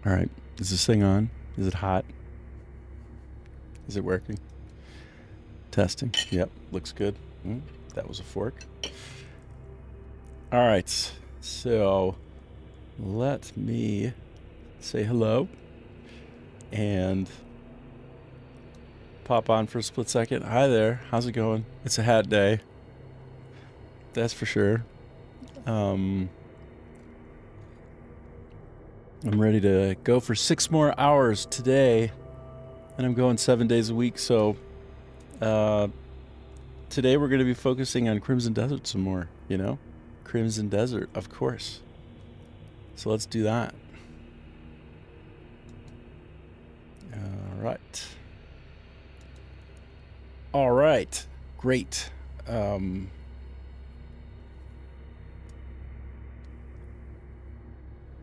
All right. Is this thing on? Is it hot? Is it working? Testing. Yep. Looks good. That was a fork. All right. So let me say hello and pop on for a split second. Hi there. How's it going? It's a hat day. That's for sure. I'm ready to go for 6 more hours today, and I'm going 7 days a week. So today we're going to be focusing on Crimson Desert some more, Crimson Desert, of course. So let's do that. All right. Great.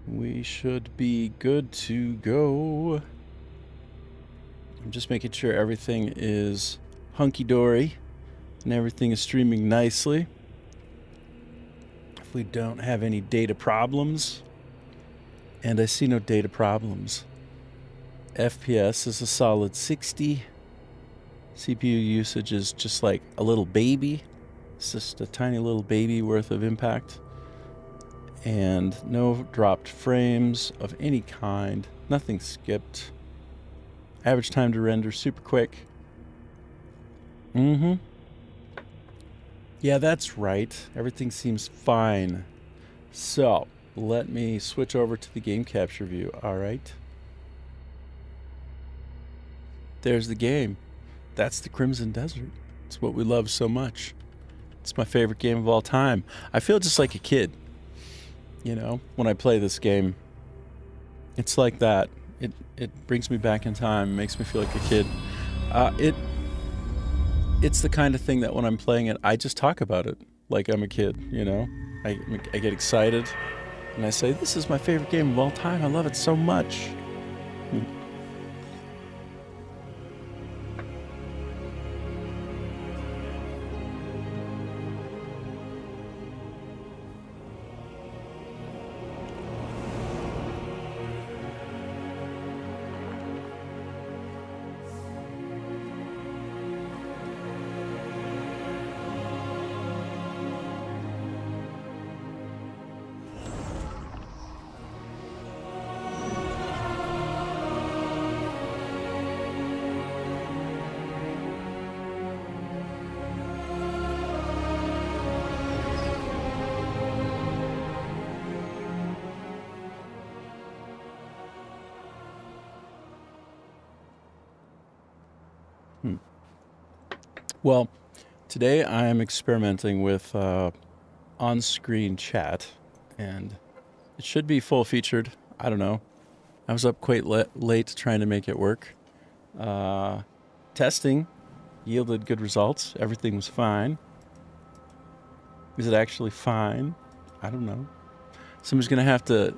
We should be good to go. I'm just making sure everything is hunky-dory and everything is streaming nicely. If we don't have any data problems, and I see no data problems. FPS is a solid 60. CPU usage is just like a little baby. It's just a tiny little baby worth of impact. And no dropped frames of any kind. Nothing skipped. Average time to render super quick. Yeah, that's right. Everything seems fine. So let me switch over to the game capture view. All right. There's the game. That's the Crimson Desert. It's what we love so much. It's my favorite game of all time. I feel just like a kid. When I play this game, it's like that. It brings me back in time, makes me feel like a kid. It's the kind of thing that when I'm playing it, I just talk about it like I'm a kid, I get excited, and I say, this is my favorite game of all time. I love it so much. Well, today I am experimenting with on-screen chat, and it should be full-featured. I don't know. I was up quite late trying to make it work. Testing yielded good results. Everything was fine. Is it actually fine? I don't know. Somebody's going to have to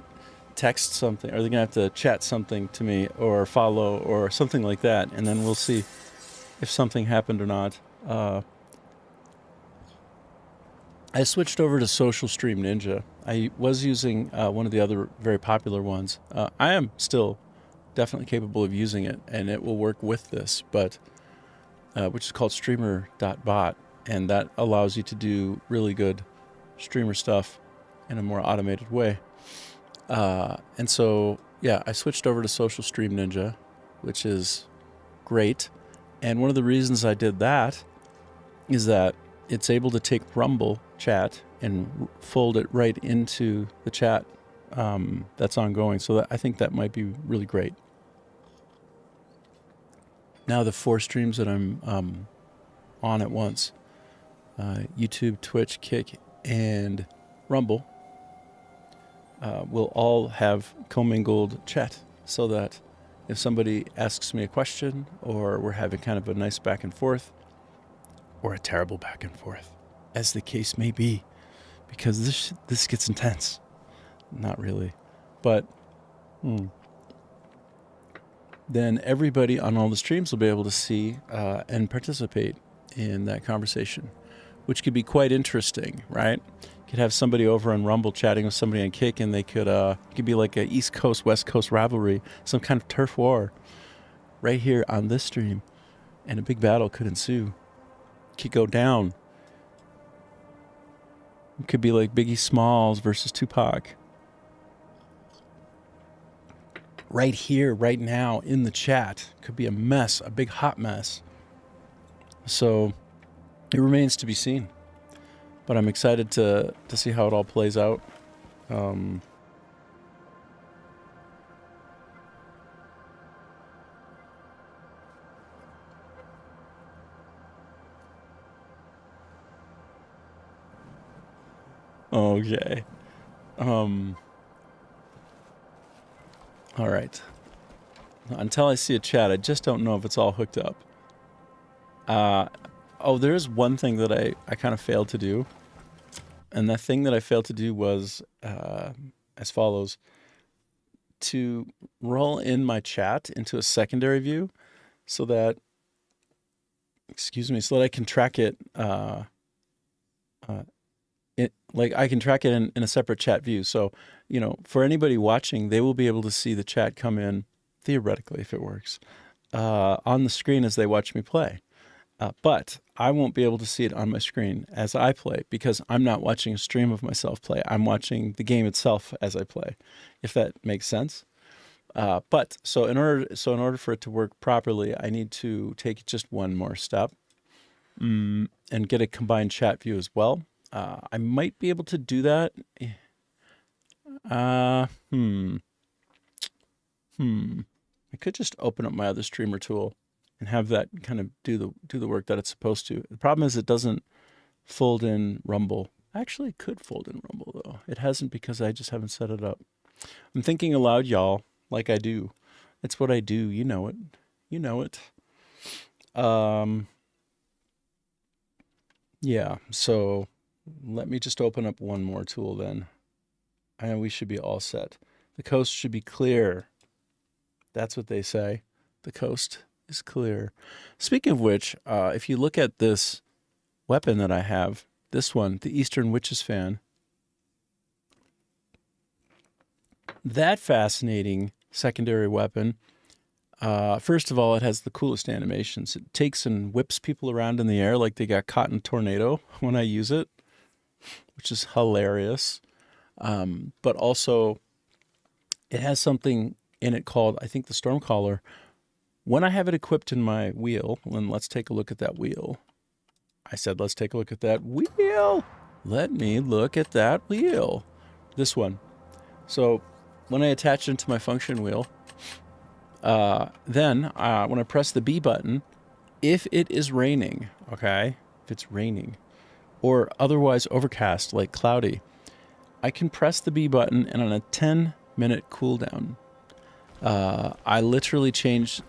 text something, or they're going to have to chat something to me, or follow, or something like that, and then we'll see if something happened or not. I switched over to Social Stream Ninja. I was using one of the other very popular ones. I am still definitely capable of using it, and it will work with this, but which is called streamer.bot, and that allows you to do really good streamer stuff in a more automated way. And so, yeah, I switched over to Social Stream Ninja, which is great. And one of the reasons I did that is that it's able to take Rumble chat and fold it right into the chat that's ongoing. So I think that might be really great. Now the 4 streams that I'm on at once, YouTube, Twitch, Kick, and Rumble, will all have commingled chat, so that if somebody asks me a question, or we're having kind of a nice back and forth, or a terrible back and forth, as the case may be, because this gets intense. Not really, but then everybody on all the streams will be able to see and participate in that conversation, which could be quite interesting, right? Could have somebody over on Rumble chatting with somebody on Kick, and they could it could be like a East Coast West Coast rivalry, some kind of turf war, right here on this stream, and a big battle could ensue. Could go down. It could be like Biggie Smalls versus Tupac. Right here, right now, in the chat, could be a mess, a big hot mess. So it remains to be seen. But I'm excited to see how it all plays out. Okay. All right. Until I see a chat, I just don't know if it's all hooked up. Oh, there's one thing that I kind of failed to do. And that thing that I failed to do was as follows. To roll in my chat into a secondary view so that, so that I can track it, I can track it in a separate chat view. So, for anybody watching, they will be able to see the chat come in, theoretically, if it works, on the screen as they watch me play. But I won't be able to see it on my screen as I play because I'm not watching a stream of myself play. I'm watching the game itself as I play, if that makes sense. But in order for it to work properly, I need to take just one more step and get a combined chat view as well. I might be able to do that. I could just open up my other streamer tool and have that kind of do the work that it's supposed to. The problem is it doesn't fold in Rumble. Actually, it could fold in Rumble, though. It hasn't because I just haven't set it up. I'm thinking aloud, y'all, like I do. It's what I do. You know it. You know it. Yeah, so let me just open up one more tool then. I know we should be all set. The coast should be clear. That's what they say. The coast is clear. Speaking of which, if you look at this weapon that I have, this one, the Eastern Witches fan, that fascinating secondary weapon, first of all, it has the coolest animations. It takes and whips people around in the air like they got caught in a tornado when I use it, which is hilarious. But also, it has something in it called, I think, the Stormcaller. When I have it equipped in my wheel, and let's take a look at that wheel. I said, let's take a look at that wheel. Let me look at that wheel. This one. So when I attach it into my function wheel, then when I press the B button, if it is raining, okay, if it's raining, or otherwise overcast, like cloudy, I can press the B button and on a 10-minute cooldown, I literally change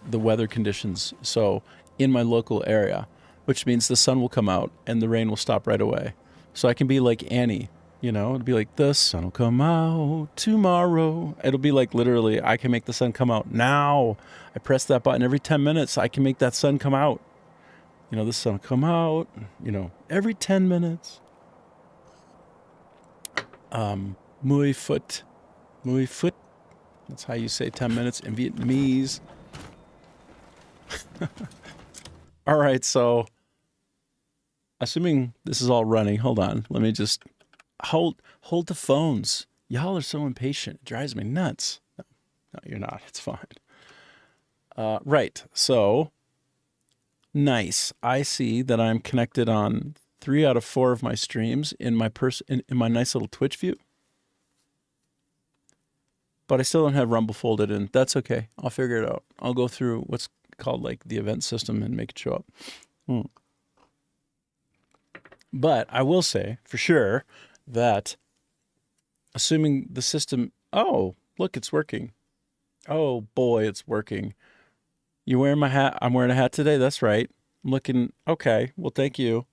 the weather conditions. So in my local area, which means the sun will come out and the rain will stop right away. So I can be like Annie, it'll be like, the sun will come out tomorrow. It'll be like literally, I can make the sun come out now. I press that button every 10 minutes. I can make that sun come out. The sun will come out, every 10 minutes. Muy foot. That's how you say 10 minutes in Vietnamese. All right, so assuming this is all running, hold on. Let me just hold the phones. Y'all are so impatient. It drives me nuts. No, you're not. It's fine. Right, so nice. I see that I'm connected on 3 out of 4 of my streams in my in my nice little Twitch view. But I still don't have Rumble folded in. That's okay. I'll figure it out. I'll go through what's called like the event system and make it show up. But I will say for sure that assuming the system, oh, look, it's working. Oh boy, it's working. You wearing my hat? I'm wearing a hat today. That's right. I'm looking, okay. Well, thank you.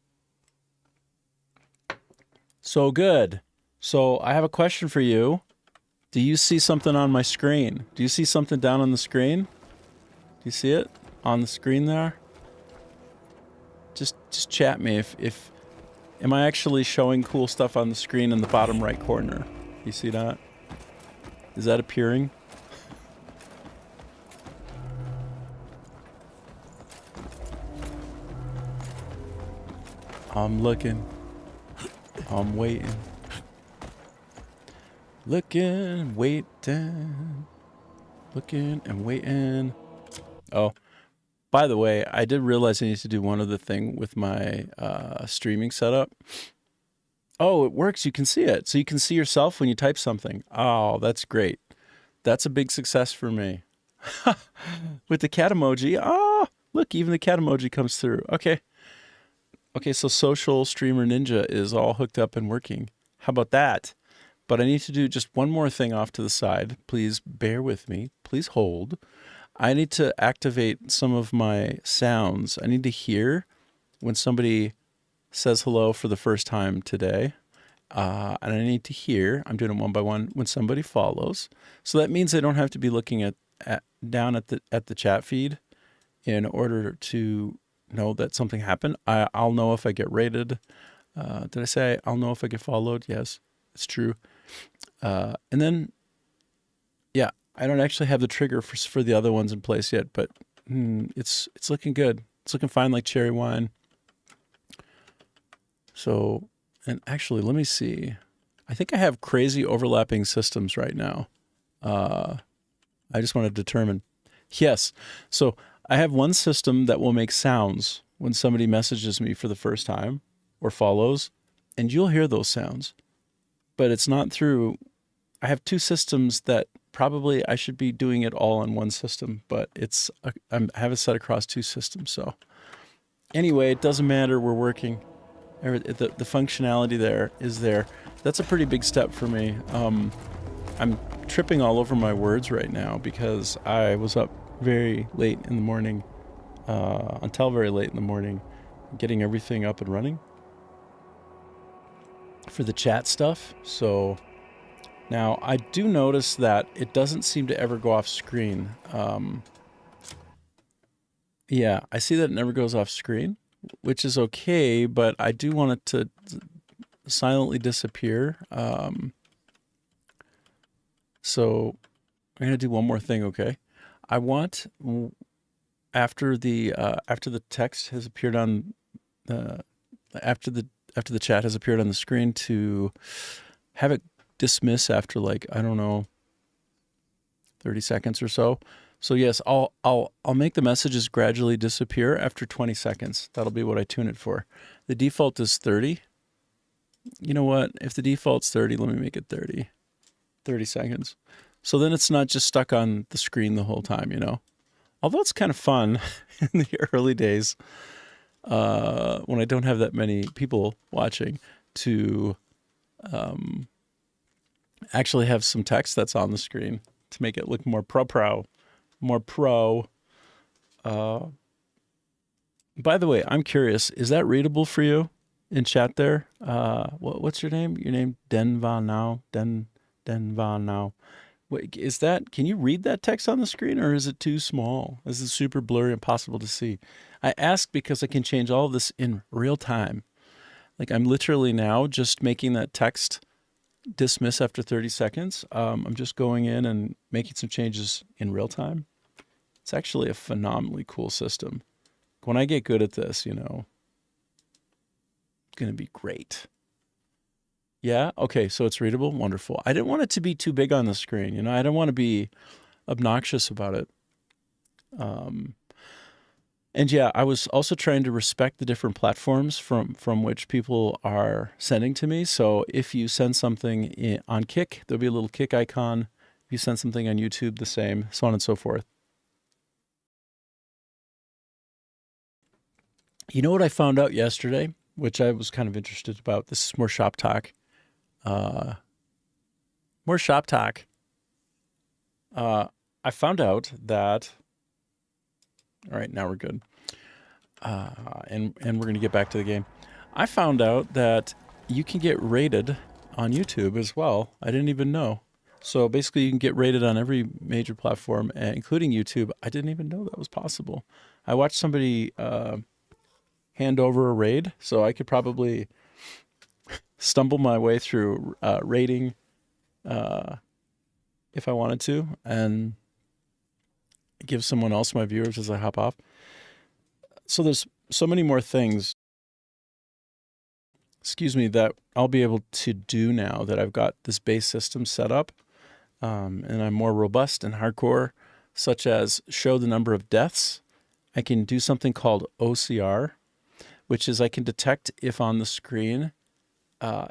So good. So I have a question for you. Do you see something on my screen? Do you see something down on the screen? Do you see it on the screen there? Just chat me if Am I actually showing cool stuff on the screen in the bottom right corner? You see that? Is that appearing? I'm looking. I'm waiting. Looking, waiting. Looking and waiting. Oh, by the way, I did realize I need to do one other thing with my streaming setup. Oh, it works. You can see it. So you can see yourself when you type something. Oh, that's great. That's a big success for me. With the cat emoji. Oh, look, even the cat emoji comes through. Okay. Okay, so Social Streamer Ninja is all hooked up and working. How about that? But I need to do just one more thing off to the side. Please bear with me. Please hold. I need to activate some of my sounds. I need to hear when somebody says hello for the first time today. And I need to hear, I'm doing it one by one, when somebody follows. So that means I don't have to be looking down at the chat feed in order to know that something happened. I'll know if I get rated. Did I say I'll know if I get followed? Yes, it's true. And then, yeah, I don't actually have the trigger for the other ones in place yet, but it's looking good. It's looking fine, like cherry wine. So, and actually, let me see. I think I have crazy overlapping systems right now. I just want to determine. Yes. So I have one system that will make sounds when somebody messages me for the first time or follows, and you'll hear those sounds. But it's not through. I have two systems that probably I should be doing it all on one system, but I have it set across two systems. So anyway, it doesn't matter. We're working. The functionality there is there. That's a pretty big step for me. I'm tripping all over my words right now because I was up very late in the morning, until very late in the morning, getting everything up and running for the chat stuff. So now I do notice that it doesn't seem to ever go off screen. Yeah, I see that it never goes off screen, which is okay, but I do want it to silently disappear. So I'm gonna do one more thing, okay? I want after the text has appeared on after the chat has appeared on the screen to have it dismiss after, like, I don't know, 30 seconds or so. So yes, I'll make the messages gradually disappear after 20 seconds. That'll be what I tune it for. The default is 30. You know what? If the default's 30, let me make it 30. 30 seconds. So then it's not just stuck on the screen the whole time, you know? Although it's kind of fun in the early days, when I don't have that many people watching, to actually have some text that's on the screen to make it look more pro. By the way, I'm curious, is that readable for you in chat there? What's your name? Your name, Denva Now. Wait, is that, can you read that text on the screen, or is it too small? Is it super blurry, impossible to see? I ask because I can change all of this in real time. Like, I'm literally now just making that text dismiss after 30 seconds. I'm just going in and making some changes in real time. It's actually a phenomenally cool system. When I get good at this, you know, it's going to be great. Yeah? Okay, so it's readable? Wonderful. I didn't want it to be too big on the screen, you know? I don't want to be obnoxious about it. And yeah, I was also trying to respect the different platforms from which people are sending to me. So if you send something on Kick, there'll be a little Kick icon. If you send something on YouTube, the same, so on and so forth. You know what I found out yesterday, which I was kind of interested about? This is more shop talk. I found out that, all right, now we're good. And we're going to get back to the game. I found out that you can get rated on YouTube as well. I didn't even know. So basically you can get rated on every major platform, including YouTube. I didn't even know that was possible. I watched somebody hand over a raid, so I could probably stumble my way through rating uh, if I wanted to, and give someone else my viewers as I hop off. So there's so many more things, excuse me, that I'll be able to do now that I've got this base system set up, and I'm more robust and hardcore, such as show the number of deaths. I can do something called OCR, which is I can detect if on the screen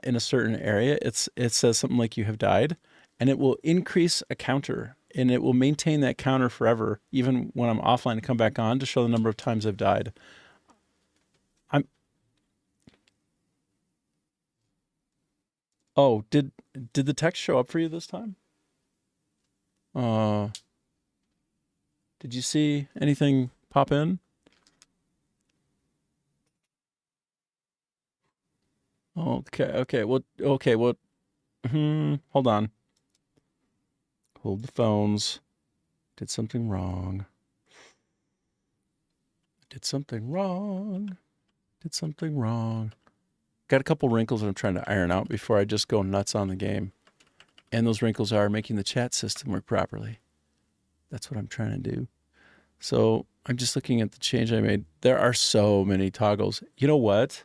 in a certain area it says something like you have died, and it will increase a counter, and it will maintain that counter forever, even when I'm offline, to come back on to show the number of times I've died. Oh, did the text show up for you this time? Uh, did you see anything pop in? Okay. Well, hold on. Hold the phones. Did something wrong. Did something wrong. Did something wrong. Got a couple wrinkles that I'm trying to iron out before I just go nuts on the game. And those wrinkles are making the chat system work properly. That's what I'm trying to do. So I'm just looking at the change I made. There are so many toggles. You know what?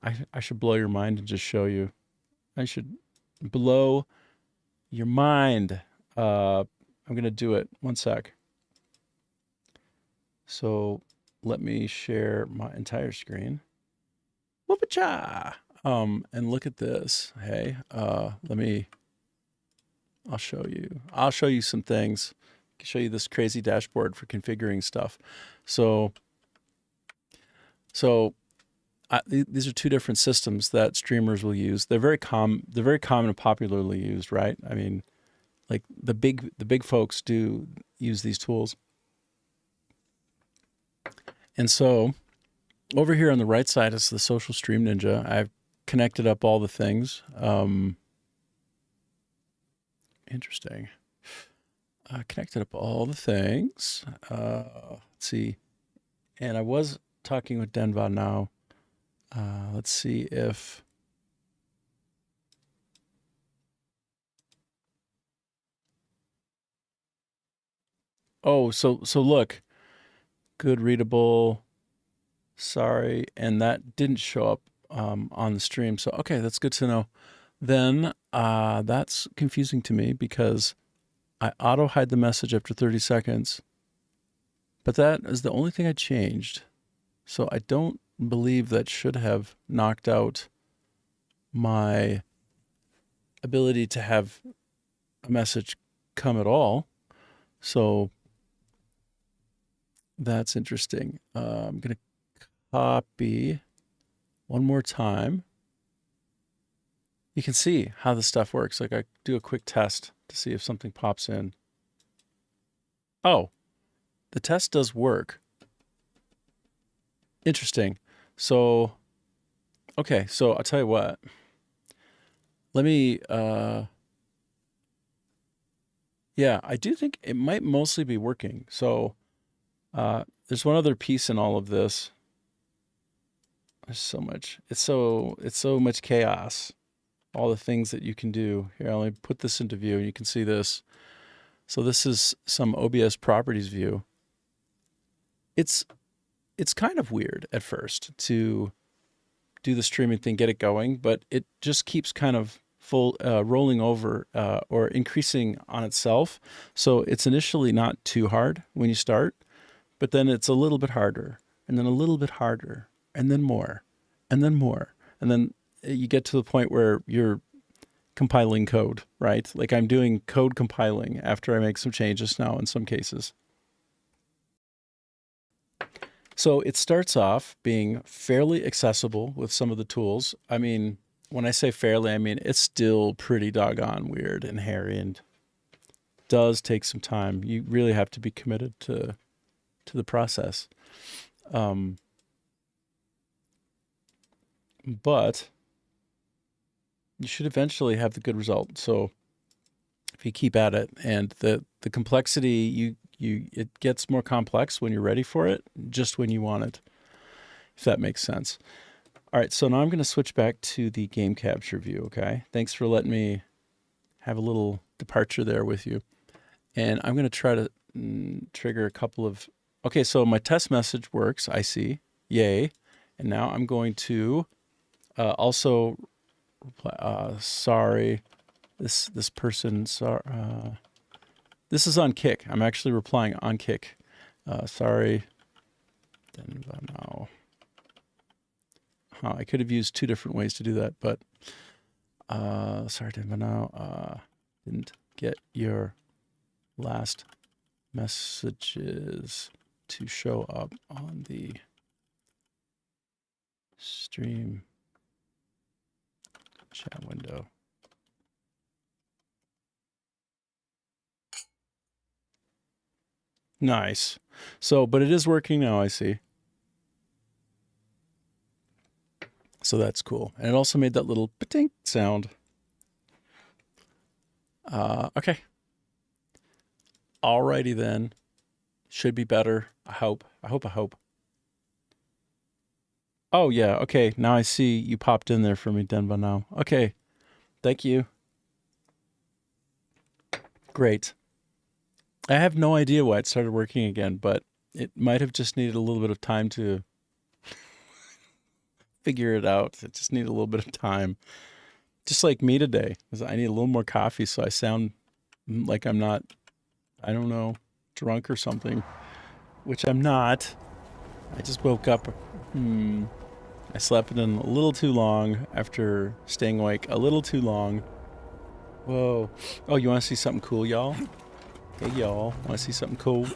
I should blow your mind and just show you. I should blow your mind. I'm going to do it. One sec. So let me share my entire screen. Whoop-a-cha! And look at this. Hey, I'll show you. I'll show you some things. I can show you this crazy dashboard for configuring stuff. So these are two different systems that streamers will use. They're very common and popularly used, right? I mean, like the big folks do use these tools. And so over here on the right side is the Social Stream Ninja. I've connected up all the things. Interesting. Connected up all the things. Let's see. And I was talking with Denva now. Let's see if... Oh, so look. Good, readable. Sorry. And that didn't show up on the stream. So, okay, that's good to know. Then that's confusing to me because I auto hide the message after 30 seconds. But that is the only thing I changed. So I don't believe that should have knocked out my ability to have a message come at all. So that's interesting. I'm going to copy one more time. You can see how this stuff works. Like I do a quick test to see if something pops in. Oh, the test does work. Interesting. So, okay, so I'll tell you what. Let me, yeah, I do think it might mostly be working. So there's one other piece in all of this. There's so much. It's so much chaos. All the things that you can do. Here, let me put this into view and you can see this. So this is some OBS properties view. It's kind of weird at first to do the streaming thing, get it going, but it just keeps kind of rolling over or increasing on itself. So it's initially not too hard when you start, but then it's a little bit harder, and then a little bit harder, and then more, and then more. And then you get to the point where you're compiling code, right? Like I'm doing code compiling after I make some changes now in some cases. So it starts off being fairly accessible with some of the tools. I mean, when I say fairly, I mean it's still pretty doggone weird and hairy and does take some time. You really have to be committed to the process. But you should eventually have the good result. So if you keep at it, and the complexity, it gets more complex when you're ready for it, just when you want it, if that makes sense. All right, so now I'm going to switch back to the game capture view, okay? Thanks for letting me have a little departure there with you. And I'm going to try to trigger a couple of... Okay, so my test message works, I see. Yay. And now I'm going to also reply, sorry, this person, sorry, this is on Kick. I'm actually replying on Kick. Sorry. No. I could have used two different ways to do that, but sorry, didn't get your last messages to show up on the stream chat window. Nice. So, but it is working now, I see. So that's cool. And it also made that little pa-tink sound. Okay. Alrighty then. Should be better. I hope. Oh, yeah. Okay. Now I see you popped in there for me, Denba, now. Okay. Thank you. Great. I have no idea why it started working again, but it might have just needed a little bit of time to figure it out. It just needed a little bit of time. Just like me today. I need a little more coffee so I sound like I'm not, I don't know, drunk or something, which I'm not. I just woke up. I slept in a little too long after staying awake a little too long. Whoa. Oh, you want to see something cool, y'all? Hey, y'all. Want to see something cool?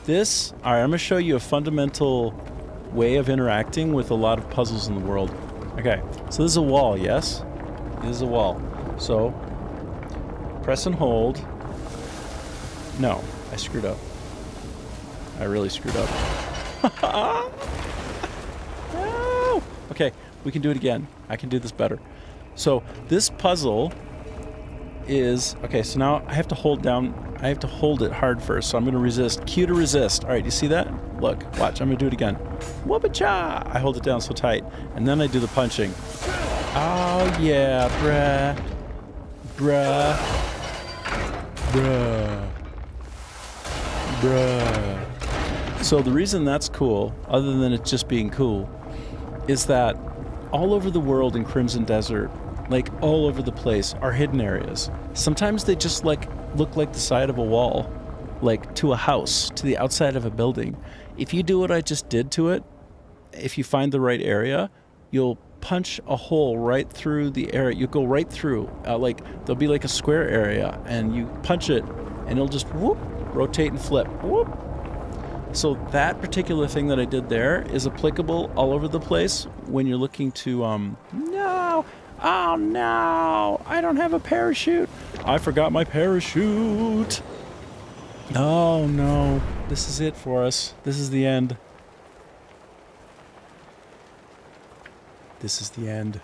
This, all right, I'm going to show you a fundamental way of interacting with a lot of puzzles in the world. Okay, so this is a wall, yes? This is a wall. So, press and hold. No, I screwed up. I really screwed up. No! Okay, we can do it again. I can do this better. So, this puzzle is... Okay, so now I have to hold down... I have to hold it hard first, so I'm going to resist. Q to resist. All right, you see that? Look, watch. I'm going to do it again. Whoop-a-cha! I hold it down so tight, and then I do the punching. Oh, yeah, bruh. Bruh. Bruh. Bruh. So the reason that's cool, other than it just being cool, is that all over the world in Crimson Desert, like all over the place, are hidden areas. Sometimes they just look like the side of a wall, like to a house, to the outside of a building. If you do what I just did to it, if you find the right area, you'll punch a hole right through the area. You go right through, like there'll be like a square area, and you punch it, and it'll just whoop, rotate and flip, whoop. So that particular thing that I did there is applicable all over the place when you're looking to, no, oh no, I don't have a parachute. I forgot my parachute. Oh no, this is it for us. This is the end. This is the end.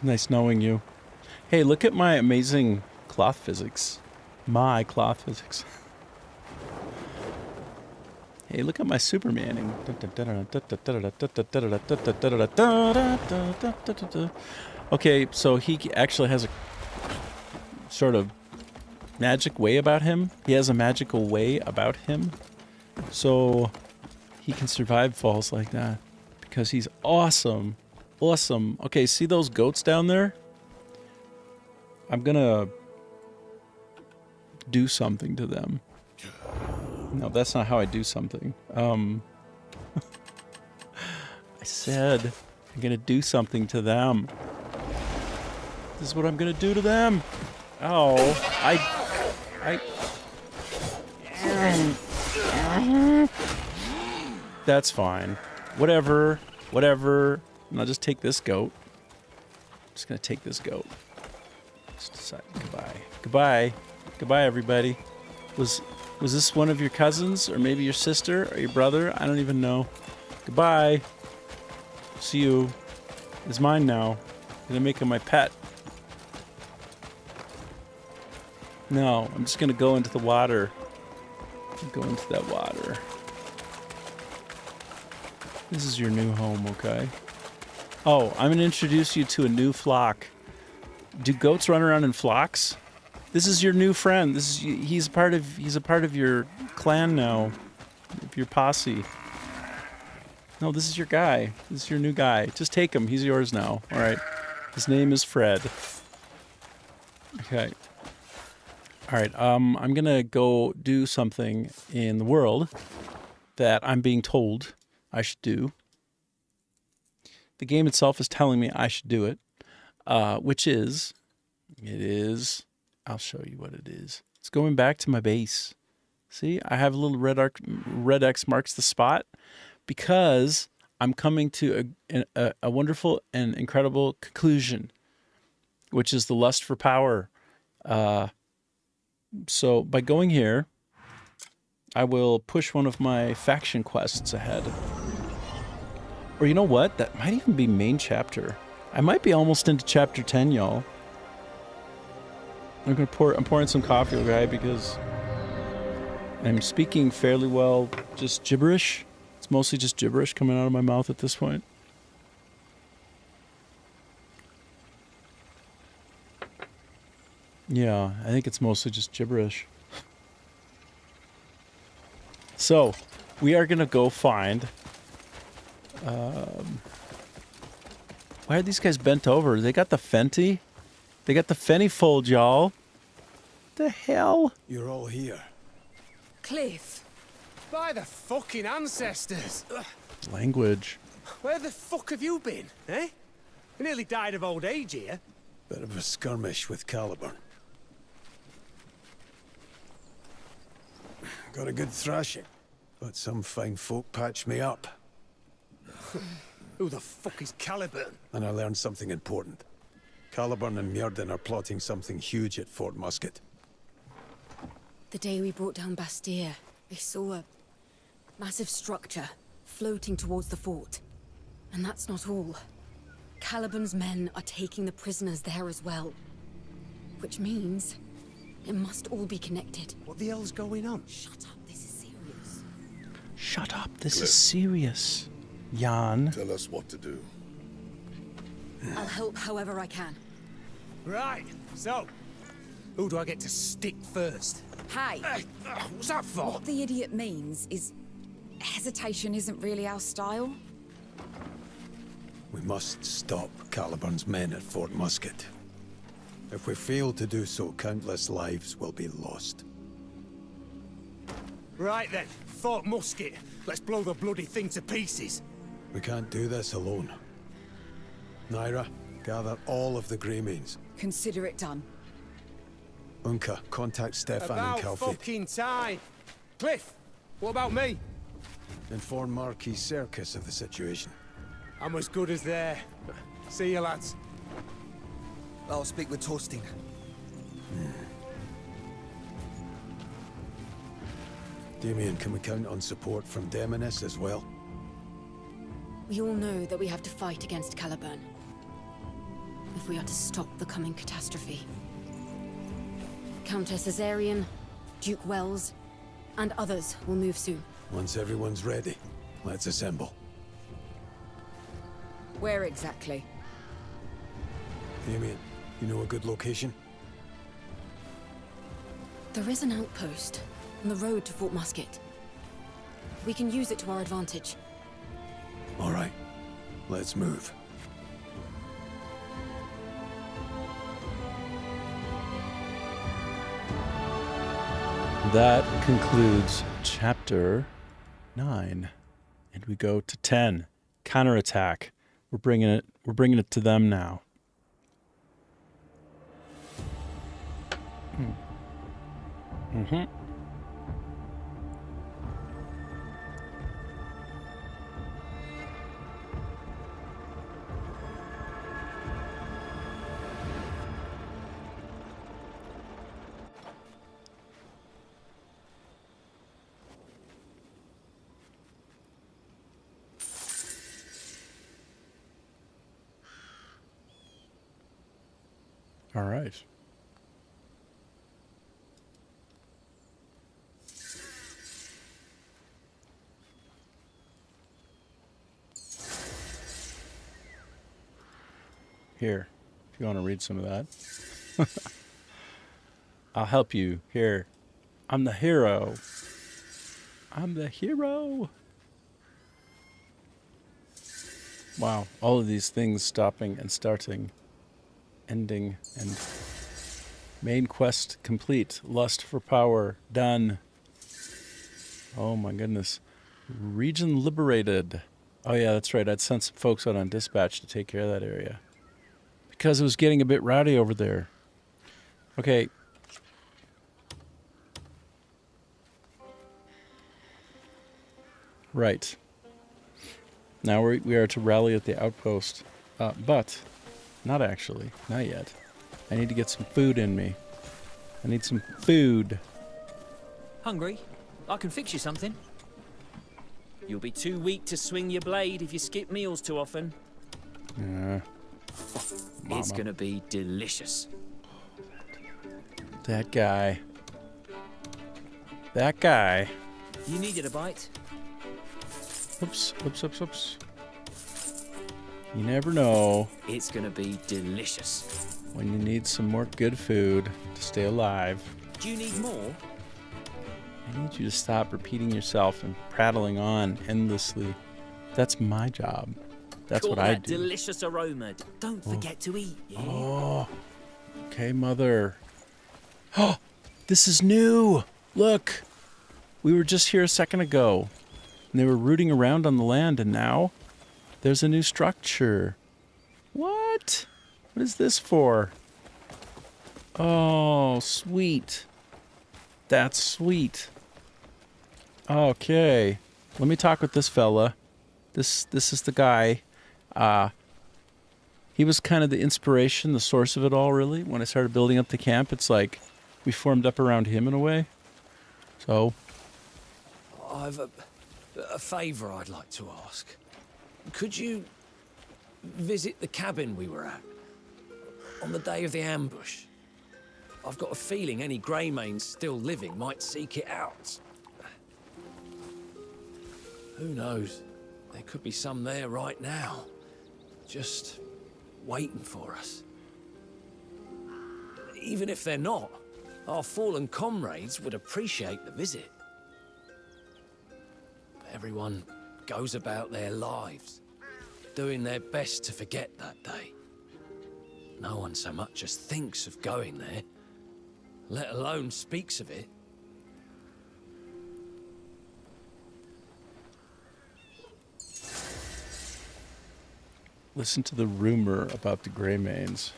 Nice knowing you. Hey, look at my amazing cloth physics. My cloth physics. Hey, look at my Supermaning. Okay, so he actually has a sort of magic way about him. He has a magical way about him. So he can survive falls like that because he's awesome. Awesome. Okay, see those goats down there? I'm gonna do something to them. No, that's not how I do something. I said I'm gonna do something to them. This is what I'm gonna do to them. Oh, that's fine. Whatever. And I'll just take this goat. I'm just gonna take this goat. Just decide. Goodbye, everybody. Was this one of your cousins, or maybe your sister, or your brother? I don't even know. Goodbye. See you. It's mine now. I'm gonna make him my pet. No, I'm just gonna go into the water. Go into that water. This is your new home, okay? Oh, I'm going to introduce you to a new flock. Do goats run around in flocks? This is your new friend. He's a part of your clan now. Of your posse. No, this is your guy. This is your new guy. Just take him. He's yours now. All right. His name is Fred. Okay. All right. I'm going to go do something in the world that I'm being told I should do. The game itself is telling me I should do it, which is, I'll show you what it is. It's going back to my base. See, I have a little red X marks the spot because I'm coming to a wonderful and incredible conclusion, which is the lust for power. So by going here, I will push one of my faction quests ahead. Or you know what? That might even be main chapter. I might be almost into chapter 10, y'all. I'm pouring some coffee, okay, because I'm speaking fairly well, just gibberish. It's mostly just gibberish coming out of my mouth at this point. Yeah, I think it's mostly just gibberish. So, we are going to go find... why are these guys bent over? They got the Fenty? They got the Fenty fold, y'all. The hell? You're all here. Cliff. By the fucking ancestors! Language. Where the fuck have you been, eh? You nearly died of old age here. Bit of a skirmish with Caliburn. Got a good thrashing, but some fine folk patched me up. Who the fuck is Caliburn? And I learned something important. Caliburn and Myrddin are plotting something huge at Fort Musket. The day we brought down Bastille, I saw a massive structure floating towards the fort. And that's not all. Caliburn's men are taking the prisoners there as well. Which means it must all be connected. What the hell's going on? Shut up, this is serious. Shut up, this is serious. Jan. Tell us what to do. I'll help however I can. Right, so, who do I get to stick first? Hey, Hey, what's that for? what the idiot means is hesitation isn't really our style. We must stop Caliburn's men at Fort Musket. If we fail to do so, countless lives will be lost. Right then, Fort Musket. Let's blow the bloody thing to pieces. We can't do this alone. Naira, gather all of the Greymanes. Consider it done. Unka, contact Stefan About and Calfid. fucking time. Cliff, what about me? Inform Marquis Circus of the situation. I'm as good as there. See you, lads. I'll speak with Torstein. Damien, can we count on support from Demonis as well? We all know that we have to fight against Caliburn. If we are to stop the coming catastrophe. Countess Azarian, Duke Wells, and others will move soon. Once everyone's ready, let's assemble. Where exactly? Damien, you know a good location? There is an outpost on the road to Fort Musket. We can use it to our advantage. All right, let's move. That concludes chapter 9, and we go to 10. Counterattack. We're bringing it to them now. Mm-hmm. All right. Here, if you want to read some of that. I'll help you. Here. I'm the hero. I'm the hero. Wow, all of these things stopping and starting, ending, and main quest complete. Lust for power, done. Oh my goodness. Region liberated. Oh yeah, that's right. I'd sent some folks out on dispatch to take care of that area. Because it was getting a bit rowdy over there. Okay. Right. Now we are to rally at the outpost. But, not actually. Not yet. I need to get some food in me. I need some food. Hungry? I can fix you something. You'll be too weak to swing your blade if you skip meals too often. Yeah. It's gonna be delicious. That guy. That guy. You needed a bite? Oops, oops, oops, oops. You never know It's gonna be delicious. when you need some more good food to stay alive. Do you need more? I need you to stop repeating yourself and prattling on endlessly. That's my job. That's Call what I that do. delicious aroma. Don't forget to eat, yeah? Oh, okay, mother. Oh, this is new. Look, we were just here a second ago, and they were rooting around on the land, and now there's a new structure. What? What is this for? Oh, sweet. That's sweet. Okay, let me talk with this fella. This is the guy. He was kind of the inspiration, the source of it all, really. When I started building up the camp, it's like we formed up around him in a way. So, I've a favour I'd like to ask. Could you visit the cabin we were at on the day of the ambush? I've got a feeling any Greymanes still living might seek it out. Who knows? There could be some there right now, just waiting for us. Even if they're not, our fallen comrades would appreciate the visit. Everyone goes about their lives, doing their best to forget that day. No one so much as thinks of going there, let alone speaks of it. listen to the rumor about the Greymanes.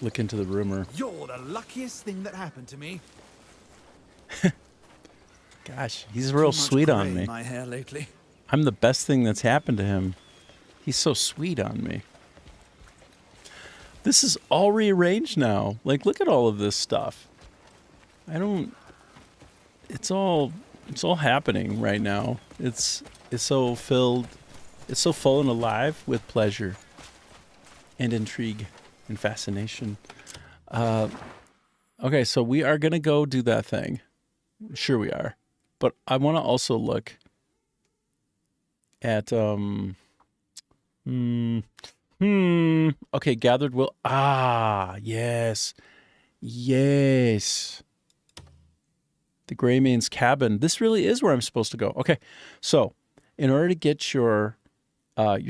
Look into the rumor. You're the luckiest thing that happened to me. Gosh, he's real sweet on me. My hair lately. I'm the best thing that's happened to him. He's so sweet on me. This is all rearranged now. Like, look at all of this stuff. It's all happening right now. It's so filled, it's so full and alive with pleasure and intrigue and fascination. Okay, so we are going to go do that thing. Sure we are. But I want to also look at okay, gathered will. Yes. The Greymane's cabin. This really is where I'm supposed to go. Okay, so in order to get your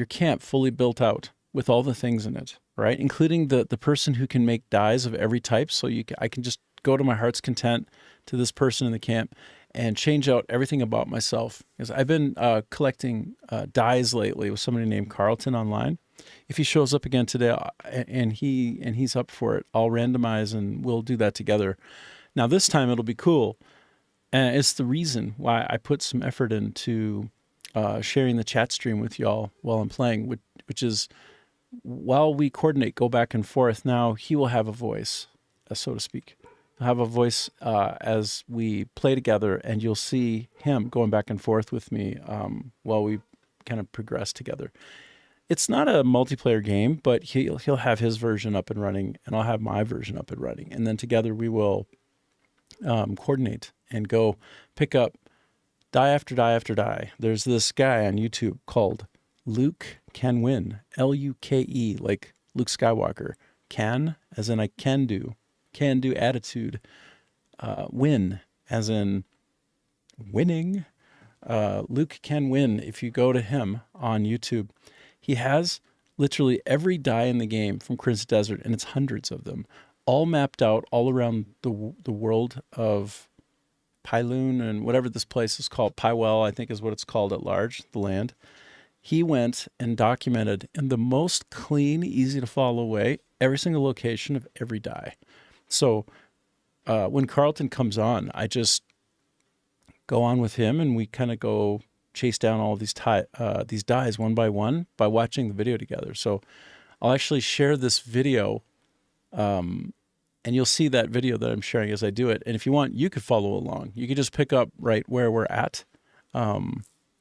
camp fully built out with all the things in it, right, including the person who can make dyes of every type, so I can just go to my heart's content to this person in the camp and change out everything about myself. Because I've been collecting dyes lately with somebody named Carlton online. If he shows up again today and he's up for it, I'll randomize and we'll do that together. Now this time it'll be cool. And it's the reason why I put some effort into sharing the chat stream with y'all while I'm playing, which is while we coordinate, go back and forth, now he will have a voice, so to speak. He'll have a voice as we play together, and you'll see him going back and forth with me while we kind of progress together. It's not a multiplayer game, but he'll have his version up and running, and I'll have my version up and running. And then together we will coordinate and go pick up die after die after die. There's this guy on YouTube called Luke can win. Luke, like Luke Skywalker. Can, as in I can do attitude. Win, as in winning. Luke can win. If you go to him on YouTube, he has literally every die in the game from Crimson Desert, and it's hundreds of them, all mapped out all around the world of Pyloon and whatever this place is called. Pywell, I think is what it's called at large, the land. He went and documented in the most clean, easy to follow way every single location of every die. So when Carlton comes on, I just go on with him, and we kind of go chase down all these dies one by one by watching the video together. So I'll actually share this video, and you'll see that video that I'm sharing as I do it. And if you want, you could follow along. You could just pick up right where we're at.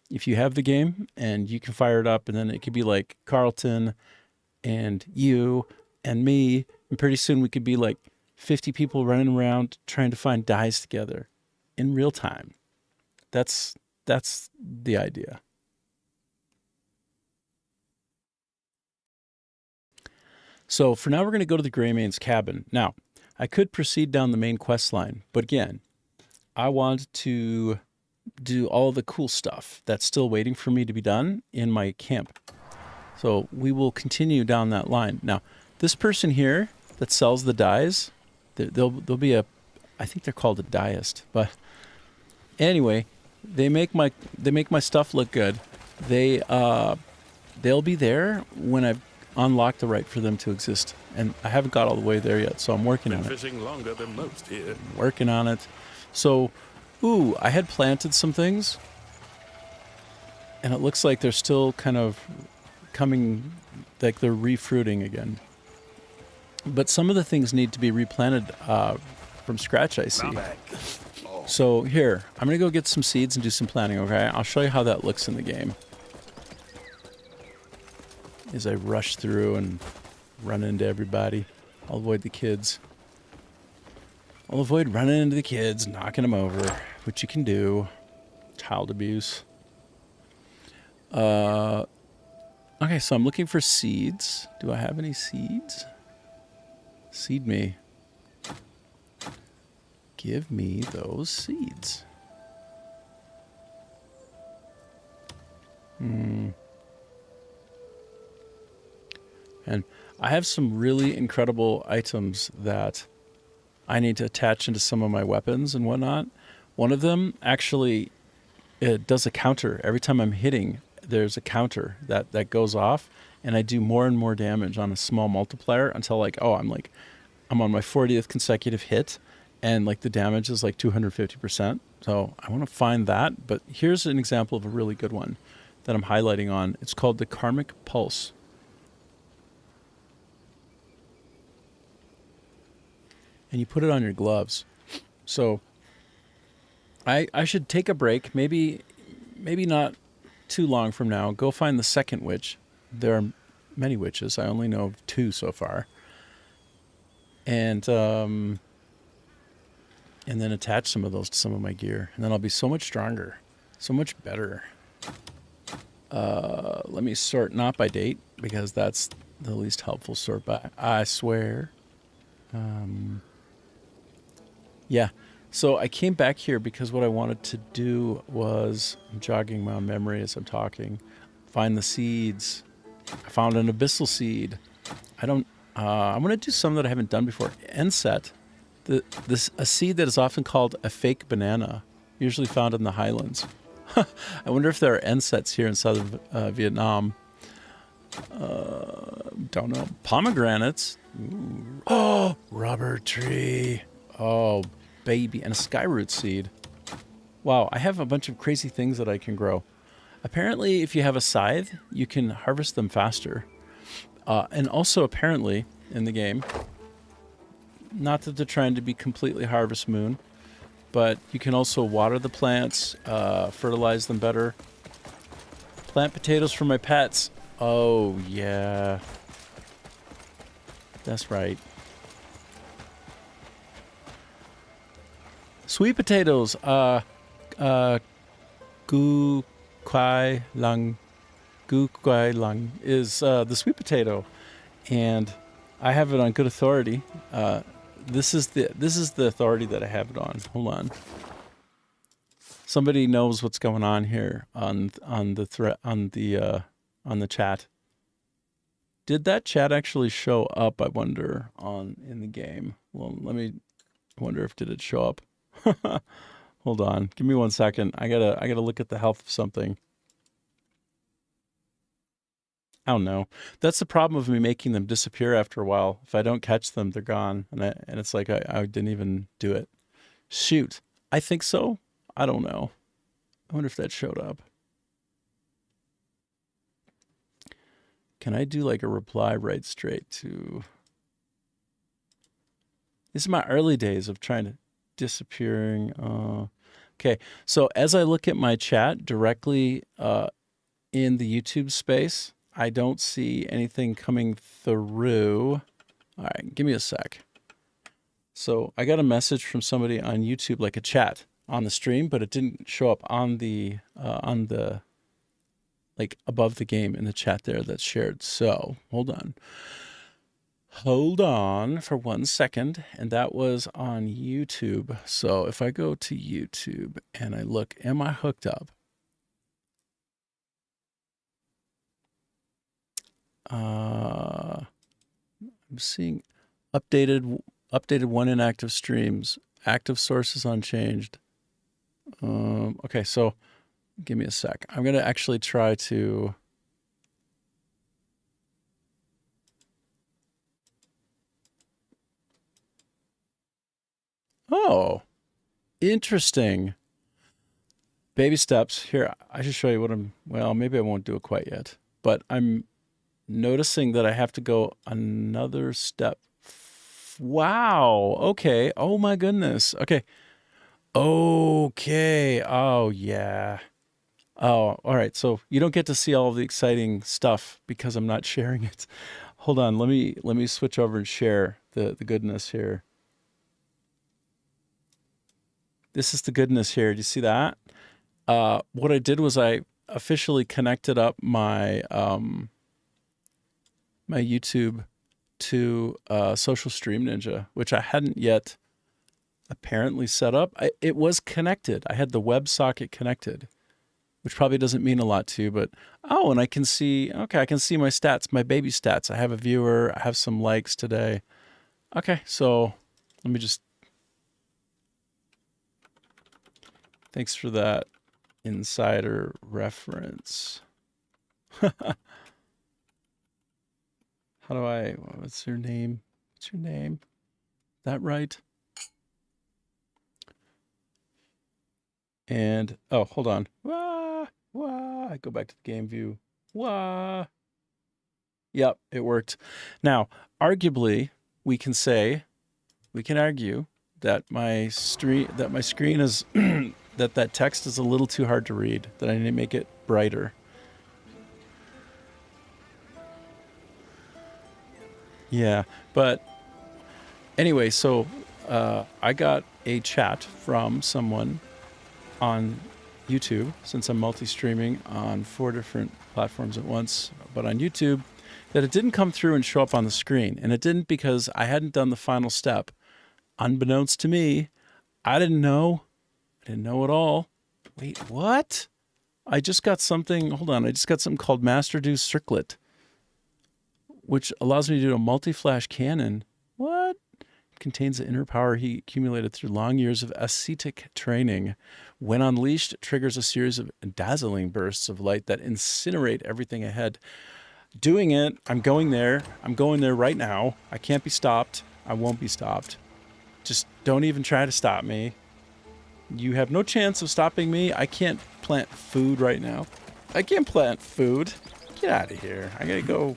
If you have the game, and you can fire it up, and then it could be like Carlton and you and me, and pretty soon we could be like 50 people running around trying to find dies together in real time. That's the idea. So for now, we're going to go to the Greymane's cabin. Now, I could proceed down the main quest line, but again, I want to do all the cool stuff that's still waiting for me to be done in my camp. So we will continue down that line. Now, this person here that sells the dyes, there'll be I think they're called a dyeist, but anyway, they make my stuff look good. They'll be there when I've unlocked the right for them to exist, and I haven't got all the way there yet, so I'm working on it. Fishing longer than most here. Working on it. So, I had planted some things, and it looks like they're still kind of coming, like they're refruiting again. But some of the things need to be replanted from scratch, I see. So here, I'm going to go get some seeds and do some planting, okay? I'll show you how that looks in the game. As I rush through and run into everybody. I'll avoid the kids. I'll avoid running into the kids, knocking them over, which you can do. Child abuse. Okay, so I'm looking for seeds. Do I have any seeds? Seed me. Give me those seeds. And I have some really incredible items that I need to attach into some of my weapons and whatnot. One of them actually, it does a counter. Every time I'm hitting, there's a counter that goes off, and I do more and more damage on a small multiplier until I'm on my 40th consecutive hit, and like the damage is like 250%. So I want to find that. But here's an example of a really good one that I'm highlighting on. It's called the Karmic Pulse. And you put it on your gloves. So I should take a break, maybe not too long from now, go find the second witch. There are many witches. I only know of 2 so far. And then attach some of those to some of my gear. And then I'll be so much stronger, so much better. Let me sort not by date, because that's the least helpful sort by, I swear. Yeah, so I came back here because what I wanted to do was, I'm jogging my own memory as I'm talking, find the seeds. I found an abyssal seed. I'm going to do some that I haven't done before. Enset, a seed that is often called a fake banana, usually found in the highlands. I wonder if there are ensets here in southern Vietnam. Don't know. Pomegranates. Ooh. Oh, rubber tree. Oh, baby. And a skyroot seed. Wow, I have a bunch of crazy things that I can grow. Apparently, if you have a scythe, you can harvest them faster. And also, apparently, in the game, not that they're trying to be completely Harvest Moon, but you can also water the plants, fertilize them better. Plant potatoes for my pets. Oh, yeah. That's right. Sweet potatoes. Gu Kwai Lang gu guai lang is the sweet potato, and I have it on good authority. This is the authority that I have it on. Hold on. Somebody knows what's going on here on the chat. Did that chat actually show up? I wonder in the game. Well, let me wonder if did it show up. Hold on, give me 1 second. I gotta look at the health of something. I don't know. That's the problem of me making them disappear after a while. If I don't catch them, they're gone, and it's like I didn't even do it. Shoot, I think so. I don't know. I wonder if that showed up. Can I do like a reply right straight to... This is my early days of trying to disappearing. Okay, so as I look at my chat directly in the YouTube space, I don't see anything coming through. All right, give me a sec. So I got a message from somebody on YouTube, like a chat on the stream, but it didn't show up on the like above the game in the chat there that's shared. So hold on for 1 second. And that was on YouTube. So if I go to YouTube and I look, am I hooked up? I'm seeing updated one inactive streams, active sources unchanged. Okay, so give me a sec. I'm going to actually try to... Oh, interesting. Baby steps. Here, I should show you what I'm... Well, maybe I won't do it quite yet. But I'm noticing that I have to go another step. Wow. Okay. Oh, my goodness. Okay. Okay. Oh, yeah. Oh, all right. So you don't get to see all of the exciting stuff because I'm not sharing it. Hold on. Let me switch over and share the goodness here. This is the goodness here. Do you see that? What I did was I officially connected up my my YouTube to Social Stream Ninja, which I hadn't yet apparently set up. It was connected. I had the WebSocket connected, which probably doesn't mean a lot to you, but oh, and I can see, okay, I can see my stats, my baby stats. I have a viewer, I have some likes today. Okay, so let me just, thanks for that insider reference. How do I, what's your name? What's your name? Is that right? And, oh, hold on. Wah, wah. I go back to the game view. Wah. Yep, it worked. Now, arguably, we can argue that my screen is, that text is a little too hard to read, that I need to make it brighter. Yeah, but anyway, so I got a chat from someone on YouTube, since I'm multi-streaming on 4 different platforms at once, but on YouTube, that it didn't come through and show up on the screen. And it didn't because I hadn't done the final step. Unbeknownst to me, I didn't know. I didn't know at all. Wait, what? I just got something, hold on, I just got something called Master Do Circlet, which allows me to do a multi-flash cannon. What? It contains the inner power he accumulated through long years of ascetic training. When unleashed, it triggers a series of dazzling bursts of light that incinerate everything ahead. Doing it, I'm going there right now. I can't be stopped. I won't be stopped. Just don't even try to stop me. You have no chance of stopping me. I can't plant food right now. I can't plant food. Get out of here. I gotta go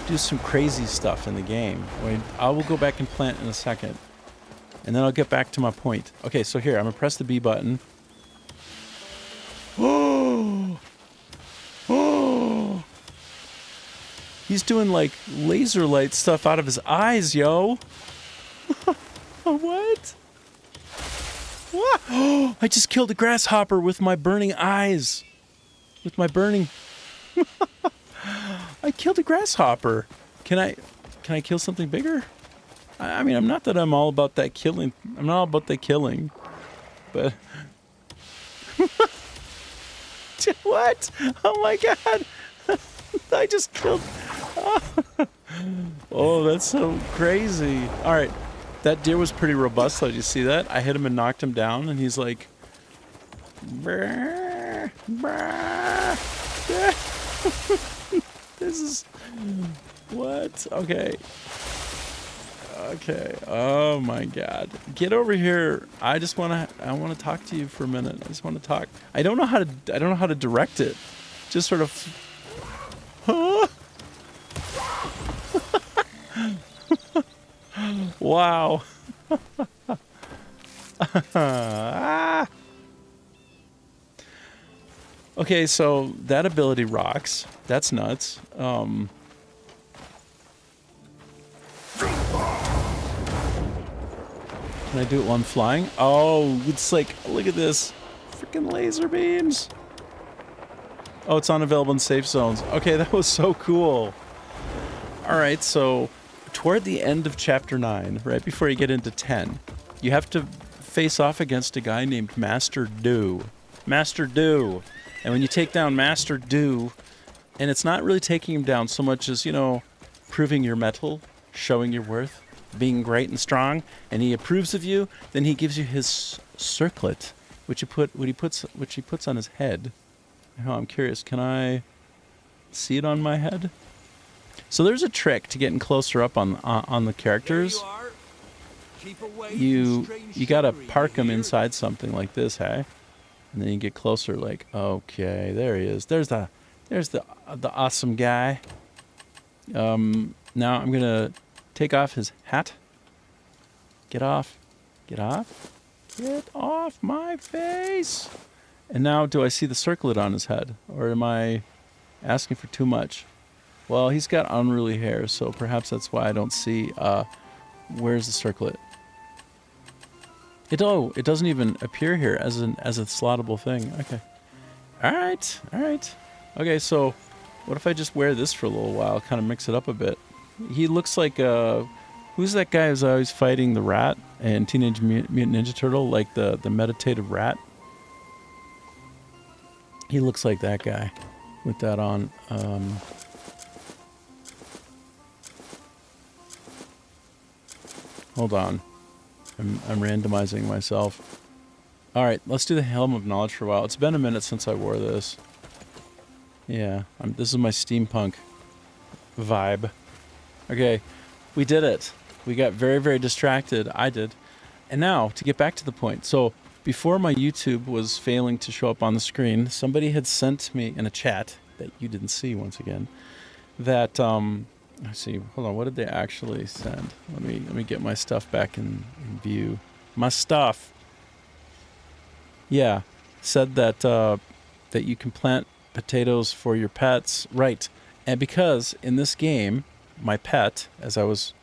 do some crazy stuff in the game. I will go back and plant in a second. And then I'll get back to my point. Okay, so here, I'm gonna press the B button. Oh! Oh! He's doing like laser light stuff out of his eyes, yo! What? What? Oh, I just killed a grasshopper with my burning eyes. With my burning... I killed a grasshopper. Can I kill something bigger? I mean, I'm not that I'm all about that killing. I'm not all about that killing, but what? Oh my god! I just killed. Oh, that's so crazy. All right, that deer was pretty robust though. Did you see that? I hit him and knocked him down, and he's like, brr, brr. This is what? Okay. Okay. Oh my god. Get over here. I want to talk to you for a minute. I just want to talk. I don't know how to direct it. Just sort of huh? Wow. Ah. Okay, so that ability rocks. That's nuts. Can I do it while I'm flying? Oh, it's like, look at this. Freaking laser beams. Oh, it's unavailable in safe zones. Okay, that was so cool. Alright, so toward the end of chapter 9, right before you get into 10, you have to face off against a guy named Master Do. Master Do. And when you take down Master Do, and it's not really taking him down so much as, you know, proving your mettle, showing your worth, being great and strong, and he approves of you, then he gives you his circlet, which he puts on his head. Oh, I'm curious, can I see it on my head? So there's a trick to getting closer up on the characters. You gotta park them inside something like this, hey? And then you get closer, like, okay, there he is. There's the awesome guy. Now I'm gonna take off his hat. Get off my face. And now, do I see the circlet on his head, or am I asking for too much? Well, he's got unruly hair, so perhaps that's why I don't see. Where's the circlet? It doesn't even appear here as a slottable thing. Okay. All right. Okay, so what if I just wear this for a little while, kind of mix it up a bit? He looks like who's that guy who's always fighting the rat in Teenage Mutant Ninja Turtle, like the meditative rat? He looks like that guy with that on. Hold on. I'm randomizing myself. All right, let's do the Helm of Knowledge for a while. It's been a minute since I wore this. Yeah, this is my steampunk vibe. Okay, we did it. We got very, very distracted. I did. And now, to get back to the point. So, before my YouTube was failing to show up on the screen, somebody had sent me in a chat that you didn't see once again, that, let's see, hold on, what did they actually send? Let me get my stuff back in view. My stuff. Yeah, said that that you can plant potatoes for your pets, right? And because in this game, my pet, as I was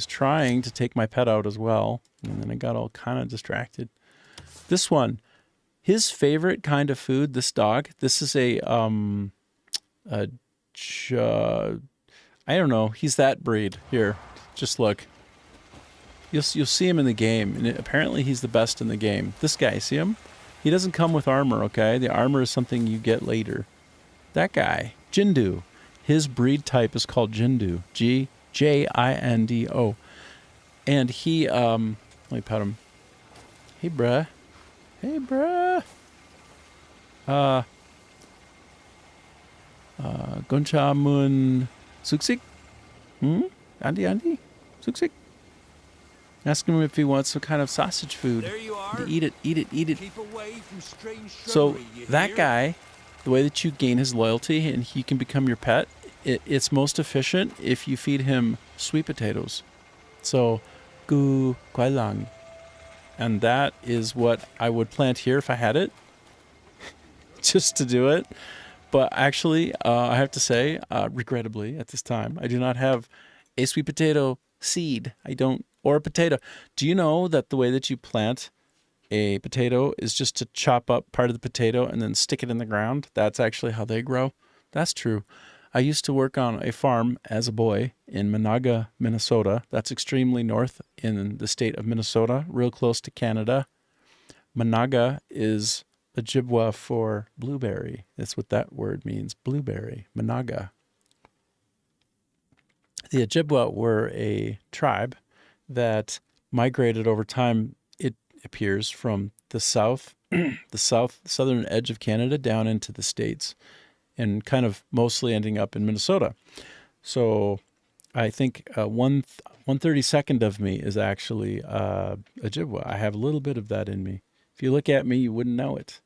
trying to take my pet out as well, and then I got all kind of distracted. This one, his favorite kind of food, this dog, this is I don't know, he's that breed. Here, just look. You'll see him in the game, and apparently he's the best in the game. This guy, see him? He doesn't come with armor, okay? The armor is something you get later. That guy, Jindu. His breed type is called Jindu. Jindo. And he, let me pet him. Hey, bruh. Hey, bruh. Goncha mun suksik? Andy? Suksik? Ask him if he wants some kind of sausage food. There you are. Eat it. Keep away from strange So shrubbery, you that hear? guy, the way that you gain his loyalty and he can become your pet, it's most efficient if you feed him sweet potatoes. So, gu kwai lang. And that is what I would plant here if I had it, just to do it. But actually, I have to say, regrettably, at this time, I do not have a sweet potato seed. I don't, or a potato. Do you know that the way that you plant a potato is just to chop up part of the potato and then stick it in the ground? That's actually how they grow. That's true. I used to work on a farm as a boy in Monaga, Minnesota. That's extremely north in the state of Minnesota, real close to Canada. Monaga is Ojibwa for blueberry. That's what that word means, blueberry, Monaga. The Ojibwa were a tribe that migrated over time, it appears, from the south, southern edge of Canada down into the States, and kind of mostly ending up in Minnesota. So I think 1/32nd of me is actually Ojibwa. I have a little bit of that in me. If you look at me, you wouldn't know it.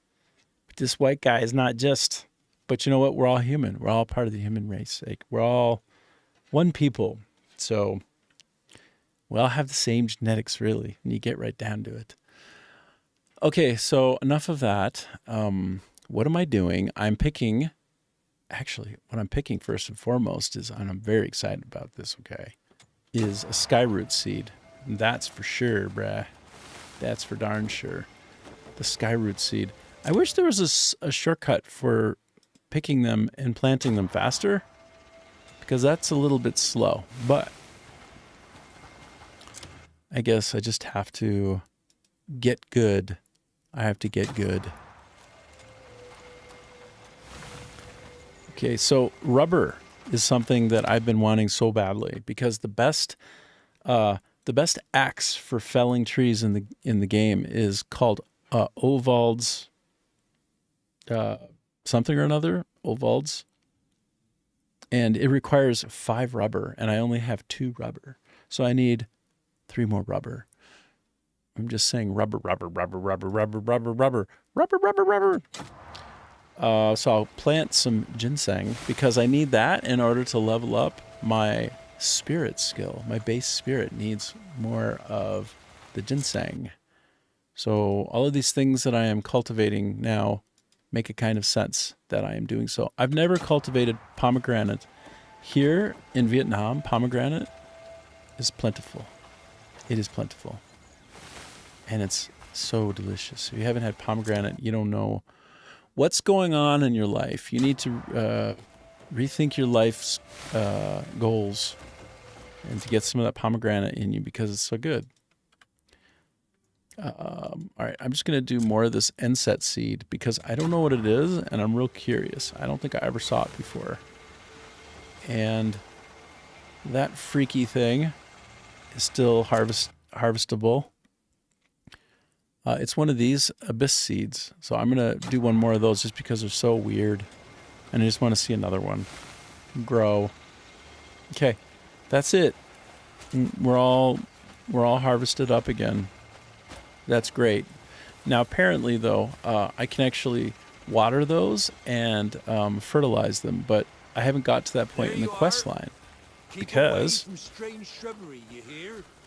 But this white guy is not just, but you know what? We're all human. We're all part of the human race. Like, we're all one people. So we all have the same genetics, really, when you get right down to it. Okay, so enough of that. What am I doing? Actually, what I'm picking first and foremost is, and I'm very excited about this, okay, is a skyroot seed. And that's for sure, bruh. That's for darn sure. The skyroot seed. I wish there was a shortcut for picking them and planting them faster, because that's a little bit slow. But I guess I just have to get good. I have to get good. Okay, so rubber is something that I've been wanting so badly, because the best axe for felling trees in the game is called Ovald's something or another, Ovald's, and it requires 5 rubber, and I only have 2 rubber, so I need 3 more rubber. I'm just saying rubber. So I'll plant some ginseng, because I need that in order to level up my spirit skill. My base spirit needs more of the ginseng. So all of these things that I am cultivating now make a kind of sense that I am doing so. I've never cultivated pomegranate. Here in Vietnam, pomegranate is plentiful. It is plentiful. And it's so delicious. If you haven't had pomegranate, you don't know what's going on in your life. You need to rethink your life's goals and to get some of that pomegranate in you, because it's so good. All right, I'm just going to do more of this NSET seed, because I don't know what it is, and I'm real curious. I don't think I ever saw it before. And that freaky thing is still harvestable. It's one of these abyss seeds. So I'm going to do one more of those just because they're so weird. And I just want to see another one grow. Okay, that's it. We're all harvested up again. That's great. Now, apparently, though, I can actually water those and fertilize them, but I haven't got to that point in the quest line, because this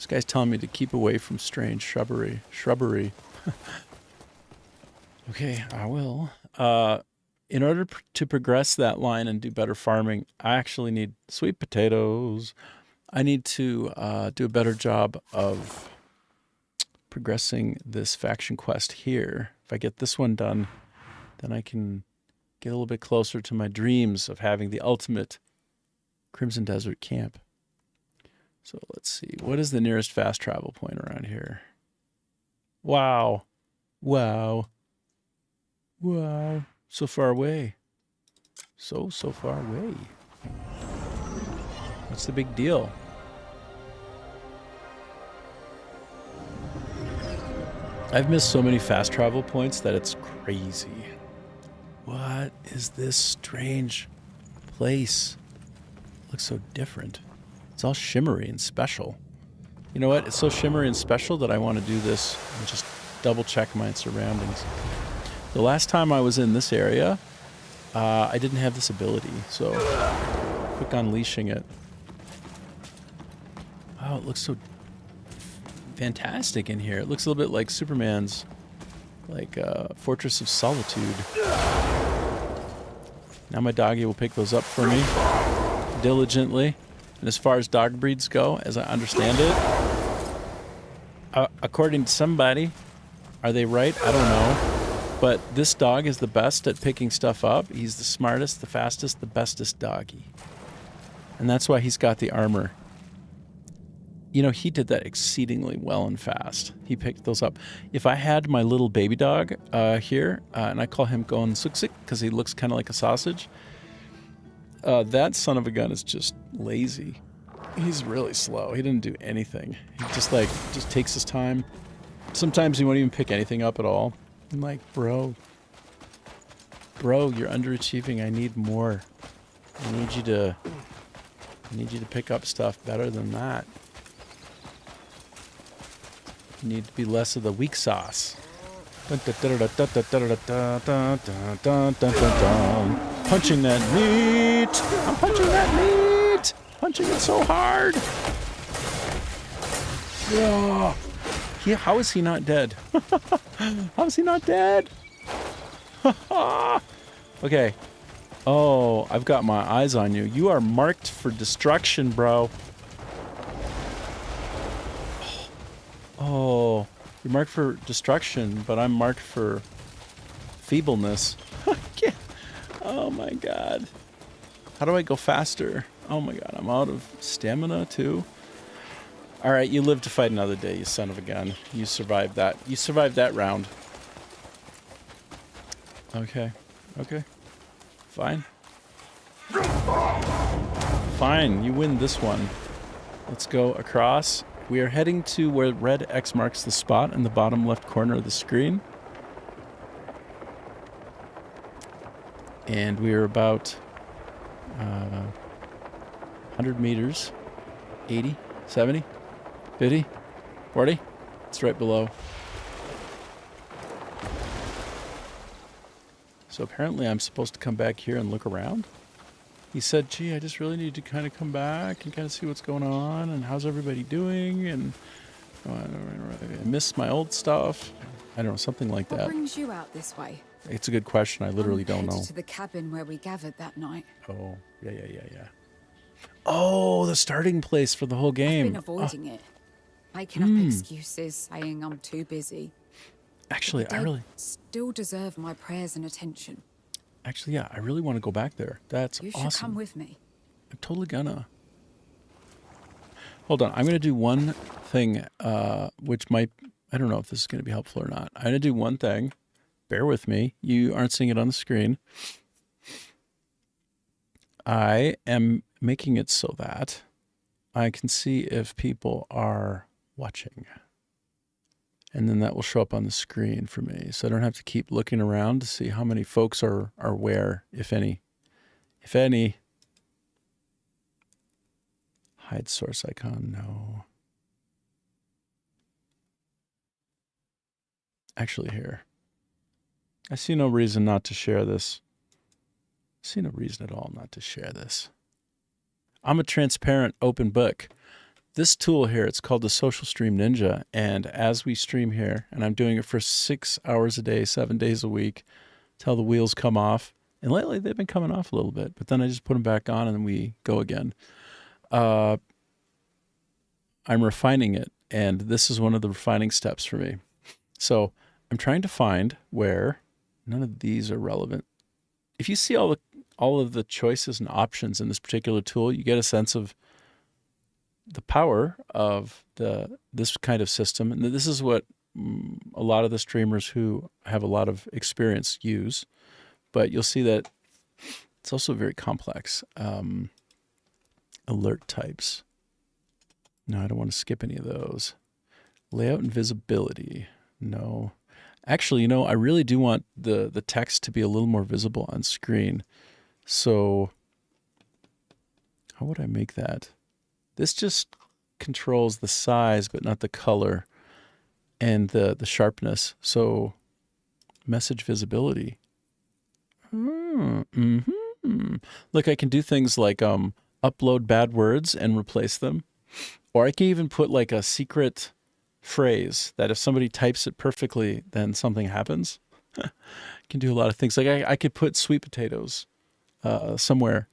guy's telling me to keep away from strange shrubbery. Okay, I will. In order to progress that line and do better farming, I actually need sweet potatoes. I need to do a better job of progressing this faction quest here. If I get this one done, then I can get a little bit closer to my dreams of having the ultimate Crimson Desert camp. So let's see. What is the nearest fast travel point around here? Wow. So far away. So far away. What's the big deal? I've missed so many fast travel points that it's crazy. What is this strange place? It looks so different. It's all shimmery and special. You know what? It's so shimmery and special that I want to do this and just double check my surroundings. The last time I was in this area, I didn't have this ability, so click on unleashing it. Wow, it looks so fantastic in here. It looks a little bit like Superman's, Fortress of Solitude. Now my doggy will pick those up for me diligently. And as far as dog breeds go, as I understand it, according to somebody, are they right? I don't know. But this dog is the best at picking stuff up. He's the smartest, the fastest, the bestest doggy. And that's why he's got the armor. You know, he did that exceedingly well and fast. He picked those up. If I had my little baby dog here, and I call him Gon Suksik because he looks kind of like a sausage, that son of a gun is just lazy. He's really slow. He didn't do anything. He just takes his time. Sometimes he won't even pick anything up at all. I'm like, bro, you're underachieving. I need more. I need you to pick up stuff better than that. You need to be less of the weak sauce. Punching that meat. I'm punching that meat. Punching it so hard. Yeah. How is he not dead? How is he not dead? Okay. Oh, I've got my eyes on you. You are marked for destruction, bro. Oh, you're marked for destruction, but I'm marked for feebleness. Oh my god. How do I go faster? Oh my god, I'm out of stamina too. Alright, you live to fight another day, you son of a gun. You survived that. You survived that round. Okay. Okay. Fine. Fine, you win this one. Let's go across. We are heading to where red X marks the spot in the bottom left corner of the screen. And we are about 100 meters. 80, 70, 50, 40. It's right below. So apparently I'm supposed to come back here and look around. He said, gee, I just really need to kind of come back and kind of see what's going on and how's everybody doing and I miss my old stuff. I don't know, something like that. What brings you out this way? It's a good question. I literally don't know. To the cabin where we gathered that night. Oh, yeah. Oh, the starting place for the whole game. I've been avoiding it. Making up excuses, saying I'm too busy. Actually, I still deserve my prayers and attention. Actually, yeah, I really want to go back there. That's awesome. You should come with me. I'm totally gonna. Hold on, I'm gonna do one thing, which might, I don't know if this is gonna be helpful or not. I'm gonna do one thing. Bear with me. You aren't seeing it on the screen. I am making it so that I can see if people are watching. And then that will show up on the screen for me. So I don't have to keep looking around to see how many folks are where, if any. If any. Hide source icon, no. Actually here. I see no reason not to share this. I see no reason at all not to share this. I'm a transparent open book. This tool here, it's called the Social Stream Ninja, and as we stream here, and I'm doing it for 6 hours a day, 7 days a week, till the wheels come off. And lately they've been coming off a little bit, but then I just put them back on and then we go again. I'm refining it, and this is one of the refining steps for me. So I'm trying to find where none of these are relevant. If you see all of the choices and options in this particular tool, you get a sense of the power of this kind of system. And this is what a lot of the streamers who have a lot of experience use. But you'll see that it's also very complex. Alert types. No, I don't want to skip any of those. Layout and visibility. No. Actually, you know, I really do want the text to be a little more visible on screen. So how would I make that? This just controls the size, but not the color and the sharpness. So message visibility. Look, I can do things like upload bad words and replace them. Or I can even put like a secret phrase that if somebody types it perfectly, then something happens. I can do a lot of things. Like I could put sweet potatoes somewhere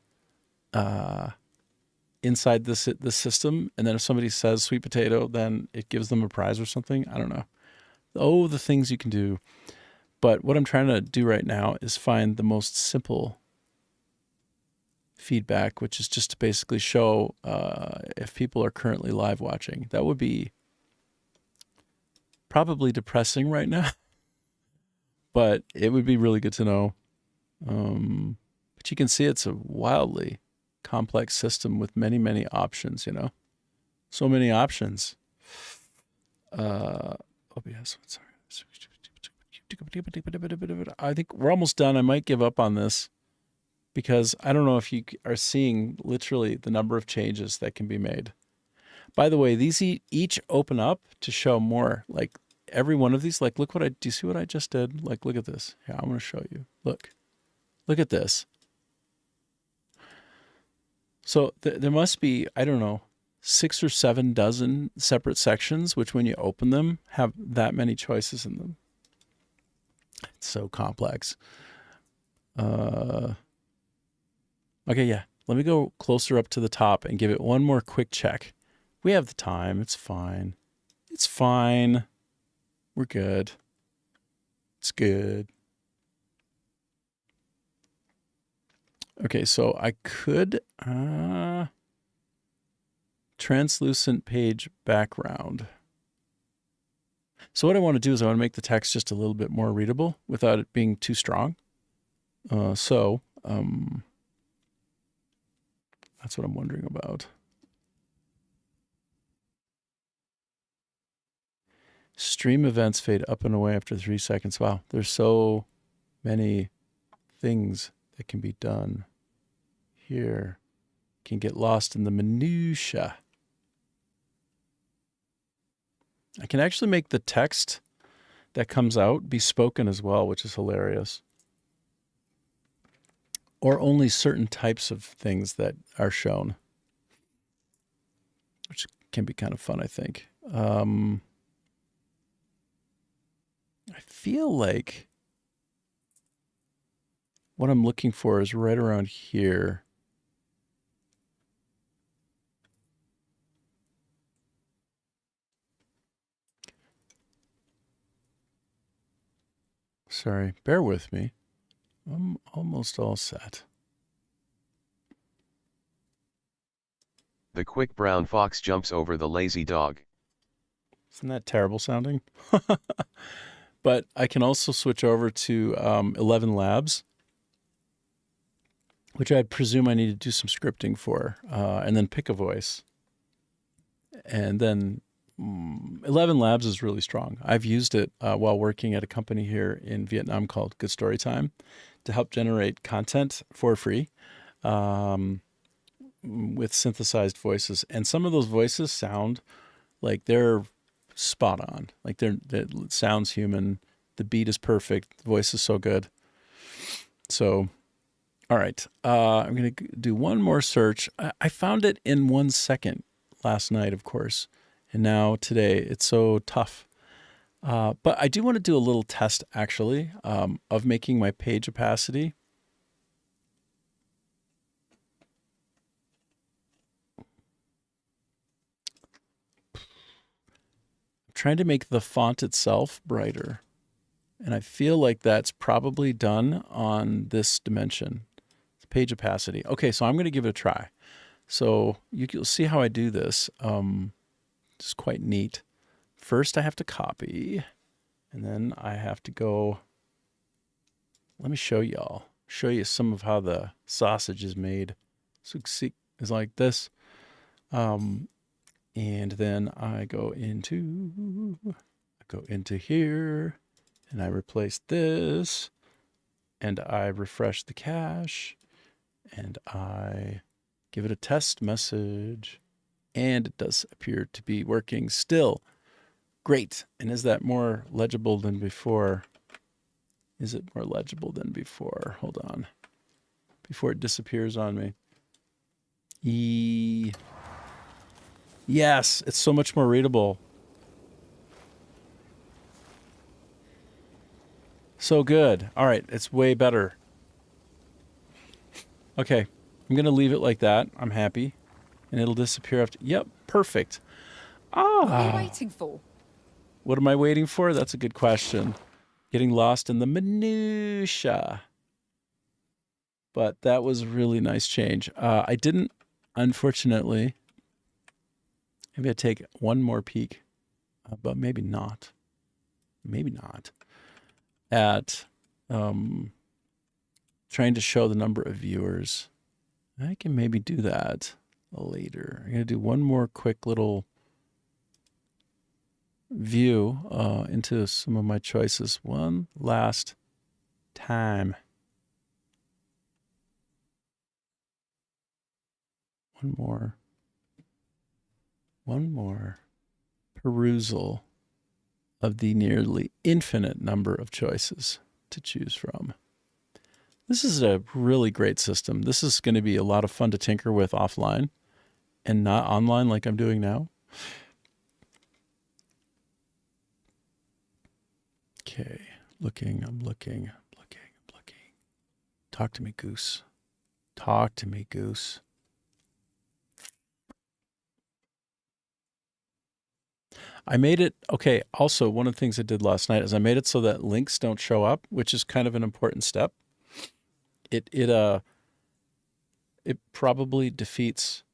inside this system, and then if somebody says sweet potato, then it gives them a prize or something. I don't know. Oh, the things you can do. But what I'm trying to do right now is find the most simple feedback, which is just to basically show if people are currently live watching. That would be probably depressing right now, but it would be really good to know. But you can see it's a wildly complex system with many, many options, you know. So many options. OBS, sorry. I think we're almost done. I might give up on this because I don't know if you are seeing literally the number of changes that can be made. By the way, these each open up to show more. Like every one of these, like look what do you see what I just did? Like look at this. Yeah, I'm going to show you. Look at this. So there must be, I don't know, 6 or 7 dozen separate sections, which when you open them have that many choices in them. It's so complex. Okay, yeah. Let me go closer up to the top and give it one more quick check. We have the time. It's fine. It's fine. We're good. It's good. Okay, so I could translucent page background. So what I want to do is I want to make the text just a little bit more readable without it being too strong. That's what I'm wondering about. Stream events fade up and away after 3 seconds. Wow, there's so many things that can be done here. Can get lost in the minutia. I can actually make the text that comes out be spoken as well, which is hilarious. Or only certain types of things that are shown, which can be kind of fun, I think. I feel like what I'm looking for is right around here. Sorry, bear with me. I'm almost all set. The quick brown fox jumps over the lazy dog. Isn't that terrible sounding? But I can also switch over to 11 Labs, which I presume I need to do some scripting for, and then pick a voice. And then 11 Labs is really strong. I've used it while working at a company here in Vietnam called Good Story Time to help generate content for free with synthesized voices. And some of those voices sound like they're spot on. Like it sounds human. The beat is perfect. The voice is so good. So, all right. I'm going to do one more search. I found it in 1 second last night, of course. And now today, it's so tough. But I do want to do a little test, actually, of making my page opacity. I'm trying to make the font itself brighter. And I feel like that's probably done on this dimension. Page opacity. Okay, so I'm going to give it a try. So you'll see how I do this. It's quite neat. First, I have to copy, and then I have to go. Let me show y'all. Show you some of how the sausage is made. So see, it's like this. And then I go into here, and I replace this, and I refresh the cache, and I give it a test message. And it does appear to be working still. Great. And is that more legible than before? Is it more legible than before? Hold on. Before it disappears on me. Yes, it's so much more readable. So good. All right, it's way better. Okay, I'm going to leave it like that. I'm happy. And it'll disappear after. Yep, perfect. What are you waiting for? What am I waiting for? That's a good question. Getting lost in the minutia. But that was a really nice change. I didn't, unfortunately, maybe I take one more peek, but maybe not. Maybe not. At trying to show the number of viewers. I can maybe do that later. I'm going to do one more quick little view into some of my choices. One last time. One more perusal of the nearly infinite number of choices to choose from. This is a really great system. This is going to be a lot of fun to tinker with offline and not online like I'm doing now. Okay, I'm looking. Talk to me, Goose. Talk to me, Goose. I made it, okay, also one of the things I did last night is I made it so that links don't show up, which is kind of an important step. It probably defeats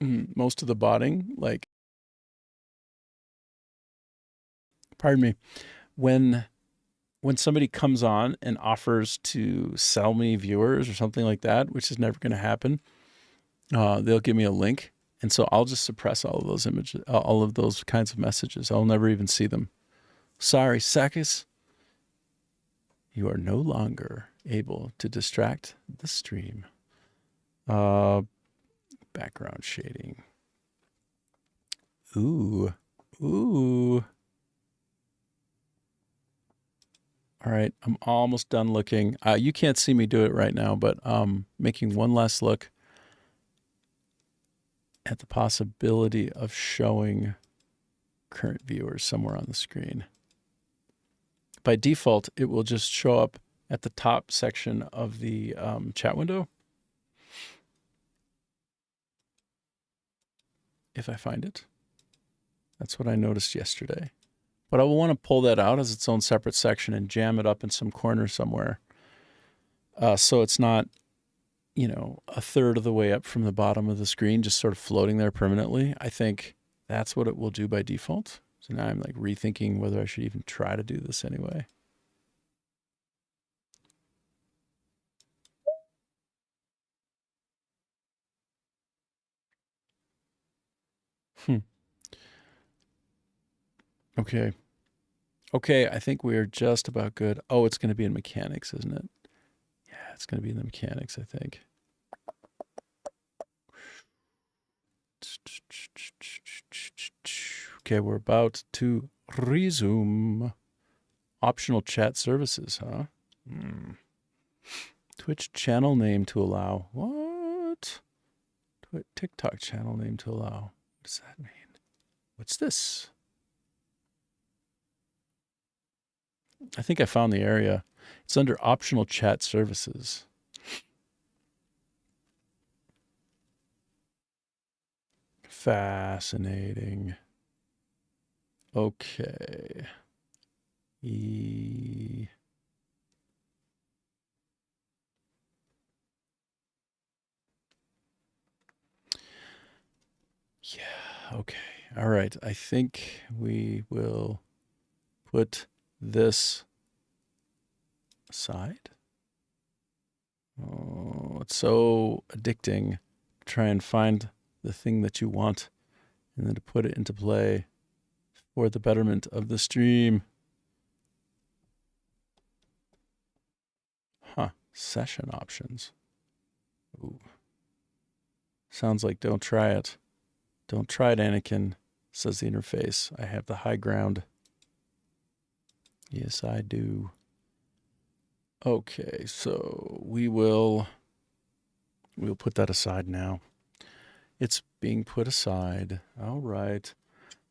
most of the botting. Like, pardon me, when somebody comes on and offers to sell me viewers or something like that, which is never going to happen, they'll give me a link. And so I'll just suppress all of those images, all of those kinds of messages. I'll never even see them. Sorry, Sakis. You are no longer able to distract the stream. Background shading. Ooh. All right, I'm almost done looking. You can't see me do it right now, but making one last look at the possibility of showing current viewers somewhere on the screen. By default, it will just show up at the top section of the chat window. If I find it. That's what I noticed yesterday. But I will want to pull that out as its own separate section and jam it up in some corner somewhere. So it's not, a third of the way up from the bottom of the screen, just sort of floating there permanently. I think that's what it will do by default. So now I'm like rethinking whether I should even try to do this anyway. Okay, I think we're just about good. Oh, it's going to be in mechanics, isn't it? Yeah, it's going to be in the mechanics, I think. Okay, we're about to resume. Optional chat services, huh? Twitch channel name to allow. What? TikTok channel name to allow. What does that mean? What's this? I think I found the area. It's under optional chat services. Fascinating. Okay. Yeah, okay. All right. I think we will put this aside. Oh, it's so addicting. Try and find the thing that you want and then to put it into play for the betterment of the stream. Huh. Session options. Ooh. Sounds like don't try it. Don't try it, Anakin, says the interface. I have the high ground. Yes, I do. Okay, so we'll put that aside now. It's being put aside. All right.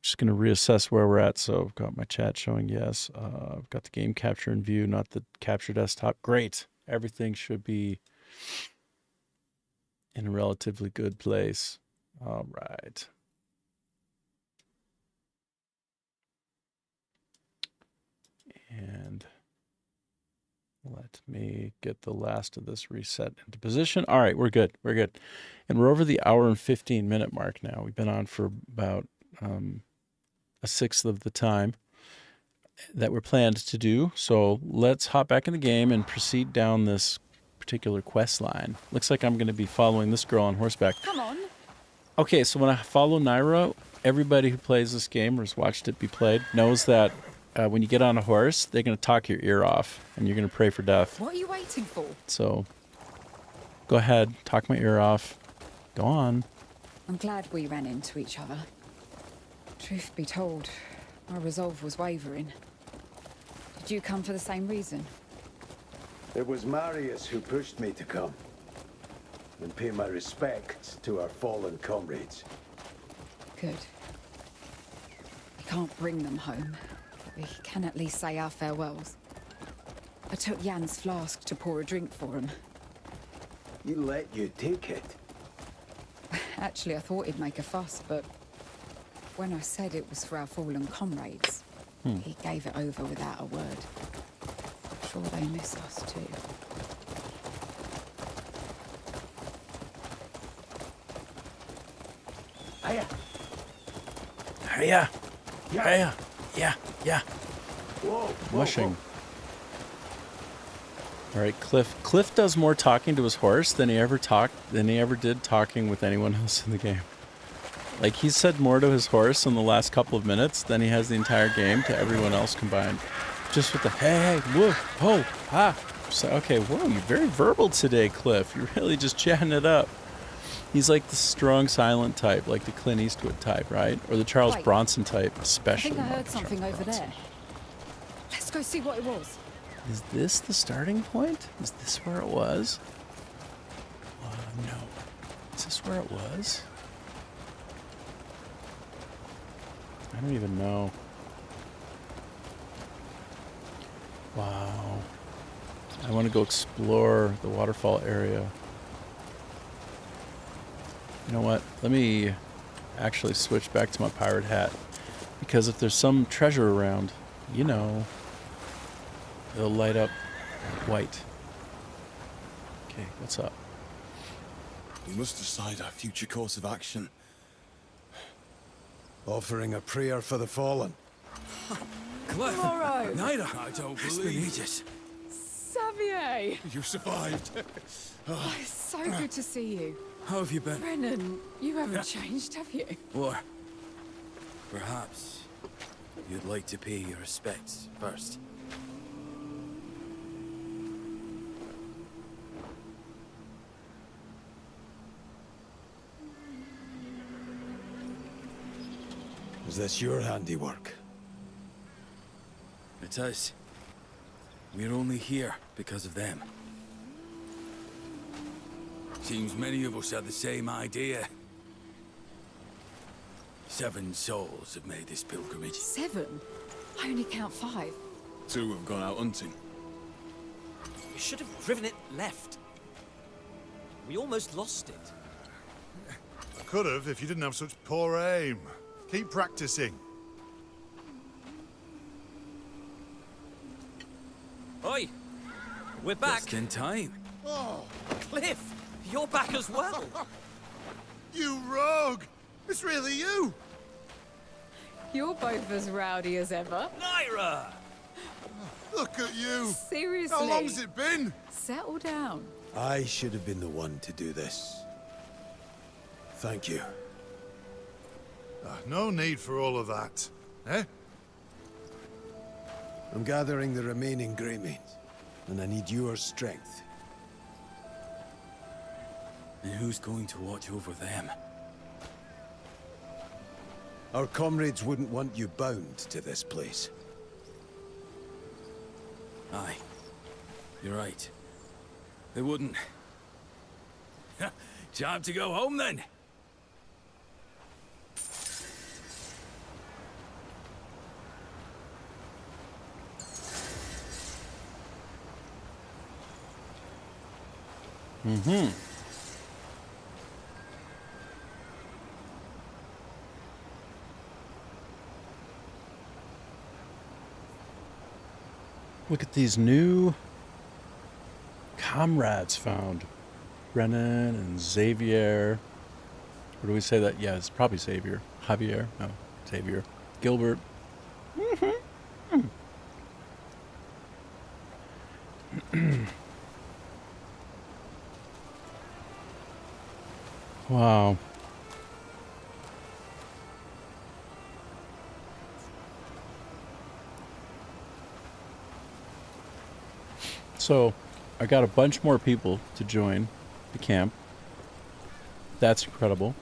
Just going to reassess where we're at. So I've got my chat showing yes. I've got the game capture in view, not the capture desktop. Great. Everything should be in a relatively good place. All right. And Let me get the last of this reset into position. All right, we're good. We're good. And we're over the hour and 15-minute mark now. We've been on for about a sixth of the time that we're planned to do. So let's hop back in the game and proceed down this particular quest line. Looks like I'm going to be following this girl on horseback. Come on. Okay, so when I follow Naira, everybody who plays this game or has watched it be played knows that when you get on a horse, they're going to talk your ear off, and you're going to pray for death. What are you waiting for? So go ahead, talk my ear off. Go on. I'm glad we ran into each other. Truth be told, my resolve was wavering. Did you come for the same reason? It was Marius who pushed me to come and pay my respects to our fallen comrades. Good. We can't bring them home. We can at least say our farewells. I took Jan's flask to pour a drink for him. He let you take it. Actually, I thought he'd make a fuss, but when I said it was for our fallen comrades, he gave it over without a word. I'm sure they miss us too. Hiya. Hiya. Hiya. Yeah. Whoa, Mushing. All right, Cliff. Cliff does more talking to his horse than he ever did talking with anyone else in the game. Like, he said more to his horse in the last couple of minutes than he has the entire game to everyone else combined. Just with the hey, whoa, oh, ah. So, okay, whoa, you're very verbal today, Cliff. You're really just chatting it up. He's like the strong, silent type, like the Clint Eastwood type, right? Or the Charles Wait. Bronson type, I especially. think I heard not Charles something over Bronson. there. Let's go see what it was. Is this the starting point? Is this where it was? No. Is this where it was? I don't even know. Wow. I want to go explore the waterfall area. You know what? Let me actually switch back to my pirate hat. Because if there's some treasure around, you know, it'll light up white. Okay, what's up? We must decide our future course of action. Offering a prayer for the fallen. Cliff! Tomorrow. Naira! I don't believe it. Xavier! You survived. Oh, it's so good to see you. How have you been? Brennan, you haven't changed, have you? Or perhaps you'd like to pay your respects first. Is this your handiwork? It is. We're only here because of them. Seems many of us had the same idea. 7 souls have made this pilgrimage. 7? I only count 5. 2 have gone out hunting. You should have driven it left. We almost lost it. I could have if you didn't have such poor aim. Keep practicing. Oi! We're back. Just in time. Oh, Cliff, you're back as well. you rogue! It's really you! You're both as rowdy as ever. Naira! Look at you! Seriously. How long's it been? Settle down. I should have been the one to do this. Thank you. No need for all of that. Eh? I'm gathering the remaining Greymanes, and I need your strength. And who's going to watch over them? Our comrades wouldn't want you bound to this place. Aye. You're right. They wouldn't. Time to go home then. Mm-hmm. Look at these new comrades found. Brennan and Xavier. Or do we say that? Yeah, it's probably Xavier. Javier. No, Xavier. Gilbert. Wow. So, I got a bunch more people to join the camp. That's incredible.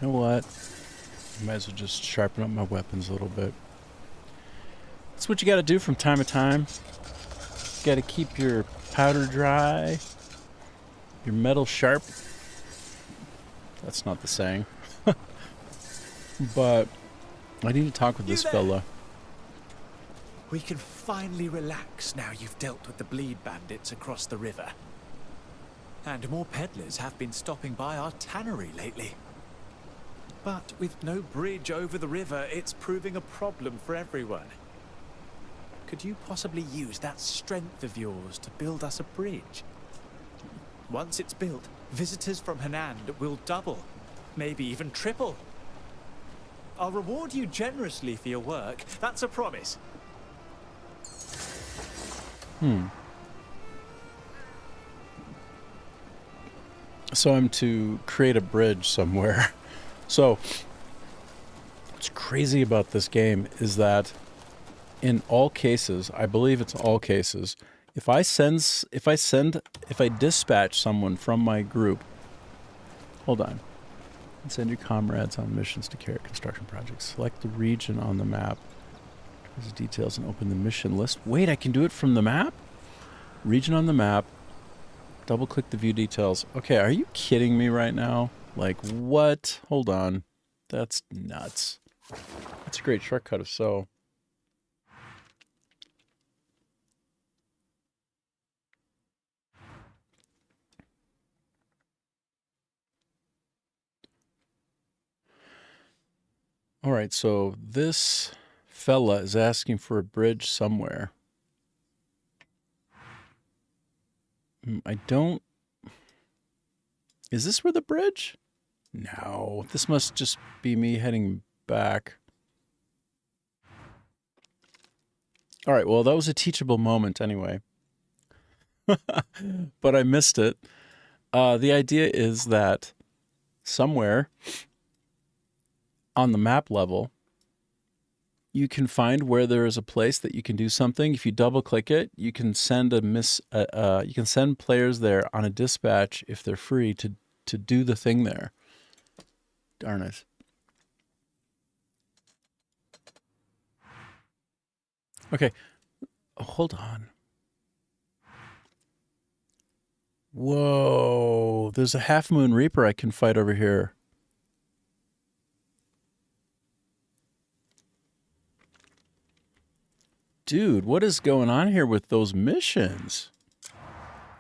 You know what? I might as well just sharpen up my weapons a little bit. That's what you got to do from time to time. You got to keep your powder dry, your metal sharp. That's not the saying. But I need to talk with this fella. We can finally relax now you've dealt with the bleed bandits across the river. And more peddlers have been stopping by our tannery lately. But with no bridge over the river, it's proving a problem for everyone. Could you possibly use that strength of yours to build us a bridge? Once it's built, visitors from Hanand will double, maybe even triple. I'll reward you generously for your work. That's a promise. So I'm to create a bridge somewhere. So what's crazy about this game is that in all cases, I believe it's all cases, if I dispatch someone from my group, hold on, and send your comrades on missions to carry out construction projects. Select the region on the map. There's details and open the mission list. Wait, I can do it from the map? Region on the map. Double click the view details. Okay, are you kidding me right now? Like, what? Hold on. That's nuts. That's a great shortcut if so. All right, so this fella is asking for a bridge somewhere. I don't... Is this where the bridge? No, this must just be me heading back. All right, well, that was a teachable moment anyway. But I missed it. The idea is that somewhere on the map level, you can find where there is a place that you can do something. If you double click it, you can send you can send players there on a dispatch if they're free to do the thing there. Darn it. Okay. Oh, hold on. Whoa. There's a Half Moon Reaper I can fight over here. Dude, what is going on here with those missions?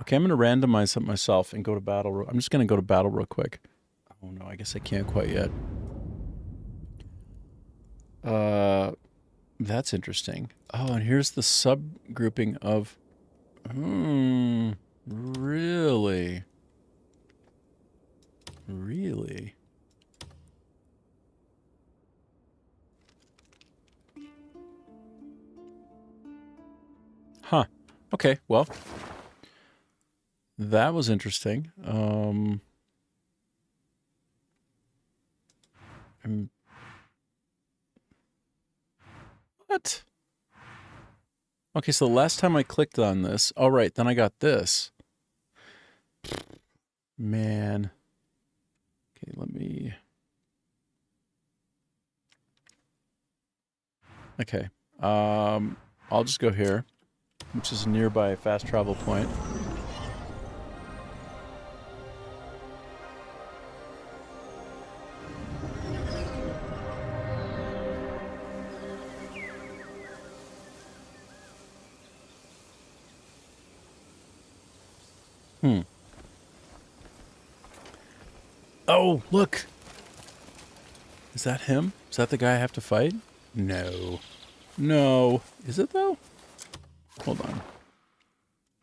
Okay, I'm going to randomize it myself and go to battle. I'm just going to go to battle real quick. Oh, no, I guess I can't quite yet. That's interesting. Oh, and here's the subgrouping of... really? Really? Huh. Okay, well, that was interesting. What? Okay, so the last time I clicked on this, all right, then I got this. Man. Okay, let me... Okay. I'll just go here, which is a nearby fast travel point. Oh, look! Is that him? Is that the guy I have to fight? No. No. Is it, though? Hold on.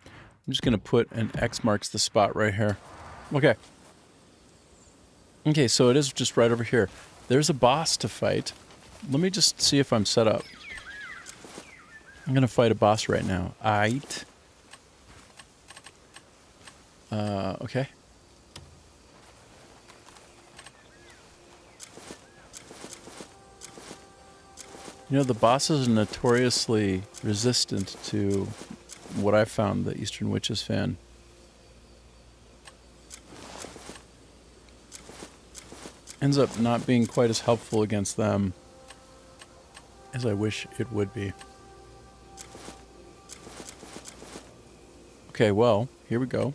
I'm just going to put an X marks the spot right here. Okay. Okay, so it is just right over here. There's a boss to fight. Let me just see if I'm set up. I'm going to fight a boss right now. Aight. Okay. You know, the bosses are notoriously resistant to what I found the Eastern Witches fan. Ends up not being quite as helpful against them as I wish it would be. Okay, well, here we go.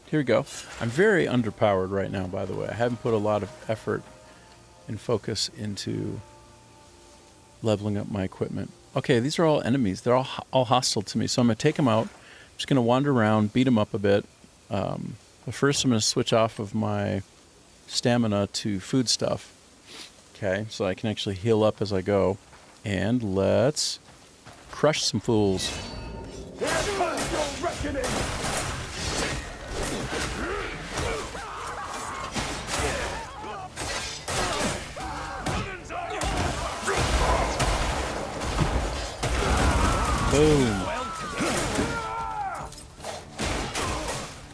Here we go. I'm very underpowered right now, by the way. I haven't put a lot of effort and focus into leveling up my equipment. Okay, these are all enemies. They're all hostile to me. So I'm going to take them out. I'm just going to wander around, beat them up a bit. But first I'm going to switch off of my stamina to food stuff. Okay, so I can actually heal up as I go. And let's crush some fools. Here comes your reckoning! Boom.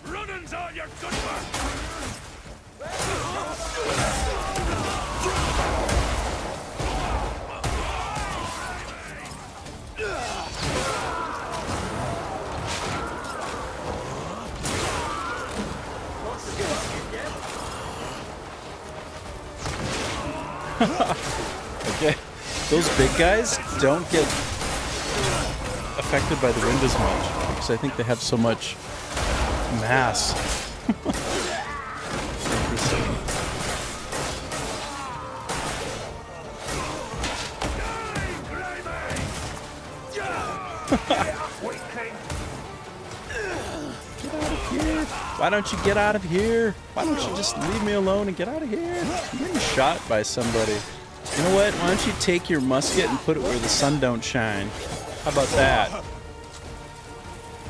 Running's all your good work! Okay, those big guys don't get affected by the wind as much because I think they have so much mass. Interesting. Why don't you get out of here? Why don't you just leave me alone and get out of here? I'm getting shot by somebody. You know what? Why don't you take your musket and put it where the sun don't shine? How about that?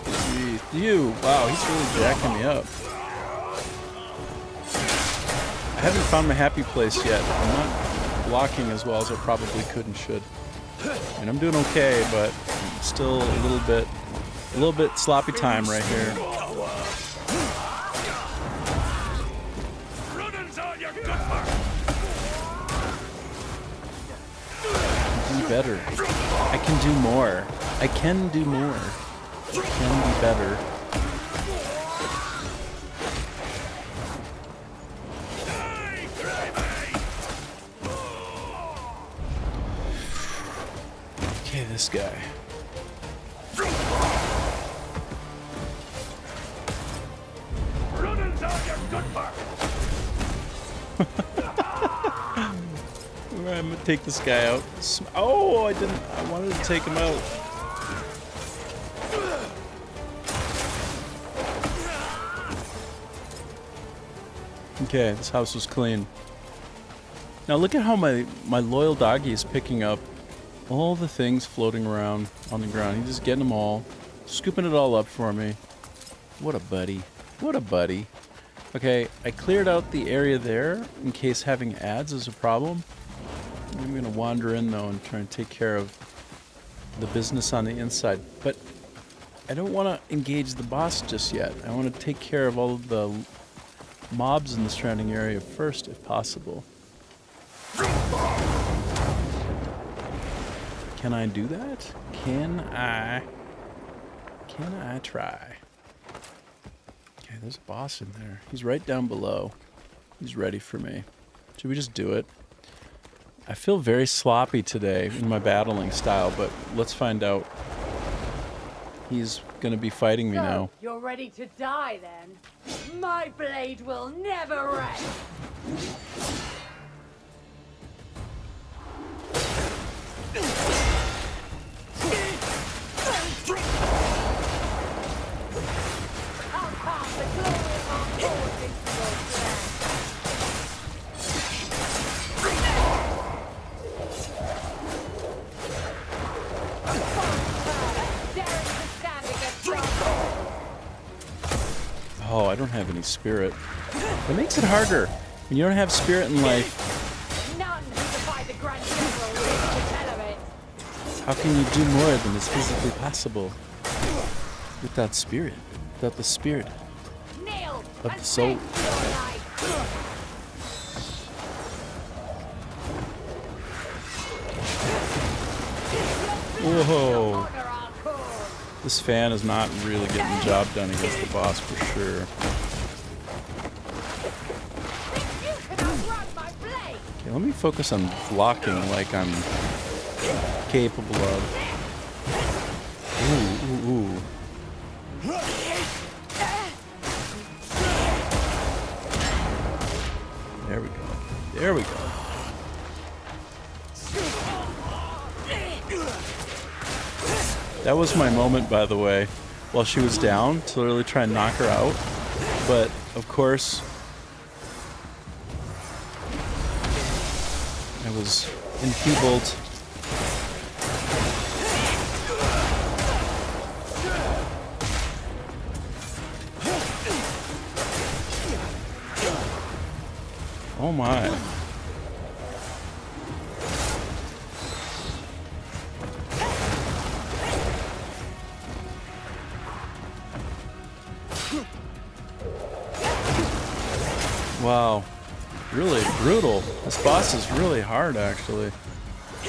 Jeez. You. Wow, he's really jacking me up. I haven't found my happy place yet. I'm not blocking as well as I probably could and should. And I'm doing okay, but I'm still a little bit sloppy time right here. Do better. I can do more. I can do more. I can be better. Okay, this guy. I'm gonna take this guy out. Oh, I didn't. I wanted to take him out. Okay, this house was clean. Now look at how my loyal doggy is picking up all the things floating around on the ground. He's just getting them all, scooping it all up for me. What a buddy. What a buddy. Okay, I cleared out the area there in case having ads is a problem. I'm going to wander in, though, and try and take care of the business on the inside. But I don't want to engage the boss just yet. I want to take care of all of the mobs in the surrounding area first, if possible. Can I do that? Can I try? Okay, there's a boss in there. He's right down below. He's ready for me. Should we just do it? I feel very sloppy today in my battling style, but let's find out. He's gonna be fighting me now. You're ready to die then? My blade will never rest! I'll pass the glory of our force into your plan. I don't have any spirit. It makes it harder. When you don't have spirit in life, None who defy the Grand General live to tell of it. how can you do more than is physically possible without spirit? Without the spirit Kneel of and the soul. bend your life. Whoa. Honor our cause. This fan is not really getting the job done against the boss for sure. Think you can outrun my blade? Okay, let me focus on blocking like I'm capable of. Ooh, ooh, ooh. There we go. There we go. That was my moment, by the way, while she was down, to really try and knock her out. But, of course, I was enfeebled. Oh my. Wow. Really brutal. This boss is really hard, actually. I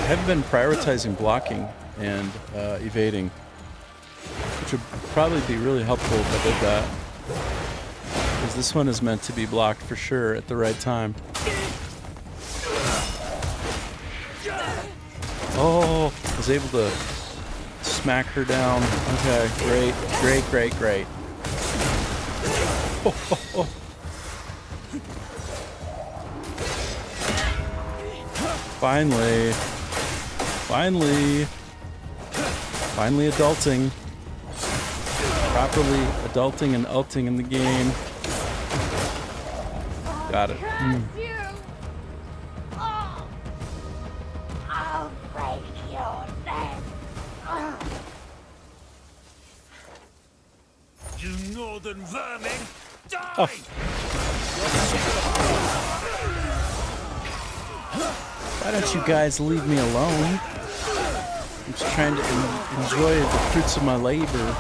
haven't been prioritizing blocking and evading, which would probably be really helpful if I did that. Because this one is meant to be blocked for sure at the right time. Oh, I was able to smack her down. Okay, great, great, great, great. Oh, oh, oh. Finally. Finally. Finally adulting. Properly adulting and ulting in the game. Got it. Curse you! Oh, I'll break your neck. Oh. You northern vermin! Die! Oh. Why don't you guys leave me alone? I'm just trying to enjoy the fruits of my labor.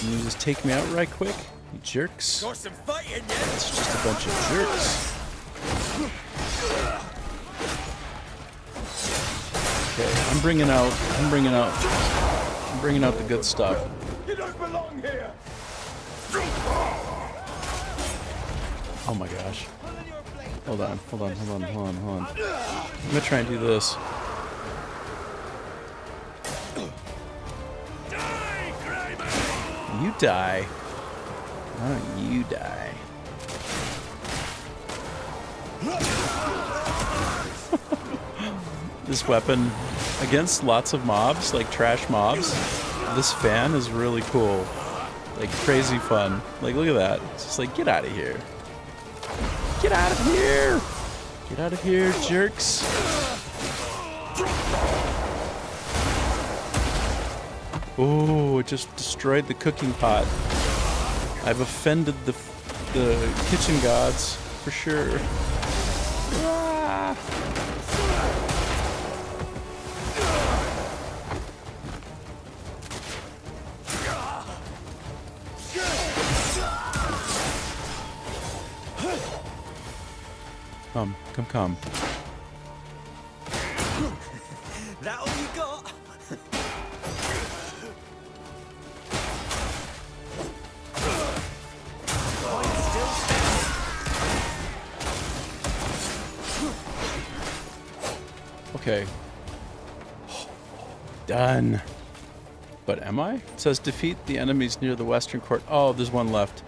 And you just take me out right quick? You jerks. Got some fighting, yeah? It's just a bunch of jerks. Okay, I'm bringing out the good stuff. You don't belong here! Oh my gosh. Hold on. I'm gonna try and do this. You die. Why don't you die? This weapon, against lots of mobs, like trash mobs, this fan is really cool. Like crazy fun. Like look at that. It's just like, get out of here. Get out of here! Get out of here, jerks. Oh, it just destroyed the cooking pot. I've offended the kitchen gods, for sure. Ah. Come. That all you got? Okay. Done. But am I? It says defeat the enemies near the western court. Oh, there's one left.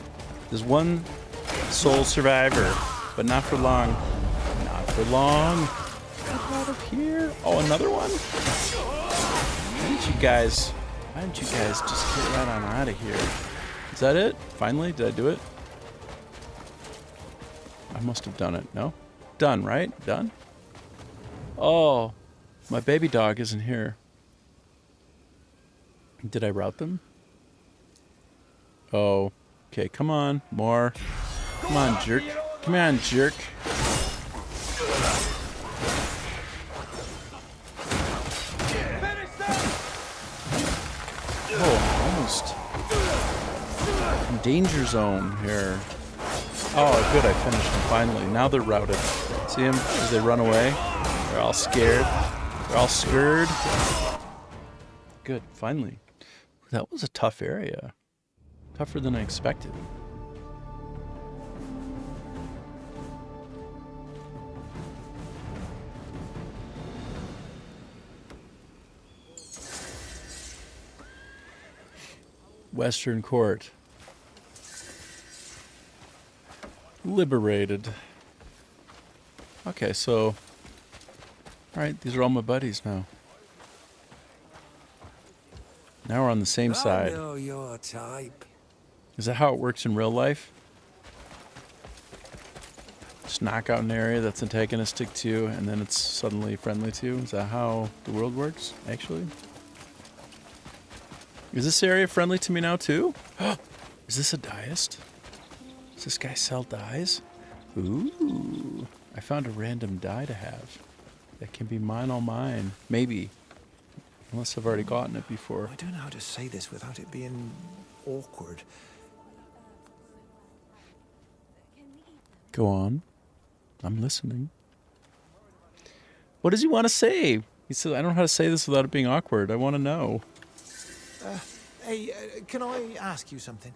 There's one sole survivor, but not for long. Not for long. Get out of here. Oh, another one? Why didn't you guys just get right on out of here? Is that it? Finally? Did I do it? I must have done it. No? Done, right? Done? Oh, my baby dog isn't here. Did I route them? Oh. Okay, come on. More. Come on, jerk. Come on, jerk. Oh, almost in danger zone here. Oh, good, I finished them finally. Now they're routed. See them as they run away? They're all scared. They're all scared. Good, finally. That was a tough area. Tougher than I expected. Western Court. Liberated. Okay, so... Alright, these are all my buddies now. Now we're on the same side. I know your type. Is that how it works in real life? Just knock out an area that's antagonistic to you, and then it's suddenly friendly to you? Is that how the world works, actually? Is this area friendly to me now, too? Is this a dyeist? Does this guy sell dyes? Ooh. I found a random dye to have. That can be mine, all mine. Maybe. Unless I've already gotten it before. I don't know how to say this without it being awkward. Go on. I'm listening. What does he want to say? He says, I don't know how to say this without it being awkward. I want to know. Hey, can I ask you something?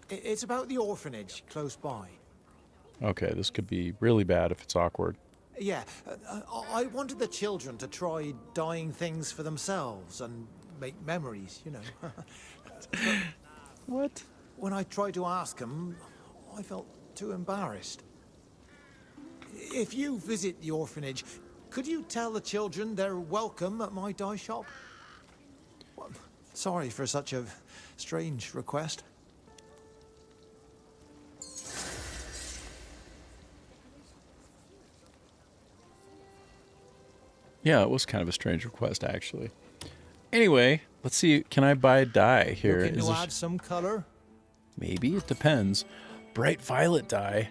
It's about the orphanage close by. Okay, this could be really bad if it's awkward. Yeah, I wanted the children to try dyeing things for themselves and make memories, you know. What? When I tried to ask them, I felt too embarrassed. If you visit the orphanage, could you tell the children they're welcome at my dye shop? Well, sorry for such a strange request. Yeah, it was kind of a strange request, actually. Anyway, let's see. Can I buy dye here? Looking to add some color? Maybe. It depends. Bright violet dye.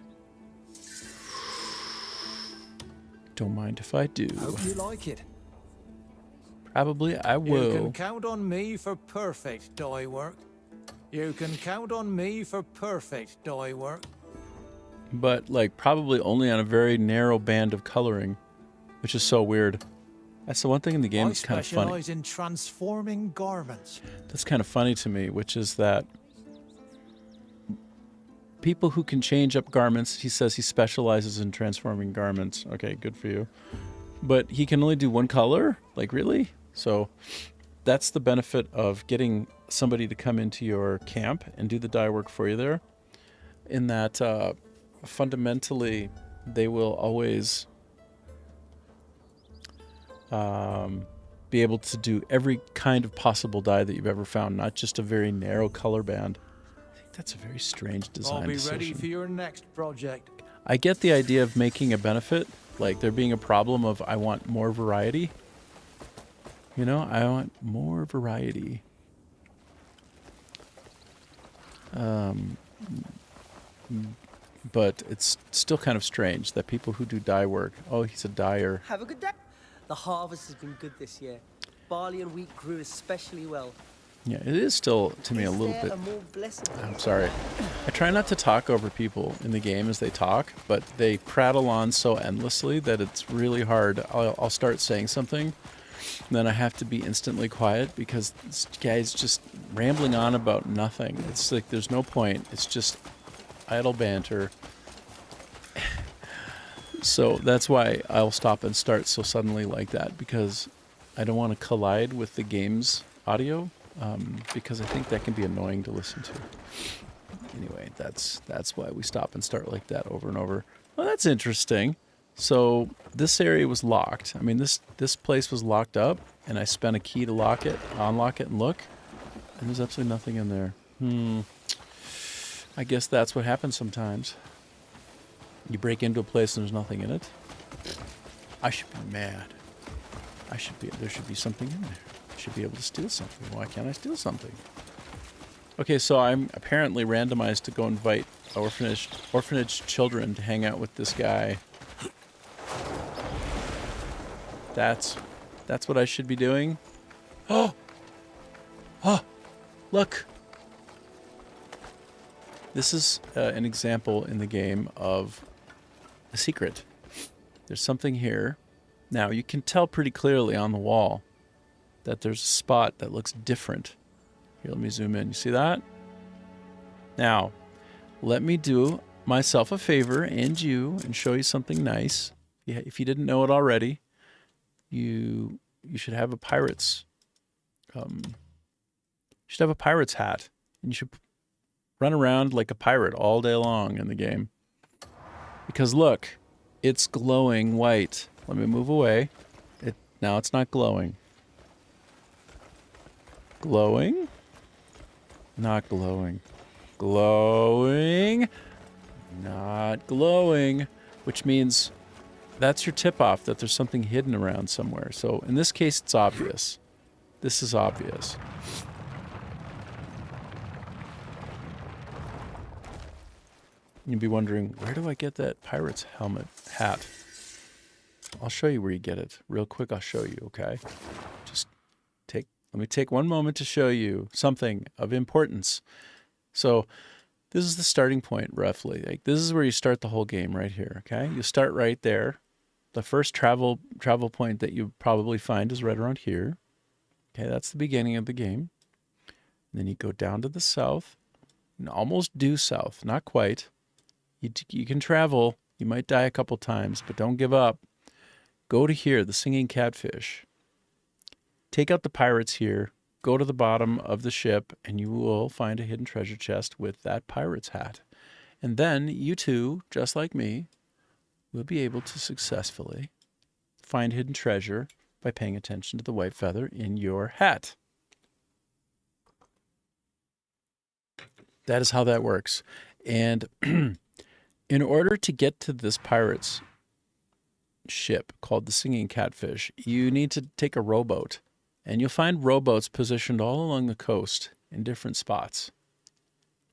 Don't mind if I do. Hope you like it. Probably I will. You can count on me for perfect dye work. You can count on me for perfect dye work. But, like, probably only on a very narrow band of coloring, which is so weird. That's the one thing in the game that's kind of funny. I specialize in transforming garments. That's kind of funny to me, which is that people who can change up garments, he says he specializes in transforming garments. Okay, good for you. But he can only do one color? Like, really? So that's the benefit of getting somebody to come into your camp and do the dye work for you there. In that, fundamentally, they will always be able to do every kind of possible dye that you've ever found, not just a very narrow color band. I think that's a very strange design I'll be decision. ready for your next project. I get the idea of making a benefit, like there being a problem of I want more variety. You know, I want more variety. But it's still kind of strange that people who do dye work, oh, he's a dyer. Have a good day. The harvest has been good this year. Barley and wheat grew especially well. Yeah, it is still, to me, a little bit... more blessed I'm sorry. I try not to talk over people in the game as they talk, but they prattle on so endlessly that it's really hard. I'll start saying something, and then I have to be instantly quiet because this guy's just rambling on about nothing. It's like there's no point. It's just idle banter. So that's why I'll stop and start so suddenly like that, because I don't want to collide with the game's audio, because I think that can be annoying to listen to. Anyway, that's why we stop and start like that over and over. Well, that's interesting. So this area was locked. I mean, this place was locked up, and I spent a key to lock it, unlock it, and look, and there's absolutely nothing in there. I guess that's what happens sometimes. You break into a place and there's nothing in it. I should be mad. There should be something in there. I should be able to steal something. Why can't I steal something? Okay, so I'm apparently randomized to go invite orphanage children to hang out with this guy. That's what I should be doing. Oh, look. This is an example in the game of a secret. There's something here. Now you can tell pretty clearly on the wall that there's a spot that looks different. Here, let me zoom in. You see that? Now, let me do myself a favor and you and show you something nice. Yeah, if you didn't know it already, you should have a pirate's hat, and you should run around like a pirate all day long in the game. Because look, it's glowing white. Let me move away. Now it's not glowing. Glowing? Not glowing. Glowing? Not glowing. Which means that's your tip-off that there's something hidden around somewhere. So in this case, it's obvious. This is obvious. You'd be wondering, where do I get that pirate's hat? I'll show you where you get it. Real quick, I'll show you, okay? Let me take one moment to show you something of importance. So this is the starting point, roughly. Like, this is where you start the whole game right here, okay? You start right there. The first travel point that you probably find is right around here. Okay, that's the beginning of the game. And then you go down to the south, and almost due south, not quite. You can travel. You might die a couple times, but don't give up. Go to here, the singing catfish. Take out the pirates here, go to the bottom of the ship, and you will find a hidden treasure chest with that pirate's hat. And then you too, just like me, will be able to successfully find hidden treasure by paying attention to the white feather in your hat. That is how that works. And in order to get to this pirate's ship called the Singing Catfish, you need to take a rowboat. And you'll find rowboats positioned all along the coast in different spots.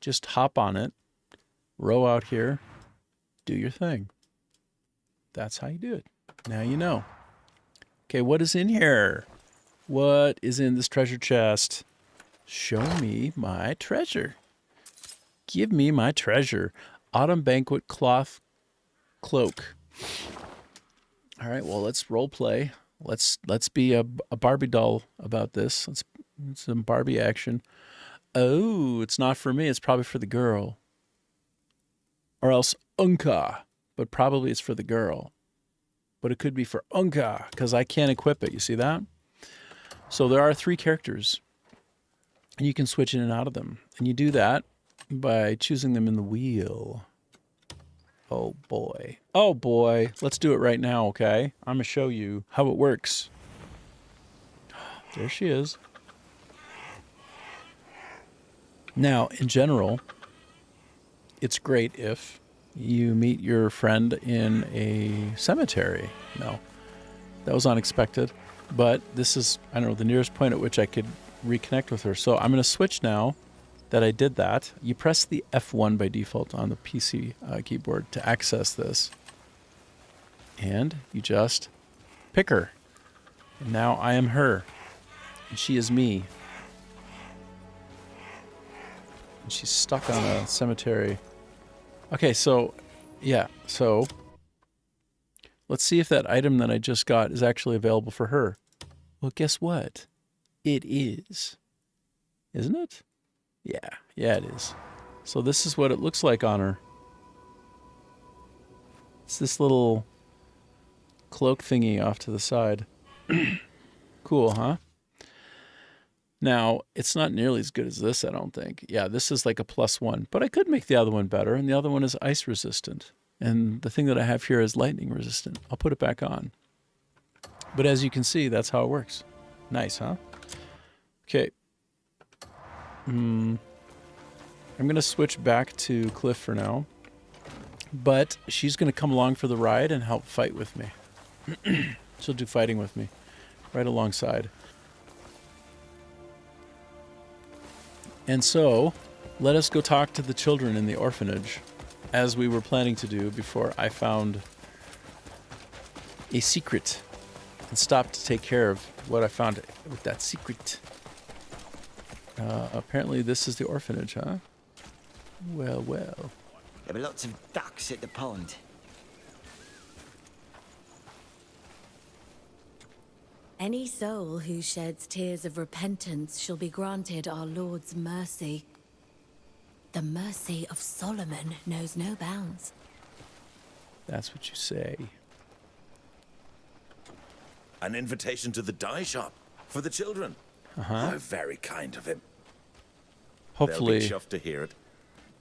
Just hop on it, row out here, do your thing. That's how you do it. Now you know. Okay, what is in here? What is in this treasure chest? Show me my treasure. Give me my treasure. Autumn Banquet cloth cloak. All right, well, let's role play. Let's be a Barbie doll about this. Let's some Barbie action. Oh, it's not for me. It's probably for the girl. Or else Unka. But probably it's for the girl. But it could be for Unka, because I can't equip it. You see that? So there are 3 characters. And you can switch in and out of them. And you do that by choosing them in the wheel. Oh boy. Oh boy. Let's do it right now, okay? I'm going to show you how it works. There she is. Now, in general, it's great if you meet your friend in a cemetery. No, that was unexpected. But this is, I don't know, the nearest point at which I could reconnect with her. So I'm going to switch now. That I did that. You press the F1 by default on the PC keyboard to access this. And you just pick her. And now I am her. And she is me. And she's stuck on a cemetery. Okay, so, yeah. So, let's see if that item that I just got is actually available for her. Well, guess what? It is. Isn't it? Yeah, it is. So this is what it looks like on her. It's this little cloak thingy off to the side. Cool, huh? Now, it's not nearly as good as this, I don't think. Yeah, this is like a +1, but I could make the other one better, and the other one is ice resistant. And the thing that I have here is lightning resistant. I'll put it back on. But as you can see, that's how it works. Nice, huh? Okay. I'm going to switch back to Cliff for now. But she's going to come along for the ride and help fight with me. She'll do fighting with me. Right alongside. And so, let us go talk to the children in the orphanage, as we were planning to do before I found a secret and stopped to take care of what I found with that secret. Apparently this is the orphanage, huh? Well, well. There were lots of ducks at the pond. Any soul who sheds tears of repentance shall be granted our Lord's mercy. The mercy of Solomon knows no bounds. That's what you say. An invitation to the dye shop for the children. Uh-huh. How very kind of him. Hopefully, they'll be chuffed to hear it.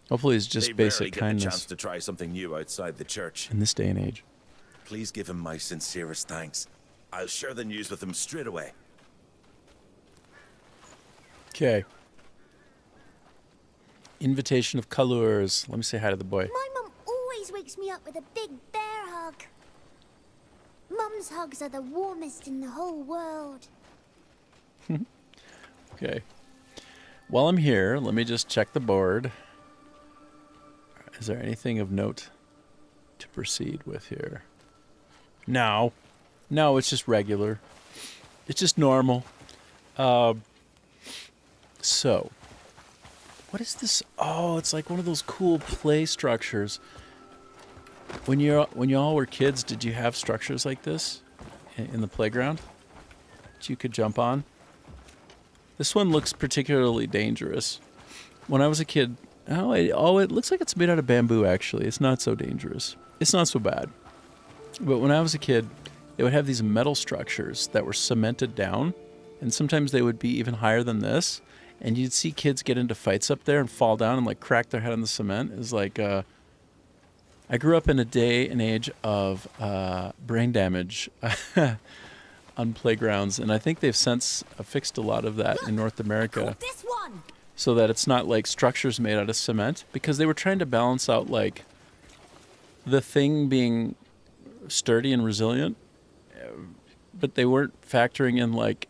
Hopefully it's just they basic rarely kindness. Get the chance to try something new outside the church. In this day and age. Please give him my sincerest thanks. I'll share the news with him straight away. Okay. Invitation of colors. Let me say hi to the boy. My mum always wakes me up with a big bear hug. Mum's hugs are the warmest in the whole world. Okay. While I'm here, let me just check the board. Is there anything of note to proceed with here? No. No, it's just regular. It's just normal. So, what is this? Oh, it's like one of those cool play structures. When you all were kids, did you have structures like this in the playground that you could jump on? This one looks particularly dangerous. When I was a kid, it looks like it's made out of bamboo, actually. It's not so dangerous. It's not so bad. But when I was a kid, they would have these metal structures that were cemented down, and sometimes they would be even higher than this, and you'd see kids get into fights up there and fall down and like crack their head on the cement. It was like, I grew up in a day and age of brain damage on playgrounds, and I think they've since fixed a lot of that in North America. This one. So that it's not like structures made out of cement, because they were trying to balance out like the thing being sturdy and resilient, but they weren't factoring in like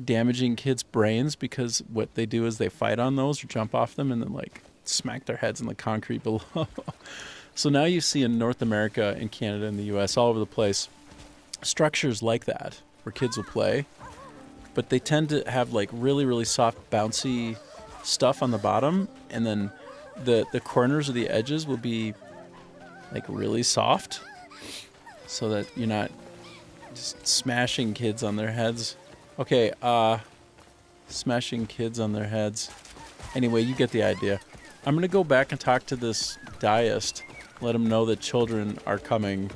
damaging kids' brains, because what they do is they fight on those or jump off them and then like smack their heads in the concrete below. So now you see in North America and Canada and the US, all over the place, structures like that where kids will play, but they tend to have like really, really soft, bouncy stuff on the bottom, and then the corners or the edges will be like really soft, so that you're not just smashing kids on their heads. Okay, smashing kids on their heads. Anyway, you get the idea. I'm gonna go back and talk to this dyeist, let him know that children are coming.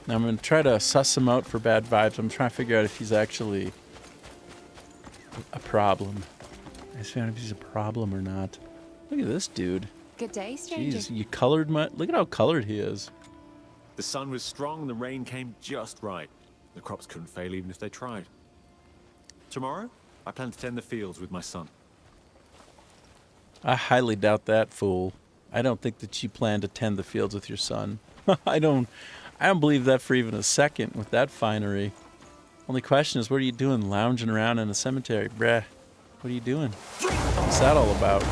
Now I'm gonna try to suss him out for bad vibes. I'm trying to figure out if he's actually a problem. I just found if he's a problem or not. Look at this dude. Good day, stranger. Jeez, you colored my... Look at how colored he is. The sun was strong, the rain came just right. The crops couldn't fail even if they tried. Tomorrow, I plan to tend the fields with my son. I highly doubt that, fool. I don't think that you plan to tend the fields with your son. I don't believe that for even a second with that finery. Only question is, what are you doing lounging around in a cemetery, bruh? What are you doing? What's that all about?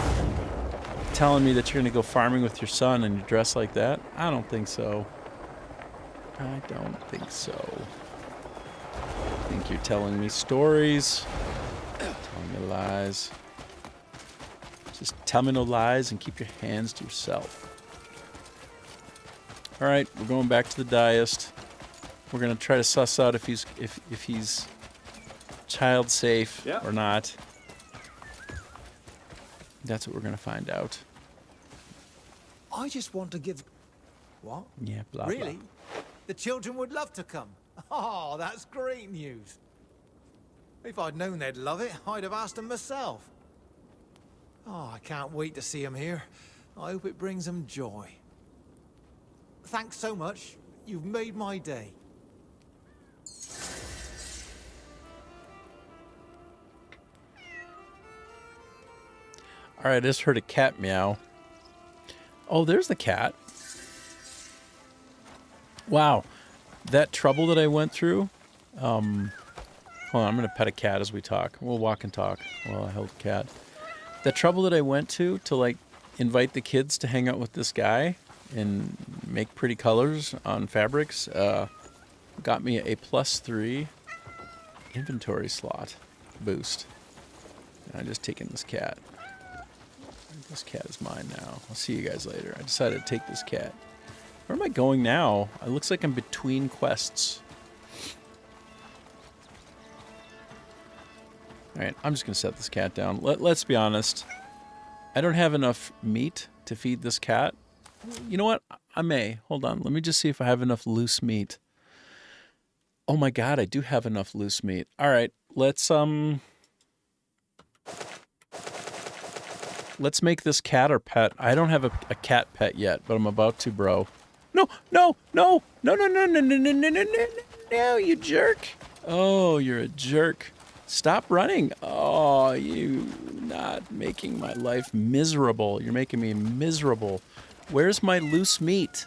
Telling me that you're going to go farming with your son and you dress like that? I don't think so. I don't think so. I think you're telling me stories. Telling me lies. Just tell me no lies and keep your hands to yourself. All right, we're going back to the dyeist. We're gonna try to suss out if he's child safe or not. That's what we're gonna find out. I just want to give... What? Yeah, blah, Really? blah. The children would love to come. Oh, that's great news. If I'd known they'd love it, I'd have asked them myself. Oh, I can't wait to see them here. I hope it brings them joy. Thanks so much. You've made my day. All right, I just heard a cat meow. Oh, there's the cat. Wow, that trouble that I went through. Hold on, I'm gonna pet a cat as we talk. We'll walk and talk while I hold the cat. the trouble that I went to like invite the kids to hang out with this guy and make pretty colors on fabrics got me a +3 inventory slot boost. And I'm just taking this cat. This cat is mine now. I'll see you guys later. I decided to take this cat. Where am I going now? It looks like I'm between quests. Alright, I'm just going to set this cat down. Let's be honest. I don't have enough meat to feed this cat. You know what? I may. Hold on. Let me just see if I have enough loose meat. Oh my god, I do have enough loose meat. Alright, let's make this cat our pet. I don't have a cat pet yet, but I'm about to, bro. No, no, no, no, no, no, no, no, no, no, no, no, no, you jerk. Oh, you're a jerk. Stop running. Oh, you not making my life miserable. You're making me miserable. Where's my loose meat?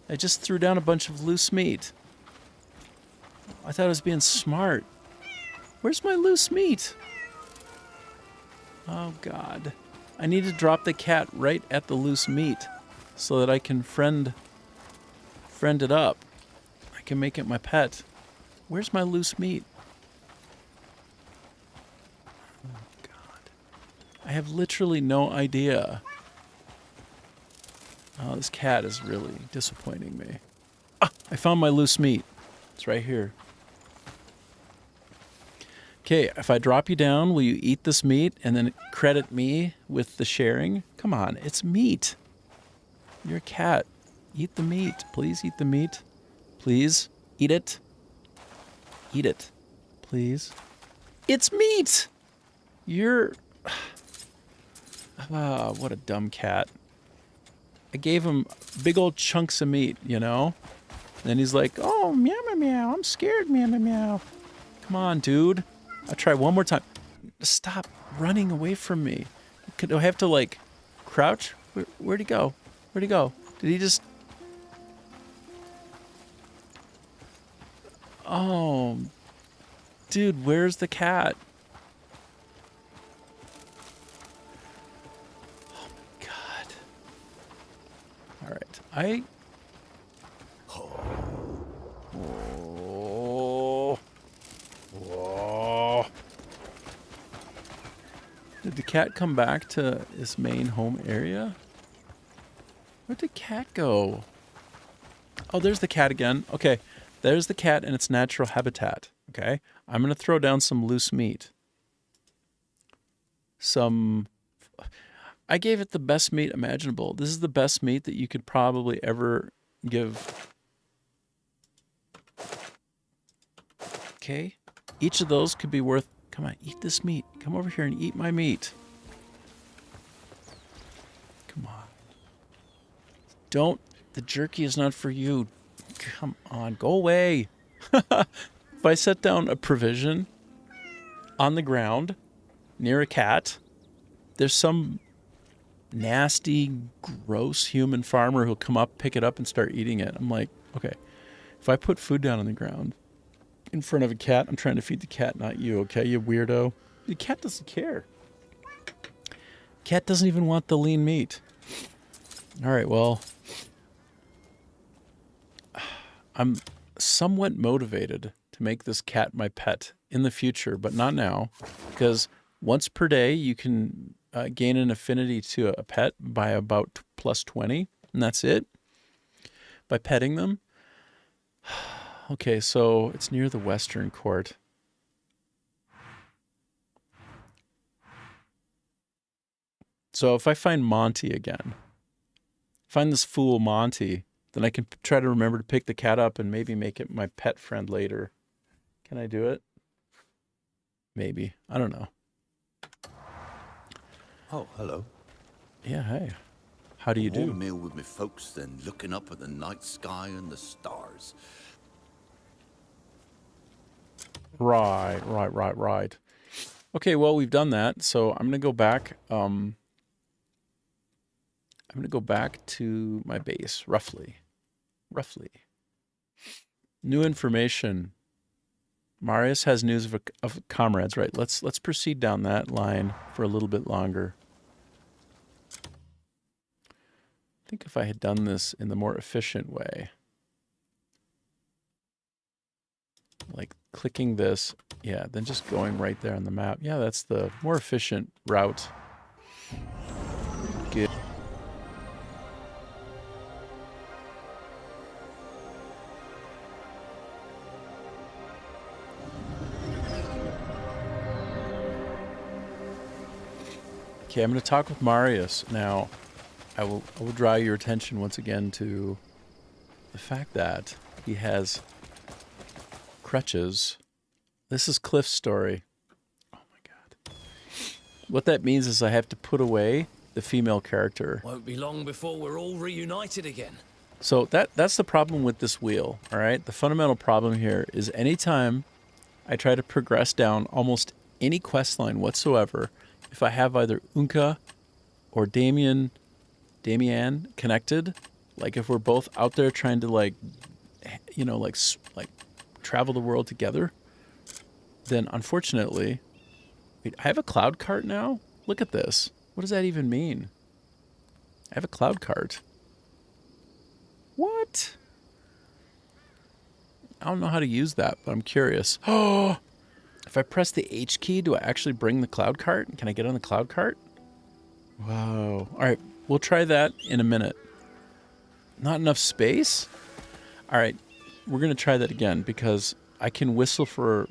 I just threw down a bunch of loose meat. I thought I was being smart. Where's my loose meat? Oh, God. I need to drop the cat right at the loose meat so that I can friend it up. I can make it my pet. Where's my loose meat? Oh, God. I have literally no idea. Oh, this cat is really disappointing me. Ah, I found my loose meat. It's right here. Okay, if I drop you down, will you eat this meat and then credit me with the sharing? Come on, it's meat. You're a cat. Eat the meat. Please eat the meat. Please eat it. Eat it. Please. It's meat! You're... Ah, what a dumb cat. I gave him big old chunks of meat, you know? And he's like, oh, meow, meow, meow. I'm scared, meow, meow, meow. Come on, dude. I'll try one more time. Stop running away from me. Do I have to, like, crouch? Where'd he go? Where'd he go? Did he just... Oh, dude, where's the cat? Oh, my God. All right. Oh. Whoa. Did the cat come back to its main home area? Where'd the cat go? Oh, there's the cat again. Okay, there's the cat in its natural habitat. Okay, I'm going to throw down some loose meat. I gave it the best meat imaginable. This is the best meat that you could probably ever give. Okay, each of those could be worth... Come on, eat this meat. Come over here and eat my meat. Come on. Don't... The jerky is not for you. Come on, go away. If I set down a provision on the ground near a cat, there's some nasty, gross human farmer who'll come up, pick it up, and start eating it. I'm like, okay, if I put food down on the ground in front of a cat, I'm trying to feed the cat, not you, okay, you weirdo? The cat doesn't care. Cat doesn't even want the lean meat. All right, well, I'm somewhat motivated to make this cat my pet in the future, but not now, because once per day you can gain an affinity to a pet by about +20, and that's it, by petting them. Okay, so it's near the Western Court. So if I find Monty again, find this fool Monty, then I can try to remember to pick the cat up and maybe make it my pet friend later. Can I do it? Maybe. I don't know. Oh, hello. Yeah, hey. How do you do? Warm meal with me folks, then looking up at the night sky and the stars. Right. Okay, well, we've done that, so I'm going to go back. I'm going to go back to my base, roughly. New information. Marius has news of comrades, right? Let's proceed down that line for a little bit longer. I think if I had done this in the more efficient way, like clicking this, yeah, then just going right there on the map. Yeah, that's the more efficient route. Good. Okay, I'm going to talk with Marius now. I will draw your attention once again to the fact that he has crutches. This is Cliff's story. Oh my god. What that means is I have to put away the female character. Won't be long before we're all reunited again. So that's the problem with this wheel, all right? The fundamental problem here is anytime I try to progress down almost any quest line whatsoever, if I have either Unka or Damien connected, like if we're both out there trying to like travel the world together, then unfortunately, wait, I have a cloud cart now? Look at this. What does that even mean? I have a cloud cart. What? I don't know how to use that, but I'm curious. Oh, if I press the H key, do I actually bring the cloud cart? Can I get on the cloud cart? Wow. All right, we'll try that in a minute. Not enough space? All right, we're going to try that again because I can whistle for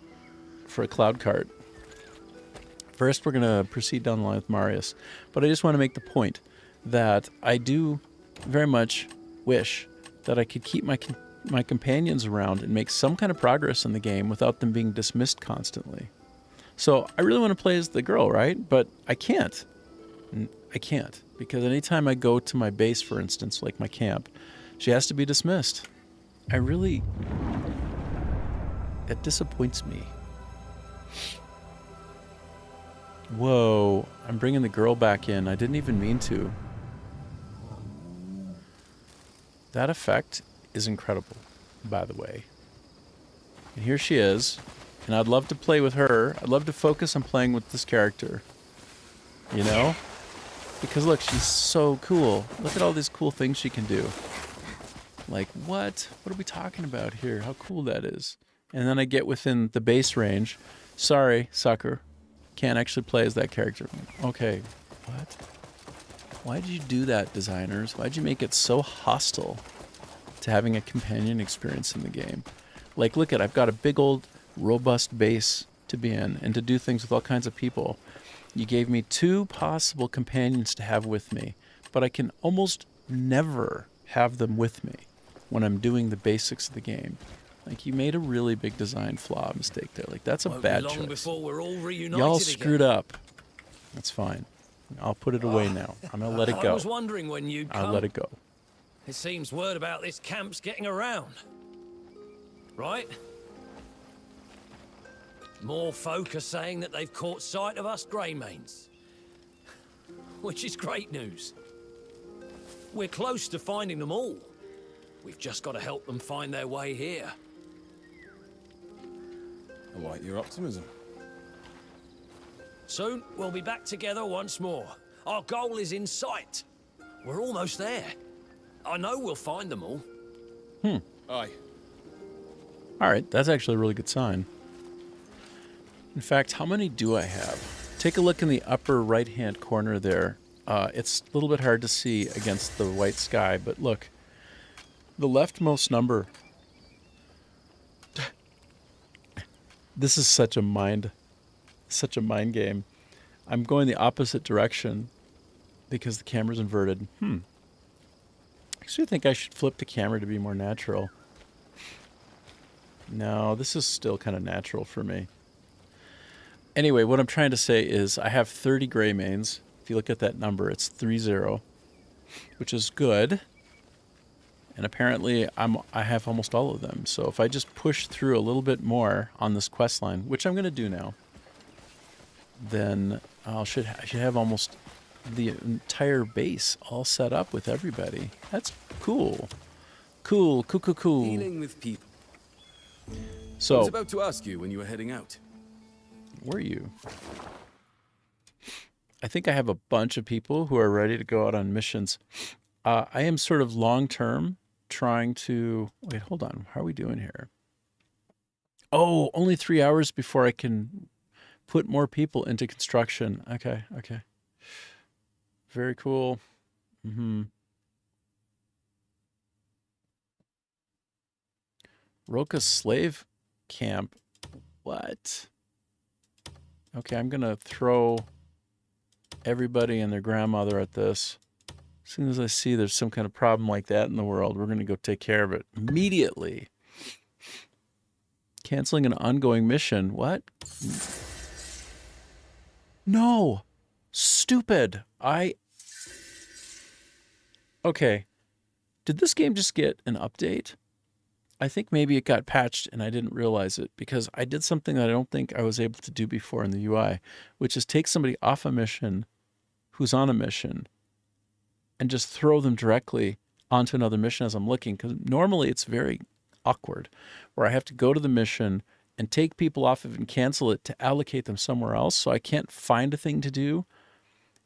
a cloud cart. First, we're going to proceed down the line with Marius. But I just want to make the point that I do very much wish that I could keep my companions around and make some kind of progress in the game without them being dismissed constantly. So I really want to play as the girl, right? But I can't. I can't. Because anytime I go to my base, for instance, like my camp, she has to be dismissed. That disappoints me. Whoa, I'm bringing the girl back in. I didn't even mean to. That effect is incredible, by the way. And here she is. And I'd love to play with her. I'd love to focus on playing with this character. You know? Because look, she's so cool. Look at all these cool things she can do. Like, what? What are we talking about here? How cool that is. And then I get within the base range. Sorry, sucker. Can't actually play as that character. Okay. What? Why did you do that, designers? Why'd you make it so hostile to having a companion experience in the game? Like, look at, I've got a big old robust base to be in and to do things with all kinds of people. You gave me 2 possible companions to have with me, but I can almost never have them with me when I'm doing the basics of the game. Like, you made a really big design flaw mistake there. Like, that's a bad choice. Before we're all reunited Y'all again. screwed up. That's fine. I'll put it away now. I'm going to let it go. I was wondering when you'd come. I'll let it go. It seems word about this camp's getting around. Right? More folk are saying that they've caught sight of us Greymanes. Which is great news. We're close to finding them all. We've just got to help them find their way here. I like your optimism. Soon, we'll be back together once more. Our goal is in sight. We're almost there. I know we'll find them all. Aye. All right, that's actually a really good sign. In fact, how many do I have? Take a look in the upper right-hand corner there. It's a little bit hard to see against the white sky, but look. The leftmost number. This is such a mind game. I'm going the opposite direction because the camera's inverted. I actually think I should flip the camera to be more natural. No, this is still kind of natural for me. Anyway, what I'm trying to say is I have 30 Greymanes. If you look at that number, it's 30, which is good. And apparently I have almost all of them. So if I just push through a little bit more on this quest line, which I'm going to do now, then I should have almost the entire base all set up with everybody. That's cool. Cool. Dealing with people. So I was about to ask you when you were heading out. Were you? I think I have a bunch of people who are ready to go out on missions. I am sort of long-term trying to... Wait, hold on. How are we doing here? Oh, only 3 hours before I can put more people into construction. Okay, okay. Very cool. Mm-hmm. Roka's slave camp. What? Okay, I'm going to throw everybody and their grandmother at this. As soon as I see there's some kind of problem like that in the world, we're going to go take care of it immediately. Canceling an ongoing mission. What? No. Stupid. Okay. Did this game just get an update? I think maybe it got patched and I didn't realize it because I did something that I don't think I was able to do before in the UI, which is take somebody off a mission who's on a mission and just throw them directly onto another mission as I'm looking. Because normally it's very awkward where I have to go to the mission and take people off of it and cancel it to allocate them somewhere else. So I can't find a thing to do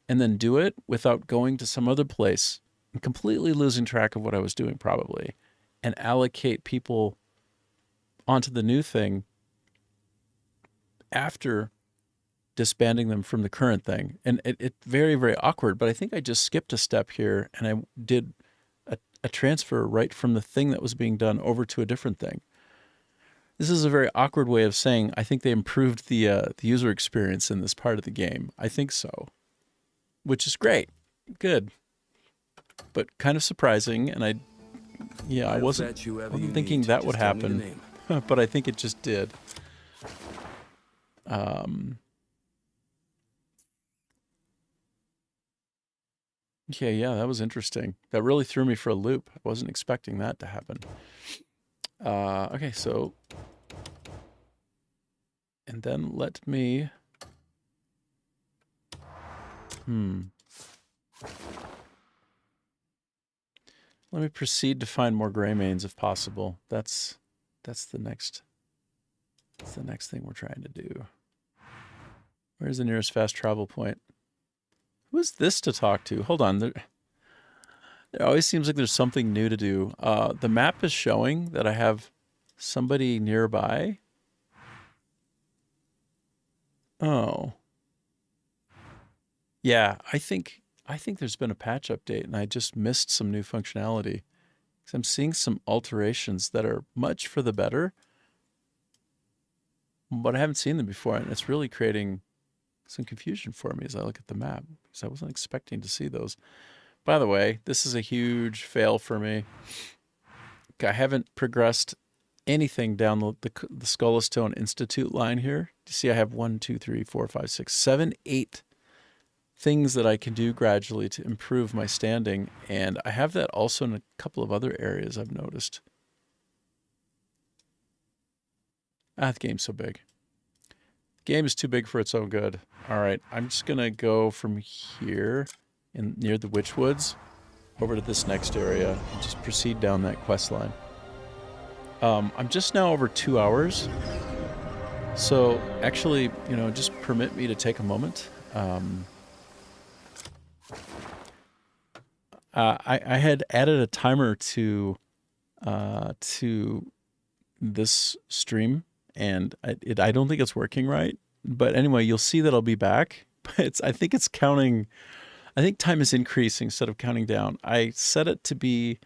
and then do it without going to some other place and completely losing track of what I was doing probably, and allocate people onto the new thing after disbanding them from the current thing. And it's very, very awkward, but I think I just skipped a step here and I did a transfer right from the thing that was being done over to a different thing. This is a very awkward way of saying I think they improved the user experience in this part of the game. I think so, which is great. Good. But kind of surprising, and I wasn't thinking that would happen, but I think it just did. Okay, yeah, that was interesting. That really threw me for a loop. I wasn't expecting that to happen. Okay, so... And then let me... Let me proceed to find more Greymanes if possible. That's the next thing we're trying to do. Where's the nearest fast travel point? Who is this to talk to? Hold on. There always seems like there's something new to do. The map is showing that I have somebody nearby. Oh. Yeah, I think there's been a patch update and I just missed some new functionality. So I'm seeing some alterations that are much for the better, but I haven't seen them before, and it's really creating some confusion for me as I look at the map because I wasn't expecting to see those. By the way, this is a huge fail for me. I haven't progressed anything down the Skullstone Institute line here. You see I have 1, 2, 3, 4, 5, 6, 7, 8 things that I can do gradually to improve my standing, and I have that also in a couple of other areas I've noticed. The game's so big. The game is too big for its own good. All right, I'm just gonna go from here near the Witchwoods over to this next area and just proceed down that quest line. I'm just now over 2 hours, so actually, just permit me to take a moment. I had added a timer to this stream, and I don't think it's working right. But anyway, you'll see that I'll be back. But I think it's counting. I think time is increasing instead of counting down. I set it to be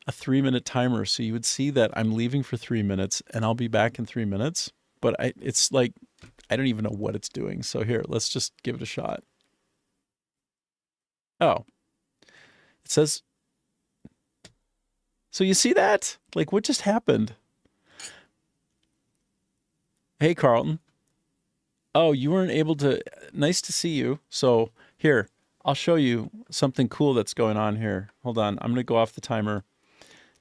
a 3-minute timer, so you would see that I'm leaving for 3 minutes, and I'll be back in 3 minutes. But it's like I don't even know what it's doing. So here, let's just give it a shot. Oh. It says, so you see that? Like, what just happened? Hey, Carlton. Oh, you weren't able to, nice to see you. So here, I'll show you something cool that's going on here. Hold on, I'm gonna go off the timer.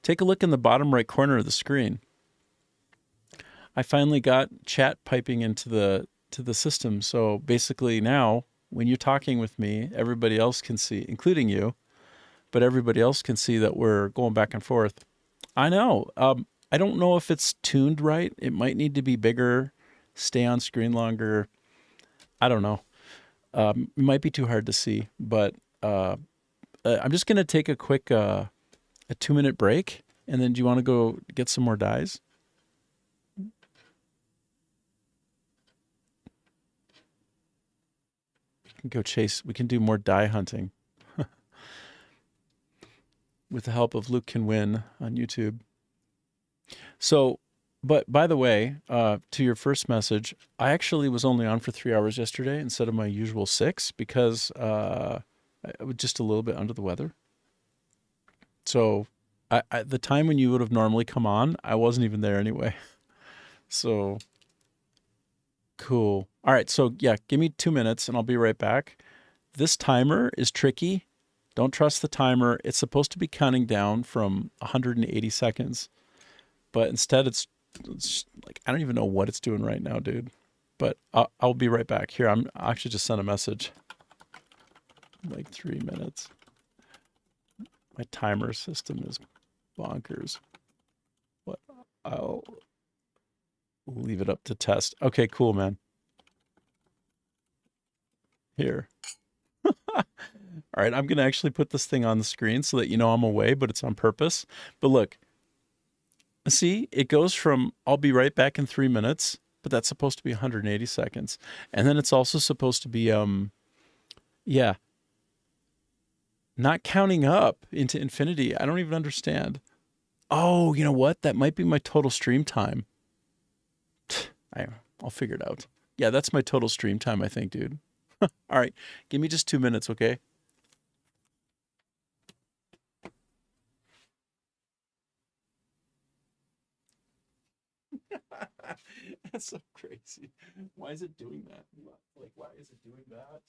Take a look in the bottom right corner of the screen. I finally got chat piping into the system. So basically now, when you're talking with me, everybody else can see, including you, but everybody else can see that we're going back and forth. I know. I don't know if it's tuned right. It might need to be bigger, stay on screen longer. I don't know. It might be too hard to see, but I'm just gonna take a quick a 2-minute break, and then do you want to go get some more dyes? We can go chase. We can do more dye hunting with the help of Luke Can Win on YouTube. So, but by the way, to your first message, I actually was only on for 3 hours yesterday instead of my usual 6 because I was just a little bit under the weather. So, the time when you would have normally come on, I wasn't even there anyway. So, cool. All right. So, yeah, give me 2 minutes and I'll be right back. This timer is tricky. Don't trust the timer. It's supposed to be counting down from 180 seconds, but instead it's like, I don't even know what it's doing right now, dude. But I'll be right back. Here, I actually just sent a message. Like 3 minutes. My timer system is bonkers. But I'll leave it up to test. Okay, cool, man. Here. All right, I'm going to actually put this thing on the screen so that you know I'm away, but it's on purpose. But look, see, it goes from I'll be right back in 3 minutes, but that's supposed to be 180 seconds. And then it's also supposed to be, yeah, not counting up into infinity. I don't even understand. Oh, you know what? That might be my total stream time. I'll figure it out. Yeah, that's my total stream time, I think, dude. All right, give me just 2 minutes, okay? That's so crazy. Why is it doing that? Like, why is it doing that?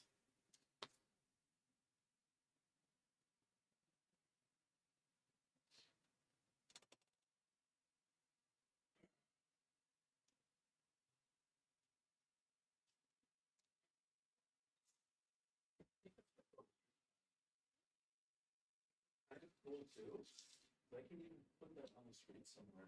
I have cool too. I can even put that on the screen somewhere.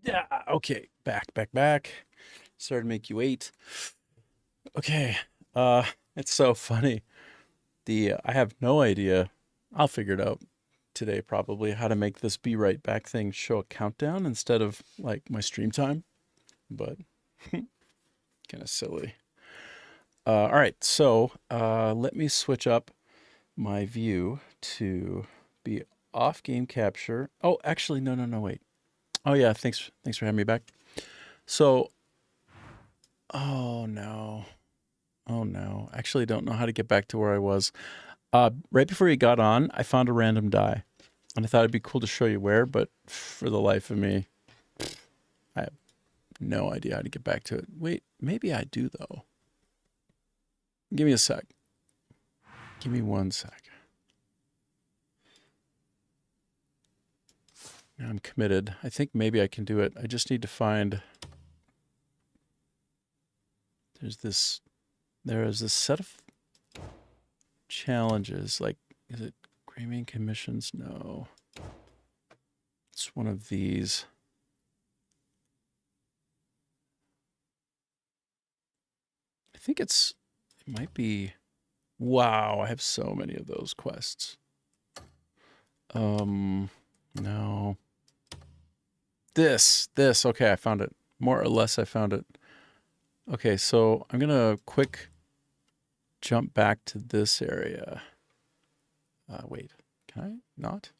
Yeah, okay. Back. Sorry to make you wait. Okay. It's so funny. I have no idea. I'll figure it out today probably how to make this be right back thing show a countdown instead of like my stream time. But kind of silly. All right, so let me switch up my view to be off game capture. Oh, actually, no, wait. Oh yeah, thanks for having me back. So, oh no, actually don't know how to get back to where I was. Right before you got on, I found a random die, and I thought it'd be cool to show you where, but for the life of me, I have no idea how to get back to it. Wait, maybe I do though. Give me a sec. Give me 1 sec. Now I'm committed. I think maybe I can do it. I just need to find... There is this set of challenges. Like, is it Greymane Commissions? No. It's one of these. I think it might be... Wow, I have so many of those quests. No. This. Okay, I found it. More or less, I found it. Okay, so I'm gonna quick jump back to this area. Wait, can I not?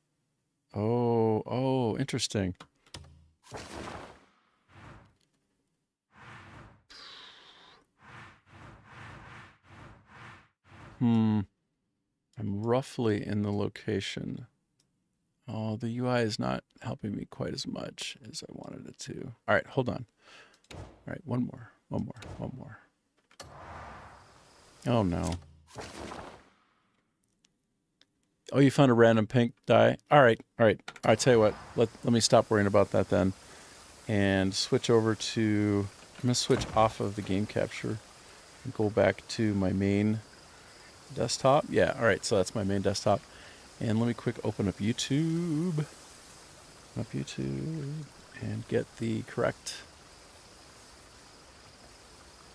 Oh, interesting. I'm roughly in the location. Oh, the UI is not helping me quite as much as I wanted it to. All right, hold on. All right, one more. Oh, no. Oh, you found a random pink die? All right. Tell you what, let me stop worrying about that then. And switch over to... I'm going to switch off of the game capture and go back to my main desktop. Yeah, all right, so that's my main desktop. And let me quick open up YouTube. And get the correct...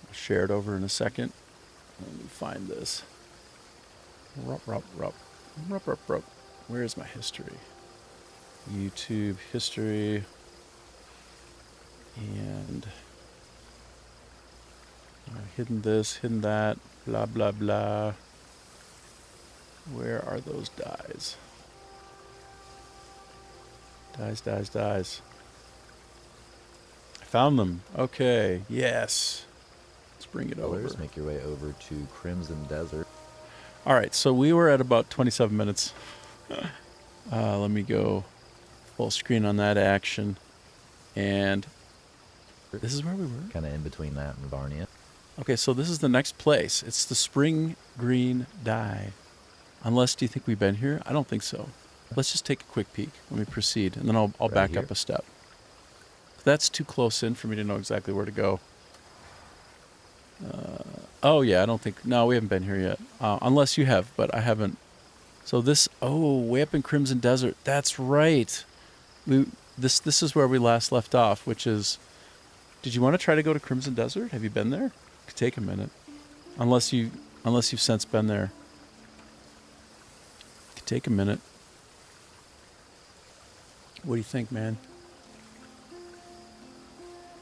I'll share it over in a second. Let me find this. Where is my history? YouTube history. And hidden this, hidden that, blah, blah, blah. Where are those dies? Dies. I found them. Okay, yes. Let's bring it over. Make your way over to Crimson Desert. All right, so we were at about 27 minutes. Let me go full screen on that action. And this is where we were? Kind of in between that and Varnia. Okay, so this is the next place. It's the Spring Green Dye. Unless, do you think we've been here? I don't think so. Let's just take a quick peek. Let me proceed, and then I'll right back here. Up a step. That's too close in for me to know exactly where to go. Oh, yeah, I don't think... No, we haven't been here yet. Unless you have, but I haven't. So this... Oh, way up in Crimson Desert. That's right. This is where we last left off, which is... Did you want to try to go to Crimson Desert? Have you been there? It could take a minute. Unless you've since been there. It could take a minute. What do you think, man?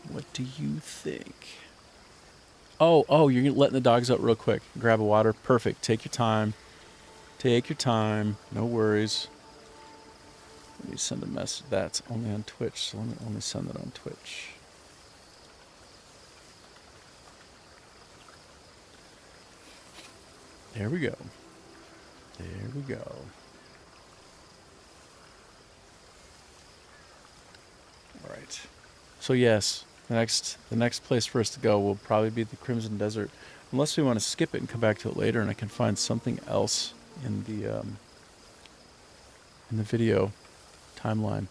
What do you think? Oh, you're letting the dogs out real quick. Grab a water. Perfect. Take your time. No worries. Let me send a message. That's only on Twitch, so let me only send it on Twitch. There we go. All right. So yes, the next place for us to go will probably be the Crimson Desert, unless we want to skip it and come back to it later, and I can find something else in the video timeline.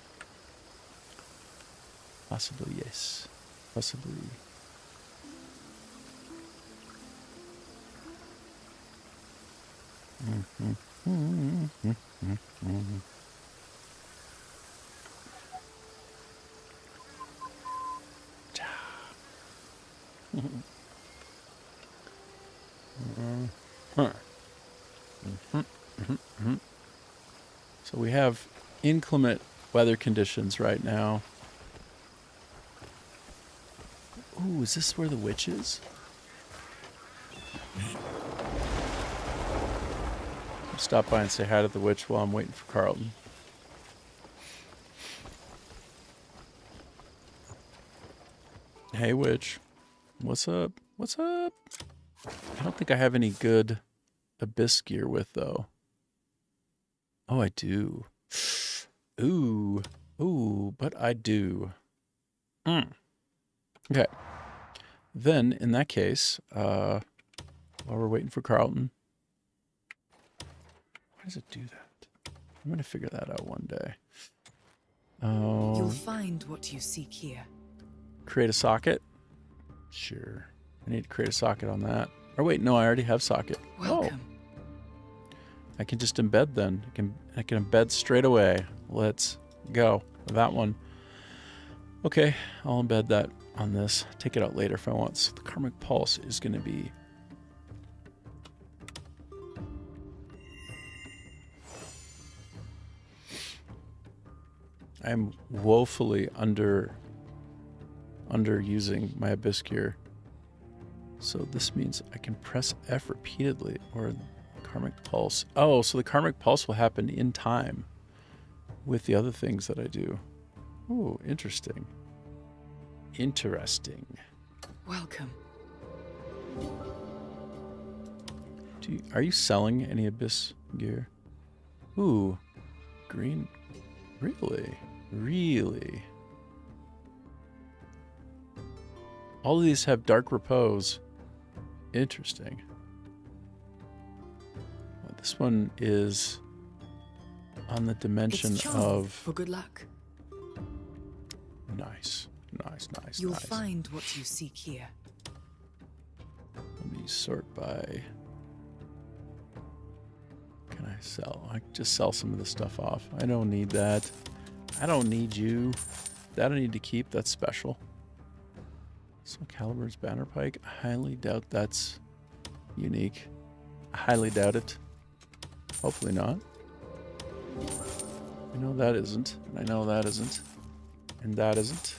Possibly, yes. Possibly. So we have inclement weather conditions right now. Ooh, is this where the witch is? Stop by and say hi to the witch while I'm waiting for Carlton. Hey, witch. What's up? What's up? I don't think I have any good abyss gear with, though. Oh, I do. Ooh. Ooh, but I do. Okay. Then, in that case, while we're waiting for Carlton. Why does it do that? I'm going to figure that out one day. You'll find what you seek here. Create a socket? Sure. I need to create a socket on that. Or wait, no, I already have socket. Welcome. Oh. I can just embed then. I can embed straight away. Let's go. That one. Okay, I'll embed that on this. Take it out later if I want. So the Karmic Pulse is going to be... I'm woefully underusing my abyss gear. So this means I can press F repeatedly, or Karmic Pulse. Oh, so the Karmic Pulse will happen in time with the other things that I do. Oh, interesting. Interesting. Welcome. Are you selling any abyss gear? Ooh, green. Really? Really? All of these have dark repose. Interesting. Well, this one is on the dimension of... for good luck. Nice. Nice, nice, You'll nice. find what you seek here. Let me sort by... Can I sell? I just sell some of the stuff off. I don't need that. I don't need you. That I need to keep. That's special. So Calibur's Banner Pike. I highly doubt that's unique. I highly doubt it. Hopefully not. I know that isn't. And I know that isn't. And that isn't.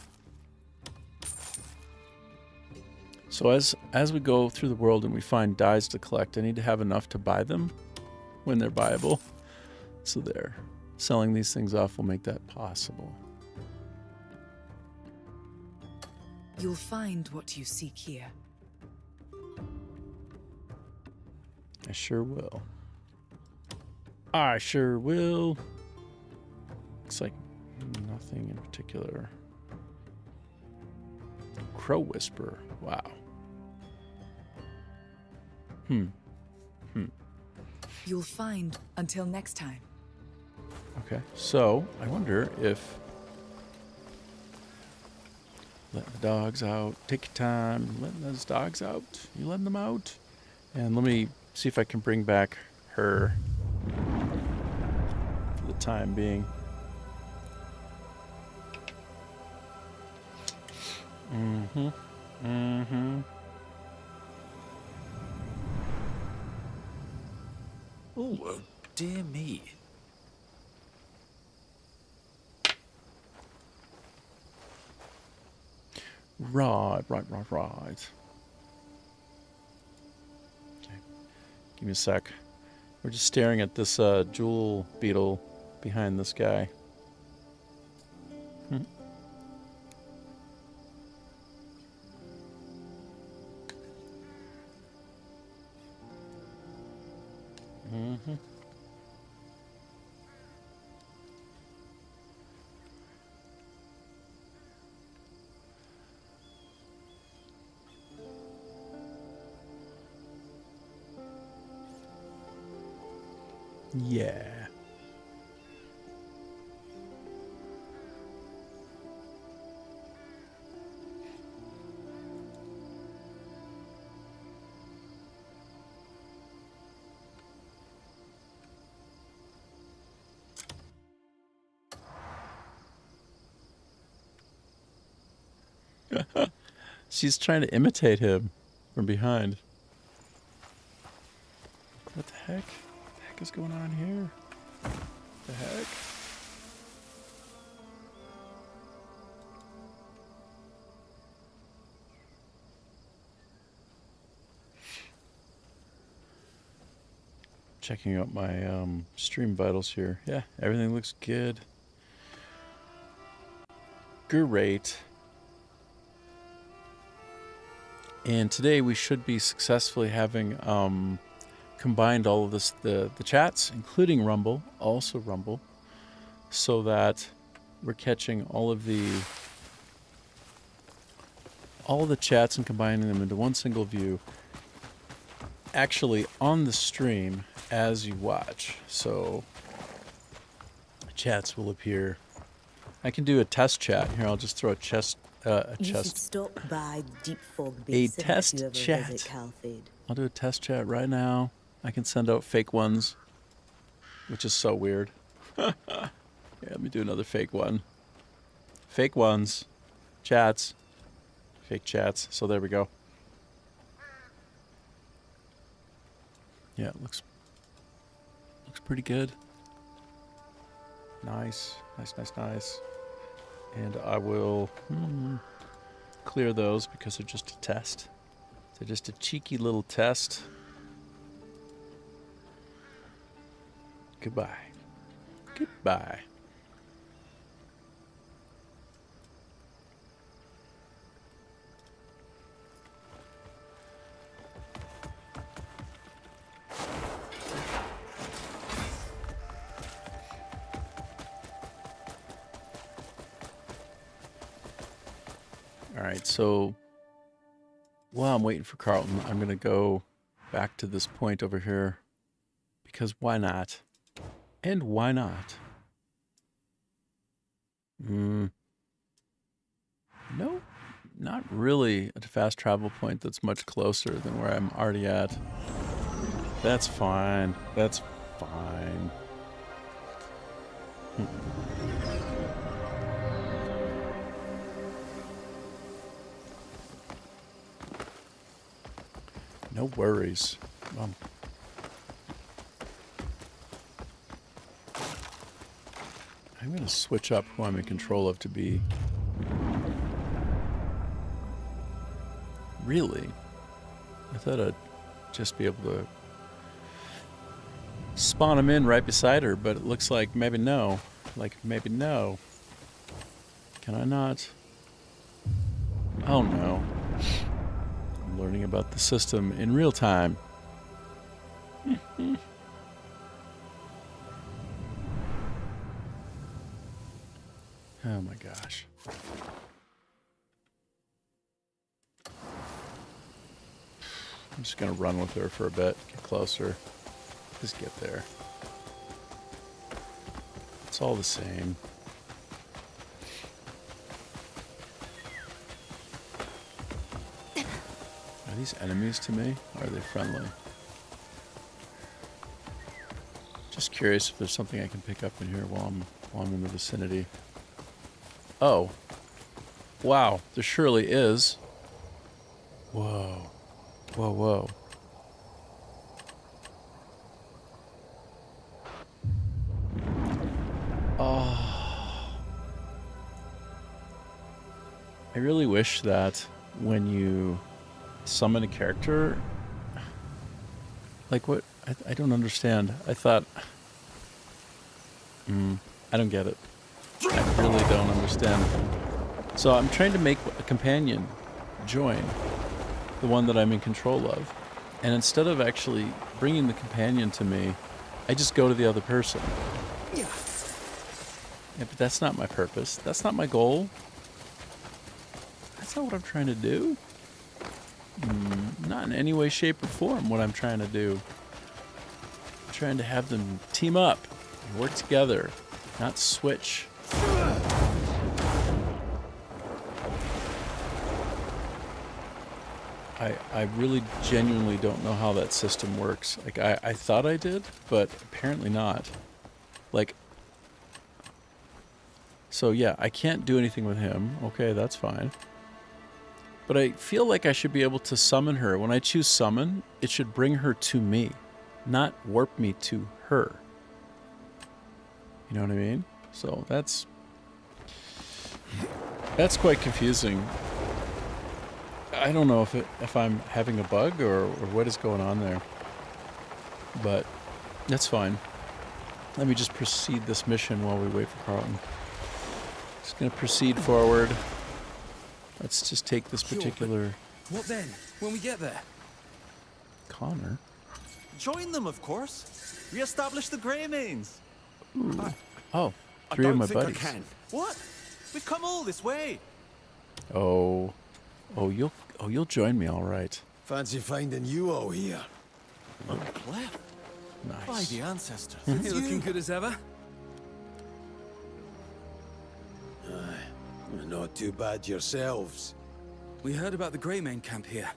So as we go through the world and we find dies to collect, I need to have enough to buy them when they're buyable. So there. Selling these things off will make that possible. You'll find what you seek here. I sure will. I sure will. Looks like nothing in particular. Crow Whisperer. Wow. You'll find until next time. Okay, so I wonder if letting the dogs out, take your time, letting those dogs out. You letting them out? And let me see if I can bring back her for the time being. Oh, dear me. Right. Okay. Give me a sec. We're just staring at this jewel beetle behind this guy. Yeah. She's trying to imitate him from behind. What the heck? What the heck is going on here? What the heck? Checking out my stream vitals here. Yeah, everything looks good. Great. And today we should be successfully having combined all of this, the chats, including Rumble, also Rumble, so that we're catching all the chats and combining them into one single view, actually on the stream as you watch. So chats will appear. I can do a test chat here. I'll just throw a chest. You should stop by Deep Fog A Basin test if you ever chat. visit Calfade. I'll do a test chat right now. I can send out fake ones, which is so weird. Yeah, let me do another fake one. Fake ones, chats, fake chats. So there we go. Yeah, it looks pretty good. Nice. And I will clear those because they're just a test. They're just a cheeky little test. Goodbye. Goodbye. All right, so while I'm waiting for Carlton, I'm going to go back to this point over here because why not? And why not? No, not really a fast travel point that's much closer than where I'm already at. That's fine. That's fine. No worries. I'm going to switch up who I'm in control of to be. Really? I thought I'd just be able to spawn him in right beside her, but it looks like maybe no. Maybe no. Can I not? Oh no. I'm learning about the system in real time. Oh my gosh. I'm just gonna run with her for a bit, get closer. Just get there. It's all the same. Are these enemies to me? Or are they friendly? Just curious if there's something I can pick up in here while I'm in the vicinity. Oh. Wow, there surely is. Whoa. Whoa, whoa. Oh. I really wish that when you summon a character, like what? I don't understand. I thought, I don't get it. I really don't understand. So I'm trying to make a companion join, the one that I'm in control of. And instead of actually bringing the companion to me, I just go to the other person. Yeah, but that's not my purpose. That's not my goal. That's not what I'm trying to do. Not in any way, shape, or form what I'm trying to do. I'm trying to have them team up and work together, not switch. I really genuinely don't know how that system works. Like, I thought I did, but apparently not. Like, so yeah, I can't do anything with him. Okay, that's fine. But I feel like I should be able to summon her. When I choose summon, it should bring her to me, not warp me to her. You know what I mean? So that's quite confusing. I don't know if I'm having a bug or what is going on there. But that's fine. Let me just proceed this mission while we wait for Carlton. Just gonna proceed forward. Let's just take this particular... What then? When we get there? Connor? Join them, of course. Re-establish the Greymanes. Oh, three of my buddies. I can. What? We've come all this way. Oh, you'll join me, all right. Fancy finding you all here. Clef. Nice. By the ancestors. You looking good as ever? Not too bad yourselves. We heard about the Greymane camp here.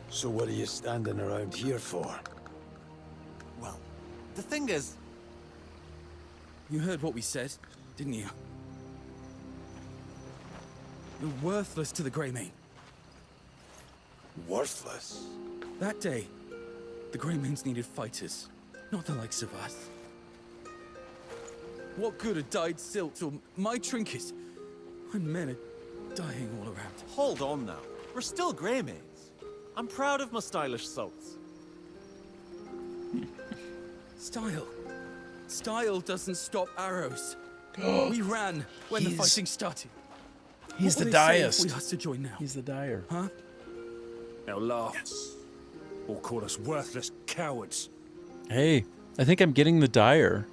So what are you standing around here for? Well, the thing is... You heard what we said, didn't you? You're worthless to the Greymane. Worthless? That day, the Greymanes needed fighters, not the likes of us. What good are dyed silks or my trinkets when men are dying all around? Hold on now. We're still Greymanes. I'm proud of my stylish salts. Style. Style doesn't stop arrows. We ran when the fighting started. He's What the will they say if diest. we asked to join now. He's the dyer. Huh? They'll laugh. Or call us worthless cowards. Hey, I think I'm getting the dyer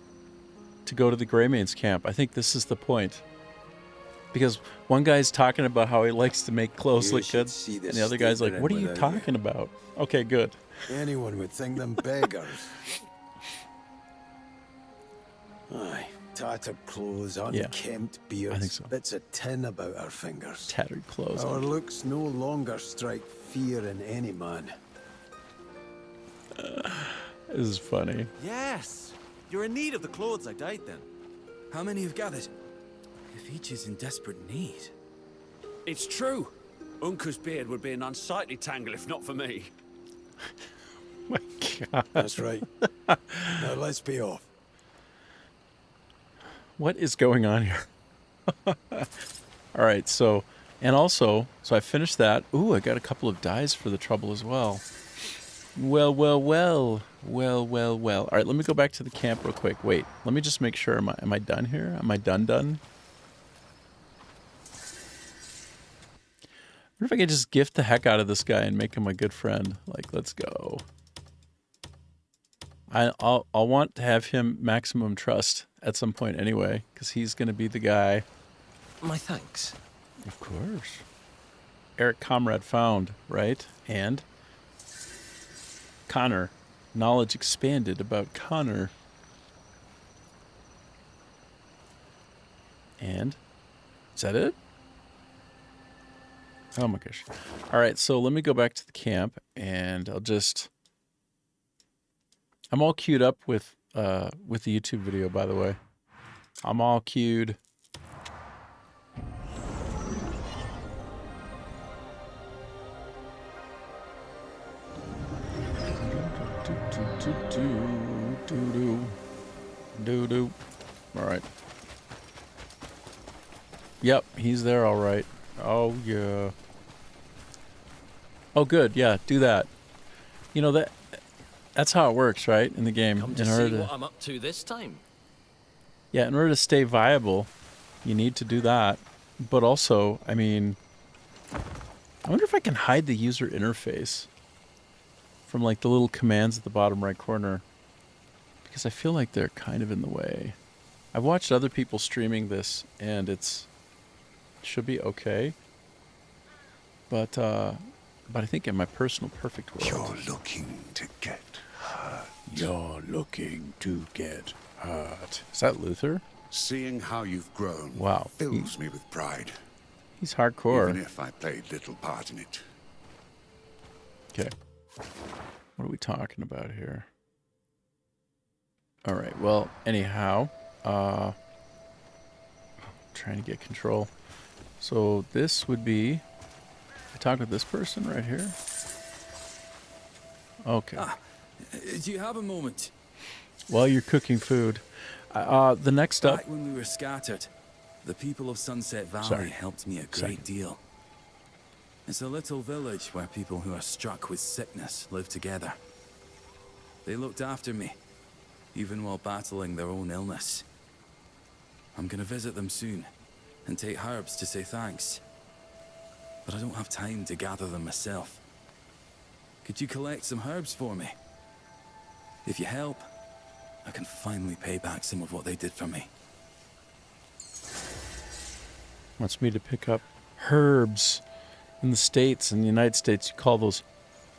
to go to the Greymane's camp. I think this is the point. Because one guy's talking about how he likes to make clothes look good, and the other guy's like, what are you talking about? Okay, good. Anyone would think them beggars. Aye, tattered clothes, unkempt beards, I think so. bits of tin about our fingers. Tattered clothes. Our looks no longer strike fear in any man. This is funny. Yes. You're in need of the clothes I dyed then. How many have gathered? If each is in desperate need. It's true. Unca's beard would be an unsightly tangle if not for me. My God. That's right. Now let's be off. What is going on here? All right, so I finished that. Ooh, I got a couple of dyes for the trouble as well. Well. All right, let me go back to the camp real quick. Wait, let me just make sure. Am I done here? Am I done? I wonder if I could just gift the heck out of this guy and make him a good friend. Like, let's go. I'll want to have him maximum trust at some point anyway, because he's going to be the guy. My thanks. Of course. Eric Comrade found, right? And Connor. Knowledge expanded about Connor. And is that it? Oh my gosh. All right, so let me go back to the camp and I'm all queued up with the YouTube video, by the way. I'm all queued. Do. All right. Yep, he's there all right. Oh, yeah. Oh, good. Yeah, do that. You know, that's how it works, right, in the game. Come to see what I'm up to this time. Yeah, in order to stay viable, you need to do that. But also, I mean, I wonder if I can hide the user interface from, like, the little commands at the bottom right corner. Because I feel like they're kind of in the way. I've watched other people streaming this, and it should be okay. But I think in my personal perfect world... You're looking to get hurt. You're looking to get hurt. Is that Luther? Seeing how you've grown fills me with pride. He's hardcore. Even if I played little part in it. Okay. What are we talking about here? All right. Well, anyhow, trying to get control. So this would be... I talk with this person right here. Okay. Do you have a moment? While you're cooking food. The next up... Back when we were scattered, the people of Sunset Valley helped me a great deal. It's a little village where people who are struck with sickness live together. They looked after me, even while battling their own illness. I'm gonna visit them soon, and take herbs to say thanks. But I don't have time to gather them myself. Could you collect some herbs for me? If you help, I can finally pay back some of what they did for me. Wants me to pick up herbs. In the States, in the United States, you call those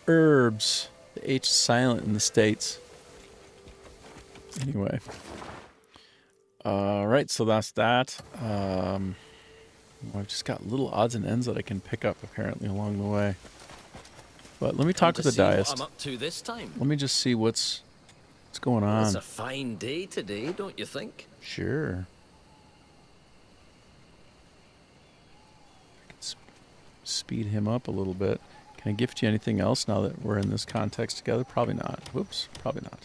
herbs. The H is silent in the States. Anyway. Alright, so that's that. I've just got little odds and ends that I can pick up, apparently, along the way. But let me talk with the Diest. What I'm up to this time. Let me just see what's going on. It's a fine day today, don't you think? Sure. Speed him up a little bit. Can I gift you anything else now that we're in this context together? Probably not. Whoops, probably not.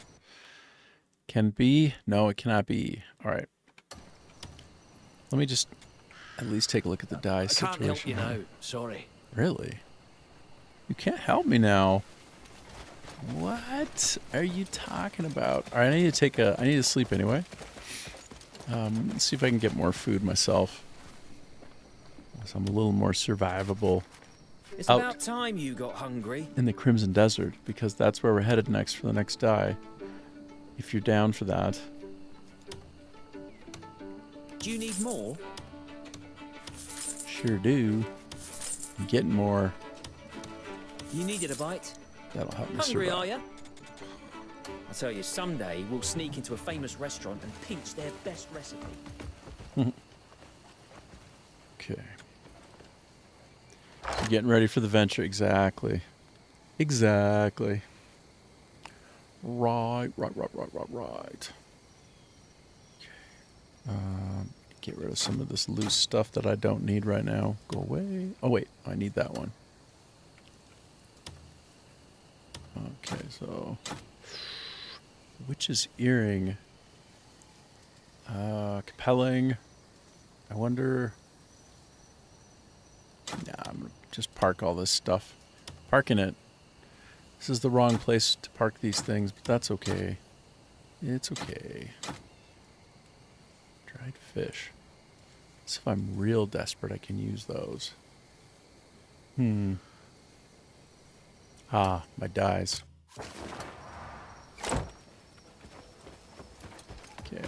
Can be? No, it cannot be. All right. Let me just at least take a look at the die situation. I can't help you now. Sorry. Really? You can't help me now. What are you talking about? All right, I need to sleep anyway. Let's see if I can get more food myself. So I'm a little more survivable. It's about time you got hungry. In the Crimson Desert, because that's where we're headed next for the next die. If you're down for that. Do you need more? Sure do. I'm getting more. You needed a bite? That'll help me Hungry, survive. are you? I tell you, someday we'll sneak into a famous restaurant and pinch their best recipe. Okay. You're getting ready for the venture. Exactly. Exactly. Right. Okay. Get rid of some of this loose stuff that I don't need right now. Go away. Oh, wait. I need that one. Okay, so... Witch's Earring. Compelling. I wonder... Nah, I'm going to just park all this stuff. Parking it. This is the wrong place to park these things, but that's okay. It's okay. Dried fish. So if I'm real desperate, I can use those. Ah, my dies. Okay.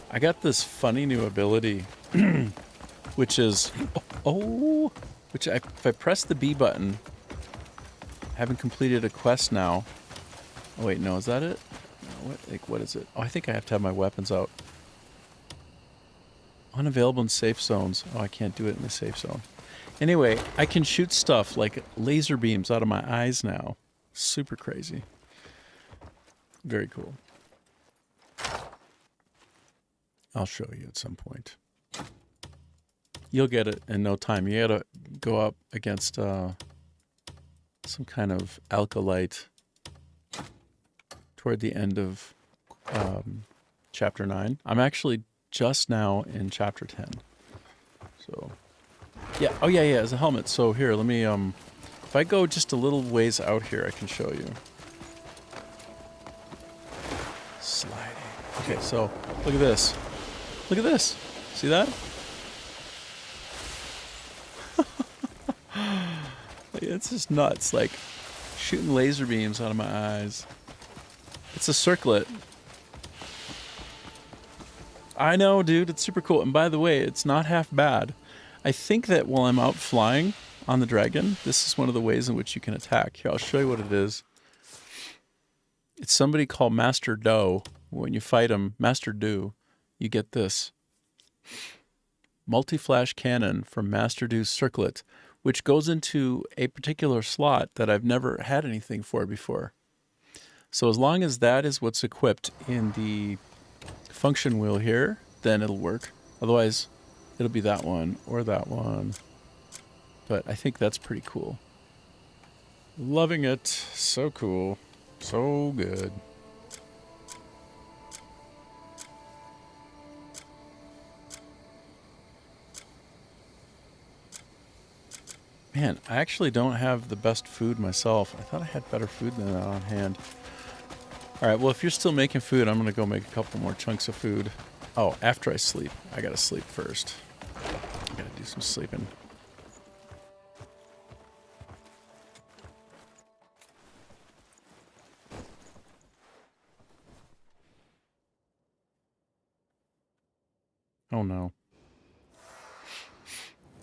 I got this funny new ability, which is, if I press the B button, I haven't completed a quest now. Oh wait, no, is that it? No, what is it? Oh, I think I have to have my weapons out. Unavailable in safe zones. Oh, I can't do it in the safe zone. Anyway, I can shoot stuff like laser beams out of my eyes now. Super crazy. Very cool. I'll show you at some point. You'll get it in no time. You gotta go up against some kind of alkalite toward the end of chapter 9. I'm actually just now in chapter 10. So, yeah. Oh, yeah, it's a helmet. So here, let me, if I go just a little ways out here, I can show you. Sliding. Okay, so look at this. Look at this. See that? It's just nuts. Like shooting laser beams out of my eyes. It's a circlet. I know, dude. It's super cool. And by the way, it's not half bad. I think that while I'm out flying on the dragon, this is one of the ways in which you can attack. Here, I'll show you what it is. It's somebody called Master Do. When you fight him, Master Do, you get this. Multi-flash cannon from Master Do's circlet, which goes into a particular slot that I've never had anything for before. So as long as that is what's equipped in the function wheel here, then it'll work. Otherwise, it'll be that one or that one. But I think that's pretty cool. Loving it. So cool. So good. Man, I actually don't have the best food myself. I thought I had better food than that on hand. All right, well, if you're still making food, I'm going to go make a couple more chunks of food. Oh, after I sleep. I got to sleep first. I got to do some sleeping. Oh, no.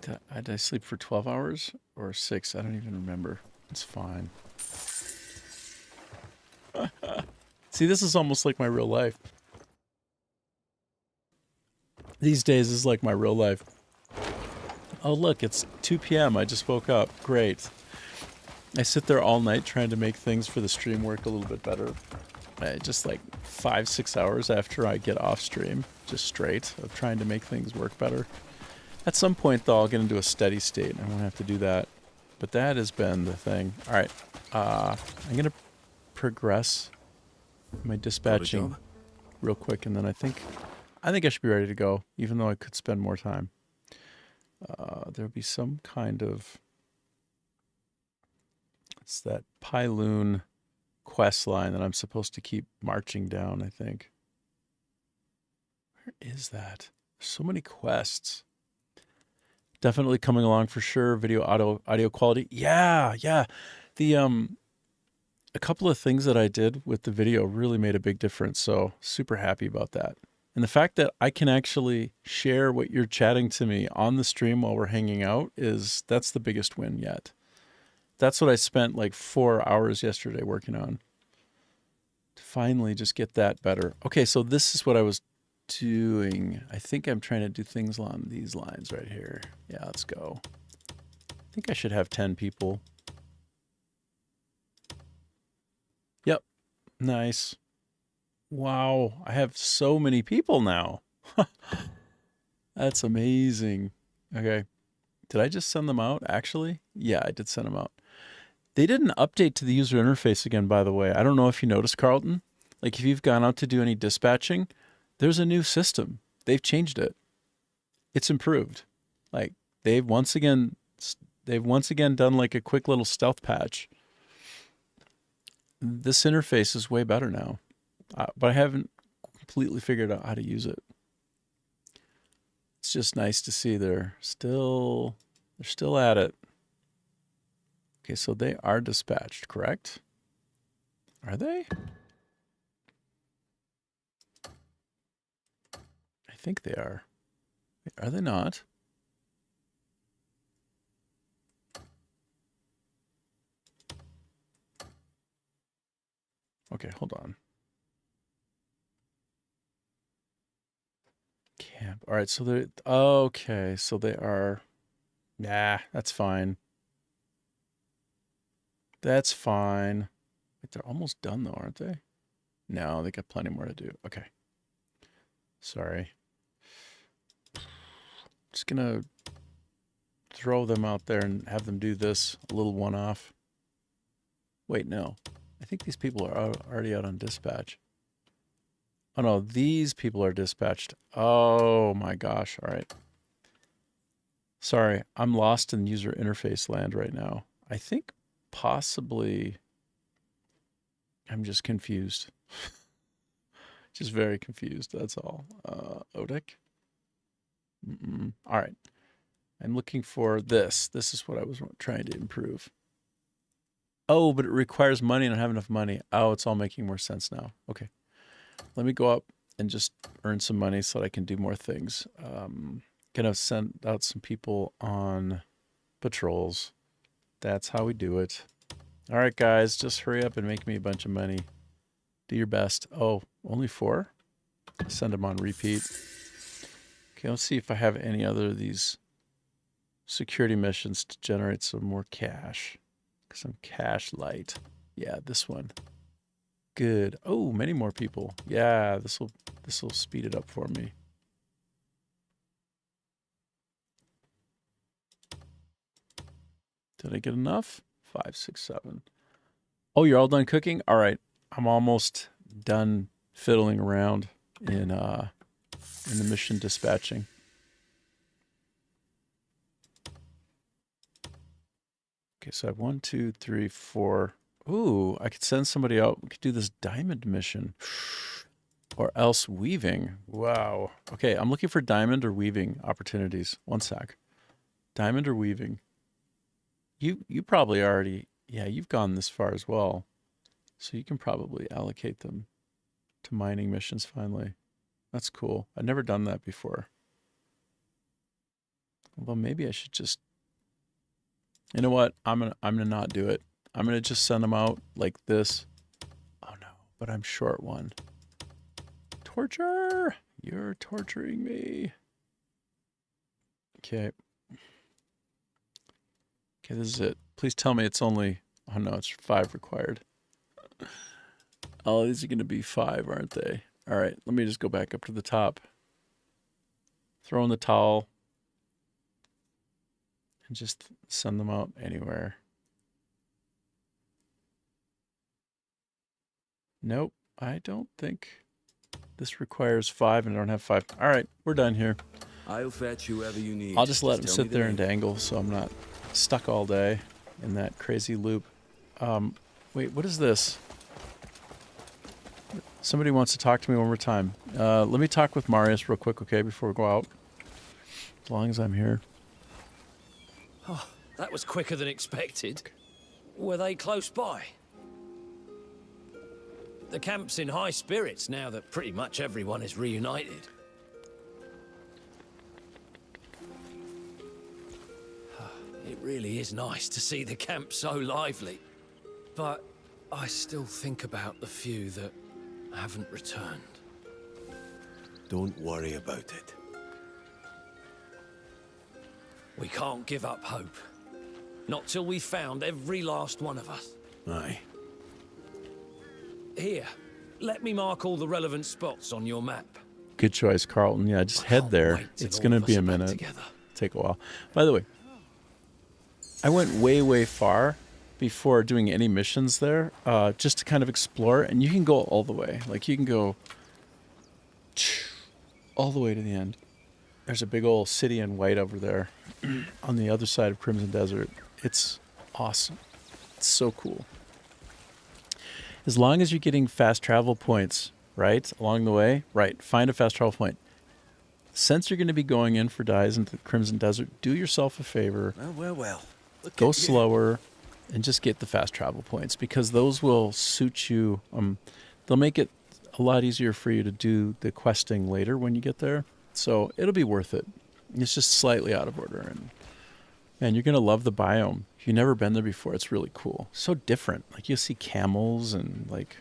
Did I sleep for 12 hours or 6? I don't even remember. It's fine. See, this is almost like my real life. These days is like my real life. Oh, look, it's 2 p.m. I just woke up. Great. I sit there all night trying to make things for the stream work a little bit better. Just like 5-6 hours after I get off stream, just straight of trying to make things work better. At some point, though, I'll get into a steady state. I won't have to do that. But that has been the thing. All right. I'm going to progress my dispatching real quick, and then I think I should be ready to go, even though I could spend more time. There'll be some kind of... It's that Pyloon quest line that I'm supposed to keep marching down, I think. Where is that? There's so many quests. Definitely coming along for sure. Video audio quality. Yeah. The a couple of things that I did with the video really made a big difference. So super happy about that. And the fact that I can actually share what you're chatting to me on the stream while we're hanging out that's the biggest win yet. That's what I spent like 4 hours yesterday working on. To finally just get that better. Okay, so this is what I was doing. I think I'm trying to do things along these lines right here. Yeah, let's go. I think I should have 10 people. Yep. Nice. Wow, I have so many people now. That's amazing. Okay. Did I just send them out, actually? Yeah, I did send them out. They did an update to the user interface again, by the way. I don't know if you noticed, Carlton. Like, if you've gone out to do any dispatching, there's a new system. They've changed it. It's improved. Like, they've once again done like a quick little stealth patch. This interface is way better now. But I haven't completely figured out how to use it. It's just nice to see they're still at it. Okay, so they are dispatched, correct? Are they? I think they are. Are they not? Okay, hold on. Camp. All right, so they're okay. So they are. Nah, that's fine. That's fine. Wait, they're almost done though, aren't they? No, they got plenty more to do. Okay. Sorry. Just gonna throw them out there and have them do this a little one-off. Wait, no. I think these people are already out on dispatch. Oh no, these people are dispatched. Oh my gosh. All right. Sorry, I'm lost in user interface land right now. I think possibly I'm just confused. Just very confused, that's all. Odek? All right. I'm looking for this. This is what I was trying to improve. Oh, but it requires money and I don't have enough money. Oh, it's all making more sense now. Okay. Let me go up and just earn some money so that I can do more things. Gonna send out some people on patrols. That's how we do it. All right, guys, just hurry up and make me a bunch of money. Do your best. Oh, only 4? Send them on repeat. Okay, let's see if I have any other of these security missions to generate some more cash. Some cash light. Yeah, this one. good. Oh, many more people. Yeah, this will speed it up for me. Did I get enough? 5, 6, 7. Oh, you're all done cooking? All right. I'm almost done fiddling around in the mission dispatching. Okay, so I have 1, 2, 3, 4. Ooh, I could send somebody out. We could do this diamond mission. Or else weaving. Wow. Okay, I'm looking for diamond or weaving opportunities. One sec. Diamond or weaving. You probably already, yeah, you've gone this far as well. So you can probably allocate them to mining missions finally. That's cool. I've never done that before. Well, maybe I should just, you know what? I'm gonna not do it. I'm gonna just send them out like this. Oh no, but I'm short one. Torture! You're torturing me. Okay. Okay, this is it. Please tell me it's only, oh no, it's 5 required. Oh, these are going to be 5, aren't they? All right, let me just go back up to the top. Throw in the towel. And just send them out anywhere. Nope, I don't think this requires 5 and I don't have 5. All right, we're done here. I'll fetch whoever you need. I'll just let them tell sit me the there and name. dangle so I'm not stuck all day in that crazy loop. Wait, what is this? Somebody wants to talk to me one more time. Let me talk with Marius real quick, okay, before we go out. As long as I'm here. Oh, that was quicker than expected. Were they close by? The camp's in high spirits now that pretty much everyone is reunited. It really is nice to see the camp so lively. But I still think about the few that haven't returned. Don't worry about it. We can't give up hope. Not till we've found every last one of us. Aye. Here, let me mark all the relevant spots on your map. Good choice, Carlton. Yeah, just head there. It's going to be a minute. Take a while. By the way, I went way, way far before doing any missions there, just to kind of explore. And you can go all the way. Like, you can go all the way to the end. There's a big old city in white over there on the other side of Crimson Desert. It's awesome. It's so cool. As long as you're getting fast travel points, right, along the way, right, find a fast travel point. Since you're going to be going in for dives into the Crimson Desert, do yourself a favor. Well. Go slower and just get the fast travel points, because those will suit you. They'll make it a lot easier for you to do the questing later when you get there. So it'll be worth it. It's just slightly out of order. And you're going to love the biome. If you've never been there before, it's really cool. So different. Like, you'll see camels and, like,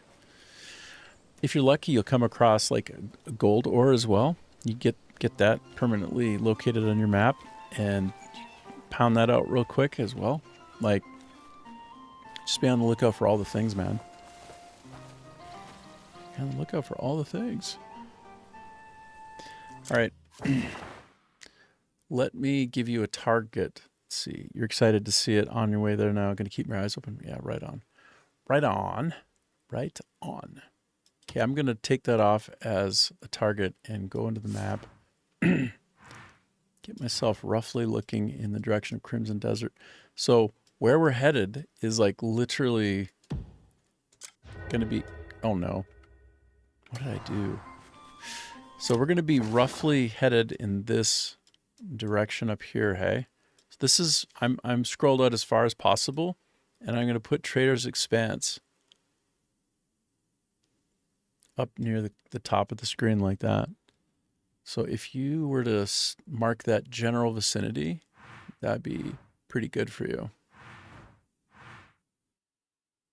if you're lucky, you'll come across like a gold ore as well. You get that permanently located on your map and pound that out real quick as well. Like, just be on the lookout for all the things, man. Be on the lookout for all the things. All right. Let me give you a target. Let's see. You're excited to see it on your way there now. Going to keep your eyes open. Yeah, right on. Right on. Right on. Okay, I'm going to take that off as a target and go into the map. Get myself roughly looking in the direction of Crimson Desert. So where we're headed is like literally going to be... Oh, no. What did I do? So we're going to be roughly headed in this direction up here, hey? So this is... I'm scrolled out as far as possible, and I'm going to put Trader's Expanse up near the top of the screen like that. So if you were to mark that general vicinity, that'd be pretty good for you.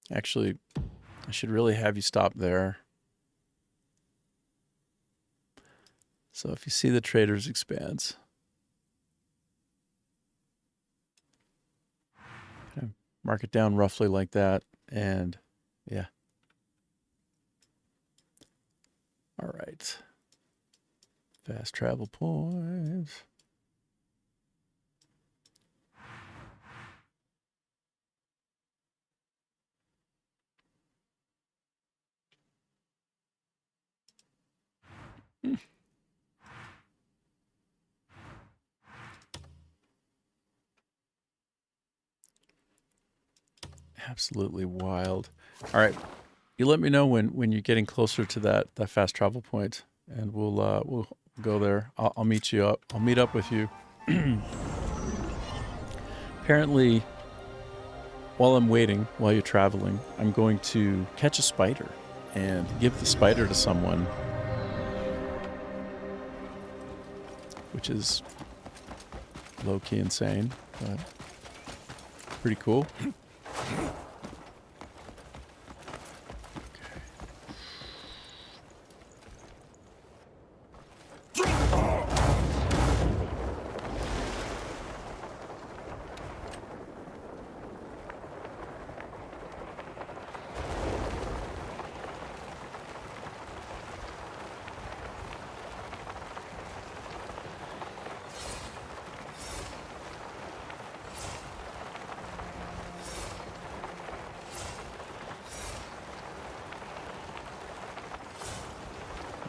Actually, I should really have you stop there. So if you see the Trader's Expanse, mark it down roughly like that, and yeah. All right. Fast travel points. Absolutely wild. All right, you let me know when you're getting closer to that fast travel point, and we'll go there. I'll meet you up. I'll meet up with you. Apparently, while I'm waiting, while you're traveling, I'm going to catch a spider and give the spider to someone, which is low-key insane, but pretty cool.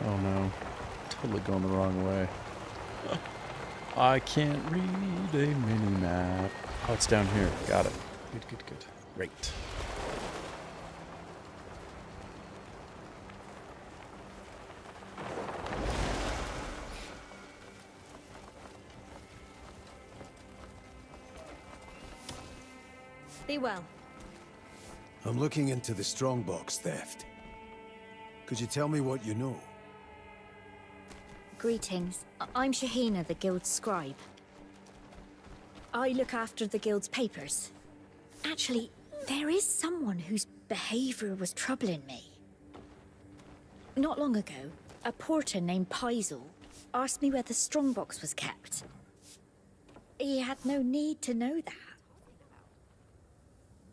Oh no, totally going the wrong way. I can't read a mini-map. Oh, it's down here. Got it. Good, good, good. Great. Be well. I'm looking into the strongbox theft. Could you tell me what you know? Greetings. I'm Shahina, the Guild's scribe. I look after the Guild's papers. Actually, there is someone whose behavior was troubling me. Not long ago, a porter named Paisel asked me where the strongbox was kept. He had no need to know that.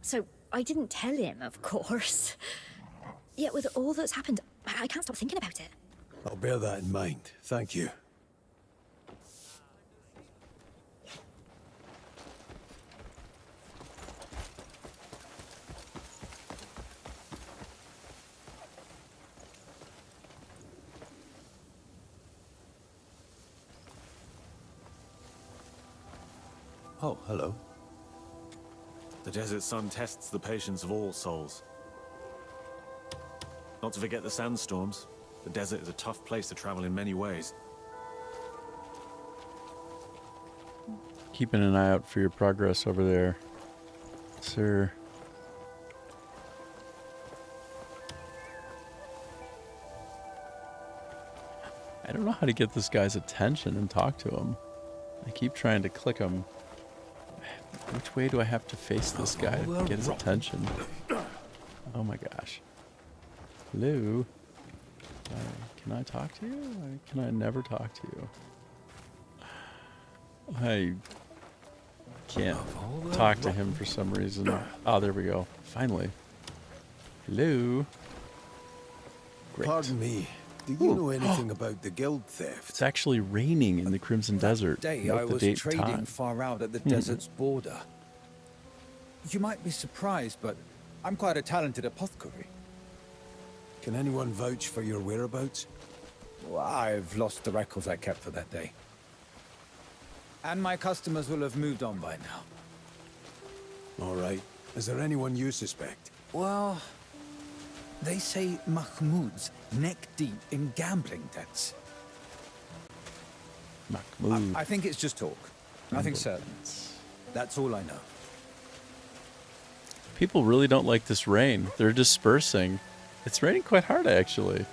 So I didn't tell him, of course. Yet with all that's happened, I can't stop thinking about it. I'll bear that in mind. Thank you. Oh, hello. The desert sun tests the patience of all souls. Not to forget the sandstorms. The desert is a tough place to travel in many ways. Keeping an eye out for your progress over there, sir. I don't know how to get this guy's attention and talk to him. I keep trying to click him. Which way do I have to face this guy to get his attention? Oh my gosh. Hello? Can I talk to you? Can I never talk to you? I can't talk to him for some reason. Oh, there we go. Finally. Hello? Great. Pardon me. Do you know anything about the guild theft? It's actually raining in the Crimson Desert. Day I was trading far out at the desert's border. You might be surprised, but I'm quite a talented apothecary. Can anyone vouch for your whereabouts? Well, I've lost the records I kept for that day. And my customers will have moved on by now. All right. Is there anyone you suspect? Well, they say Mahmoud's neck-deep in gambling debts. Mahmoud. I think it's just talk. Nothing certain. That's all I know. People really don't like this rain. They're dispersing. It's raining quite hard, actually.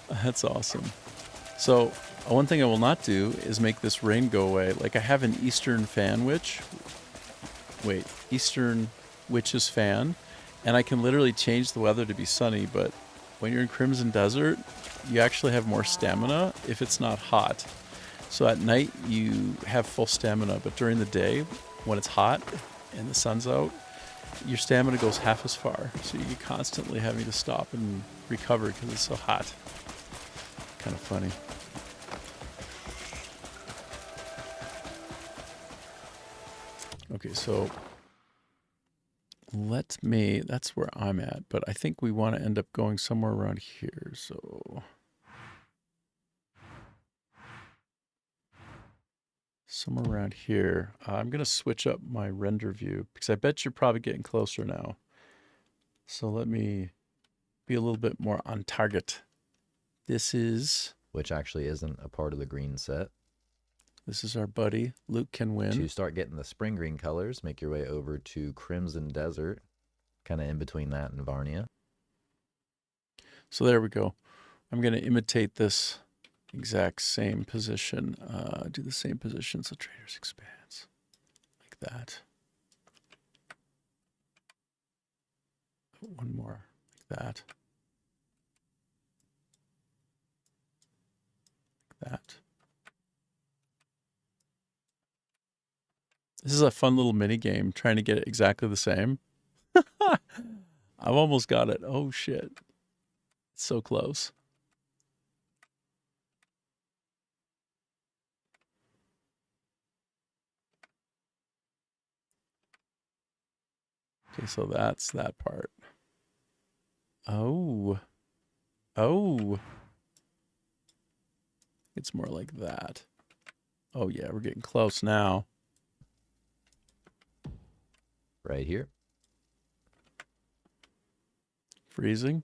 That's awesome. So, one thing I will not do is make this rain go away. Like, I have an Eastern fan witch. Wait, Eastern witch's fan. And I can literally change the weather to be sunny, but when you're in Crimson Desert, you actually have more stamina if it's not hot. So at night, you have full stamina, but during the day, when it's hot and the sun's out, your stamina goes half as far. So you're constantly having to stop and recover because it's so hot. Kind of funny. Okay, so that's where I'm at, but I think we want to end up going somewhere around here, so. Somewhere around here. I'm going to switch up my render view because I bet you're probably getting closer now. So let me be a little bit more on target. This is... Which actually isn't a part of the green set. This is our buddy. Luke can win. To start getting the spring green colors, make your way over to Crimson Desert, kind of in between that and Varnia. So there we go. I'm going to imitate this exact same position. Do the same position so Traders expands. Like that. One more. Like that. Like that. This is a fun little mini game trying to get it exactly the same. I've almost got it. Oh shit. It's so close. Okay, so that's that part. Oh. Oh. It's more like that. Oh yeah, we're getting close now. Right here. Freezing.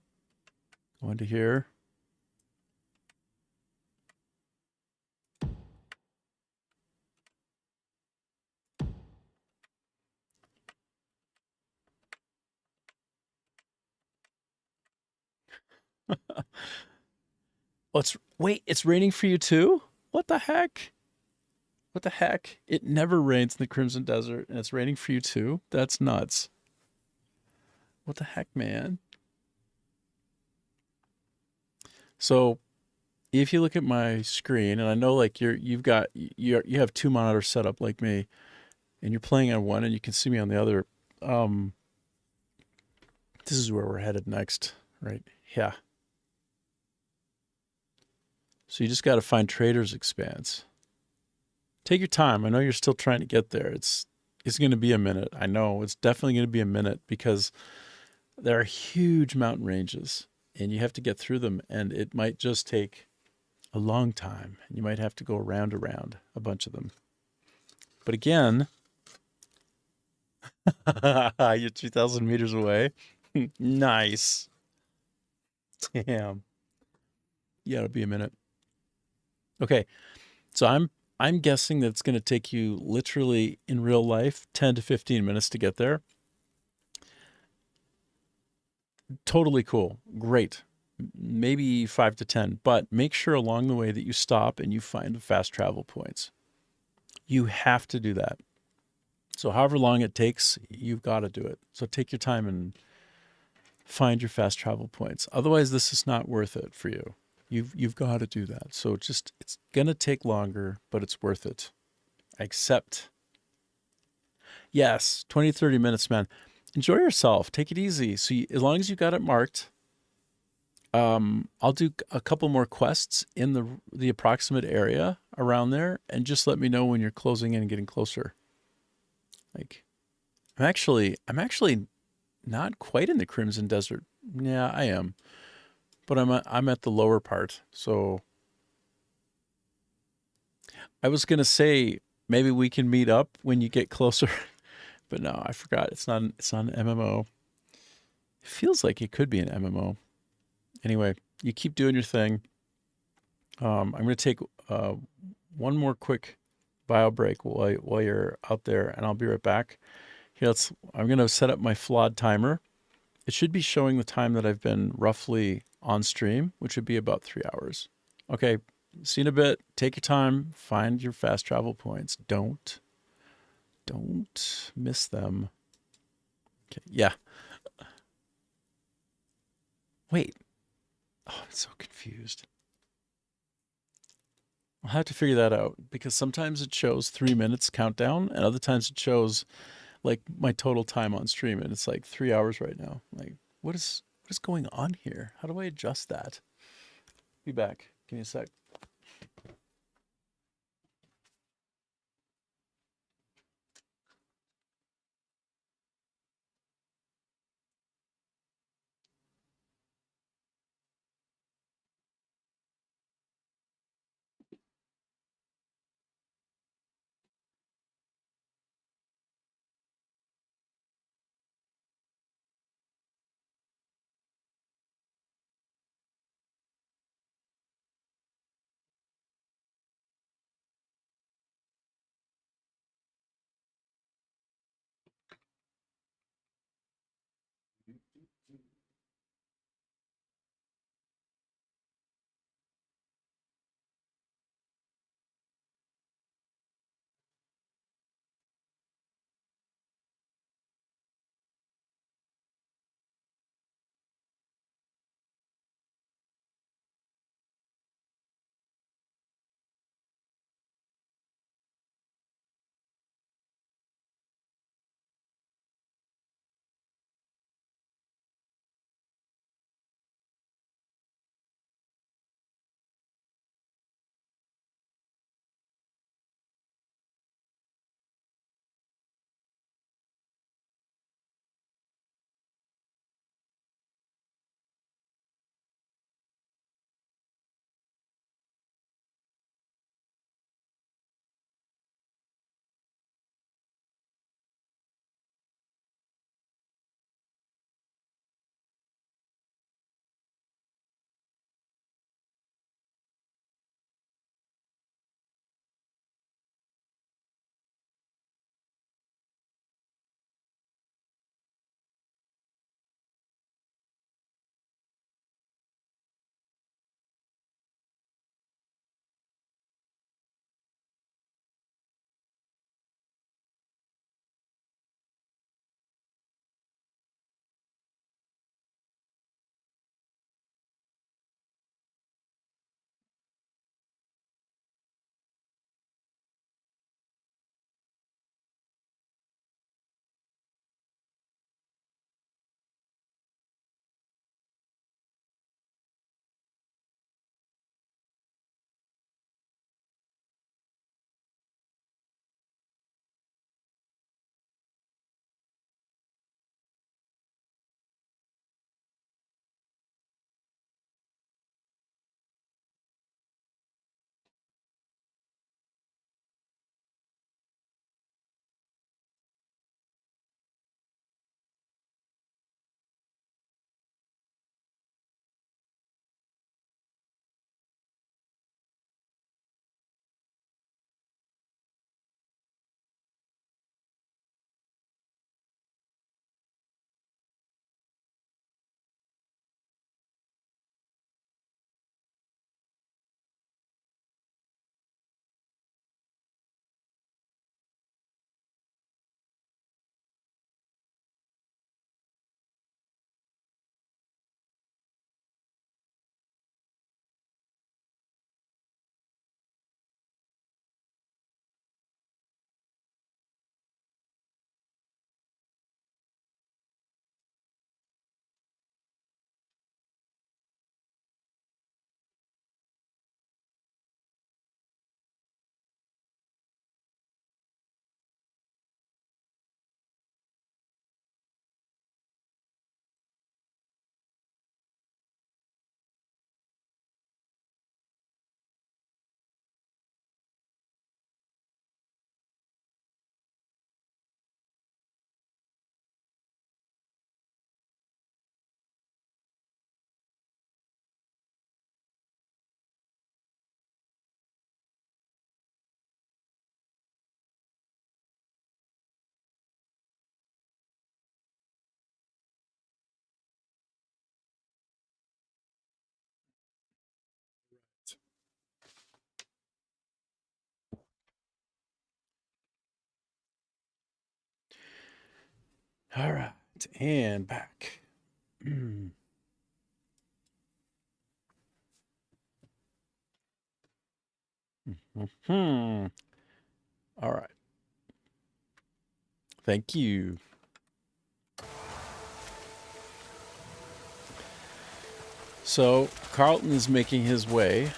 Going to here. Wait, it's raining for you too? What the heck? What the heck? It never rains in the Crimson Desert, and it's raining for you too? That's nuts. What the heck, man? So, if you look at my screen, and I know like you have two monitors set up like me, and you're playing on one, and you can see me on the other. This is where we're headed next, right? Yeah. So you just got to find Trader's Expanse. Take your time. I know you're still trying to get there. It's going to be a minute. I know it's definitely going to be a minute because there are huge mountain ranges and you have to get through them, and it might just take a long time. You might have to go around a bunch of them. But again, you're 2,000 meters away. Nice. Damn. Yeah, it'll be a minute. Okay, so I'm guessing that it's going to take you literally in real life 10 to 15 minutes to get there. Totally cool. Great. Maybe 5 to 10, but make sure along the way that you stop and you find the fast travel points. You have to do that. So however long it takes, you've got to do it. So take your time and find your fast travel points. Otherwise, this is not worth it for you. You've got to do that. So it's going to take longer, but it's worth it. Accept. Yes, 20, 30 minutes, man. Enjoy yourself. Take it easy. So as long as you got it marked, I'll do a couple more quests in the approximate area around there, and just let me know when you're closing in and getting closer. Like, I'm actually not quite in the Crimson Desert. Yeah, I am. But I'm at the lower part, so I was gonna say maybe we can meet up when you get closer, but no, I forgot. It's not an MMO. It feels like it could be an MMO. Anyway, you keep doing your thing. I'm gonna take one more quick bio break while you're out there, and I'll be right back. Here, I'm gonna set up my flawed timer. It should be showing the time that I've been roughly on stream, which would be about 3 hours. Okay, see you in a bit. Take your time. Find your fast travel points. Don't miss them. Okay, yeah. Wait. Oh, I'm so confused. I'll have to figure that out because sometimes it shows 3 minutes countdown and other times it shows like my total time on stream, and it's like 3 hours right now. Like, what is going on here? How do I adjust that? Be back. Give me a sec. All right, and back. All right. Thank you. So Carlton is making his way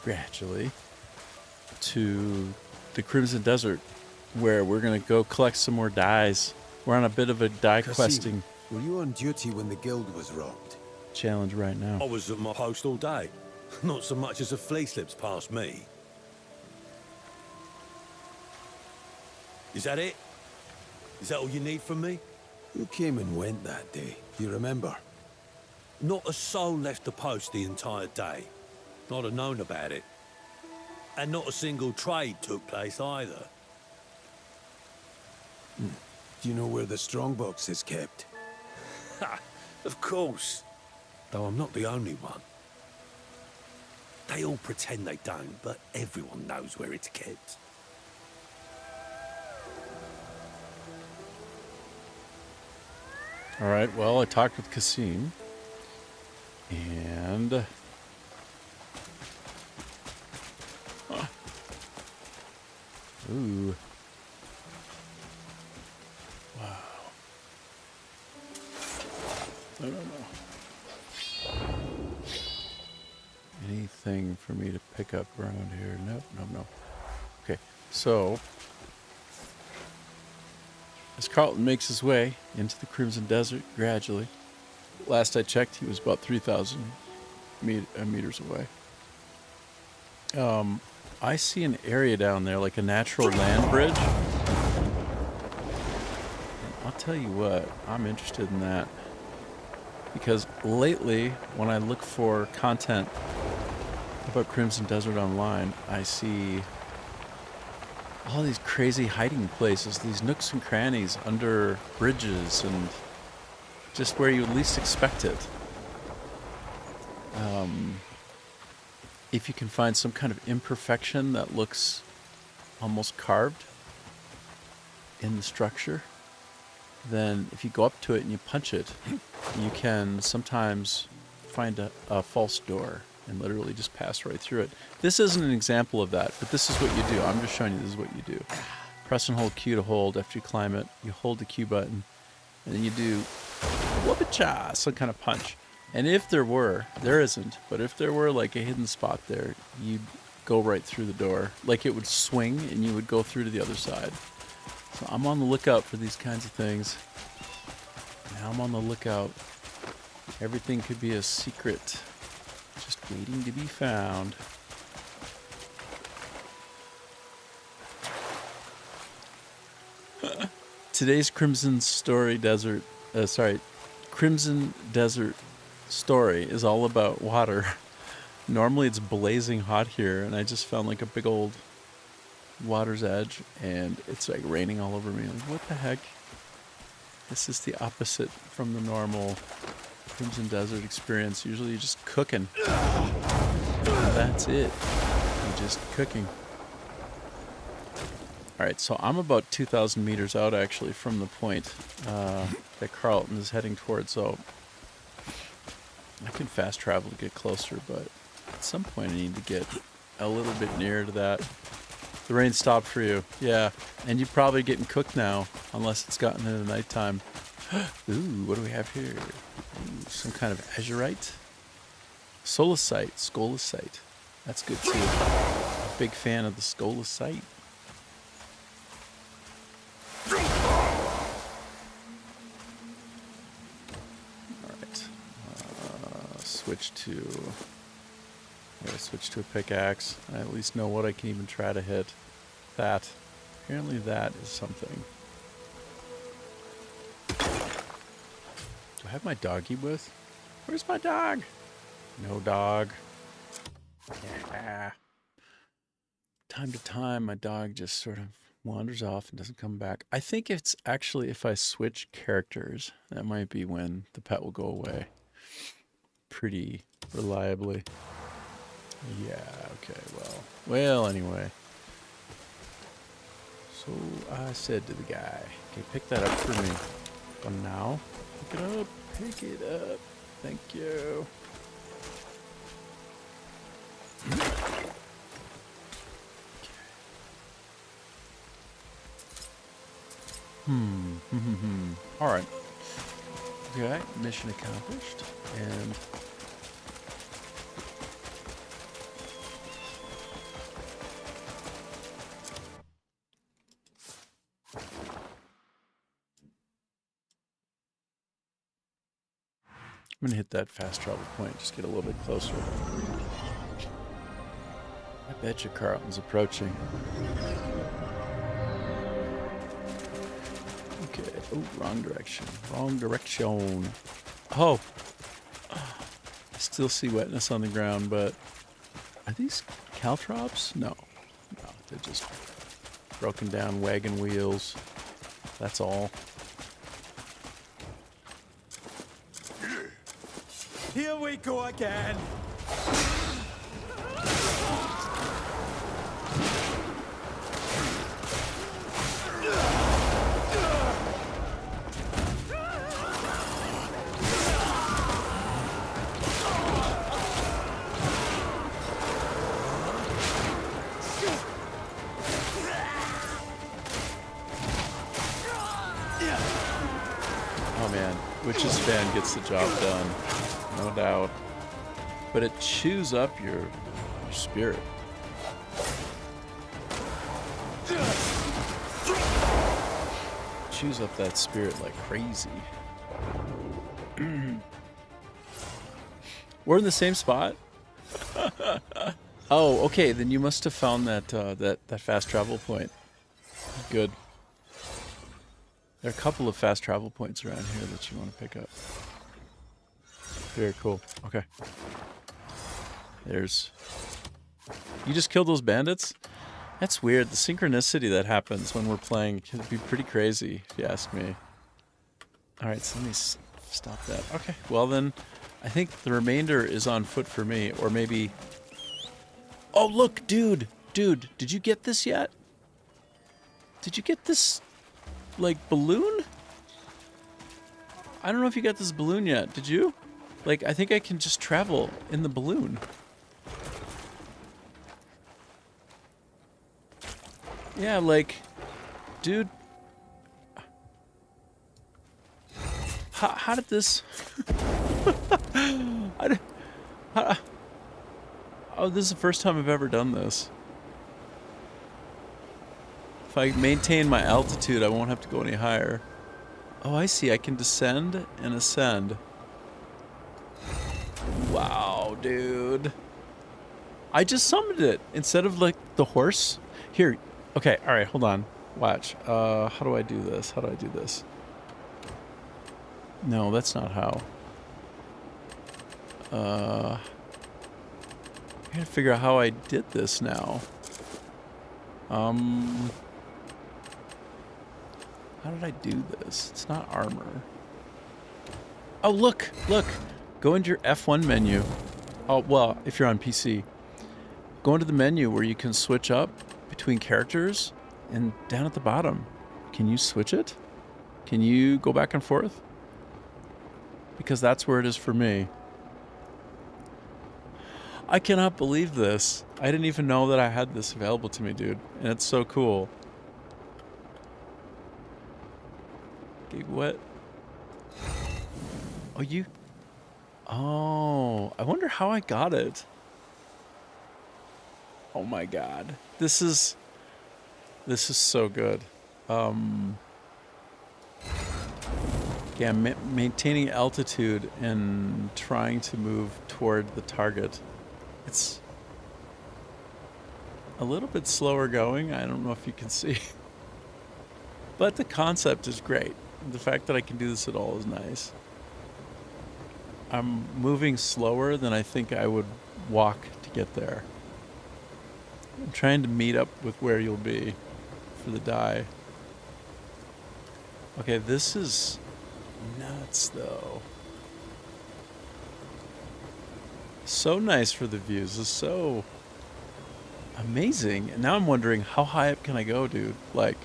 gradually to the Crimson Desert, where we're going to go collect some more dyes. We're on a bit of a dye questing Were you on duty when the guild was robbed? challenge right now. I was at my post all day. Not so much as a flea slips past me. Is that it? Is that all you need from me? Who came and went that day? Do you remember? Not a soul left the post the entire day. Not have known about it. And not a single trade took place either. Do you know where the strongbox is kept? Ha! Of course. Though I'm not the only one. They all pretend they don't, but everyone knows where it's kept. All right, well, I talked with Kasim, and ooh, wow, I don't know. Anything for me to pick up around here? Nope, nope, nope. Okay, so as Carlton makes his way into the Crimson Desert gradually, last I checked, he was about 3,000 meters away. I see an area down there, like a natural land bridge. And I'll tell you what, I'm interested in that. Because lately, when I look for content about Crimson Desert online, I see all these crazy hiding places, these nooks and crannies under bridges and just where you would least expect it. If you can find some kind of imperfection that looks almost carved in the structure, then if you go up to it and you punch it, you can sometimes find a false door and literally just pass right through it. This isn't an example of that, but this is what you do. I'm just showing you this is what you do. Press and hold Q to hold. After you climb it, you hold the Q button, and then you do whoop-a-cha, some kind of punch. And if there were, there isn't, but if there were like a hidden spot there, you'd go right through the door. Like it would swing and you would go through to the other side. So I'm on the lookout for these kinds of things. Now I'm on the lookout. Everything could be a secret, just waiting to be found. Today's Crimson Desert story is all about water. Normally it's blazing hot here, and I just found like a big old water's edge, and it's like raining all over me. Like, what the heck? This is the opposite from the normal Crimson Desert experience. Usually you're just cooking. And that's it. You're just cooking. Alright, so I'm about 2,000 meters out actually from the point that Carlton is heading towards, so I can fast travel to get closer, but at some point I need to get a little bit nearer to that. The rain stopped for you. Yeah, and you're probably getting cooked now, unless it's gotten into nighttime. Ooh, what do we have here? Ooh, some kind of azurite? Scolecite. That's good too. Big fan of the scolecite. Alright. Switch to a pickaxe. I at least know what I can even try to hit. That. Apparently that is something. Do I have my doggy with? Where's my dog? No dog. Yeah. Time to time, my dog just sort of wanders off and doesn't come back. I think it's actually if I switch characters, that might be when the pet will go away. Pretty reliably. Yeah, okay, well, anyway. So I said to the guy, okay, pick that up for me. For now. Pick it up. Thank you. All right. Okay, mission accomplished. And I'm gonna hit that fast travel point, just get a little bit closer. I bet you Carlton's approaching. Okay. Oh, wrong direction. Wrong direction. Oh. I still see wetness on the ground, but are these caltrops? No. No, they're just broken down wagon wheels. That's all. Here we go again. Oh man, Witch's Fan gets the job done. No doubt. But it chews up your spirit. Chews up that spirit like crazy. We're in the same spot? Oh, okay, then you must have found that that fast travel point. Good. There are a couple of fast travel points around here that you want to pick up. Very cool. Okay. There's... You just killed those bandits? That's weird. The synchronicity that happens when we're playing can be pretty crazy, if you ask me. Alright, so let me stop that. Okay, well then, I think the remainder is on foot for me, or maybe... Oh, look, dude! Dude, did you get this yet? Did you get this, like, balloon? I don't know if you got this balloon yet. Did you? Like, I think I can just travel in the balloon. Yeah, like, dude. How did this... Oh, this is the first time I've ever done this. If I maintain my altitude, I won't have to go any higher. Oh, I see. I can descend and ascend. Wow, dude. I just summoned it instead of, like, the horse. Here. Okay, alright, hold on. Watch. How do I do this? How do I do this? No, that's not how. I gotta figure out how I did this now. How did I do this? It's not armor. Oh, look! Look! Go into your F1 menu. Oh, well, if you're on PC. Go into the menu where you can switch up between characters, and down at the bottom. Can you switch it? Can you go back and forth? Because that's where it is for me. I cannot believe this. I didn't even know that I had this available to me, dude. And it's so cool. Gig what? Oh, you... Oh, I wonder how I got it. Oh my god. This is so good. Yeah, maintaining altitude and trying to move toward the target. It's a little bit slower going. I don't know if you can see. But the concept is great. The fact that I can do this at all is nice. I'm moving slower than I think I would walk to get there. I'm trying to meet up with where you'll be for the die. Okay, this is nuts though. So nice for the views. It's so amazing. And now I'm wondering, how high up can I go, dude? Like...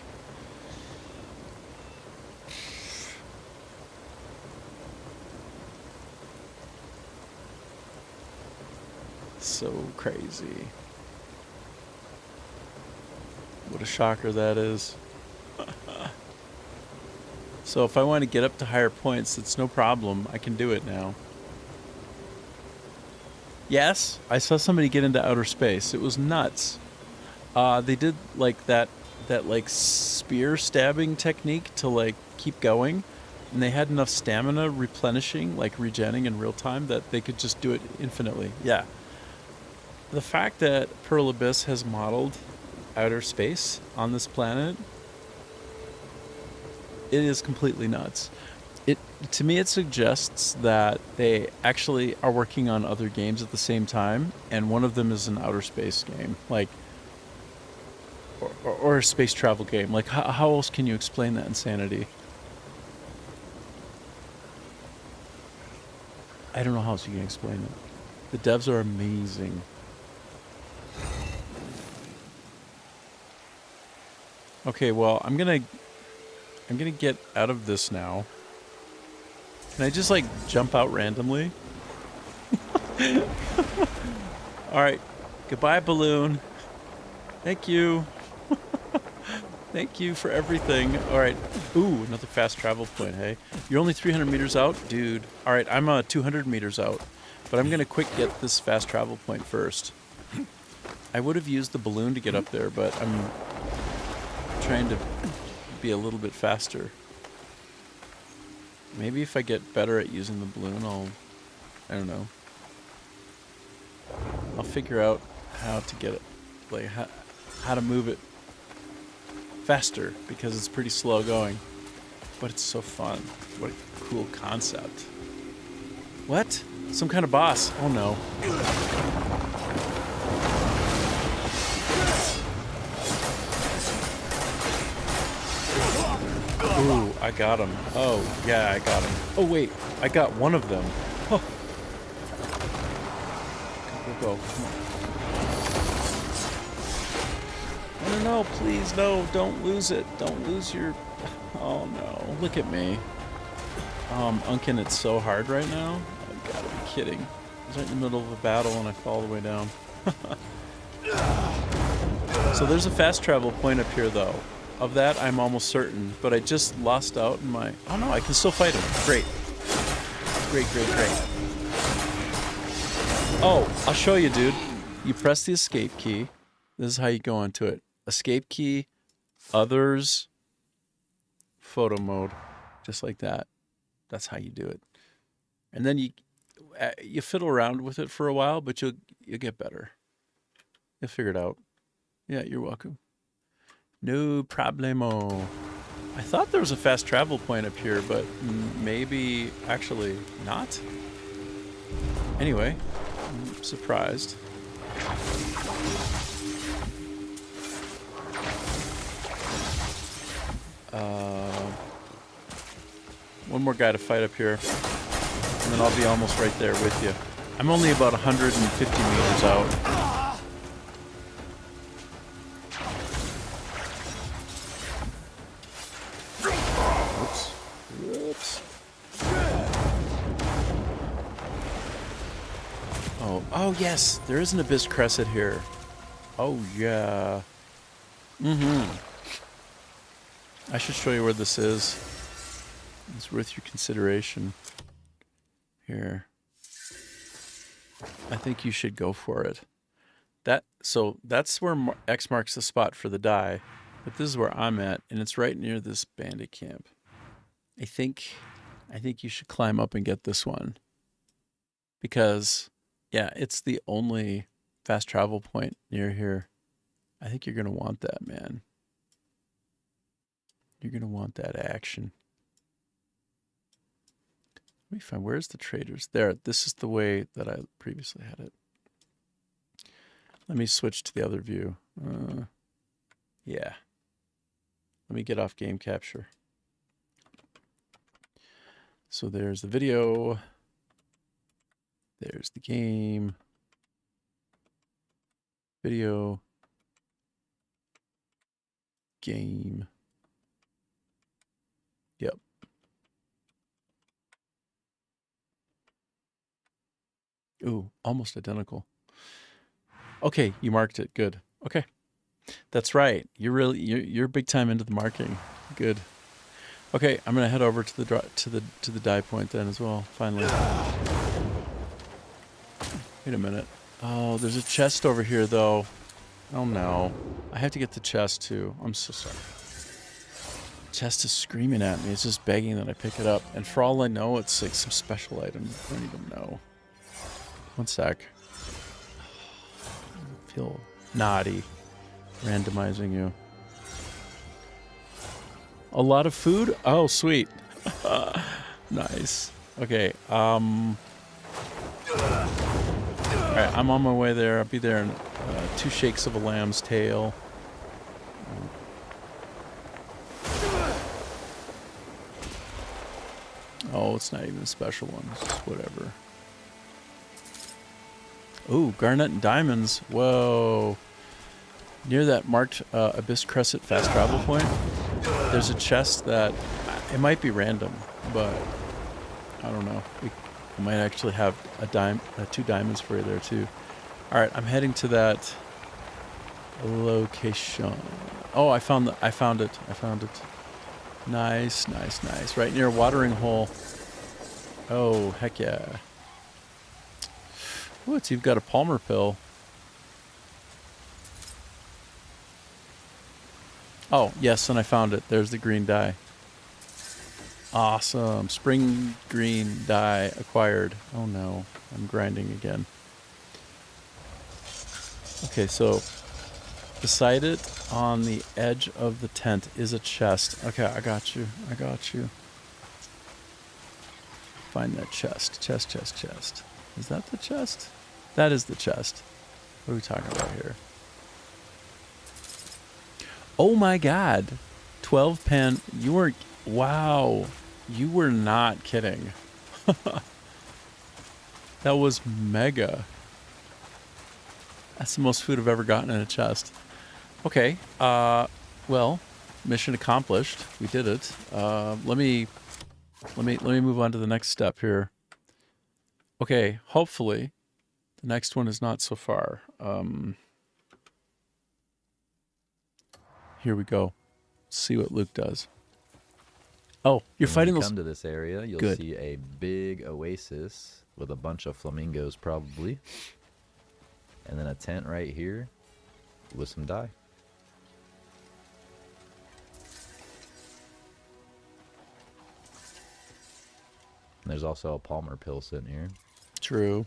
So crazy. What a shocker that is. So if I want to get up to higher points, it's no problem. I can do it now. Yes, I saw somebody get into outer space. It was nuts. They did like that like spear stabbing technique to like keep going, and they had enough stamina replenishing, like regenning in real time, that they could just do it infinitely. Yeah. The fact that Pearl Abyss has modeled outer space on this planet, it is completely nuts. To me, it suggests that they actually are working on other games at the same time, and one of them is an outer space game, like, or a space travel game. Like, how else can you explain that insanity? I don't know how else you can explain it. The devs are amazing. Okay, well, I'm gonna get out of this now. Can I just like jump out randomly? Alright. Goodbye, balloon. Thank you. Thank you for everything. Alright. Ooh, another fast travel point, hey? You're only 300 meters out? Dude. Alright, I'm 200 meters out. But I'm gonna quick get this fast travel point first. I would have used the balloon to get up there, but I'm trying to be a little bit faster. Maybe if I get better at using the balloon, I don't know. I'll figure out how to get it, like how to move it faster, because it's pretty slow going. But it's so fun. What a cool concept. What? Some kind of boss. Oh no. Ooh, I got him. Oh, yeah, I got him. Oh, wait. I got one of them. Oh. Go. Come on. No, please, no. Don't lose it. Don't lose your... Oh, no. Look at me. I'm unking it so hard right now. I've got to be kidding. I was right in the middle of a battle and I fall all the way down. So there's a fast travel point up here, though. Of that, I'm almost certain, but I just lost out in my... Oh no, I can still fight him. Great. Great. Oh, I'll show you, dude. You press the escape key. This is how you go into it. Escape key, others, photo mode. Just like that. That's how you do it. And then you fiddle around with it for a while, but you'll get better. You'll figure it out. Yeah, you're welcome. No problemo. I thought there was a fast travel point up here, but maybe actually not. Anyway, I'm surprised. One more guy to fight up here, and then I'll be almost right there with you. I'm only about 150 meters out. Oh yes, there is an Abyss Crescent here. Oh yeah. I should show you where this is. It's worth your consideration. Here. I think you should go for it. So that's where X marks the spot for the die. But this is where I'm at, and it's right near this bandit camp. I think you should climb up and get this one. Because, yeah, it's the only fast travel point near here. I think you're going to want that, man. You're going to want that action. Let me find, where's the traders? There, this is the way that I previously had it. Let me switch to the other view. Yeah. Let me get off game capture. So there's the video. There's the game. Video. Game. Yep. Ooh, almost identical. Okay, you marked it. Good. Okay. That's right. You're big time into the marking. Good. Okay, I'm gonna head over to the dye point then as well. Finally. Wait a minute. Oh, there's a chest over here though. Oh no, I have to get the chest too. I'm so sorry. Chest is screaming at me. It's just begging that I pick it up. And for all I know, it's like some special item. I don't even know. One sec. I feel naughty randomizing you. A lot of food? Oh, sweet. Nice. Okay. Alright, I'm on my way there. I'll be there in 2 shakes of a lamb's tail. Oh, it's not even a special one. It's just whatever. Ooh, garnet and diamonds. Whoa. Near that marked Abyss Crescent fast travel point, there's a chest that, it might be random, but I don't know. We might actually have 2 diamonds for you there too. Alright, I'm heading to that location. Oh, I found it. Nice, nice, nice. Right near a watering hole. Oh, heck yeah. Ooh, you've got a Palmer pill. Oh, yes, and I found it. There's the green dye. Awesome. Spring green dye acquired. Oh no, I'm grinding again. Okay, so beside it on the edge of the tent is a chest. Okay, I got you. Find that chest. Chest. Is that the chest? That is the chest. What are we talking about here? Oh my god. 12 pen. You were... Wow. You were not kidding. That was mega. That's the most food I've ever gotten in a chest. Okay. Well, mission accomplished. We did it. Let me move on to the next step here. Okay, hopefully the next one is not so far. Here we go. See what Luke does. Oh, you're fighting those. Come to this area, you'll see a big oasis with a bunch of flamingos, probably, and then a tent right here with some dye. And there's also a Palmer pill sitting here. True.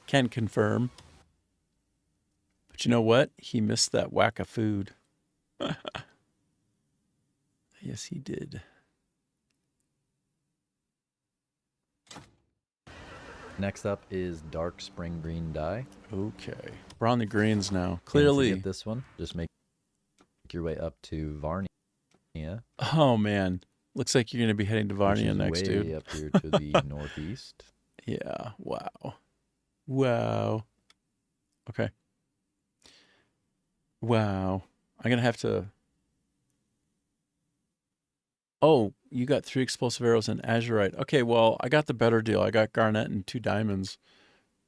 Can confirm. But you know what? He missed that whack of food. Yes, he did. Next up is dark spring green dye. Okay. We're on the greens now. Clearly. To get this one, just make your way up to Varnia. Oh, man. Looks like you're going to be heading to Varnia next, dude. Way up here to the northeast. Yeah. Wow. Wow. Okay. Wow. I'm going to have to... Oh, you got 3 explosive arrows and azurite. Okay, well, I got the better deal. I got garnet and 2 diamonds.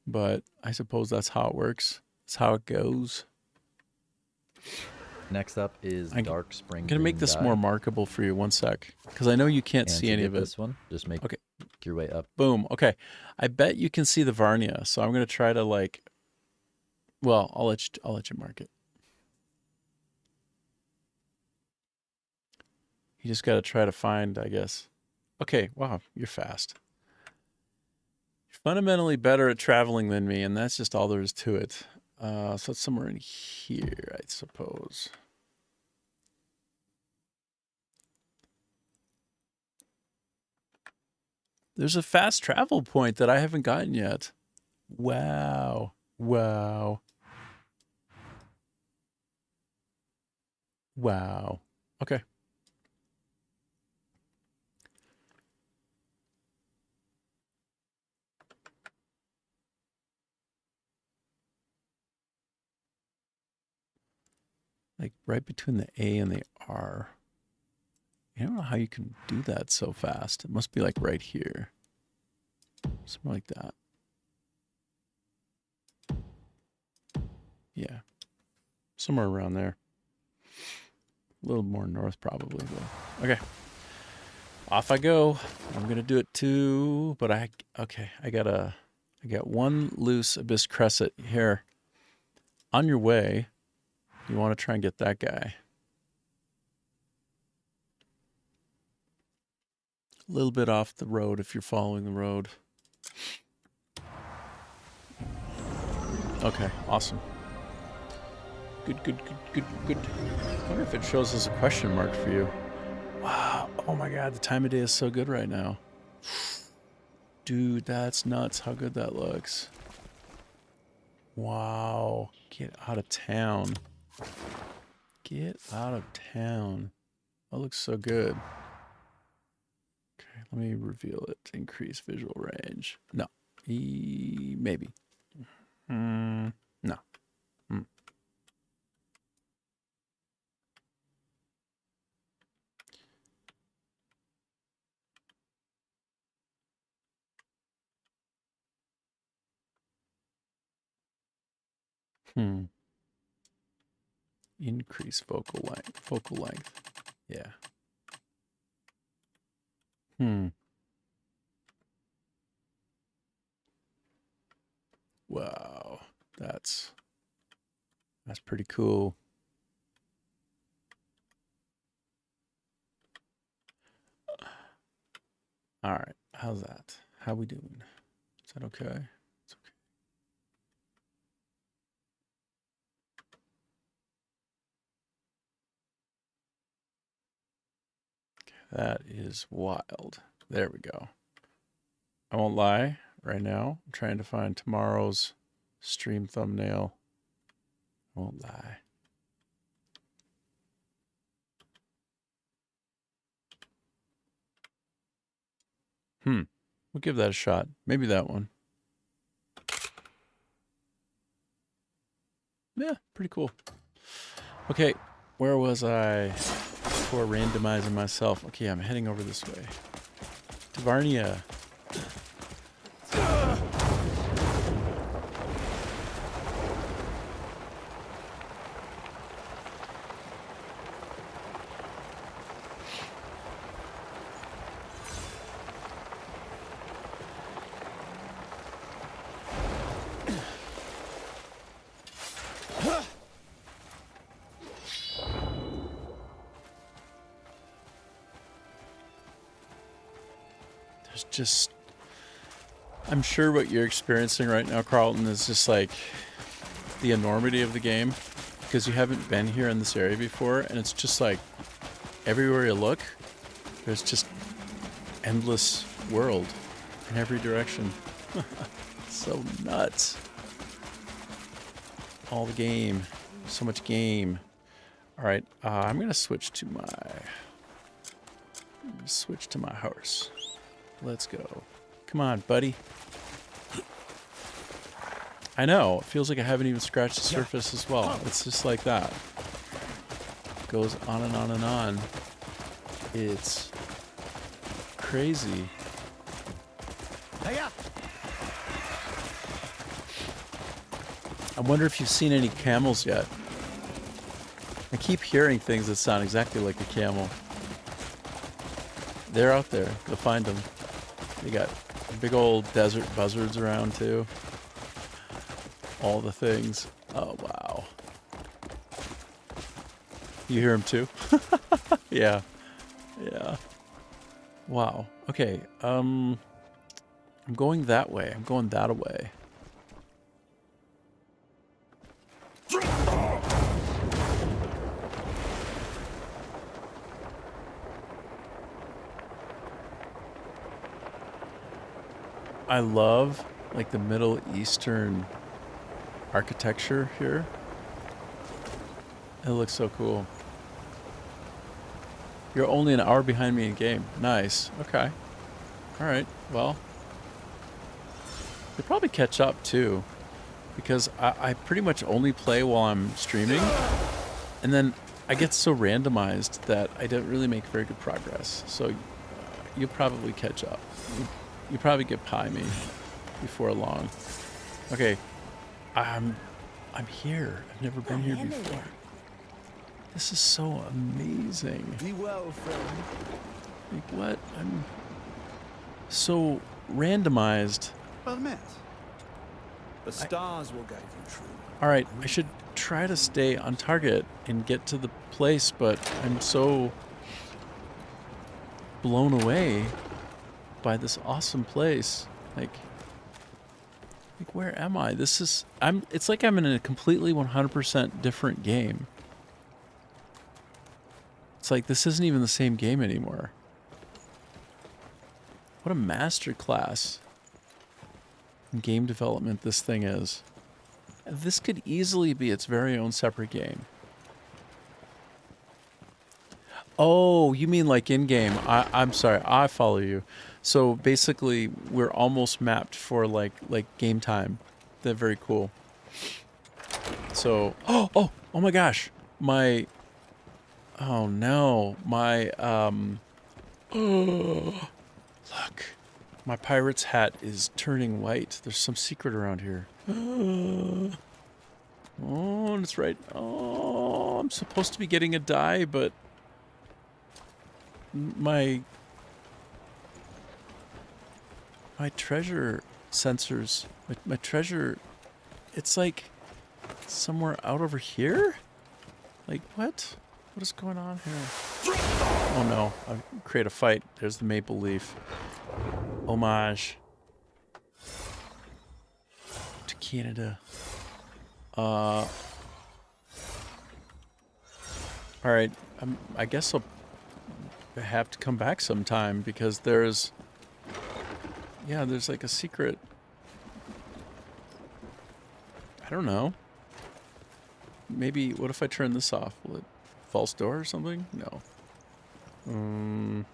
But I suppose that's how it works. That's how it goes. Next up is dark spring. I'm going to make this more markable for you. One sec. Because I know you can't see any of it. This one, just make your way up. Boom. Okay. I bet you can see the Varnia. So I'm going to try to like... Well, I'll let you mark it. You just got to try to find, I guess. Okay, wow, you're fast. You're fundamentally better at traveling than me, and that's just all there is to it. So it's somewhere in here, I suppose. There's a fast travel point that I haven't gotten yet. Wow. Wow. Wow. Okay. Like right between the A and the R. I don't know how you can do that so fast. It must be like right here. Something like that. Yeah. Somewhere around there. A little more north probably, but okay. Off I go. I'm gonna do it too, but I got one loose abyss crescent here. On your way, you want to try and get that guy. A little bit off the road if you're following the road. Okay, awesome. Good. I wonder if it shows as a question mark for you. Wow. Oh my god, the time of day is so good right now. Dude, that's nuts how good that looks. Wow. Get out of town. Get out of town. That looks so good. Okay, let me reveal it. Increase visual range. No. Maybe. No. Increase focal length. Yeah. Wow. That's pretty cool. All right. How's that? How we doing? Is that okay? It's okay. That is wild. There we go. I won't lie. Right now, I'm trying to find tomorrow's stream thumbnail. I won't lie. We'll give that a shot. Maybe that one. Yeah, pretty cool. Okay, where was I before randomizing myself? Okay, I'm heading over this way. Tavarnia. Just, I'm sure what you're experiencing right now, Carlton, is just like the enormity of the game, because you haven't been here in this area before, and it's just like everywhere you look, there's just endless world in every direction. So nuts. All the game, so much game. All right, I'm gonna switch to my horse. Let's go. Come on, buddy. I know. It feels like I haven't even scratched the surface as well. It's just like that. It goes on and on and on. It's crazy. I wonder if you've seen any camels yet. I keep hearing things that sound exactly like a camel. They're out there. Go find them. They got big old desert buzzards around too. All the things. Oh, wow. You hear them too? Yeah. Yeah. Wow. Okay. I'm going that way. I'm going that way. I love like the Middle Eastern architecture here. It looks so cool. You're only an hour behind me in game. Nice. Okay. All right. Well, you'll probably catch up too, because I pretty much only play while I'm streaming, and then I get so randomized that I don't really make very good progress. So you'll probably catch up. You probably get pie me before long. Okay, I'm here. I've never been here before. This is so amazing. Be well, friend. Like, what? I'm so randomized. Well met. The stars will guide you true. Alright, I should try to stay on target and get to the place, but I'm so blown away by this awesome place. Like where am I? It's like I'm in a completely 100% different game. It's like this isn't even the same game anymore. What a masterclass in game development this thing is. This could easily be its very own separate game. Oh, you mean like in-game. I'm sorry, I follow you. So basically, we're almost mapped for like game time. They're very cool. So, oh my gosh. Oh no, look. My pirate's hat is turning white. There's some secret around here. Oh, that's right. Oh, I'm supposed to be getting a die, but my treasure sensors, my treasure, it's like somewhere out over here? Like, what? What is going on here? Oh no, I create a fight. There's the maple leaf. Homage to Canada. Alright, I guess I'll have to come back sometime because there's like a secret. I don't know. Maybe, what if I turn this off? Will it false door or something? No. Man,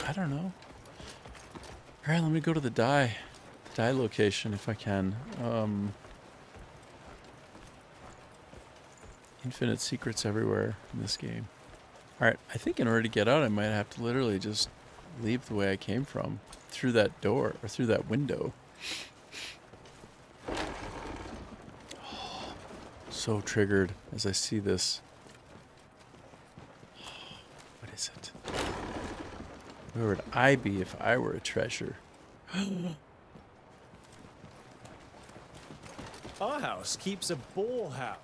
I don't know. Alright, let me go to the die location if I can. Infinite secrets everywhere in this game. Alright, I think in order to get out I might have to literally just leave the way I came from. Through that door, or through that window. So triggered as I see this. What is it? Where would I be if I were a treasure? Our house keeps a boar house.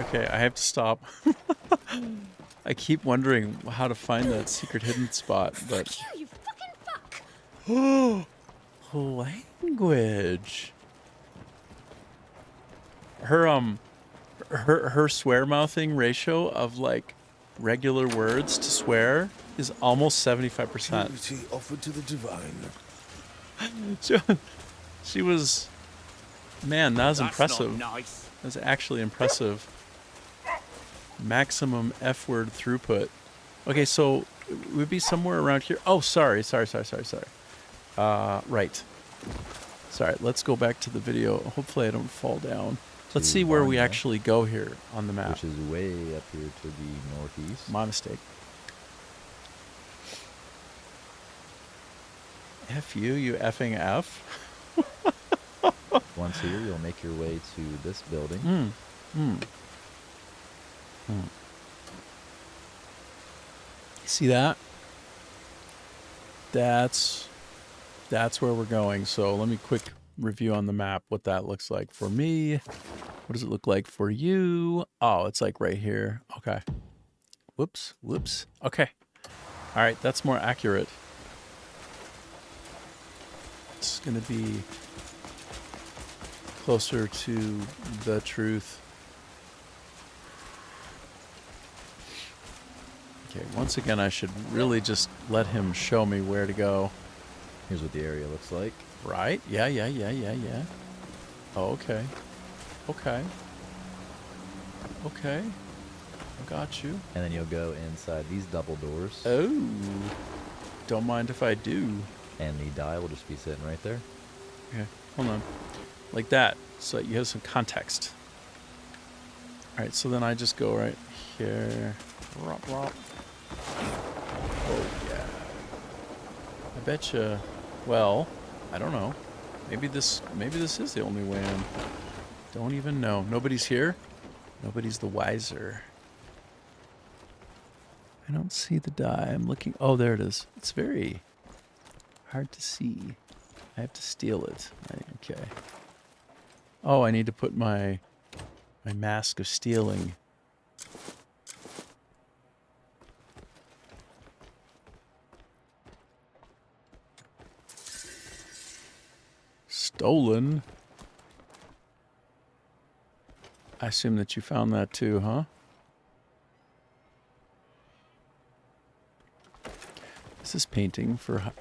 Okay, I have to stop. I keep wondering how to find that secret hidden spot, but... Fuck you fucking fuck! Language. Her swear-mouthing ratio of, like, regular words to swear is almost 75%. Purity offered to the divine. She was... Man, that was impressive. Not nice. That was actually impressive. Maximum F-word throughput. Okay, so it would be somewhere around here. Oh, sorry. Right. Sorry, let's go back to the video. Hopefully I don't fall down. Let's see where we actually go here on the map. Which is way up here to the northeast. My mistake. F you effing F. Once here, you'll make your way to this building. See that? That's where we're going. So let me quick review on the map what that looks like for me. What does it look like for you? Oh, it's like right here. Okay. Whoops. Okay. All right, that's more accurate. It's going to be closer to the truth. Okay, once again, I should really just let him show me where to go. Here's what the area looks like. Right? Yeah. Oh, okay. got you. And then you'll go inside these double doors. Oh, don't mind if I do. And the die will just be sitting right there. Okay, hold on. Like that, so you have some context. All right, so then I just go right here. Rop, rop. Oh, yeah. I bet you, well, I don't know. Maybe this is the only way in. Don't even know. Nobody's here? Nobody's the wiser. I don't see the die. I'm looking. Oh, there it is. It's very hard to see. I have to steal it. Okay. Oh, I need to put my mask of stealing. Stolen? I assume that you found that too, huh? Is this painting for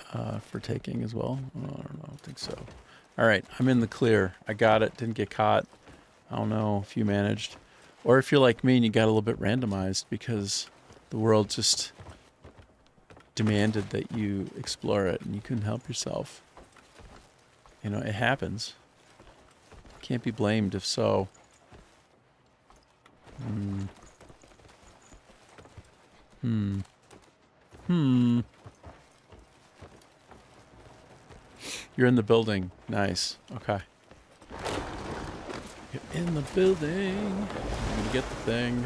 taking as well? Oh, I don't think so. All right, I'm in the clear. I got it. Didn't get caught. I don't know if you managed. Or if you're like me and you got a little bit randomized because the world just demanded that you explore it and you couldn't help yourself. You know, it happens. Can't be blamed if so. You're in the building. Nice. Okay. You're in the building. I'm gonna get the thing.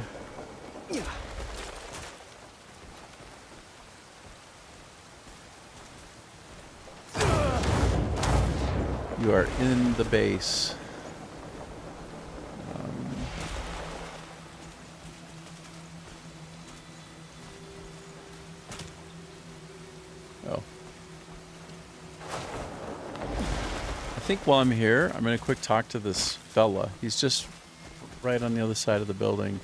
You are in the base. Oh. I think while I'm here, I'm going to quick talk to this fella. He's just right on the other side of the building.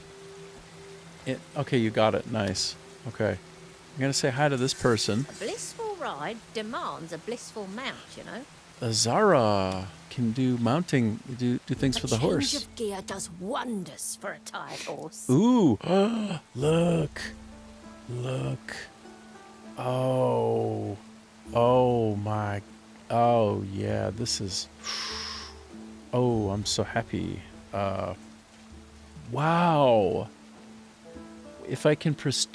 Okay, you got it. Nice. Okay. I'm going to say hi to this person. A blissful ride demands a blissful mount, you know. Zara can do mounting, do things for the horse. A change of gear does wonders for a tired horse. Ooh. Look. Look. Oh. Oh my. Oh yeah, this is. Oh, I'm so happy. Wow. If I can press.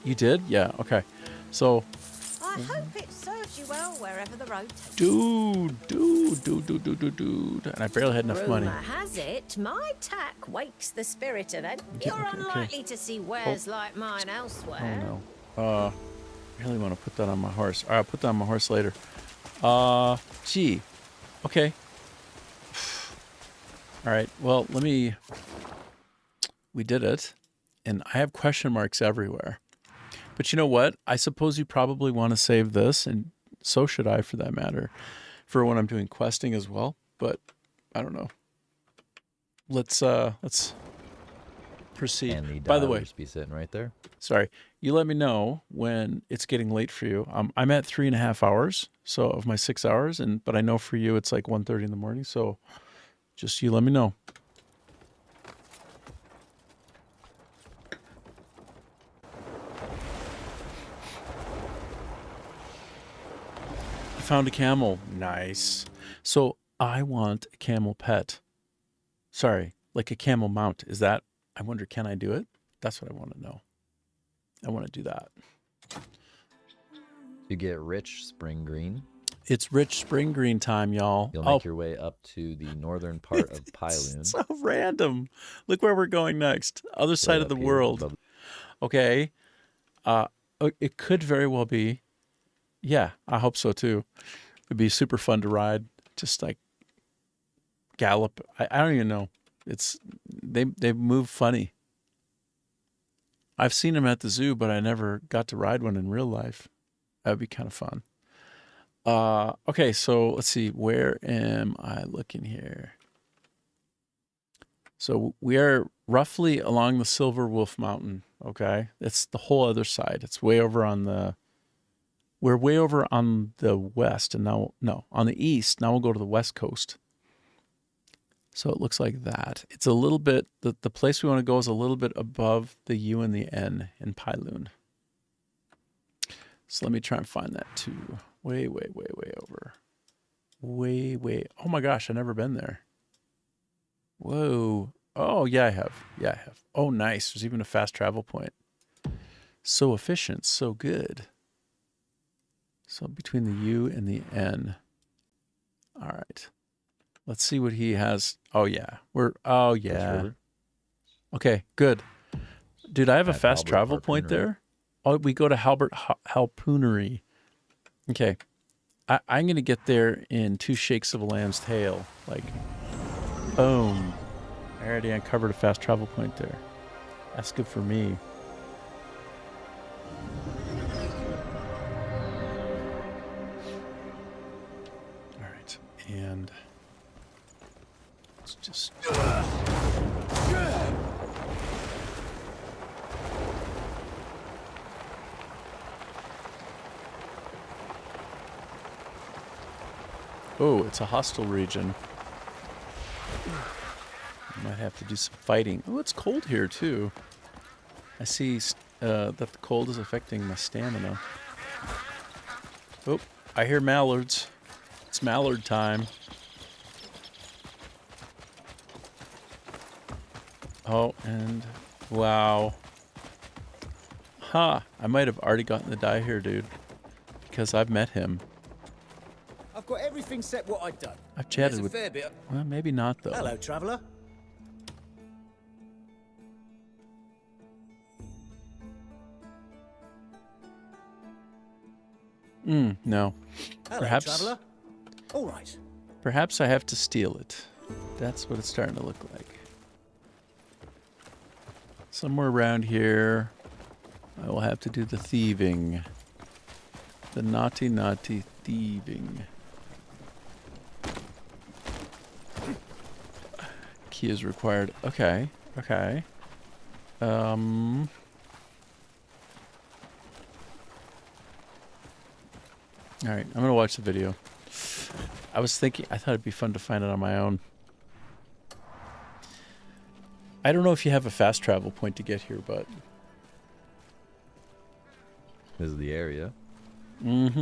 You did? Yeah, okay. So. I hope it serves you well wherever the road takes Dude. And I barely had enough money. Rumour has it, my tack wakes the spirit of it. You're unlikely to see wares like mine elsewhere. Oh no. I really want to put that on my horse. All right, I'll put that on my horse later. Gee. Okay. All right, well, we did it. And I have question marks everywhere. But you know what? I suppose you probably want to save this, and so should I for that matter, for when I'm doing questing as well. But I don't know. Let's proceed. And the By the way, will just be sitting right there. Sorry, you let me know when it's getting late for you. I'm at 3.5 hours, so of my 6 hours, but I know for you it's like 1:30 in the morning. So just you let me know. Found a camel. Nice. So I want a camel pet. Sorry, like a camel mount. I wonder, can I do it? That's what I want to know. I want to do that. You get rich spring green. It's rich spring green time, y'all. You'll make your way up to the northern part of Pyloon. So random. Look where we're going next. Other side of the world. Okay. It could very well be. Yeah, I hope so too. It'd be super fun to ride. Just like gallop. I don't even know. They move funny. I've seen them at the zoo, but I never got to ride one in real life. That would be kind of fun. Okay, so let's see. Where am I looking here? So we are roughly along the Silver Wolf Mountain. Okay, it's the whole other side. It's way over on the. We're way over on the west, and on the east. Now we'll go to the west coast. So it looks like that. It's a little bit, the place we want to go is a little bit above the U and the N in Pyloon. So let me try and find that too. Way over. Way. Oh my gosh, I've never been there. Whoa. Oh, yeah, I have. Yeah, I have. Oh, nice. There's even a fast travel point. So efficient, so good. So between the U and the N. All right. Let's see what he has. Oh, yeah. Oh, yeah. Okay, good. Dude, I have a fast travel point there. Oh, we go to Halbert Harpoonery. Okay. I'm going to get there in 2 shakes of a lamb's tail. Like, boom. I already uncovered a fast travel point there. That's good for me. All right. And let's just... Oh, it's a hostile region. Might have to do some fighting. Oh, it's cold here too. I see that the cold is affecting my stamina. Oh, I hear mallards. It's mallard time. Oh, and wow. Ha! I might have already gotten the die here, dude. Because I've met him. I've got everything set what I'd done. I've chatted There's a with... fair bit. Well, maybe not, though. Hello, traveller. No. Hello, Perhaps... traveller. All right. Perhaps I have to steal it. That's what it's starting to look like. Somewhere around here, I will have to do the thieving. The naughty thieving. Key is required. Okay. Alright, I'm gonna watch the video. I thought it'd be fun to find it on my own. I don't know if you have a fast travel point to get here, but... This is the area. Mm-hmm.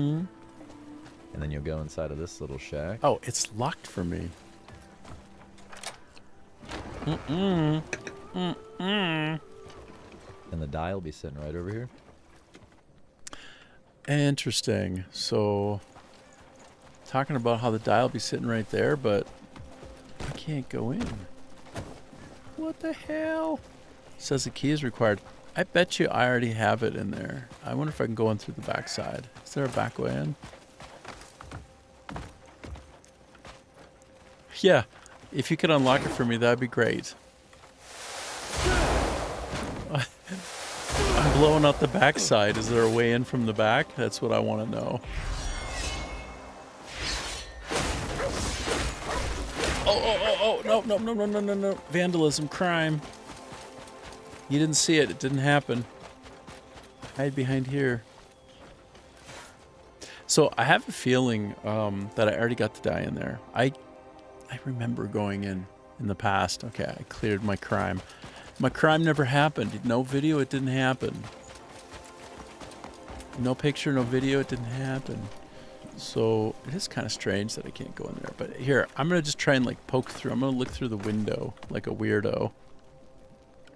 And then you'll go inside of this little shack. Oh, it's locked for me. And the die will be sitting right over here. Interesting. So, talking about how the die will be sitting right there, but I can't go in. What the hell? Says the key is required. I bet you I already have it in there. I wonder if I can go in through the back side. Is there a back way in? Yeah. If you could unlock it for me, that'd be great. I'm blowing out the back side. Is there a way in from the back? That's what I want to know. Oh, no. Vandalism, crime. You didn't see it. It didn't happen. Hide behind here. So I have a feeling that I already got the die in there. I remember going in the past. Okay, I cleared my crime. My crime never happened. No video, it didn't happen. No picture, no video, it didn't happen. So it is kind of strange that I can't go in there. But here, I'm going to just try and like poke through. I'm going to look through the window like a weirdo.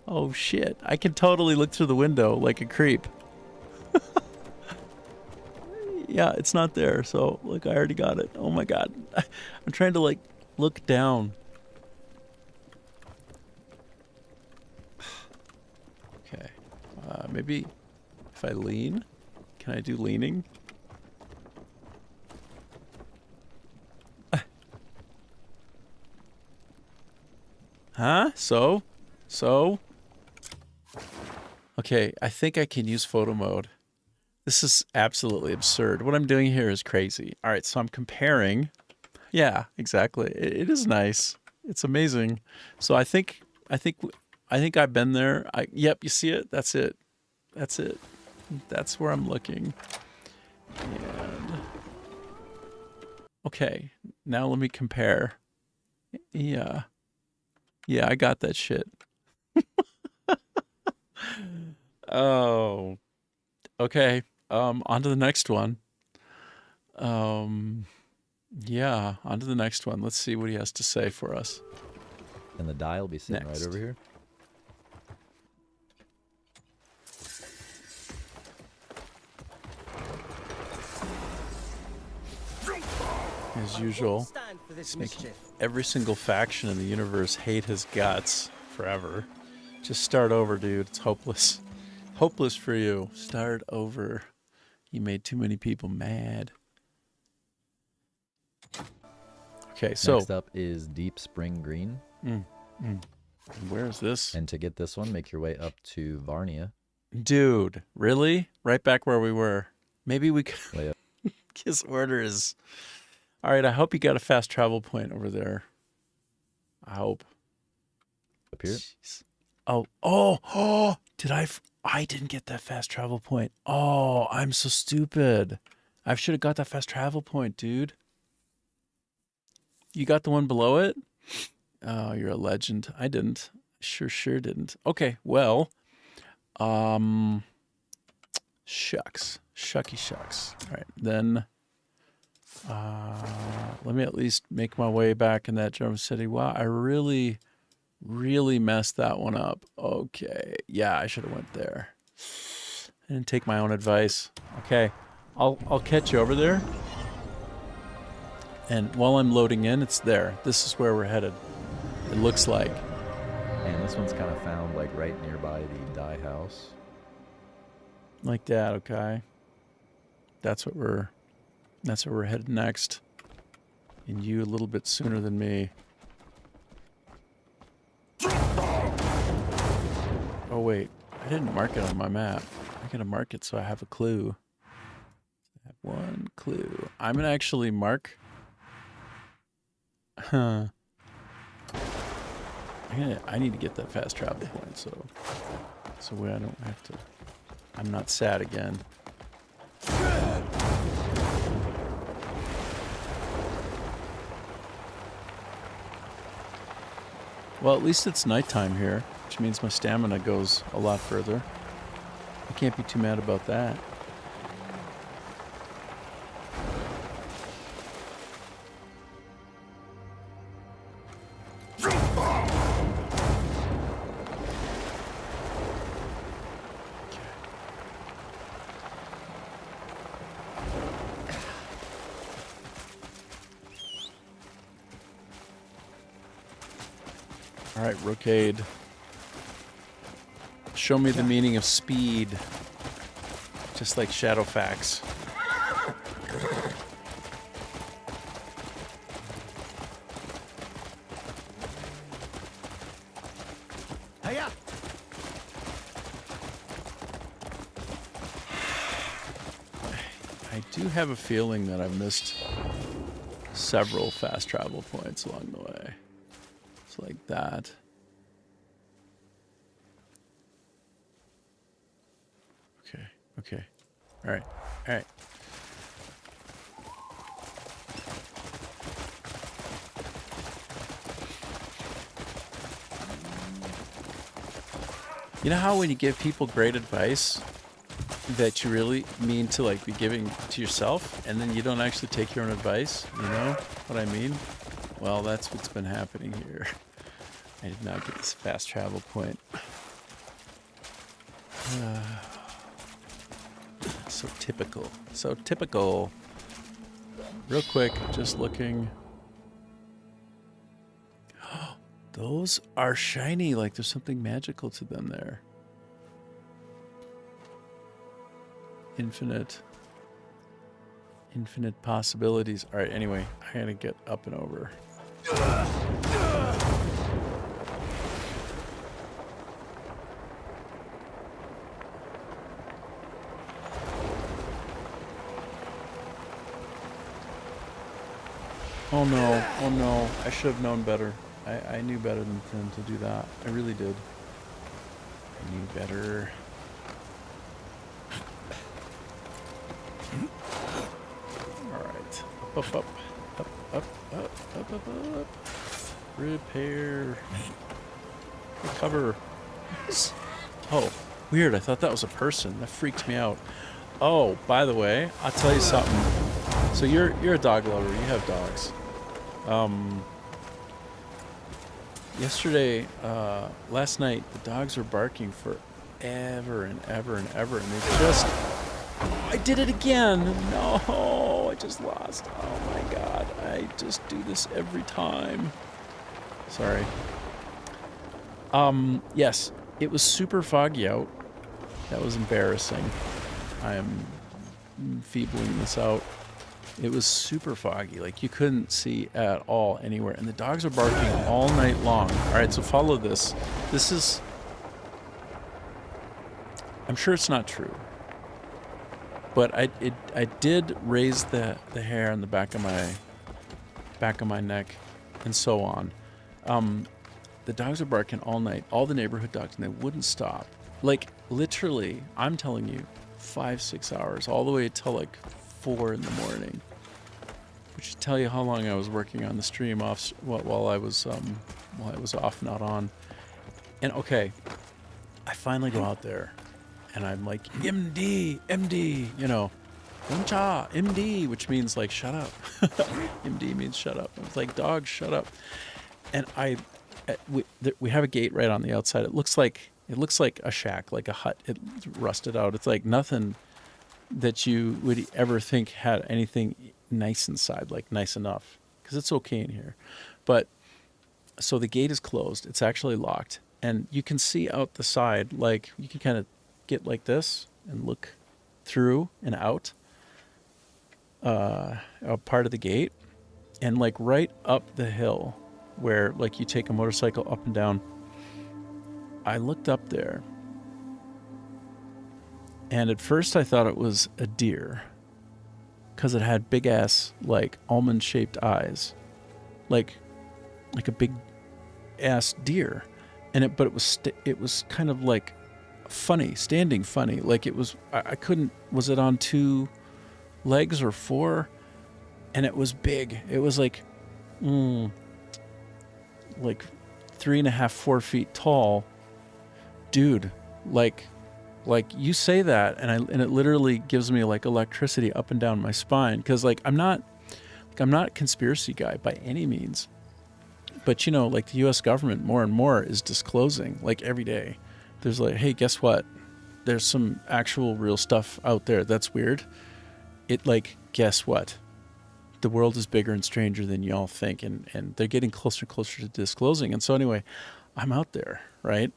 Oh shit, I can totally look through the window like a creep. Yeah, it's not there. So look, I already got it. Oh my god. I'm trying to like look down. Okay. Maybe if I lean, can I do leaning? Huh? So? Okay, I think I can use photo mode. This is absolutely absurd. What I'm doing here is crazy. All right, so I'm comparing. Yeah, exactly. It is nice. It's amazing. So I think I've been there. Yep, you see it? That's it. That's where I'm looking. And okay, now let me compare. Yeah. Yeah, I got that shit. Oh. Okay. On to the next one. Yeah, on to the next one. Let's see what he has to say for us. And the die will be sitting right over here. As usual, making every single faction in the universe hate his guts forever. Just start over, dude. It's hopeless. Hopeless for you. Start over. You made too many people mad. Okay, so next up is Deep Spring Green. Where is this? And to get this one, make your way up to Varnia. Dude, really? Right back where we were. Maybe we could. Way up. His order is. All right, I hope you got a fast travel point over there. I hope. Up here? Jeez. Oh, did I didn't get that fast travel point. Oh, I'm so stupid. I should have got that fast travel point, dude. You got the one below it? Oh, you're a legend. I didn't. Sure didn't. Okay, well, shucks. Shucky shucks. All right, then let me at least make my way back in that Drum City. Wow, I really messed that one up. Okay, yeah, I should have went there. I didn't take my own advice. Okay, I'll catch you over there. And while I'm loading in, it's there. This is where we're headed. It looks like. And this one's kind of found like right nearby the dye house. Like that, okay. That's where we're headed next. And you a little bit sooner than me. Oh wait, I didn't mark it on my map. I gotta mark it so I have a clue. I have one clue. I'm gonna actually mark. I need to get that fast travel point, so I don't have to. I'm not sad again. Well, at least it's nighttime here, which means my stamina goes a lot further. I can't be too mad about that. All right, Rocade. Show me the meaning of speed. Just like Shadowfax. Hiya! I do have a feeling that I've missed several fast travel points along the way. It's like that. Okay. All right. You know how when you give people great advice that you really mean to like be giving to yourself and then you don't actually take your own advice? You know what I mean? Well, that's what's been happening here. I did not get this fast travel point. So typical. So typical. Real quick, just looking. Those are shiny, like there's something magical to them there. Infinite possibilities. All right, anyway, I gotta get up and over. Oh no, I should have known better. I knew better than to do that. I really did. I knew better. Alright. Up. Repair. The cover. Oh, weird. I thought that was a person. That freaked me out. Oh, by the way, I'll tell you something. So you're a dog lover. You have dogs. Yesterday, last night, the dogs were barking for ever and ever and ever, and they just... I did it again! No, I just lost. Oh my god, I just do this every time. Sorry. Yes, it was super foggy out. That was embarrassing. I am feebling this out. It was super foggy, like you couldn't see at all anywhere, and the dogs are barking all night long. All right, so follow this. This is... I'm sure it's not true, but I did raise the hair on the back of my neck, and so on. The dogs are barking all night, all the neighborhood dogs, and they wouldn't stop. Like literally, I'm telling you, 5-6 hours, all the way till like 4 in the morning. Which should tell you how long I was working on the stream off while I was off, not on. And okay, I finally go out there, and I'm like, MD, you know, Uncha, MD, which means like shut up. MD means shut up. It's like dog, shut up. And we have a gate right on the outside. It looks like a shack, like a hut. It's rusted out. It's like nothing that you would ever think had anything nice inside, like nice enough, because it's okay in here. But so the gate is closed. It's actually locked, and you can see out the side. Like you can kind of get like this and look through and out a part of the gate, and like right up the hill where like you take a motorcycle up and down. I looked up there, and at first I thought it was a deer, because it had big ass like almond shaped eyes, like a big ass deer, and but it was kind of like funny, standing funny, like it was. I couldn't. Was it on 2 legs or 4? And it was big. It was like 3.5, 4 feet tall. Dude, like you say that, and it literally gives me like electricity up and down my spine, because like I'm not a conspiracy guy by any means, but you know, like the U.S. government more and more is disclosing, like every day. There's like, hey, guess what? There's some actual real stuff out there that's weird. It like, guess what? The world is bigger and stranger than y'all think, and they're getting closer and closer to disclosing. And so anyway, I'm out there, right?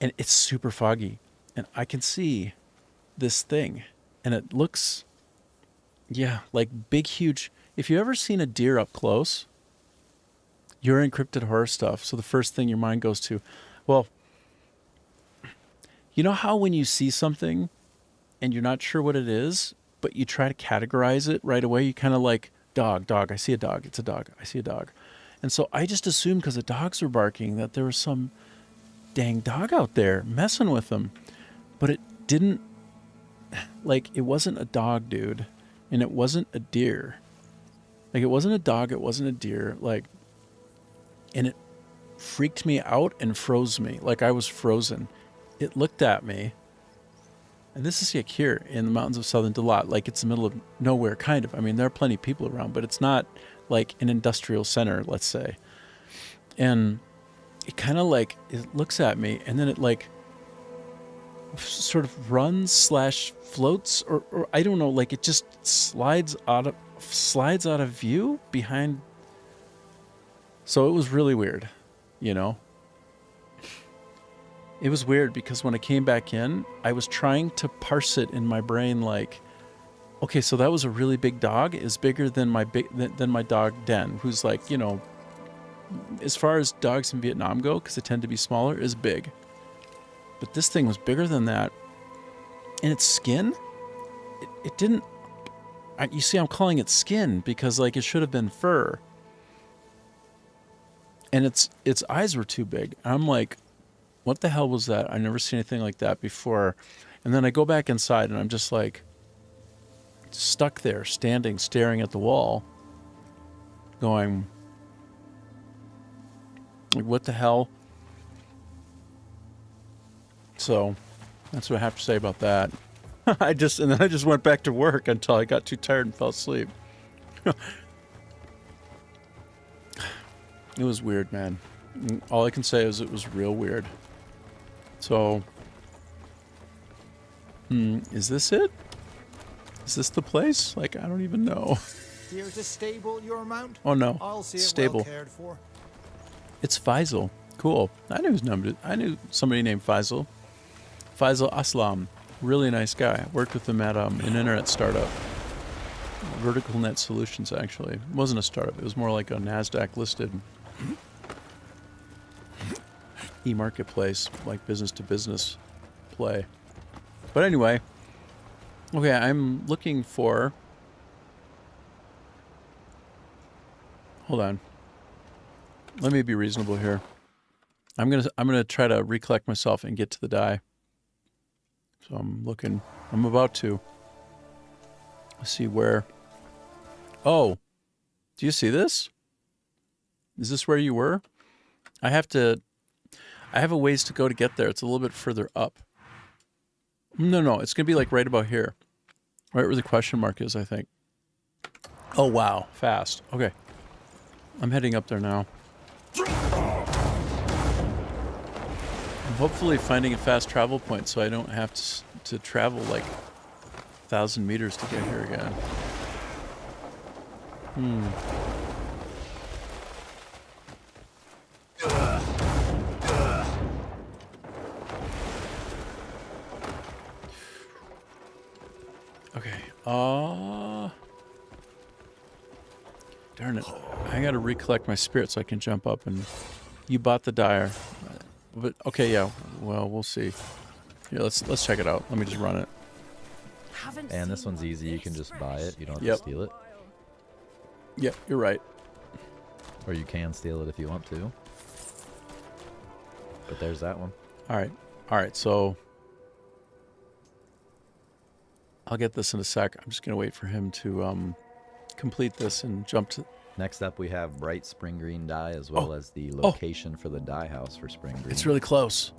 And it's super foggy, and I can see this thing, and it looks, yeah, like big, huge. If you ever seen a deer up close, you're in cryptid horror stuff, so the first thing your mind goes to, well, you know how when you see something and you're not sure what it is, but you try to categorize it right away, you kind of like, dog, I see a dog, it's a dog, I see a dog. And so I just assumed, because the dogs were barking, that there was some dang dog out there messing with them. But it didn't, like, it wasn't a dog, dude, and it wasn't a deer. Like, it wasn't a dog, it wasn't a deer, like, and it freaked me out and froze me, like I was frozen. It looked at me, and this is like here in the mountains of Southern Dalat, like it's the middle of nowhere, kind of. I mean, there are plenty of people around, but it's not like an industrial center, let's say. And it kind of like, it looks at me, and then it like sort of runs / floats, or I don't know, like it just slides out of view behind. So it was really weird, you know. It was weird because when I came back in, I was trying to parse it in my brain, like, okay, so that was a really big dog. It's bigger than my dog Den, who's like, you know, as far as dogs in Vietnam go, because they tend to be smaller, is big. But this thing was bigger than that, and its skin, it didn't. You see, I'm calling it skin because like it should have been fur. And its eyes were too big. I'm like, what the hell was that? I've never seen anything like that before. And then I go back inside, and I'm just like stuck there, standing, staring at the wall, going, like, what the hell? So that's what I have to say about that. And then I just went back to work until I got too tired and fell asleep. It was weird, man. All I can say is it was real weird. So, is this it? Is this the place? Like, I don't even know. Here to stable your mount? Oh no, I'll see it stable. well cared for. It's Faisal. Cool. I knew somebody named Faisal. Faisal Aslam. Really nice guy. I worked with him at an internet startup. Vertical Net Solutions, actually. It wasn't a startup. It was more like a NASDAQ listed e-marketplace, like business-to-business play. But anyway, okay, I'm looking for... Hold on. Let me be reasonable here. I'm gonna try to recollect myself and get to the die. So I'm about to. Let's see where. Oh, do you see this? Is this where you were? I have a ways to go to get there. It's a little bit further up. No, it's gonna be like right about here. Right where the question mark is, I think. Oh wow, fast. Okay. I'm heading up there now. I'm hopefully finding a fast travel point so I don't have to travel like 1,000 meters to get here again. Okay. Darn it. I gotta recollect my spirit so I can jump up and... You bought the dire. But, okay, yeah. Well, we'll see. Here, let's check it out. Let me just run it. And this one's easy. You can just buy it. You don't have Yep. to steal it. Yep, you're right. Or you can steal it if you want to. But there's that one. Alright, so... I'll get this in a sec. I'm just gonna wait for him to complete this and jump to... Next up, we have bright spring green dye, as well as the location for the dye house for spring green. It's really close.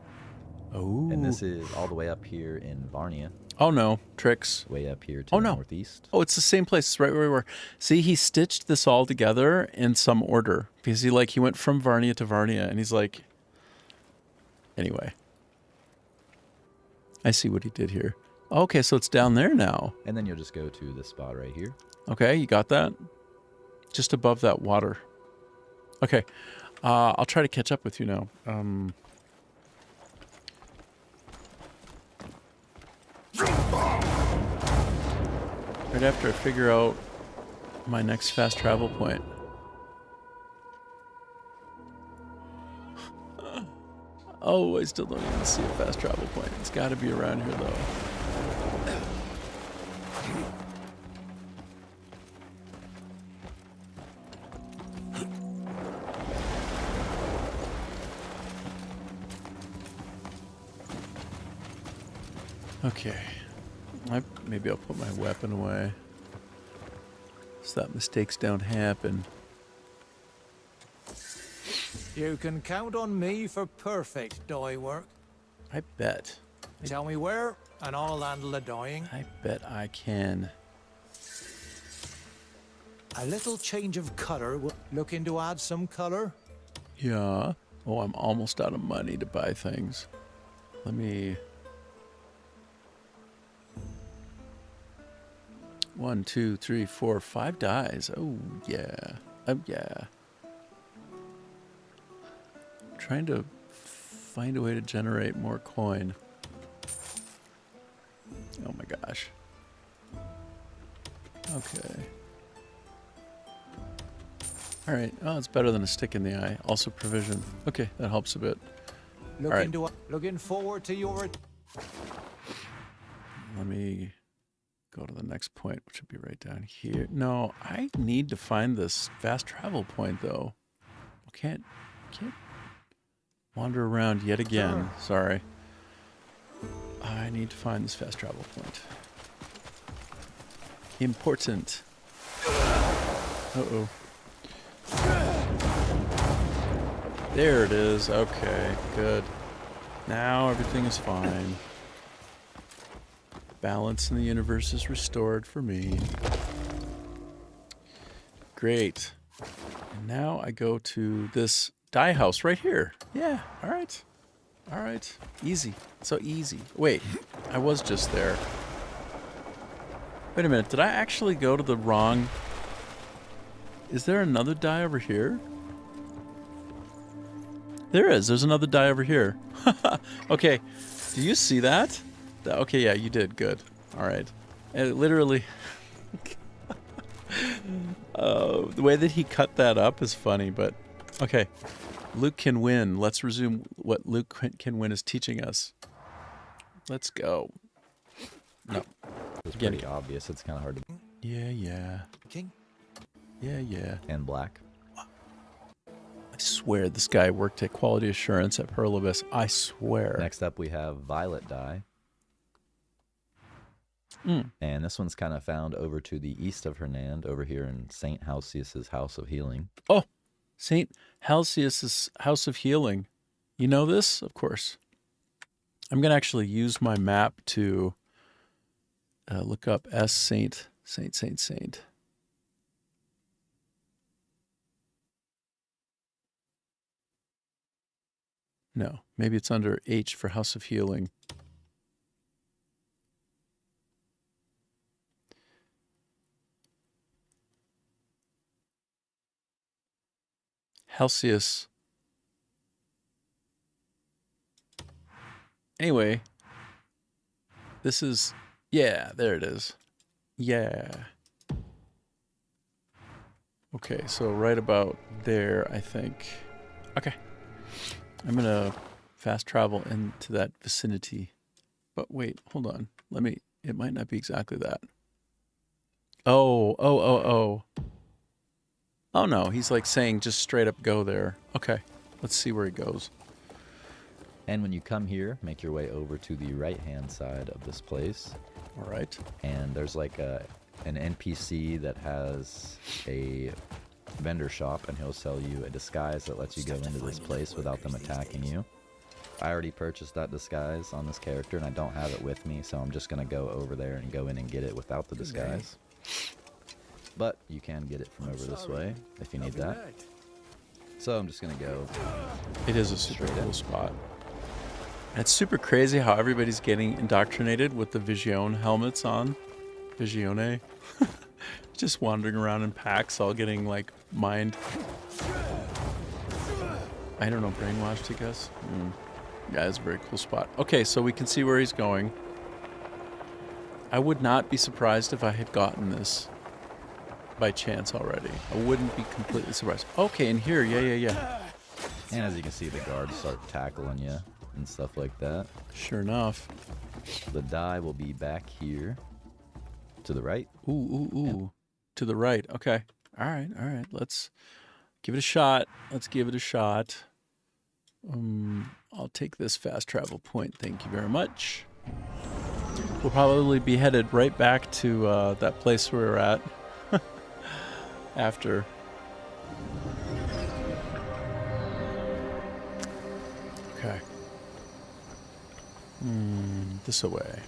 Oh. And this is all the way up here in Varnia. Oh no, tricks. Way up here to the northeast. Oh, it's the same place. It's right where we were. See, he stitched this all together in some order because he went from Varnia to Varnia, and he's like. Anyway, I see what he did here. Okay, so it's down there now. And then you'll just go to this spot right here. Okay, you got that? Just above that water. Okay, I'll try to catch up with you now. Right after I figure out my next fast travel point. Oh, I still don't even see a fast travel point. It's got to be around here, though. Okay. Maybe I'll put my weapon away so that mistakes don't happen. You can count on me for perfect dye work. I bet. Tell me where, and I'll handle the dyeing. I bet I can. A little change of color. Looking to add some color? Yeah. Oh, I'm almost out of money to buy things. Let me... 1, 2, 3, 4, 5 dyes. Oh, yeah. Oh, yeah. I'm trying to find a way to generate more coin. Oh my gosh. Okay. All right. Oh, it's better than a stick in the eye. Also provision. Okay, that helps a bit. Looking forward to your... Let me go to the next point, which would be right down here. No, I need to find this fast travel point, though. Can't wander around yet again. Sorry. I need to find this fast travel point. Important. Uh-oh. There it is. Okay, good. Now everything is fine. Balance in the universe is restored for me. Great. And now I go to this dye house right here. Yeah, all right. All right. Easy. So easy. Wait, I was just there. Wait a minute. Did I actually go to the wrong... Is there another dye over here? There is. There's another dye over here. Okay. Do you see that? Okay, yeah, you did. Good. All right. And it literally... the way that he cut that up is funny, but... Okay. Luke can win. Let's resume what Luke can win is teaching us. Let's go. No. It's pretty obvious. It's kind of hard to... Yeah, yeah. King? Yeah, yeah. And black. I swear this guy worked at quality assurance at Pearl Abyss. I swear. Next up, we have violet dye. And this one's kind of found over to the east of Hernand, over here in St. Halsius's House of Healing. Oh, St. Halsius's House of Healing. You know this? Of course. I'm going to actually use my map to look up Saint. No, maybe it's under H for House of Healing. Halsius. Anyway, this is, yeah, there it is. Yeah. Okay, so right about there, I think. Okay. I'm going to fast travel into that vicinity. But wait, hold on. It might not be exactly that. Oh. Oh no, he's like saying just straight up go there. Okay, let's see where he goes. And when you come here, make your way over to the right-hand side of this place. All right. And there's like an NPC that has a vendor shop, and he'll sell you a disguise that lets you go into this place without them attacking you. I already purchased that disguise on this character, and I don't have it with me, so I'm just going to go over there and go in and get it without the disguise. But you can get it from over this way if you need that. So I'm just going to go. It is a super cool spot. And it's super crazy how everybody's getting indoctrinated with the Vision helmets on. Visione. Just wandering around in packs, all getting like mind. I don't know, brainwashed, I guess. Yeah, it's a very cool spot. Okay, so we can see where he's going. I would not be surprised if I had gotten this by chance already. I wouldn't be completely surprised. Okay, and here, yeah. And as you can see, the guards start tackling you and stuff like that. Sure enough. The dye will be back here to the right. Ooh. Yeah. To the right. Okay. All right. Let's give it a shot. I'll take this fast travel point. Thank you very much. We'll probably be headed right back to that place we were at after. Okay. This away.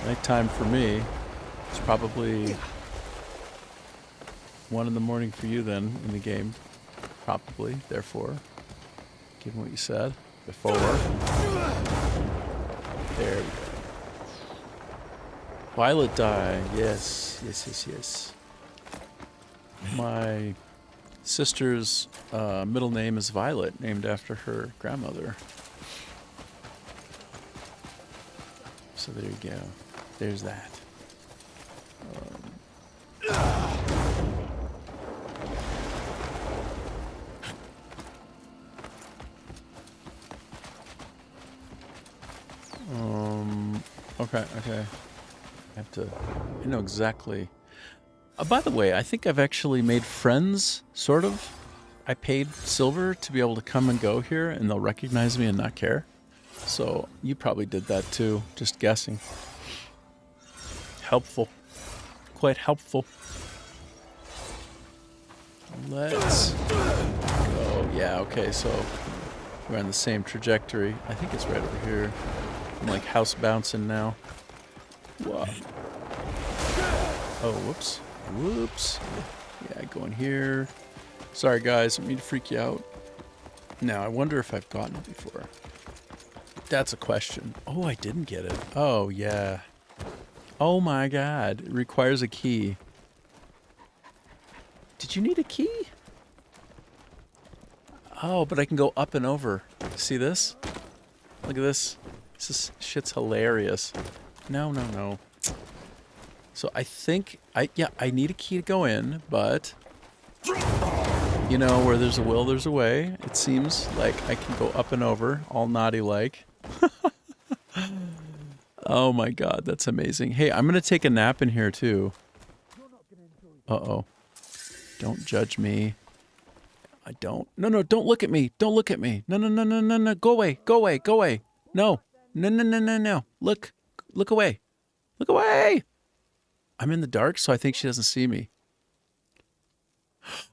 Nighttime for me. It's probably 1 in the morning for you then in the game. Probably, therefore. Given what you said before. There we go. Violet dye. Yes. My sister's middle name is Violet, named after her grandmother. So there you go. There's that. Okay. I know exactly. By the way, I think I've actually made friends, sort of. I paid silver to be able to come and go here, and they'll recognize me and not care. So you probably did that too, just guessing. Helpful. Quite helpful. Let's go yeah, okay, so we're on the same trajectory. I think it's right over here. I'm like house bouncing now. Whoa. Oh, whoops. Whoops. Yeah, going here. Sorry, guys. I don't mean to freak you out. Now, I wonder if I've gotten it before. That's a question. Oh, I didn't get it. Oh, yeah. Oh, my God. It requires a key. Did you need a key? Oh, but I can go up and over. See this? Look at this. This shit's hilarious. No. So I think I need a key to go in, but you know, where there's a will, there's a way. It seems like I can go up and over, all naughty like. Oh my God, that's amazing. Hey, I'm gonna take a nap in here too. Uh-oh. Don't judge me. I don't. No, don't look at me. Don't look at me. No. Go away. No. No. Look away. Look away. I'm in the dark, so I think she doesn't see me.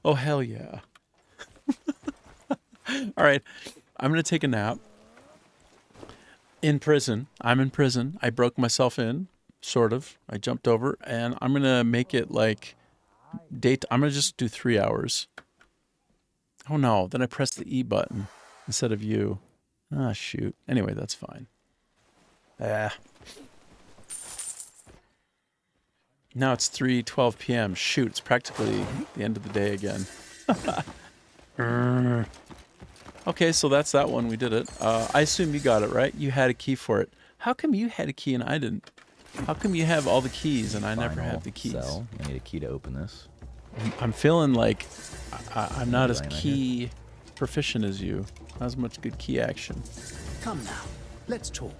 Oh, hell yeah. All right. I'm going to take a nap. In prison. I'm in prison. I broke myself in, sort of. I jumped over, and I'm going to make it like date. I'm going to just do 3 hours. Oh, no. Then I pressed the E button instead of U. Ah, shoot. Anyway, that's fine. Now it's 3:12 p.m. Shoot, it's practically the end of the day again. Okay, so that's that one. We did it. I assume you got it, right? You had a key for it. How come you had a key and I didn't? How come you have all the keys and I never have the keys? Cell. I need a key to open this. I'm feeling like I'm not as key proficient as you. Not as much good key action. Come now, let's talk.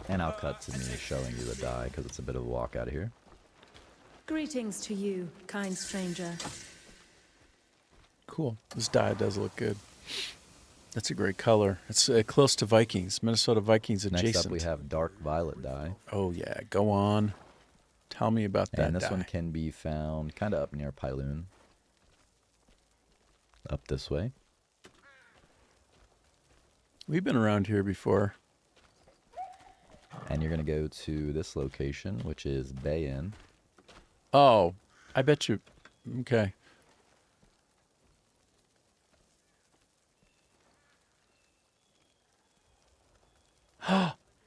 And I'll cut to me showing you the die, because it's a bit of a walk out of here. Greetings to you, kind stranger. Cool. This die does look good. That's a great color. It's close to Vikings. Minnesota Vikings adjacent. Next up we have dark violet dye. Oh yeah, go on. Tell me about that And this die. one can be found kind of up near Pyloon. Up this way. We've been around here before. And you're going to go to this location, which is Bayin. Oh, I bet you. Okay.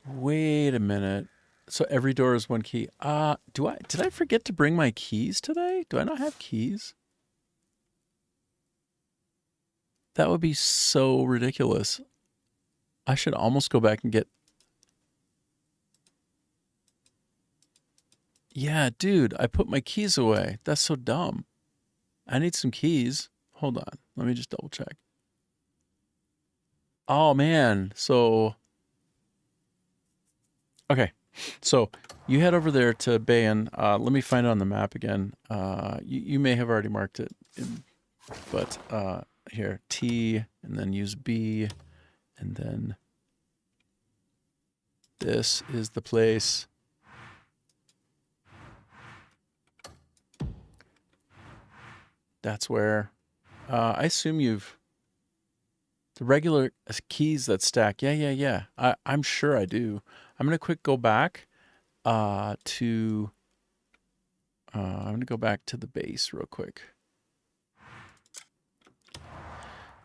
Wait a minute. So every door is one key. Did I forget to bring my keys today? Do I not have keys? That would be so ridiculous. I should almost go back and get. Yeah, dude, I put my keys away. That's so dumb. I need some keys. Hold on. Let me just double check. Oh, man. So, okay. So, you head over there to Bayin. Let me find it on the map again. You may have already marked it. But here, T, and then use B, and then this is the place. That's where I assume you've the regular keys that stack. Yeah. I'm sure I do. I'm gonna quick go back to I'm gonna go back to the base real quick.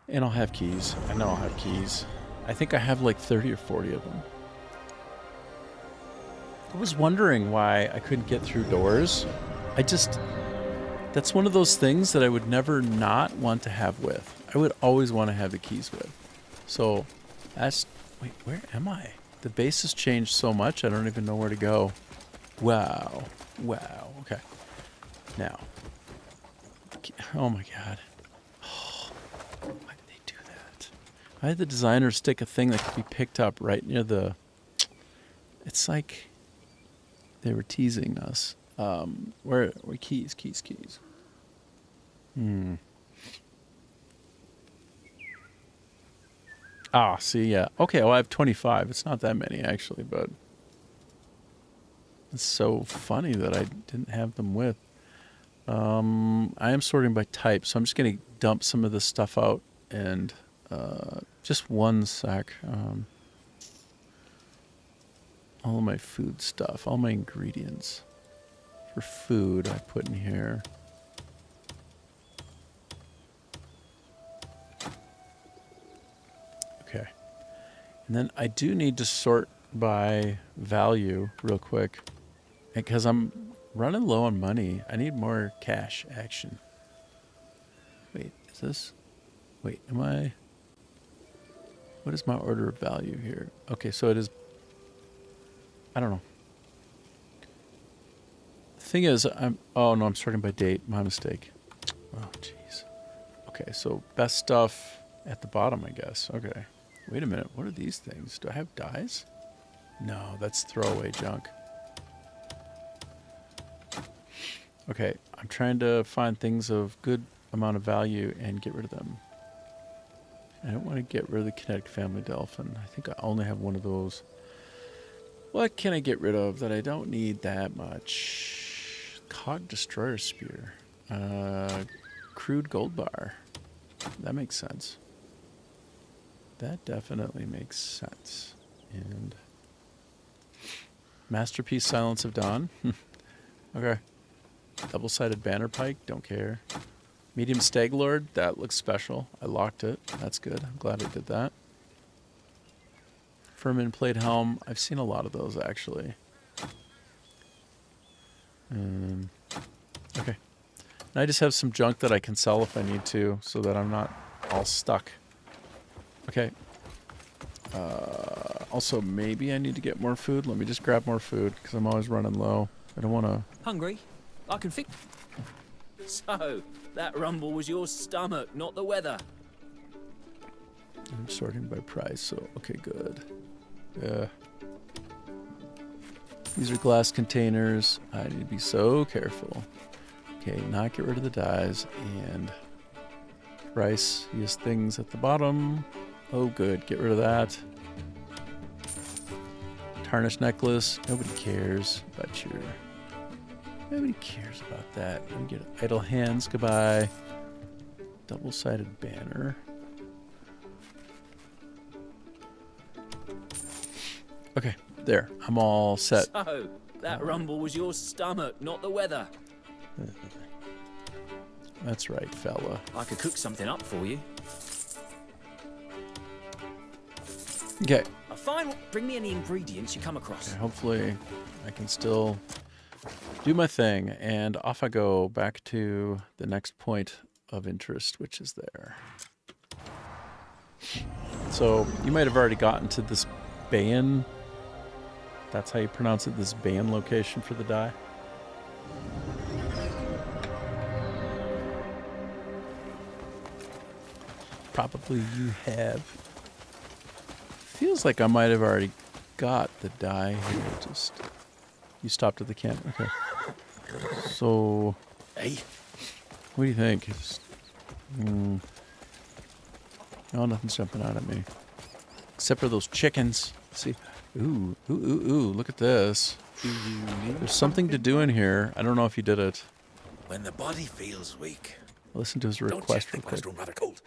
And I'll have keys. I know I'll have keys. I think I have like 30 or 40 of them. I was wondering why I couldn't get through doors. That's one of those things that I would never not want to have with. I would always want to have the keys with. So wait, where am I? The base has changed so much, I don't even know where to go. Wow. Okay. Now. Oh my God. Why did they do that? Why did the designers stick a thing that could be picked up right near the... It's like they were teasing us. Where keys? See, yeah. Okay, well, I have 25. It's not that many, actually, but... It's so funny that I didn't have them with. I am sorting by type, so I'm just going to dump some of this stuff out and just one sec. All of my food stuff, all my ingredients for food I put in here. Okay. And then I do need to sort by value real quick because I'm running low on money. I need more cash action. Wait, is this? Wait, am I? What is my order of value here? Okay, so it is. I don't know. The thing is, oh no, I'm sorting by date. My mistake. Oh, jeez. Okay, so best stuff at the bottom, I guess. Okay. Wait a minute. What are these things? Do I have dyes? No, that's throwaway junk. Okay, I'm trying to find things of good amount of value and get rid of them. I don't want to get rid of the kinetic family dolphin. I think I only have one of those. What can I get rid of that I don't need that much? Cog destroyer spear. Crude gold bar. That makes sense. That definitely makes sense. And Masterpiece Silence of Dawn. Okay. Double-sided banner pike. Don't care. Medium stag lord. That looks special. I locked it. That's good. I'm glad I did that. Furman plate helm. I've seen a lot of those actually. Okay. And I just have some junk that I can sell if I need to, so that I'm not all stuck. Okay. Also, maybe I need to get more food. Let me just grab more food because I'm always running low. I don't want to. Hungry? I can fix. So that rumble was your stomach, not the weather. I'm sorting by price, so okay, good. Yeah. These are glass containers. I need to be so careful. Okay, not get rid of the dyes and price. Use things at the bottom. Oh, good. Get rid of that. Tarnished necklace. Nobody cares about your. Nobody cares about that. Let me get idle hands. Goodbye. Double-sided banner. Okay, there. I'm all set. So that rumble was your stomach, not the weather. That's right, fella. I could cook something up for you. Okay. Fine. Bring me any ingredients you come across. Okay, hopefully, I can still do my thing, and off I go back to the next point of interest, which is there. So you might have already gotten to this Bayan. That's how you pronounce it. This Bayan location for the dye. Probably you have. Feels like I might have already got the dye here. Just you stopped at the camp. Okay. So, hey, what do you think? Oh, nothing's jumping out at me, except for those chickens. See, ooh, look at this. There's something to do in here. I don't know if you did it. When the body feels weak. Listen to his request real quick. Don't rather cold.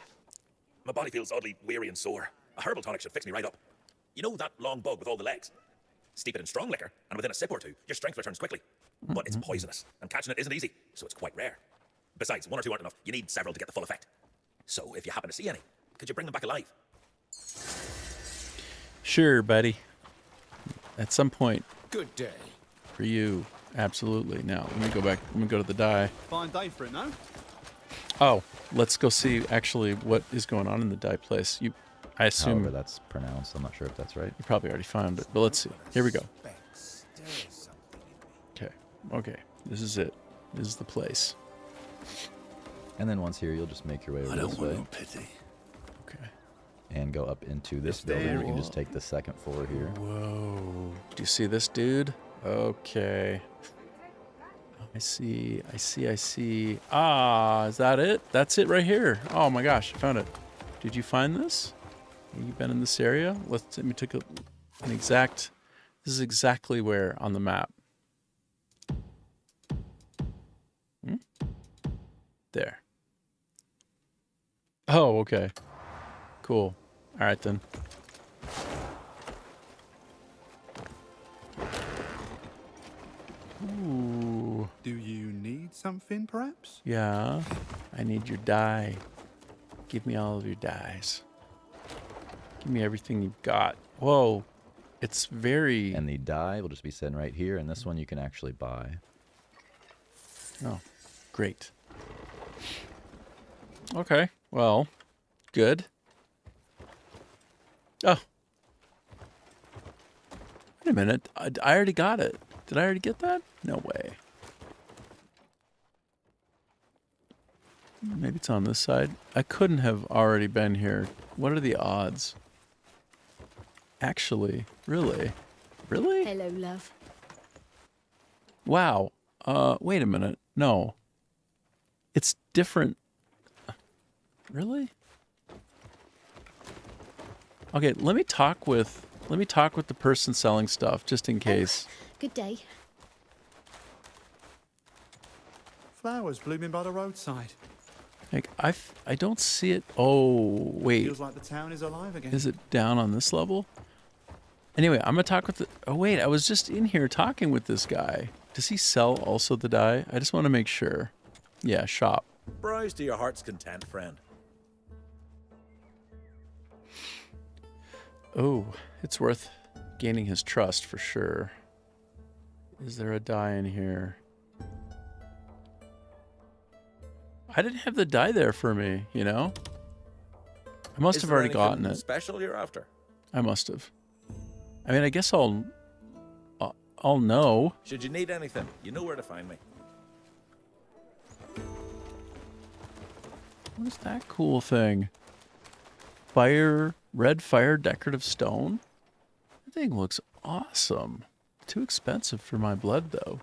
My body feels oddly weary and sore. A herbal tonic should fix me right up. You know that long bug with all the legs? Steep it in strong liquor, and within a sip or two, your strength returns quickly. But it's poisonous, and catching it isn't easy, so it's quite rare. Besides, one or two aren't enough. You need several to get the full effect. So if you happen to see any, could you bring them back alive? Sure, buddy. At some point. Good day. For you, absolutely. Now, let me go back. Let me go to the dye. Fine day for it, no? Oh, let's go see actually what is going on in the dye place. I assume however that's pronounced. I'm not sure if that's right. You probably already found it, but let's see. Here we go. Okay. This is it. This is the place. And then once here, you'll just make your way over this way. Pity. Okay. And go up into this building. You can just take the second floor here. Whoa. Do you see this dude? Okay. I see. Ah, is that it? That's it right here. Oh my gosh, I found it. Did you find this? Have you been in this area? Let me take an exact. This is exactly where on the map. Hmm? There. Oh, okay. Cool. All right, then. Ooh. Do you need something, perhaps? Yeah. I need your dye. Give me all of your dyes. Give me everything you've got. Whoa. It's very... And the dye will just be sitting right here, and this one you can actually buy. Oh, great. Okay, well, good. Oh. Wait a minute. I already got it. Did I already get that? No way. Maybe it's on this side. I couldn't have already been here. What are the odds? Actually, really? Really? Hello, love. Wow. Wait a minute. No. It's different. Really? Okay, let me talk with the person selling stuff just in case. Good day. Flowers blooming by the roadside. Like I don't see it. Oh, wait. Feels like the town is alive again. Is it down on this level? Anyway, I'm gonna talk with the... Oh, wait, I was just in here talking with this guy. Does he sell also the dye? I just want to make sure. Yeah, shop. Browse to your heart's content, friend. Oh, it's worth gaining his trust for sure. Is there a dye in here? I didn't have the dye there for me, you know? I must have already gotten it. Special you're after? I must have. I mean, I guess I'll know. Should you need anything, you know where to find me. What is that cool thing? Red fire decorative stone? That thing looks awesome. Too expensive for my blood, though.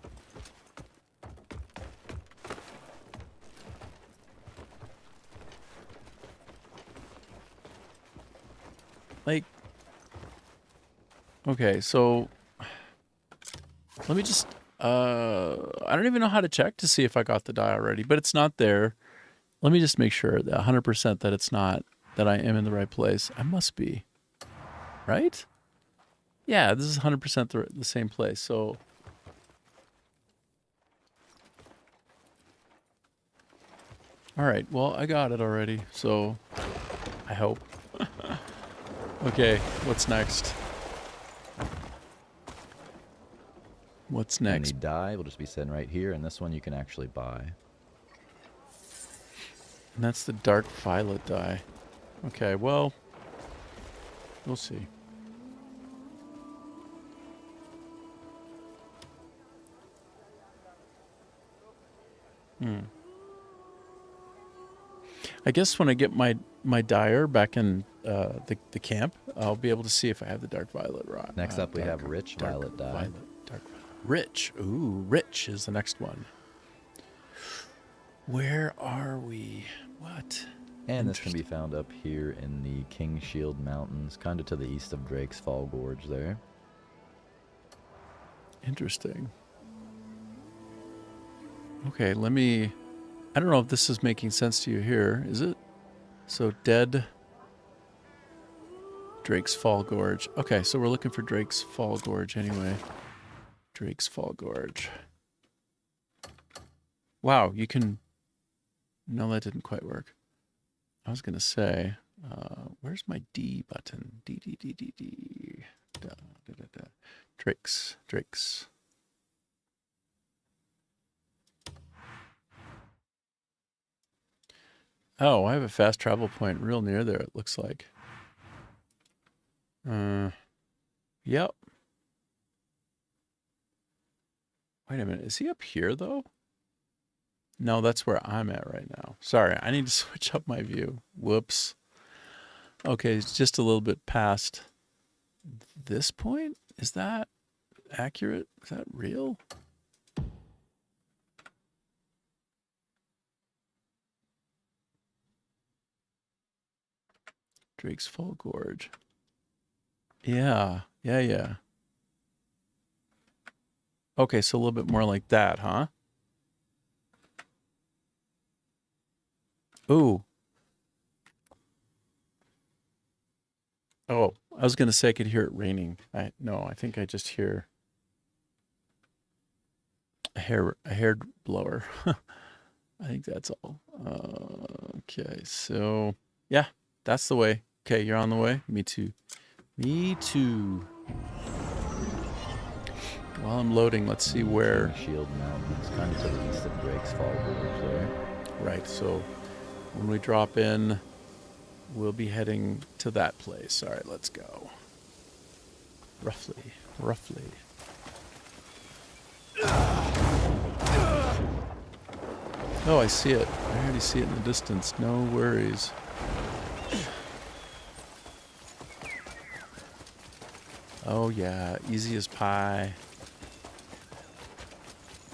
Like, okay, so let me just, I don't even know how to check to see if I got the dye already, but it's not there. Let me just make sure that 100% that it's not, that I am in the right place. I must be, right? Yeah, this is 100% the same place, so. All right, well, I got it already, so I hope. Okay, what's next? What's next? And the dye will just be sitting right here, and this one you can actually buy. And that's the dark violet dye. Okay, well, we'll see. I guess when I get my dyer back in the camp, I'll be able to see if I have the dark violet rod. Next up, we have rich violet dye. Rich. Ooh, rich is the next one. Where are we? What? And this can be found up here in the King Shield Mountains, kind of to the east of Drake's Fall Gorge there. Interesting. Okay, let me... I don't know if this is making sense to you here, is it? So, dead... Drake's Fall Gorge. Okay, so we're looking for Drake's Fall Gorge anyway. Drake's Fall Gorge. Wow, you can... No, that didn't quite work. I was going to say, where's my D button? D. Da, da, da, da. Drake's. Oh, I have a fast travel point real near there, it looks like. Yep. Wait a minute, is he up here, though? No, that's where I'm at right now. Sorry, I need to switch up my view. Whoops. Okay, it's just a little bit past this point? Is that accurate? Is that real? Drake's Fall Gorge. Yeah. Okay, so a little bit more like that, huh? Ooh. Oh, I was gonna say I could hear it raining. No, I think I just hear a hair blower. I think that's all. Okay, so yeah, that's the way. Okay, you're on the way. Me too. Me too. While I'm loading, let's see where. Shield Mountains, kind of to the east of Drake's Fall Gorge there. Right. So when we drop in, we'll be heading to that place. All right, let's go. Roughly. Oh, I see it. I already see it in the distance. No worries. Oh yeah, easy as pie.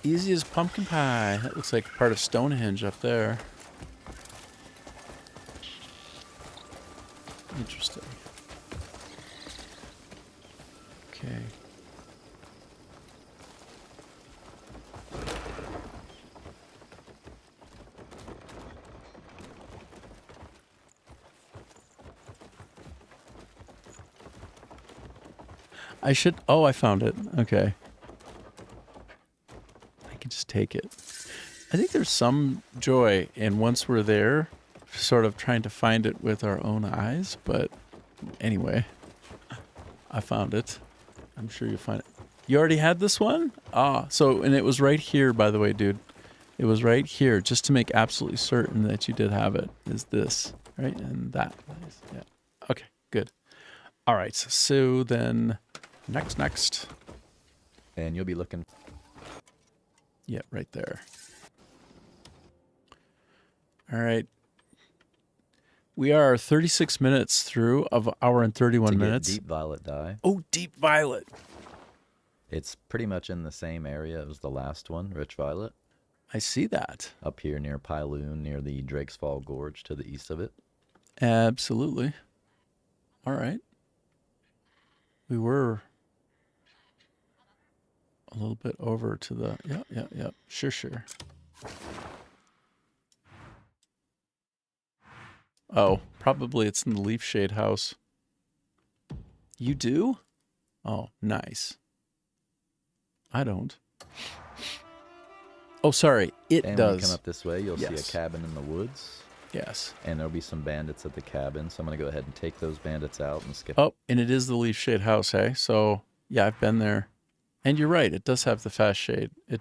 Easy as pumpkin pie. That looks like part of Stonehenge up there. Interesting. Okay. I should... Oh, I found it. Okay. I can just take it. I think there's some joy in once we're there, sort of trying to find it with our own eyes, but anyway, I found it. I'm sure you'll find it. You already had this one? So, and it was right here, by the way, dude. It was right here, just to make absolutely certain that you did have it, is this, right? And that place. Yeah. Okay, good. All right, so then next. And you'll be looking. Yeah, right there. All right. We are 36 minutes through of hour and 31 minutes. Deep violet dye. Oh, deep violet. It's pretty much in the same area as the last one, rich violet. I see that. Up here near Pyloon, near the Drake's Fall Gorge to the east of it. Absolutely. All right. We were a little bit over to the... Yeah. Sure. Oh, probably it's in the Leaf Shade house. You do? Oh, nice. I don't. Oh, sorry. It and does. When you come up this way, you'll see a cabin in the woods. Yes. And there'll be some bandits at the cabin, so I'm going to go ahead and take those bandits out and skip. Oh, and it is the Leaf Shade house, hey? So, yeah, I've been there. And you're right, it does have the fast shade. It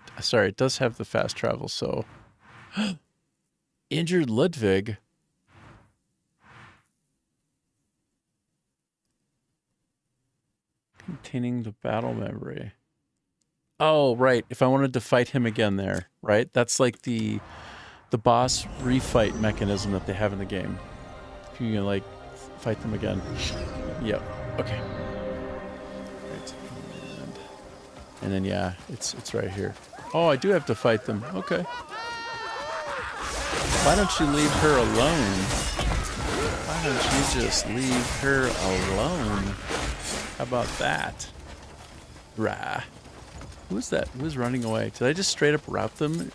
does have the fast travel, so... Injured Ludwig. Containing the battle memory. Oh, right. If I wanted to fight him again there, right? That's like the boss refight mechanism that they have in the game. If you can, like, fight them again. Yep. Okay. Right. And then, yeah, it's right here. Oh, I do have to fight them. Okay. Why don't you leave her alone? Why don't you just leave her alone? How about that? Rah. Who is that? Who is running away? Did I just straight up route them?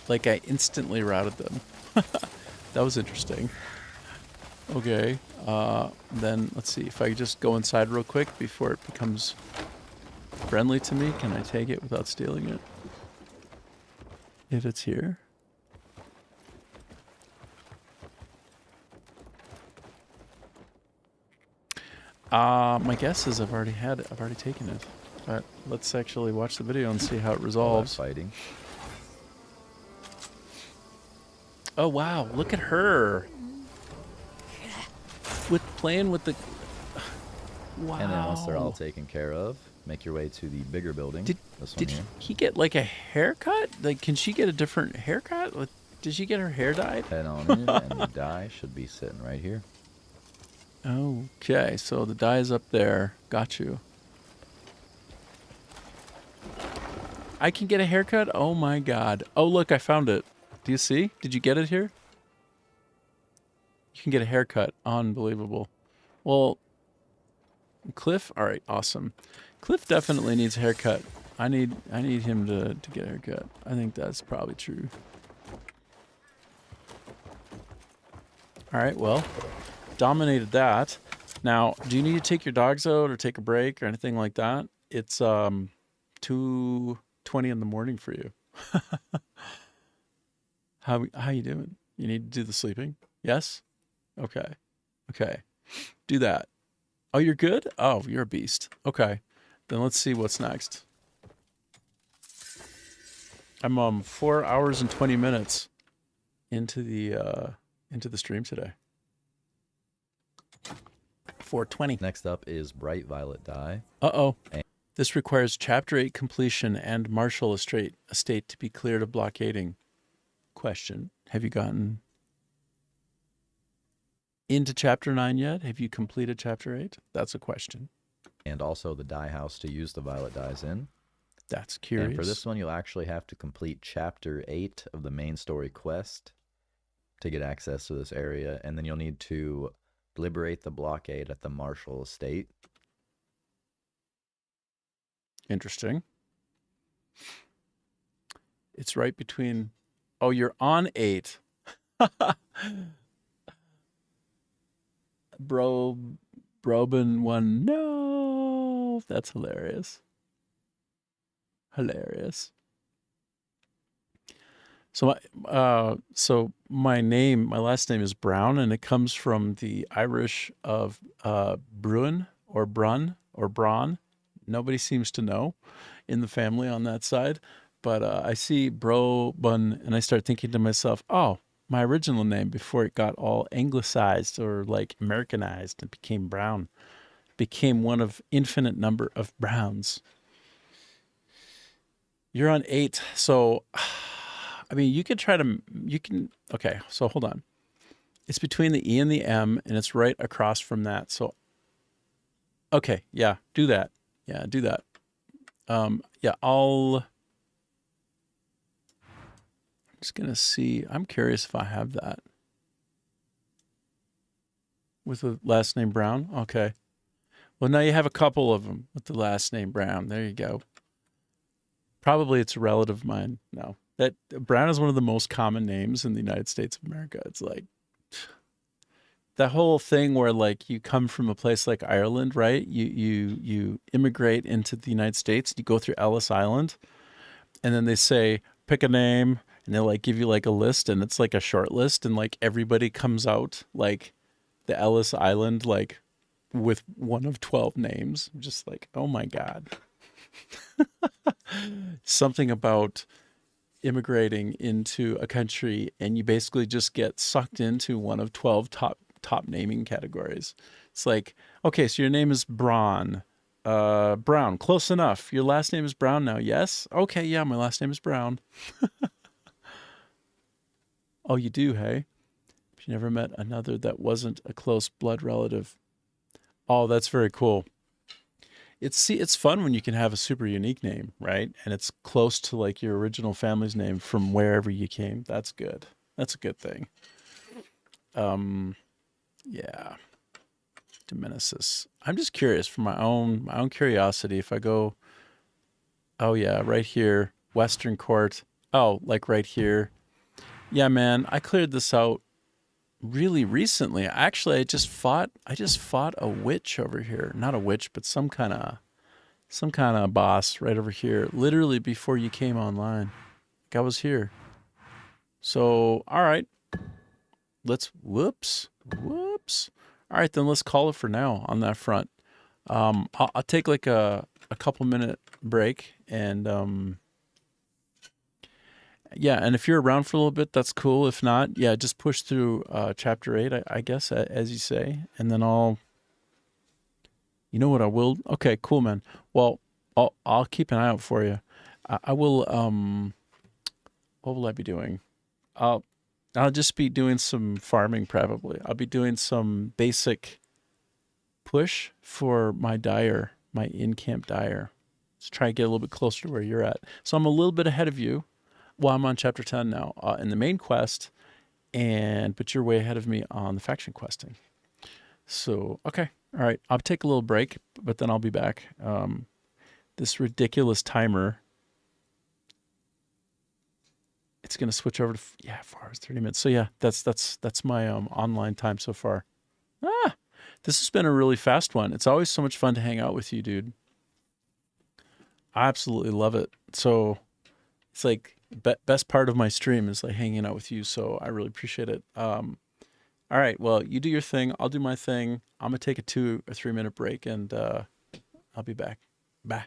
Like I instantly routed them. That was interesting. Okay. Then let's see if I could just go inside real quick before it becomes friendly to me. Can I take it without stealing it? If it's here. My guess is I've already had it. I've already taken it. But let's actually watch the video and see how it resolves. Fighting. Oh wow! Look at her. Playing with the. Wow. And then once they're all taken care of, make your way to the bigger building. Did he get like a haircut? Like, can she get a different haircut? Did she get her hair dyed? Head on in, and the dye should be sitting right here. Okay, so the dye is up there. Got you. I can get a haircut? Oh my god. Oh look, I found it. Do you see? Did you get it here? You can get a haircut. Unbelievable. Well, Cliff, all right, awesome. Cliff definitely needs a haircut. I need him to get a haircut. I think that's probably true. All right, well, dominated that. Now, do you need to take your dogs out or take a break or anything like that? It's 2:20 in the morning for you. How you doing? You need to do the sleeping? Yes? Okay. Okay. Do that. Oh, you're good? Oh, you're a beast. Okay. Then let's see what's next. I'm 4 hours and 20 minutes into the stream today. 4:20. Next up is Bright Violet Dye. Uh-oh. This requires Chapter 8 completion and Marshall estate to be cleared of blockading. Question. Have you gotten into Chapter 9 yet? Have you completed Chapter 8? That's a question. And also the dye house to use the violet dyes in. That's curious. And for this one, you'll actually have to complete Chapter 8 of the main story quest to get access to this area. And then you'll need to liberate the blockade at the Marshall estate. Interesting. It's right between... Oh, you're on 8. Broben 1. No, that's hilarious. Hilarious. So my last name is Brown, and it comes from the Irish of Bruin or Brun or Braun. Nobody seems to know in the family on that side. But I see Broben, and I start thinking to myself, oh, my original name before it got all anglicized or like Americanized and became Brown, became one of infinite number of Browns. You're on 8. So, I mean, okay, so hold on. It's between the E and the M, and it's right across from that. So, okay, yeah, do that. Yeah, do that. Yeah, I'm just going to see. I'm curious if I have that. With the last name Brown? Okay. Well, now you have a couple of them with the last name Brown. There you go. Probably it's a relative of mine. No. That Brown is one of the most common names in the United States of America. It's like that whole thing where like you come from a place like Ireland, right? You immigrate into the United States, you go through Ellis Island, and then they say, pick a name, and they'll like give you like a list, and it's like a short list, and like everybody comes out like the Ellis Island like with one of 12 names. I'm just like, oh my God. Something about immigrating into a country and you basically just get sucked into one of 12 top naming categories. It's like, okay, so your name is Brown. Close enough. Your last name is Brown now, yes? Okay, yeah, my last name is Brown. Oh, you do, hey? But you never met another that wasn't a close blood relative. Oh, that's very cool. It's fun when you can have a super unique name, right? And it's close to like your original family's name from wherever you came. That's good. That's a good thing. Yeah. Dimenesis. I'm just curious for my own curiosity. If I go, oh yeah, right here, Western Court. Oh, like right here. Yeah, man, I cleared this out really recently. Actually, I just fought a witch over here. Not a witch, but some kind of boss right over here. Literally before you came online. Like I was here. So, all right. Whoops. All right, then let's call it for now on that front. I'll take like a couple minute break and yeah, and if you're around for a little bit, that's cool. If not, yeah, just push through chapter 8, I guess, as you say, and then you know what I will? Okay, cool, man. Well, I'll keep an eye out for you. I will. What will I be doing? I'll just be doing some farming probably. I'll be doing some basic push for my dyer, my in-camp dyer. Let's try to get a little bit closer to where you're at. So I'm a little bit ahead of you. Well, I'm on chapter 10 now in the main quest, but you're way ahead of me on the faction questing. So, okay. All right. I'll take a little break, but then I'll be back. This ridiculous timer it's gonna switch over to 4 hours 30 minutes. So yeah, that's my online time so far. This has been a really fast one. It's always so much fun to hang out with you, dude. I absolutely love it. So it's like best part of my stream is like hanging out with you. So I really appreciate it. All right, well, you do your thing. I'll do my thing. I'm gonna take a 2 or 3 minute break, and I'll be back. Bye.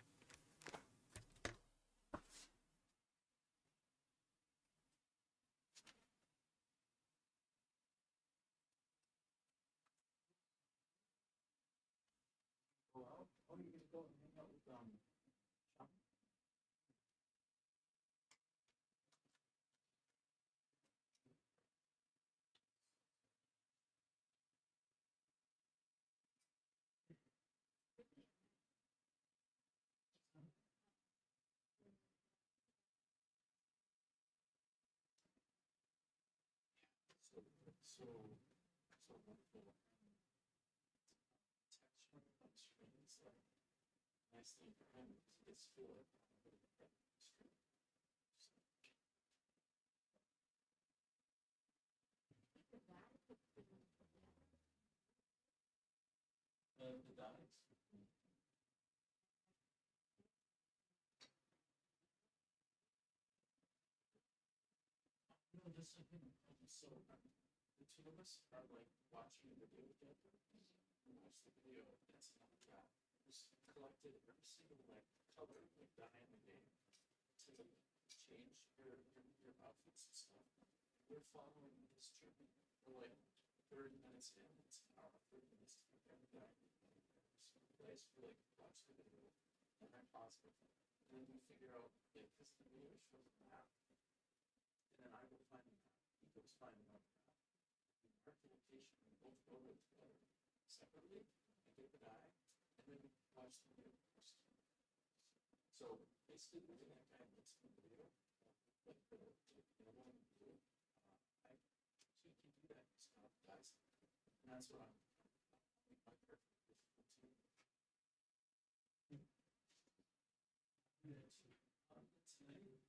So the two of us are like watching the video together. We watch the video. That's another job. Just collected every single like color like dye in the game to change your outfits and stuff. We're following this journey. We're like 30 minutes in. It's an hour 30 minutes to get every guy. So place we like watch the video and then pause it. And then we figure out like because the video shows a map. And then I will find the map. He goes find another map. We mark the location and both go there together separately and get the die, and then we watch the video first. So basically, the way that guy looks in the video, like the one in the blue, so you can do that stuff, guys, and that's what I'm. My perfect too. Tonight, maybe.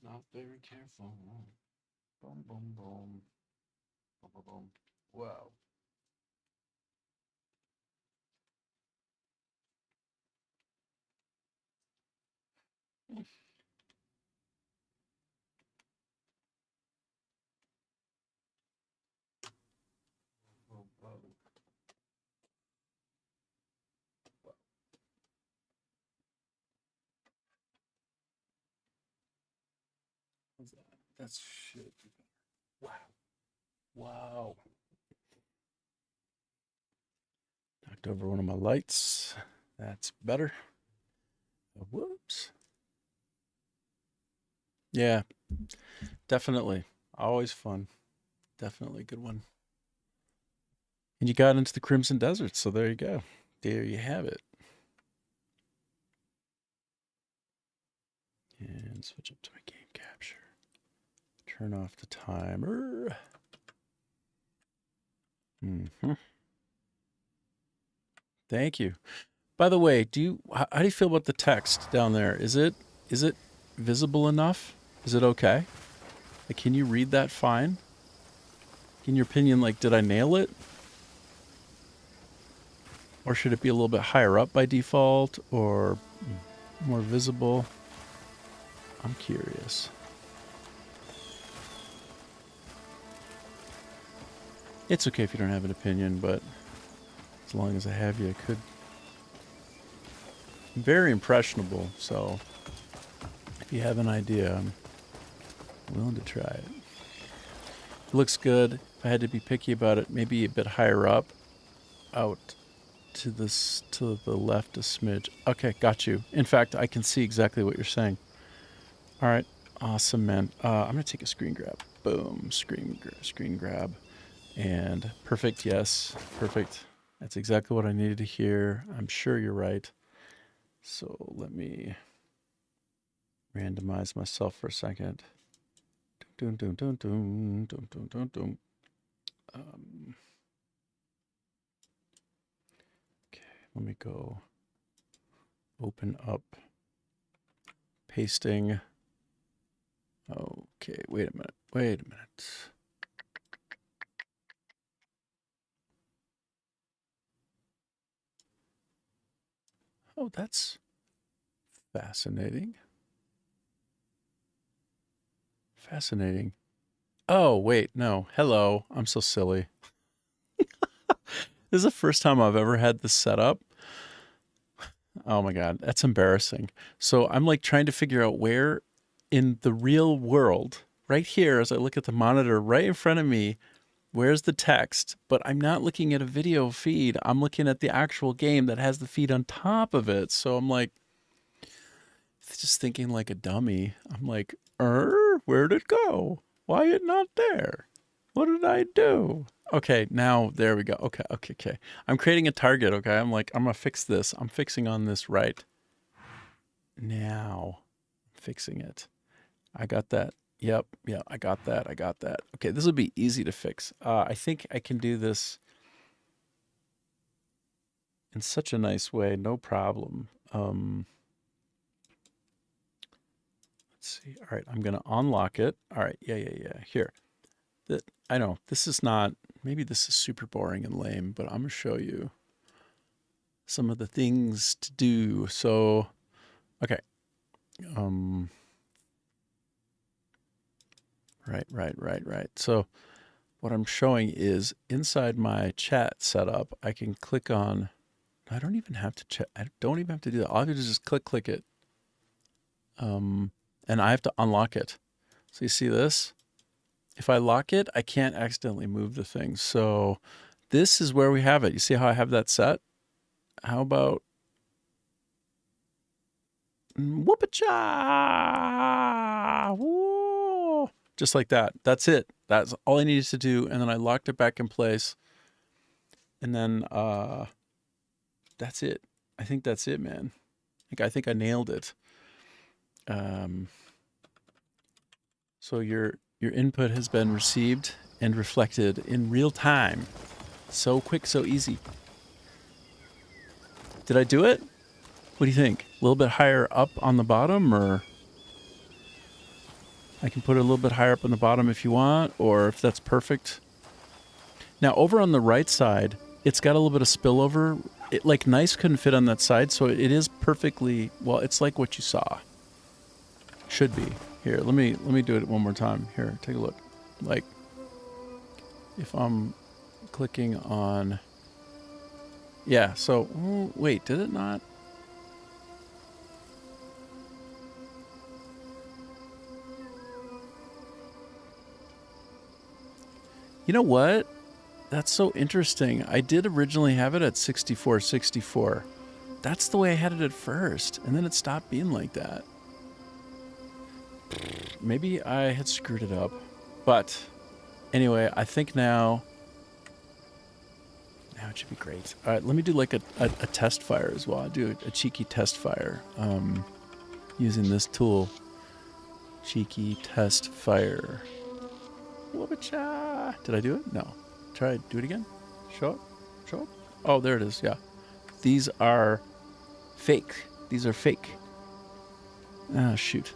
Not very careful. Boom, boom, boom. Boom, boom, boom. Wow. What's that? That's shit. Wow. Wow. Knocked over one of my lights. That's better. Whoops. Yeah, definitely. Always fun. Definitely a good one. And you got into the Crimson Desert, so there you go. There you have it. And switch up to my game capture. Turn off the timer. Thank you. By the way, how do you feel about the text down there? Is it visible enough? Is it okay? Like, can you read that fine? In your opinion, like, did I nail it? Or should it be a little bit higher up by default or more visible? I'm curious. It's okay if you don't have an opinion, but as long as I have you, I could. I'm very impressionable, so if you have an idea, I'm willing to try it. It looks good. If I had to be picky about it, maybe a bit higher up, out to the left a smidge. Okay, got you. In fact, I can see exactly what you're saying. All right, awesome, man. I'm gonna take a screen grab. Boom, screen grab, and perfect. Yes, perfect. That's exactly what I needed to hear. I'm sure you're right. So let me randomize myself for a second. Doom, doom, doom, doom, doom, doom, doom, doom. Okay, let me go open up pasting. Okay, wait a minute. Oh, that's fascinating. Fascinating. Oh, wait, no. Hello. I'm so silly. This is the first time I've ever had this set up. Oh my God, that's embarrassing. So I'm like trying to figure out where in the real world, right here, as I look at the monitor right in front of me, where's the text? But I'm not looking at a video feed. I'm looking at the actual game that has the feed on top of it. So I'm like, just thinking like a dummy. I'm like, where'd it go? Why it not there? What did I do? Okay, now there we go. Okay. I'm creating a target, okay? I'm like, I'm gonna fix this. I'm fixing on this right now. I'm fixing it. I got that. Yep, yeah, I got that. Okay, this will be easy to fix. I think I can do this in such a nice way, no problem. Let's see. All right, I'm gonna unlock it. All right, yeah. Here. I know this is not, maybe this is super boring and lame, but I'm gonna show you some of the things to do. So, okay. Right. So what I'm showing is inside my chat setup, I can click on, I don't even have to check. I don't even have to do that. All I have to do is just click it. And I have to unlock it. So you see this? If I lock it, I can't accidentally move the thing. So this is where we have it. You see how I have that set? How about whoop-a-cha? Woo! Just like that. That's it. That's all I needed to do. And then I locked it back in place. And then that's it. I think that's it, man. I think I nailed it. So your input has been received and reflected in real time. So quick, so easy. Did I do it? What do you think? A little bit higher up on the bottom, or I can put it a little bit higher up on the bottom if you want, or if that's perfect. Now, over on the right side, it's got a little bit of spillover. Like, nice couldn't fit on that side, so it is perfectly, well, it's like what you saw. Should be. Here, let me do it one more time. Here, take a look. Like, if I'm clicking on, yeah, so, wait, did it not? You know what? That's so interesting. I did originally have it at 64. That's the way I had it at first, and then it stopped being like that. Maybe I had screwed it up. But anyway, I think now it should be great. All right, let me do like a test fire as well. I'll do a cheeky test fire using this tool. Cheeky test fire. Whoop-a-cha. Did I do it? No. Try do it again. Show up. Show up. Oh, there it is. Yeah. These are fake. These are fake. Ah, shoot.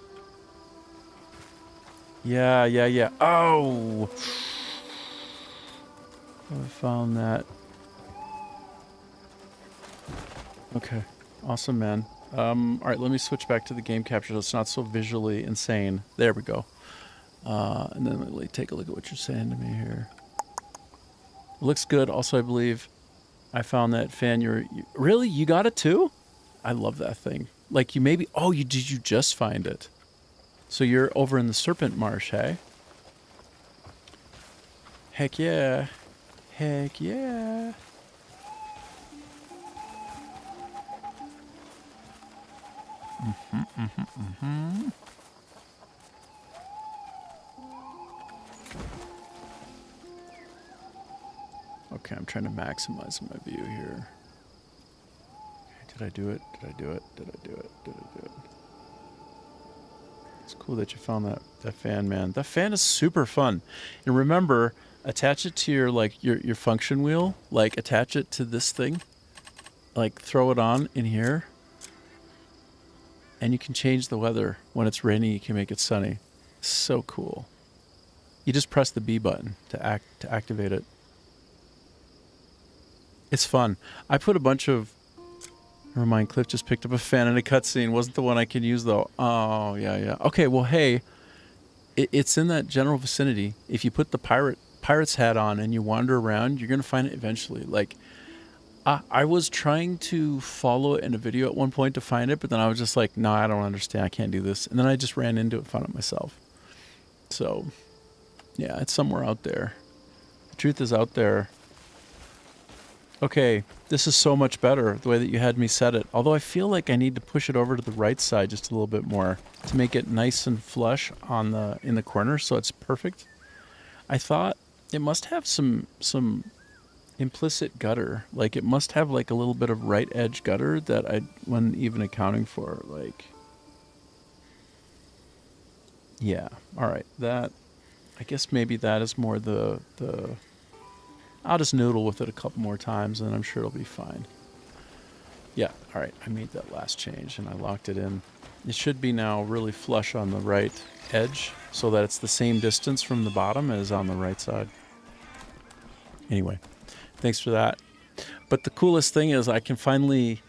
Yeah. Oh! I found that. Okay. Awesome, man. All right, let me switch back to the game capture so it's not so visually insane. There we go. And then let me take a look at what you're saying to me here. It looks good. Also, I believe I found that fan. Really? You got it too? I love that thing. Like you maybe. Oh, did you just find it? So you're over in the Serpent Marsh, hey? Heck yeah. Heck yeah. Okay, I'm trying to maximize my view here. Okay, did I do it? It's cool that you found that fan, man. That fan is super fun. And remember, attach it to your function wheel. Like, attach it to this thing. Like, throw it on in here. And you can change the weather. When it's rainy, you can make it sunny. So cool. You just press the B button to activate it. It's fun. I put a bunch of... Never mind, Cliff just picked up a fan in a cutscene. Wasn't the one I can use, though. Oh, yeah. Okay, well, hey, it's in that general vicinity. If you put the pirate's hat on and you wander around, you're going to find it eventually. Like, I was trying to follow it in a video at one point to find it, but then I was just like, no, I don't understand. I can't do this. And then I just ran into it and found it myself. So, yeah, it's somewhere out there. The truth is out there. Okay, this is so much better, the way that you had me set it. Although I feel like I need to push it over to the right side just a little bit more to make it nice and flush in the corner so it's perfect. I thought it must have some implicit gutter. Like, it must have like a little bit of right edge gutter that I wasn't even accounting for. Like, yeah, all right. That, I guess maybe that is more the I'll just noodle with it a couple more times and I'm sure it'll be fine. Yeah, all right, I made that last change and I locked it in. It should be now really flush on the right edge so that it's the same distance from the bottom as on the right side. Anyway, thanks for that. But the coolest thing is I can finally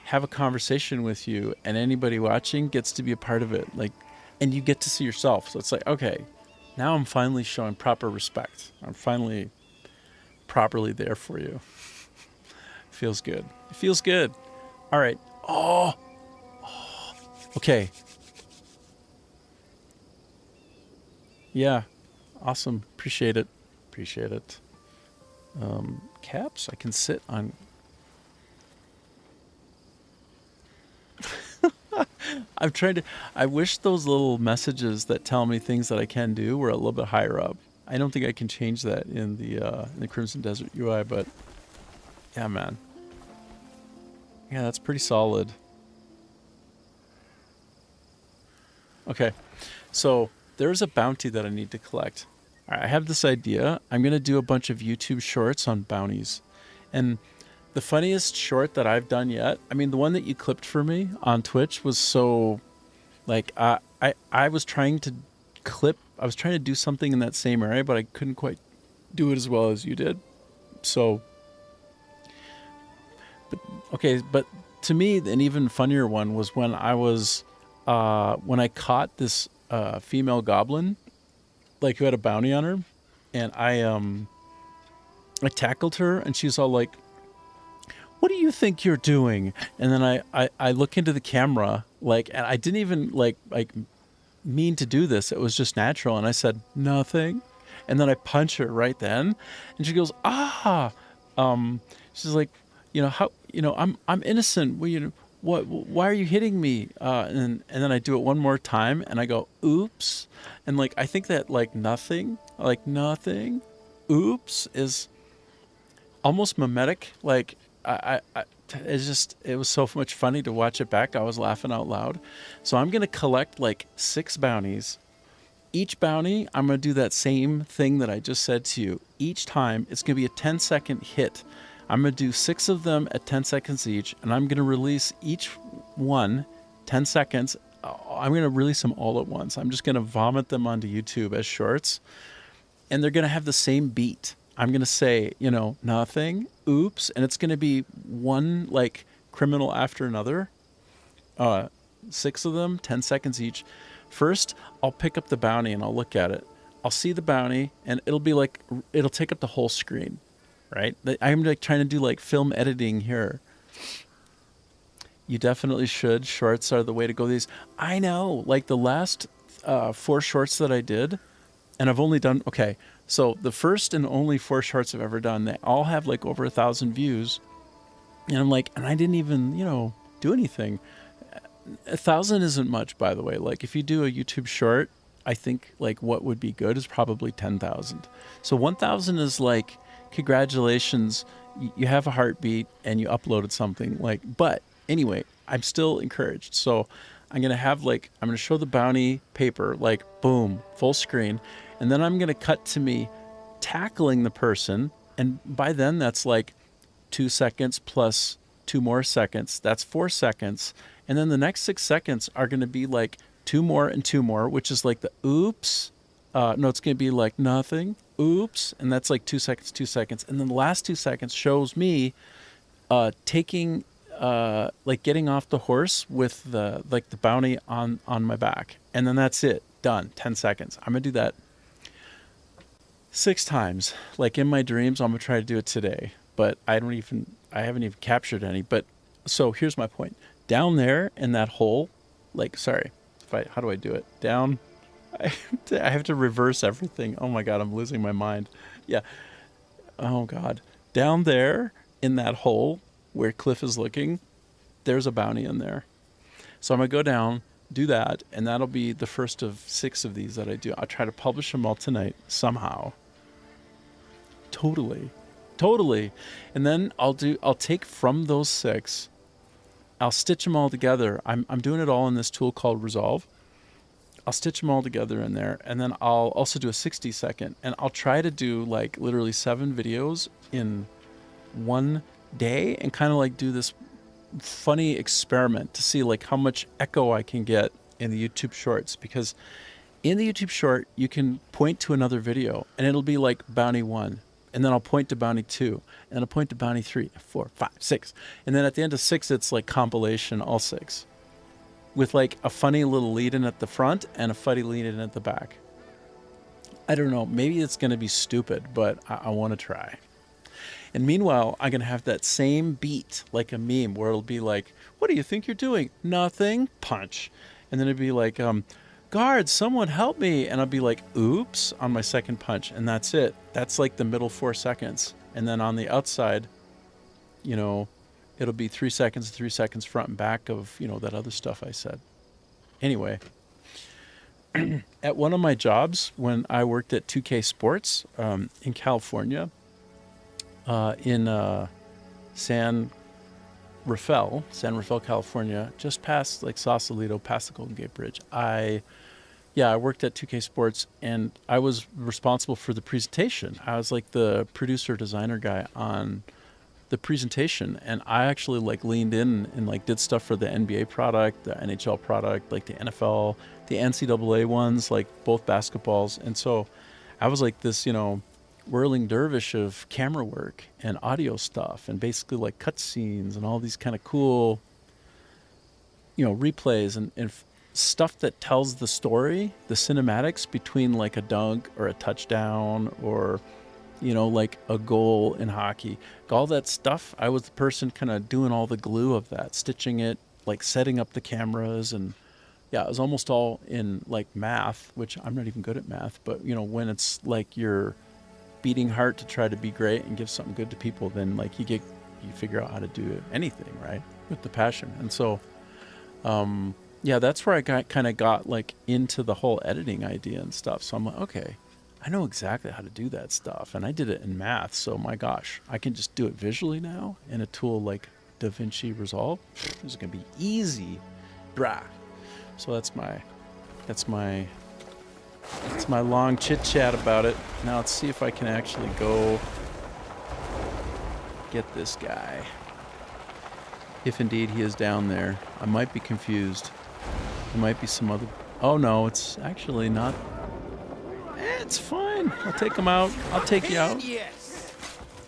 have a conversation with you and anybody watching gets to be a part of it. Like, and you get to see yourself. So it's like, okay, now I'm finally showing proper respect. I'm finally properly there for you. Feels good. It feels good. All right. Oh. Okay. Yeah. Awesome. Appreciate it. Caps I can sit on. I wish those little messages that tell me things that I can do were a little bit higher up. I don't think I can change that in the Crimson Desert UI, but yeah, man. Yeah, that's pretty solid. Okay, so there's a bounty that I need to collect. All right, I have this idea. I'm going to do a bunch of YouTube shorts on bounties. And the funniest short that I've done yet, I mean, the one that you clipped for me on Twitch was so, like, I was trying to clip. I was trying to do something in that same area, but I couldn't quite do it as well as you did. So, but to me, an even funnier one was when I was, when I caught this female goblin, like who had a bounty on her, and I tackled her, and she's all like, "What do you think you're doing?" And then I look into the camera, like, and I didn't even like mean to do this. It was just natural. And I said, "Nothing." And then I punch her right then. And she goes, "Ah." She's like, I'm innocent. Well, why are you hitting me? And then I do it one more time and I go, "Oops." And like, I think that like nothing, oops is almost mimetic. Like it was so much funny to watch it back. I was laughing out loud. So I'm going to collect like 6 bounties. Each bounty, I'm going to do that same thing that I just said to you. Each time, it's going to be a 10-second hit. I'm going to do 6 of them at 10 seconds each, and I'm going to release each one 10 seconds. I'm going to release them all at once. I'm just going to vomit them onto YouTube as shorts, and they're going to have the same beat. I'm going to say, nothing, oops, and it's going to be one like criminal after another. 6 of them, 10 seconds each. First, I'll pick up the bounty and I'll look at it. I'll see the bounty and it'll take up the whole screen, right? I'm like trying to do like film editing here. You definitely should. Shorts are the way to go. These, I know, like the last 4 shorts that I did, and I've only done, okay, so the first and only 4 shorts I've ever done, they all have like over 1,000 views. And I'm like, and I didn't even, do anything. 1,000 isn't much, by the way. Like if you do a YouTube short, I think like what would be good is probably 10,000. So 1,000 is like, congratulations, you have a heartbeat and you uploaded something. Like, but anyway, I'm still encouraged. So I'm going to show the bounty paper, like boom, full screen. And then I'm going to cut to me tackling the person. And by then that's like 2 seconds plus 2 more seconds. That's 4 seconds. And then the next 6 seconds are going to be like 2 more and 2 more, which is like the oops. No, it's going to be like nothing, oops. And that's like 2 seconds, 2 seconds. And then the last 2 seconds shows me taking, like getting off the horse with the bounty on my back. And then that's it. Done. 10 seconds. I'm going to do that 6 times. Like in my dreams, I'm going to try to do it today. But I haven't even captured any. But so here's my point. Down there in that hole, like, sorry, how do I do it? Down, I have to reverse everything. Oh my God, I'm losing my mind. Yeah. Oh God. Down there in that hole where Cliff is looking, there's a bounty in there. So I'm going to go down, do that, and that'll be the first of 6 of these that I do. I'll try to publish them all tonight somehow. Totally. And then I'll take from those 6, I'll stitch them all together. I'm doing it all in this tool called Resolve. I'll stitch them all together in there, and then I'll also do a 60-second, and I'll try to do like literally 7 videos in one day and kind of like do this funny experiment to see like how much echo I can get in the YouTube shorts, because in the YouTube short, you can point to another video and it'll be like bounty 1. And then I'll point to bounty 2, and I'll point to bounty 3, 4, 5, 6. And then at the end of 6, it's like compilation, all 6. With like a funny little lead in at the front and a funny lead in at the back. I don't know, maybe it's going to be stupid, but I want to try. And meanwhile, I'm going to have that same beat, like a meme, where it'll be like, "What do you think you're doing?" "Nothing," punch. And then it'd be like, "Guards, someone help me." And I'll be like, "Oops," on my second punch. And that's it. That's like the middle 4 seconds. And then on the outside, it'll be 3 seconds, 3 seconds front and back of, that other stuff I said. Anyway, at one of my jobs, when I worked at 2K Sports in California, in San Rafael, California, just past like Sausalito, past the Golden Gate Bridge. I worked at 2K Sports, and I was responsible for the presentation. I was like the producer designer guy on the presentation, and I actually like leaned in and like did stuff for the NBA product, the NHL product, like the NFL, the NCAA ones, like both basketballs. And so I was like this, you know, whirling dervish of camera work and audio stuff, and basically like cutscenes and all these kind of cool, you know, replays and stuff that tells the story, the cinematics between like a dunk or a touchdown or, you know, like a goal in hockey. All that stuff, I was the person kind of doing all the glue of that, stitching it, like setting up the cameras. And yeah, it was almost all in like math, which I'm not even good at math, but you know, when it's like your beating heart to try to be great and give something good to people, then like you figure out how to do anything, right? With the passion. And so, yeah, that's where I got like into the whole editing idea and stuff. So I'm like, okay, I know exactly how to do that stuff. And I did it in math. So my gosh, I can just do it visually now in a tool like DaVinci Resolve. This is going to be easy. Brah. So that's my long chit chat about it. Now let's see if I can actually go get this guy. If indeed he is down there. I might be confused. There might be some other... Oh no, it's actually not... It's fine. I'll take him out. I'll take you out.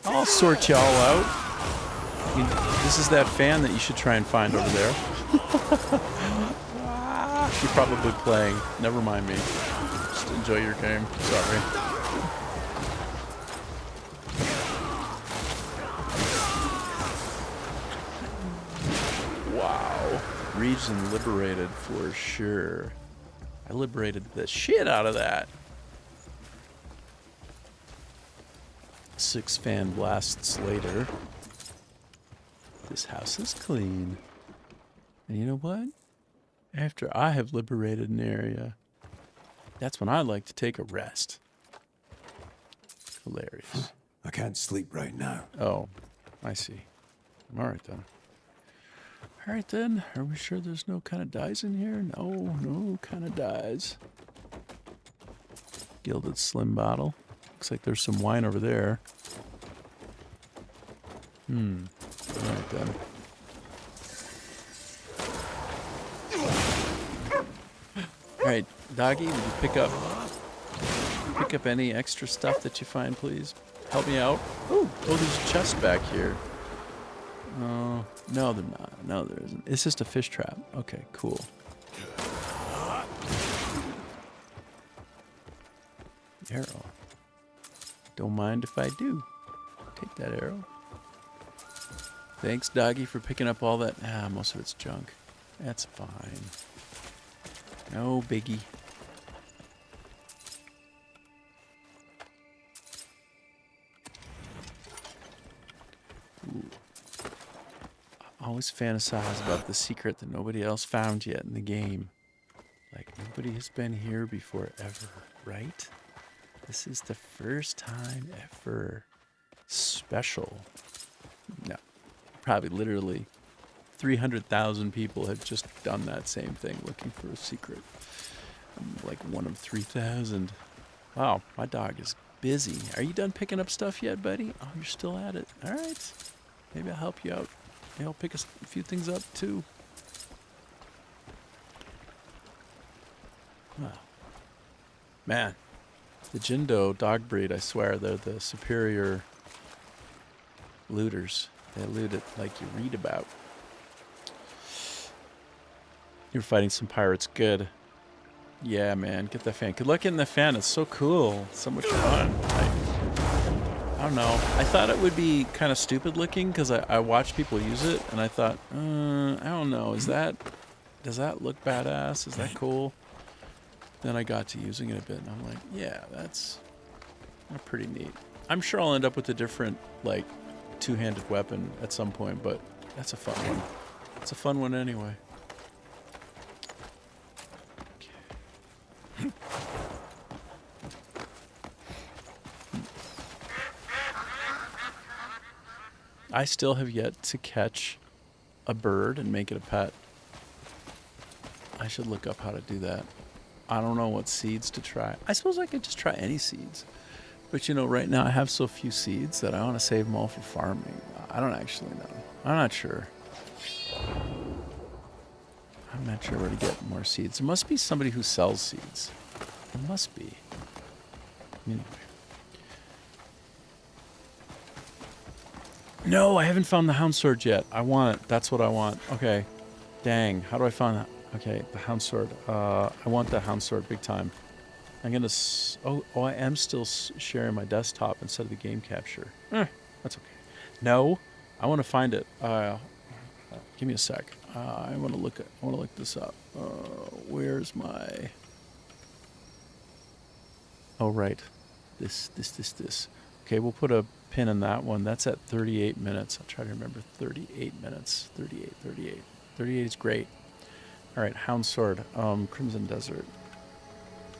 I'll sort you all out. I mean, this is that fan that you should try and find over there. You're probably playing. Never mind me. Just enjoy your game. Sorry. Wow. Region liberated for sure. I liberated the shit out of that. 6 fan blasts later. This house is clean. And you know what? After I have liberated an area, that's when I like to take a rest. Hilarious. I can't sleep right now. Oh, I see. All right then. All right then. Are we sure there's no kind of dyes in here? No kind of dyes. Gilded slim bottle. Looks like there's some wine over there. All right then. All right, doggy, would you pick up any extra stuff that you find, please? Help me out. Oh, there's a chest back here. Oh, no, they're not. No, there isn't. It's just a fish trap. Okay, cool. Arrow. Don't mind if I do. Take that arrow. Thanks, doggy, for picking up all that. Most of it's junk. That's fine. No biggie. Ooh. I always fantasize about the secret that nobody else found yet in the game. Like, nobody has been here before ever, right? This is the first time ever. Special. No. Probably literally 300,000 people have just done that same thing, looking for a secret. I'm like one of 3,000. Wow, my dog is busy. Are you done picking up stuff yet, buddy? Oh, you're still at it. All right. Maybe I'll help you out. Maybe I'll pick a few things up, too. Wow. Man, the Jindo dog breed, I swear, they're the superior looters. They loot it like you read about. You're fighting some pirates. Good. Yeah, man. Get that fan. Good luck getting the fan. It's so cool. So much fun. I don't know. I thought it would be kind of stupid looking because I watched people use it, and I thought, I don't know. Does that look badass? Is that cool? Then I got to using it a bit, and I'm like, yeah, that's pretty neat. I'm sure I'll end up with a different, like, two-handed weapon at some point, but that's a fun one. It's a fun one anyway. Okay. I still have yet to catch a bird and make it a pet. I should look up how to do that. I don't know what seeds to try. I suppose I could just try any seeds. But you know, right now I have so few seeds that I want to save them all for farming. I don't actually know. I'm not sure. I'm not sure where to get more seeds. There must be somebody who sells seeds. There must be. Anyway. No, I haven't found the hound sword yet. I want it. That's what I want. Okay. Dang. How do I find that? Okay, the hound sword. I want the hound sword big time. I'm gonna. I am still sharing my desktop instead of the game capture. That's okay. No, I want to find it. Give me a sec. I want to look this up. Where's my? Oh right, this. Okay, we'll put a pin in that one. That's at 38 minutes. I'll try to remember 38 minutes. 38. 38 is great. All right, hound sword. Crimson Desert.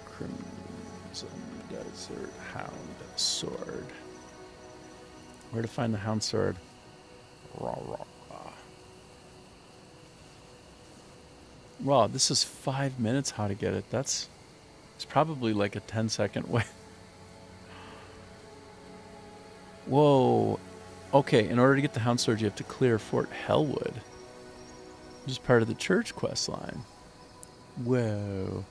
Crimson Desert hound sword. Where to find the hound sword? Wow, this is 5 minutes how to get it. It's probably like a 10-second way. Whoa. Okay, in order to get the hound sword, you have to clear Fort Hellwood, which is part of the church quest line. Whoa.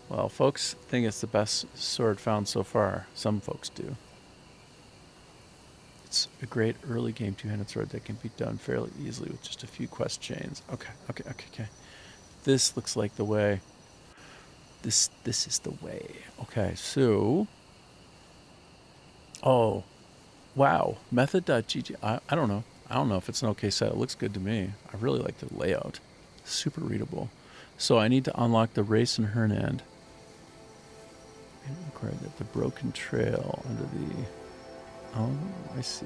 Well, folks think it's the best sword found so far. Some folks do. It's a great early game two-handed sword that can be done fairly easily with just a few quest chains. Okay. This looks like the way. This is the way. Okay, so. Oh, wow. Method.gg. I don't know. I don't know if it's an okay set. It looks good to me. I really like the layout. Super readable. So I need to unlock the race in Hernand. And require that the broken trail under the... Oh, I see.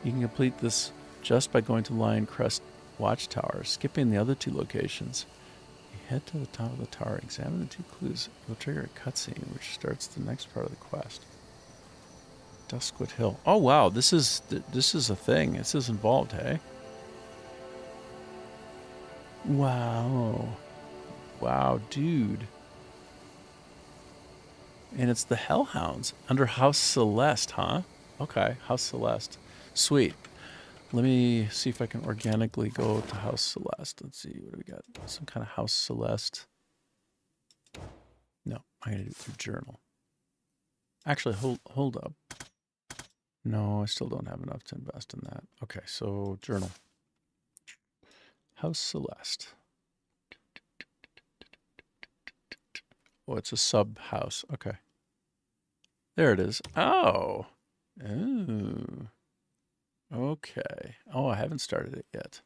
You can complete this just by going to Lion Crest Watchtower, skipping the other two locations. You head to the top of the tower, examine the two clues. It will trigger a cutscene, which starts the next part of the quest. Duskwood Hill. Oh wow, this is a thing. This is involved, hey? Wow. Wow, dude. And it's the Hellhounds under House Celeste, huh? Okay, House Celeste. Sweet. Let me see if I can organically go to House Celeste. Let's see, what do we got? Some kind of House Celeste. No, I'm going to do it through Journal. Actually, hold up. No, I still don't have enough to invest in that. Okay, so Journal. House Celeste. Oh, it's a sub-house. Okay. There it is. Oh. Ooh. Okay. Oh, I haven't started it yet.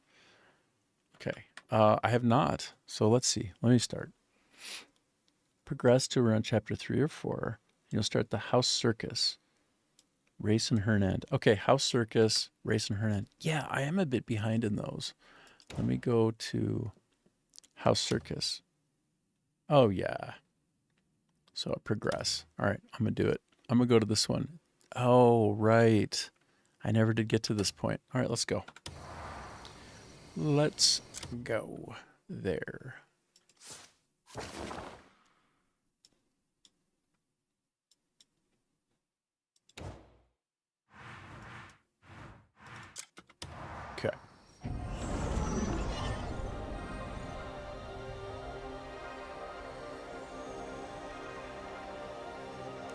Okay. I have not. So let's see. Let me start. Progress to around chapter 3 or 4. You'll start the House Circus. Race and Hernand. Okay, House Circus, Race and Hernand. Yeah, I am a bit behind in those. Let me go to House Circus. Oh, yeah. So progress. All right, I'm going to do it. I'm going to go to this one. Oh, right. I never did get to this point. All right, let's go. Let's go there. Okay.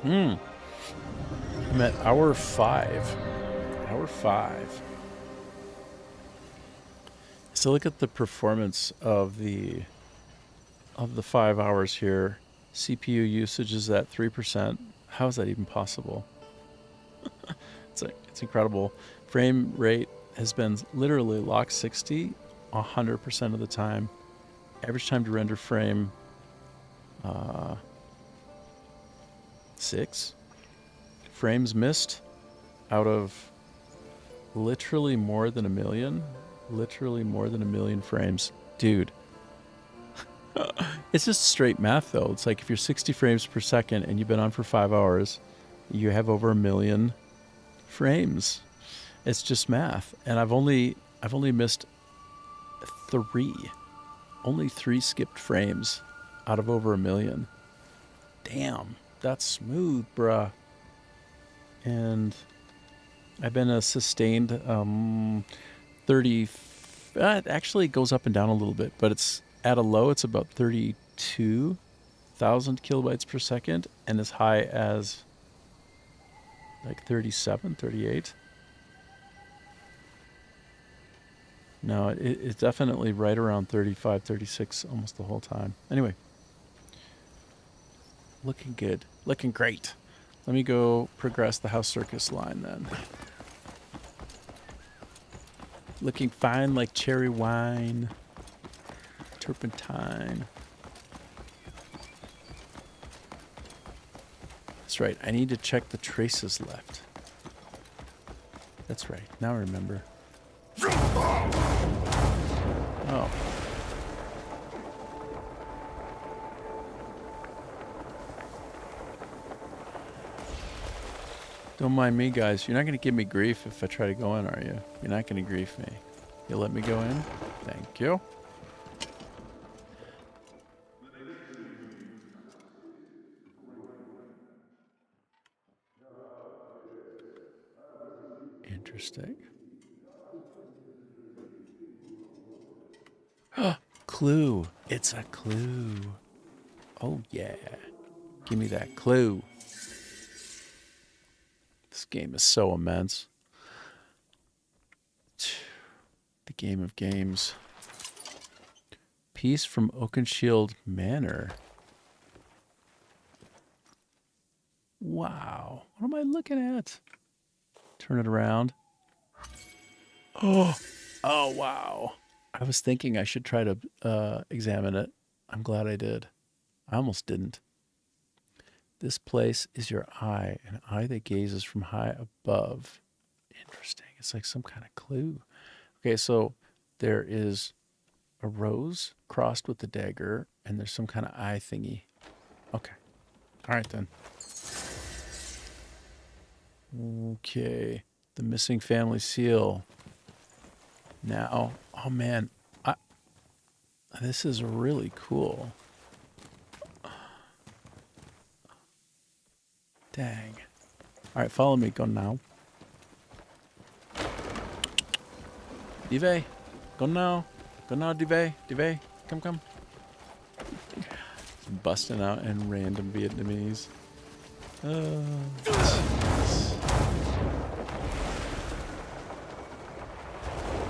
I'm at hour 5. Hour 5. So look at the performance of the 5 hours here. CPU usage is at 3%. How is that even possible? It's incredible. Frame rate has been literally locked 60 100% of the time. Average time to render frame 6. Frames missed out of literally more than a million. Literally more than a million frames. Dude. It's just straight math though. It's like if you're 60 frames per second and you've been on for 5 hours, you have over a million frames. It's just math. And I've only missed 3. Only 3 skipped frames out of over a million. Damn, that's smooth, bruh. And I've been a sustained 30. It actually goes up and down a little bit, but it's at a low. It's about 32,000 kilobytes per second, and as high as like 37, 38. No, it's definitely right around 35, 36 almost the whole time. Anyway, looking good, looking great. Let me go progress the House Circus line then. Looking fine like cherry wine, turpentine. That's right, I need to check the traces left. That's right, now I remember. Oh. Don't mind me, guys. You're not going to give me grief if I try to go in, are you? You're not going to grief me. You'll let me go in? Thank you. Interesting. Clue. It's a clue. Oh, yeah. Give me that clue. This game is so immense. The game of games. Piece from Oakenshield Manor. Wow. What am I looking at? Turn it around. Oh. Oh, wow. I was thinking I should try to examine it. I'm glad I did. I almost didn't. This place is your eye, an eye that gazes from high above. Interesting. It's like some kind of clue. Okay, so there is a rose crossed with the dagger, and there's some kind of eye thingy. Okay. All right, then. Okay. The missing family seal. Now, oh man, this is really cool. Dang. All right, follow me. Go now. Dive. Go now. Go now, Dive. Dive. Come. Busting out in random Vietnamese.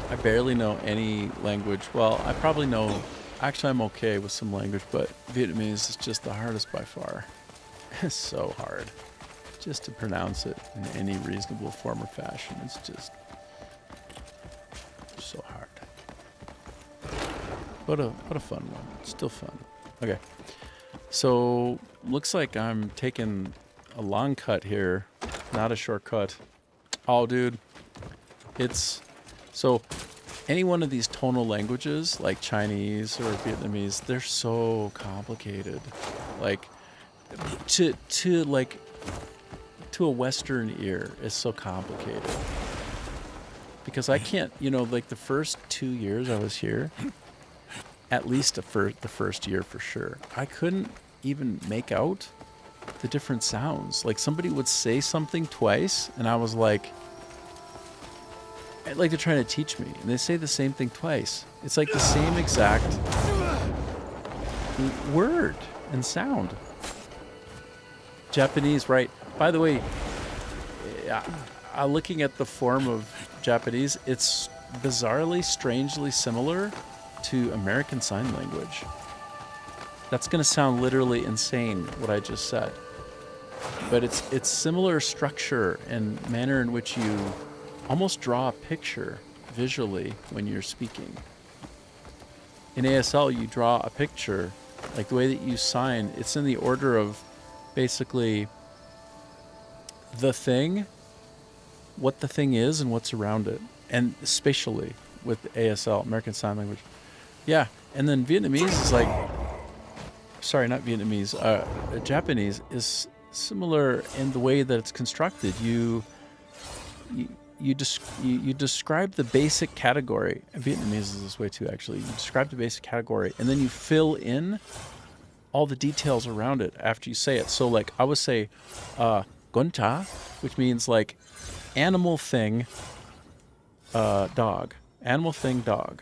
I barely know any language. Well, I probably know... Actually, I'm okay with some language, but Vietnamese is just the hardest by far. It's so hard. Just to pronounce it in any reasonable form or fashion. It's just... so hard. What a fun one. Still fun. Okay. So, looks like I'm taking a long cut here. Not a shortcut. Oh, dude. It's... So, any one of these tonal languages, like Chinese or Vietnamese, they're so complicated. Like, to a Western ear, it's so complicated. Because I can't, like the first 2 years I was here, at least the first year for sure, I couldn't even make out the different sounds. Like somebody would say something twice, and I was like, they're trying to teach me, and they say the same thing twice. It's like the same exact word and sound. Japanese, right? By the way, looking at the form of Japanese, it's bizarrely, strangely similar to American Sign Language. That's going to sound literally insane, what I just said. But it's similar structure and manner in which you almost draw a picture visually when you're speaking. In ASL, you draw a picture, like the way that you sign, it's in the order of basically the thing, what the thing is, and what's around it. And spatially with ASL, American Sign Language. Yeah, and then Vietnamese is like... Sorry, not Vietnamese. Japanese is similar in the way that it's constructed. You describe the basic category. Vietnamese is this way too, actually. You describe the basic category, and then you fill in all the details around it after you say it. So, like, I would say, "goncha," which means like animal thing, dog. Animal thing, dog.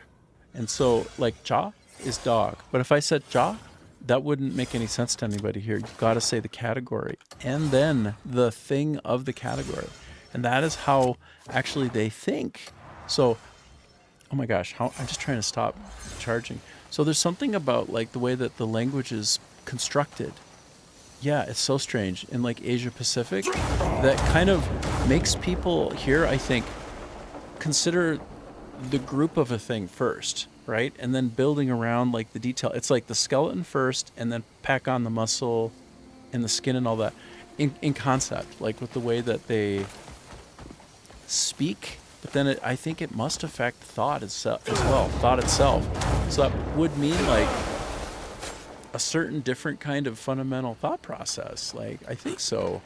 And so, like, jaw is dog. But if I said jaw, that wouldn't make any sense to anybody here. You've got to say the category and then the thing of the category. And that is how actually they think. So, oh my gosh, I'm just trying to stop charging. So there's something about like the way that the language is constructed. Yeah, it's so strange. In like Asia Pacific, that kind of makes people here, I think, consider the group of a thing first, right? And then building around like the detail. It's like the skeleton first and then pack on the muscle and the skin and all that in concept, like with the way that they speak. But then I think it must affect thought as well, thought itself. So that would mean like a certain different kind of fundamental thought process. Like, I think so.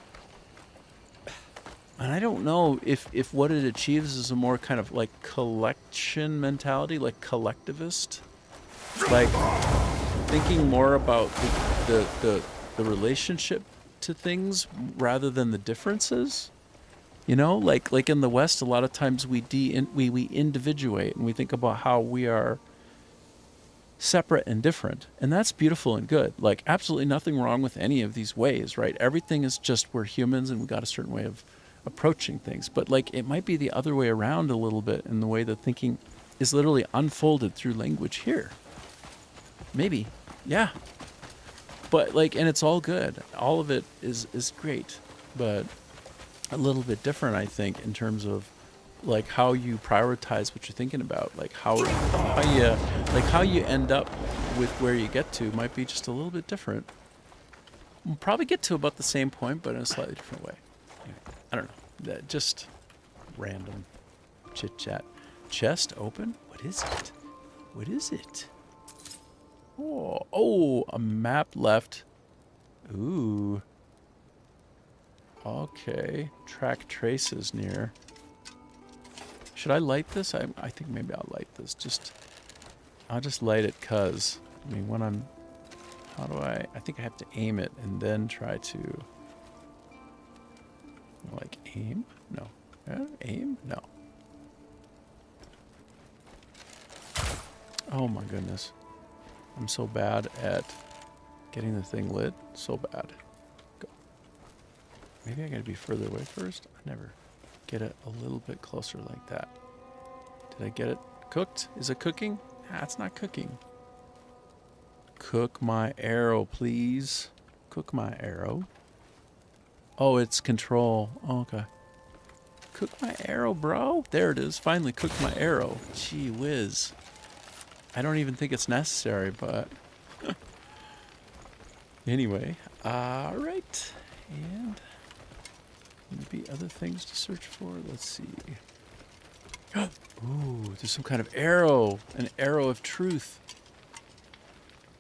And I don't know if what it achieves is a more kind of like collection mentality, like collectivist, like thinking more about the relationship to things rather than the differences. You know, like in the West, a lot of times we individuate and we think about how we are separate and different, and that's beautiful and good. Like, absolutely nothing wrong with any of these ways, right? Everything is just we're humans and we got a certain way of approaching things. But like, it might be the other way around a little bit in the way that thinking is literally unfolded through language here. Maybe, yeah. But like, and it's all good. All of it is great, but a little bit different, I think, in terms of like how you prioritize what you're thinking about, like how you end up with where you get to might be just a little bit different. We'll probably get to about the same point, but in a slightly different way. Anyway, I don't know. That just random chit chat. Chest open? What is it? What is it? Oh, a map left. Ooh. Okay. Track traces near. Should I light this? I think maybe I'll light this. I'll just light it cause. I mean, when I'm... How do I think I have to aim it and then try to... Like, aim? No. Aim? No. Oh my goodness. I'm so bad at getting the thing lit. So bad. Go. Maybe I gotta be further away first? I never get it a little bit closer like that. Did I get it cooked? Is it cooking? Ah, it's not cooking. Cook my arrow, please. Cook my arrow. Oh, it's control. Oh, okay. Cook my arrow, bro. There it is. Finally cooked my arrow. Gee whiz. I don't even think it's necessary, but... Anyway. Alright. And... maybe other things to search for. Let's see. Ooh, there's some kind of arrow. An arrow of truth.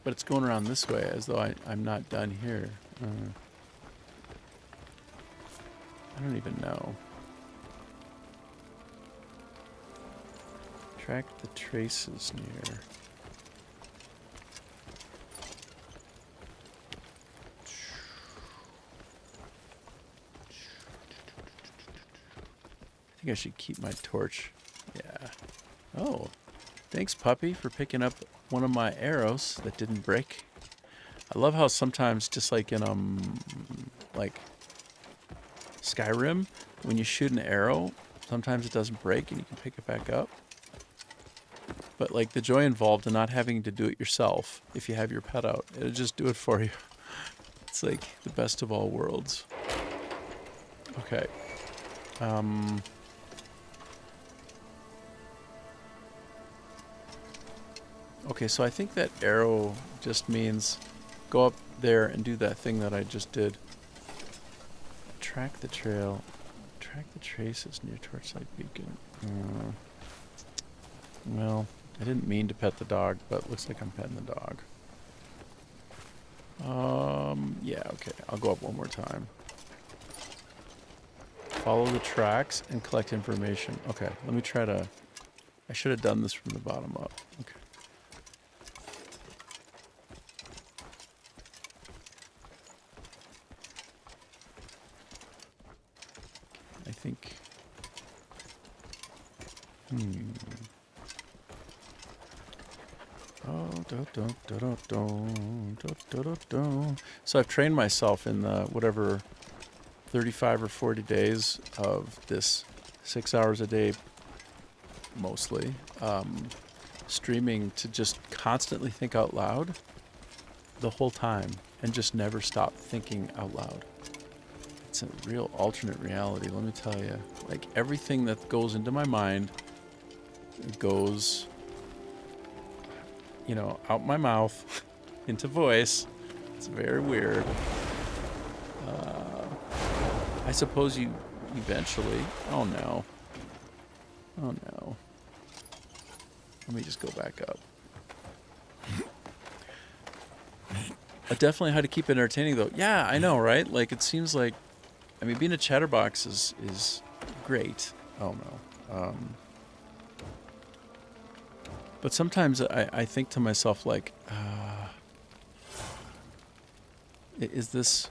But it's going around this way, as though I'm not done here. I don't even know. Track the traces near. I think I should keep my torch. Yeah. Oh. Thanks, puppy, for picking up one of my arrows that didn't break. I love how sometimes, just like in like Skyrim, when you shoot an arrow, sometimes it doesn't break and you can pick it back up. But like the joy involved in not having to do it yourself, if you have your pet out, it'll just do it for you. It's like the best of all worlds. Okay. Okay, so I think that arrow just means go up there and do that thing that I just did. Track the trail. Track the traces near Torchlight Beacon. Well, I didn't mean to pet the dog, but it looks like I'm petting the dog. Yeah, okay. I'll go up one more time. Follow the tracks and collect information. Okay, let me try to... I should have done this from the bottom up. Okay. I think So I've trained myself in the whatever 35 or 40 days of this 6 hours a day, mostly, streaming to just constantly think out loud the whole time and just never stop thinking out loud. It's a real alternate reality, let me tell you. Like everything that goes into my mind goes, out my mouth into voice. It's very weird. I suppose you eventually. Oh no. Let me just go back up. I definitely had to keep it entertaining though. Yeah, I know, right? Like it seems like, being a chatterbox is great. Oh no. But sometimes I think to myself like, is this,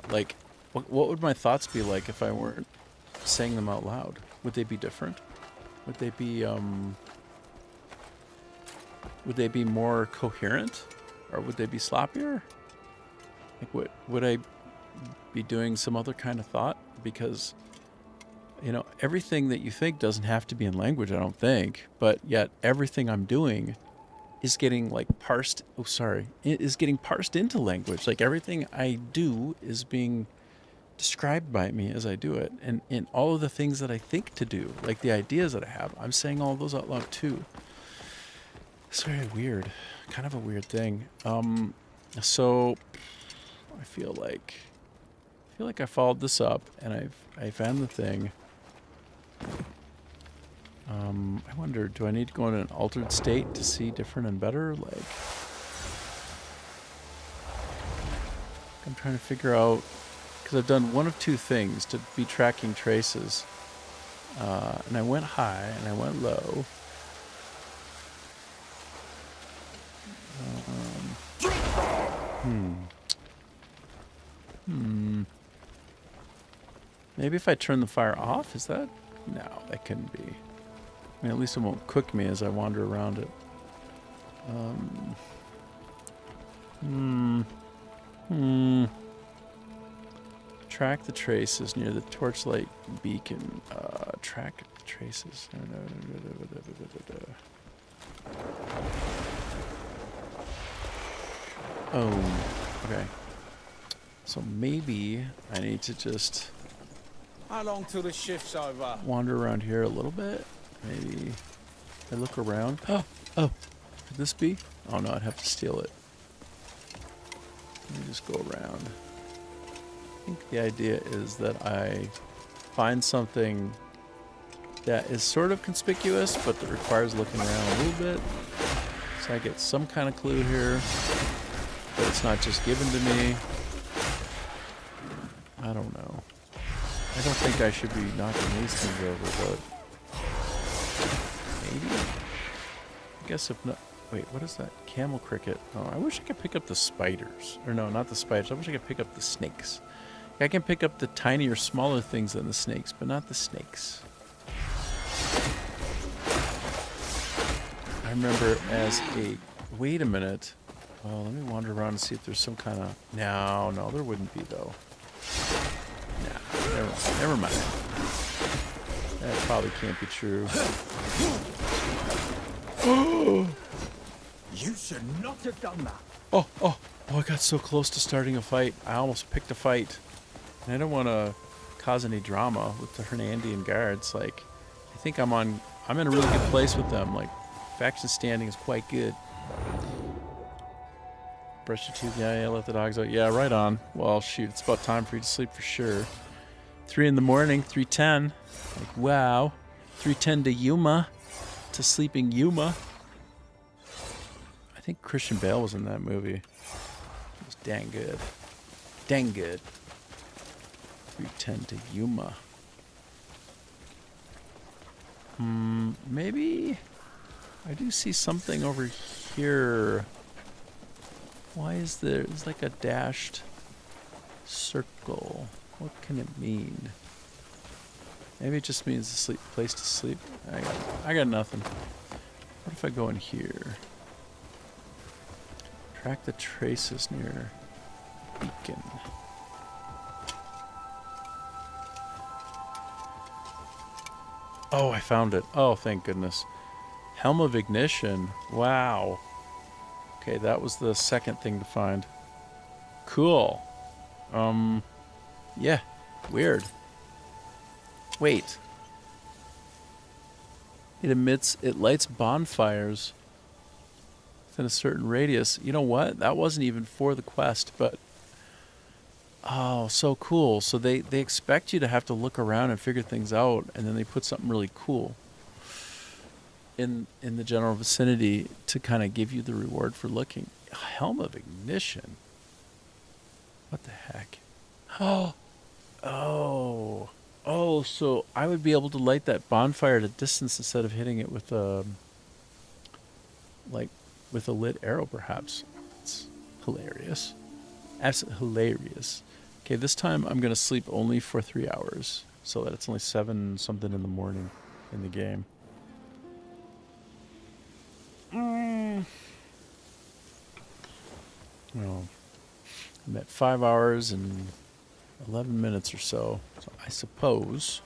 like, what would my thoughts be like if I weren't saying them out loud? Would they be different? Would they be more coherent, or would they be sloppier? Like, would I be doing some other kind of thought? Because, everything that you think doesn't have to be in language, I don't think, but yet everything I'm doing is getting parsed. It is getting parsed into language. Like everything I do is being described by me as I do it, and in all of the things that I think to do, like the ideas that I have, I'm saying all of those out loud too. It's very weird, kind of a weird thing. So I feel like I followed this up, and I found the thing. I wonder, do I need to go in an altered state to see different and better? Like, I'm trying to figure out, because I've done one of two things to be tracking traces. And I went high and I went low. Maybe if I turn the fire off, is that? No, that couldn't be. At least it won't cook me as I wander around it. Track the traces near the torchlight beacon. Track the traces. Oh, okay. So maybe I need to just How long till the shift's over? wander around here a little bit. Maybe I look around. Oh, could this be? Oh no, I'd have to steal it. Let me just go around. I think the idea is that I find something that is sort of conspicuous, but that requires looking around a little bit. So I get some kind of clue here, but it's not just given to me. I don't know. I don't think I should be knocking these things over, but maybe? I guess if not... Wait, what is that? Camel cricket. Oh, I wish I could pick up the spiders. Or no, not the spiders. I wish I could pick up the snakes. I can pick up the tinier, smaller things than the snakes, but not the snakes. I remember as a... Wait a minute. Well, let me wander around and see if there's some kind of... No, there wouldn't be, though. No, never mind. That probably can't be true. You should not have done that. Oh, I got so close to starting a fight. I almost picked a fight. And I don't want to cause any drama with the Hernandian guards. Like, I think I'm in a really good place with them. Like, faction standing is quite good. Brush your teeth. Yeah, let the dogs out. Yeah, right on. Well, shoot, it's about time for you to sleep for sure. 3 in the morning, 3:10. Like, wow. 3:10 to Yuma. To sleeping Yuma. I think Christian Bale was in that movie. It was dang good. Dang good. 3:10 to Yuma. Maybe I do see something over here. Why is there's like a dashed circle? What can it mean? Maybe it just means a place to sleep. I got nothing. What if I go in here? Track the traces near beacon. Oh, I found it. Oh, thank goodness. Helm of Ignition. Wow. Okay, that was the second thing to find. Cool. Yeah. Weird. Wait. It lights bonfires within a certain radius. You know what? That wasn't even for the quest, but oh, so cool. So they expect you to have to look around and figure things out, and then they put something really cool in the general vicinity to kind of give you the reward for looking. Helm of Ignition. What the heck? Oh, so I would be able to light that bonfire at a distance instead of hitting it with a lit arrow, perhaps. It's hilarious. Absolutely hilarious. Okay, this time I'm going to sleep only for 3 hours, so that it's only 7 something in the morning in the game. Well, I'm at 5 hours and 11 minutes or so. So I suppose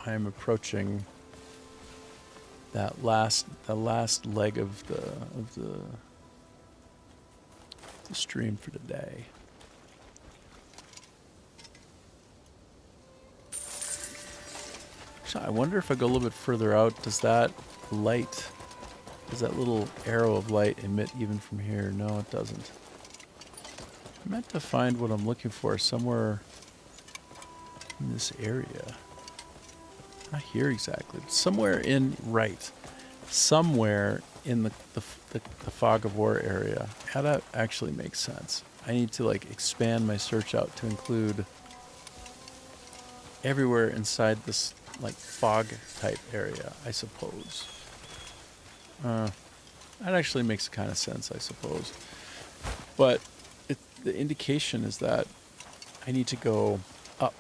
I am approaching that last leg of the stream for today. So I wonder if I go a little bit further out, does that little arrow of light emit even from here? No, it doesn't. I meant to find what I'm looking for somewhere in this area. Not here exactly. Somewhere in the fog of war area. How that actually makes sense. I need to expand my search out to include everywhere inside this fog type area, I suppose. That actually makes kind of sense, I suppose. But the indication is that I need to go up.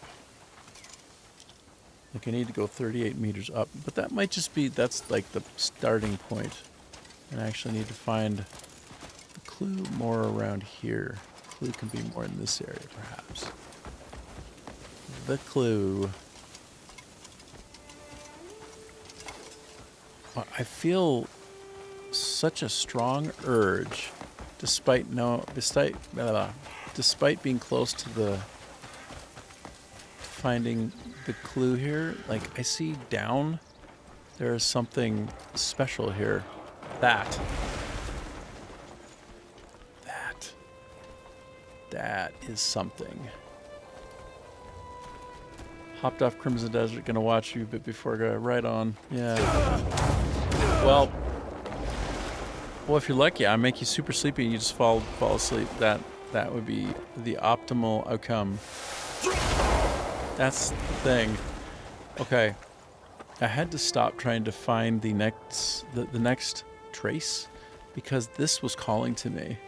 I need to go 38 meters up. But that might just be, that's the starting point. And I actually need to find the clue more around here. The clue can be more in this area, perhaps. The clue. I feel such a strong urge, despite being close to finding the clue here. I see down there is something special here. That is something. Hopped off Crimson Desert, gonna watch you a bit before I go right on. Yeah. Well, if you're lucky, I make you super sleepy and you just fall asleep. That would be the optimal outcome. That's the thing. Okay. I had to stop trying to find the next trace because this was calling to me.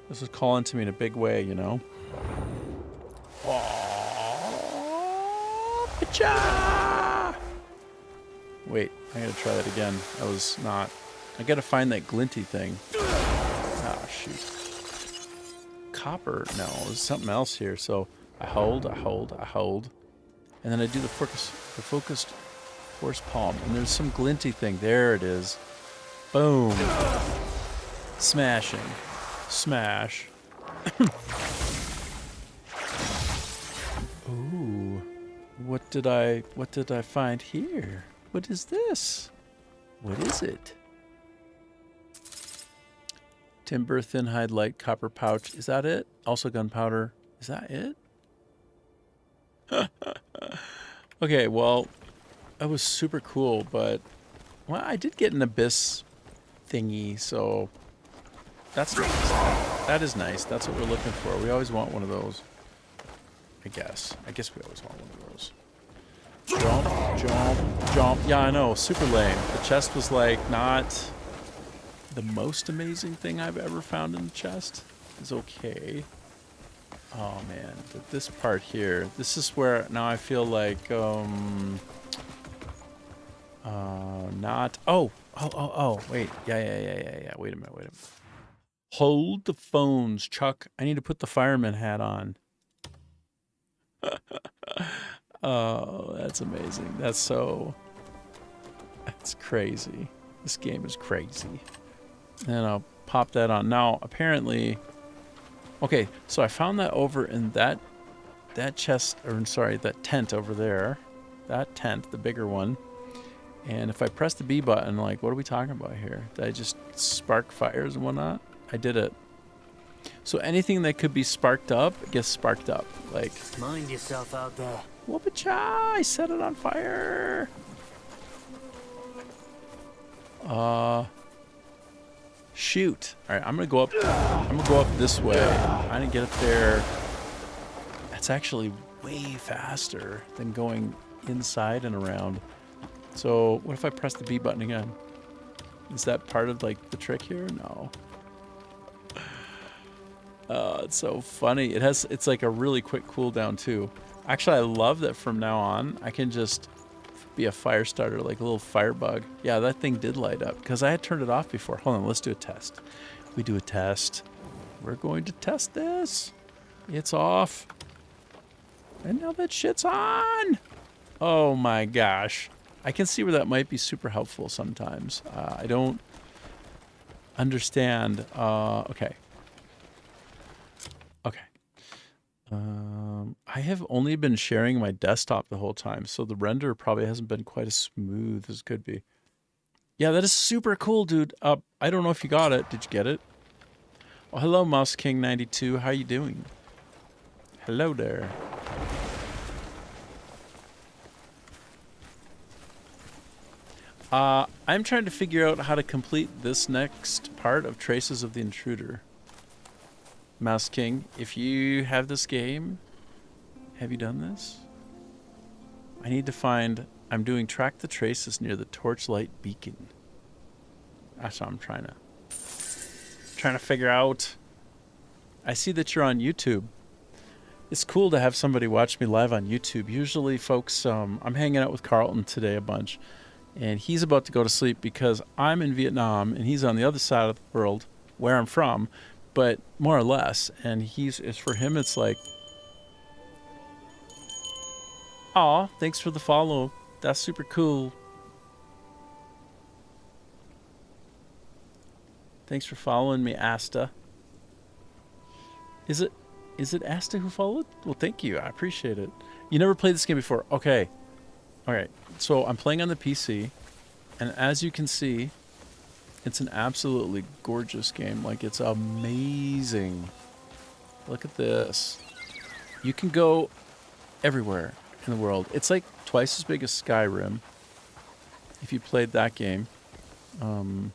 This was calling to me in a big way, you know? Wait, I gotta try that again. That was not... I gotta find that glinty thing. Ah, shoot. Copper? No, there's something else here. So I hold. And then I do the focused force palm. And there's some glinty thing. There it is. Boom. Smashing. Smash. Ooh. What did I find here? What is this? What is it? Timber, thin hide, light, copper pouch. Is that it? Also gunpowder. Is that it? Okay, well, that was super cool, but well, I did get an abyss thingy, so that's nice. That is nice. That's what we're looking for. We always want one of those. I guess we always want one of those. Jump. Yeah, I know. Super lame. The chest was not the most amazing thing I've ever found in the chest. It's okay. Oh man, but this part here, this is where now I feel like not wait. Yeah. Wait a minute. Hold the phones, Chuck. I need to put the fireman hat on. Oh, that's amazing. That's crazy. This game is crazy. And I'll pop that on. Now, apparently, okay, so I found that over in that chest, or sorry, that tent over there. That tent, the bigger one. And if I press the B button, like, what are we talking about here? Did I just spark fires and whatnot? I did it. So anything that could be sparked up gets sparked up. Like, mind yourself out there. Whoop-a-cha! I set it on fire. Shoot. All right, I'm gonna go up. This way. I didn't get up there. That's actually way faster than going inside and around. So what if I press the B button again? Is that part of like the trick here? No. It's so funny. It's like a really quick cooldown too. Actually, I love that from now on I can just be a fire starter, like a little firebug. Yeah, that thing did light up because I had turned it off before. Hold on, let's do a test. We do a test. We're going to test this. It's off. And now that shit's on. Oh my gosh. I can see where that might be super helpful sometimes. I don't understand. Okay. I have only been sharing my desktop the whole time, so the render probably hasn't been quite as smooth as it could be. Yeah, that is super cool, dude. I don't know if you got it. Did you get it? Oh, hello, Mouse King 92. How you doing? Hello there. I'm trying to figure out how to complete this next part of Traces of the Intruder. Mouse King, if you have this game, have you done this? I need to find... I'm doing Track the Traces near the Torchlight Beacon. That's what I'm trying to figure out. I see that you're on YouTube. It's cool to have somebody watch me live on YouTube. Usually, folks, I'm hanging out with Carlton today a bunch, and he's about to go to sleep because I'm in Vietnam, and he's on the other side of the world, where I'm from, but more or less. And it's for him, it's like, aw, thanks for the follow. That's super cool. Thanks for following me, Asta. Is it Asta who followed? Well, thank you. I appreciate it. You never played this game before. Okay. All right. So I'm playing on the PC, and as you can see, it's an absolutely gorgeous game. Like, it's amazing. Look at this. You can go everywhere in the world. It's like twice as big as Skyrim, if you played that game. I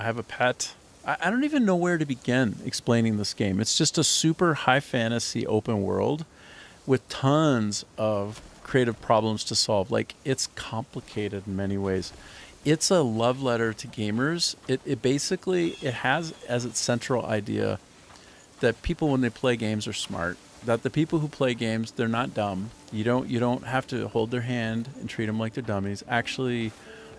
have a pet. I don't even know where to begin explaining this game. It's just a super high fantasy open world with tons of creative problems to solve. Like, it's complicated in many ways. It's a love letter to gamers. It basically has as its central idea that people, when they play games, are smart. That the people who play games, they're not dumb. You don't have to hold their hand and treat them like they're dummies. Actually,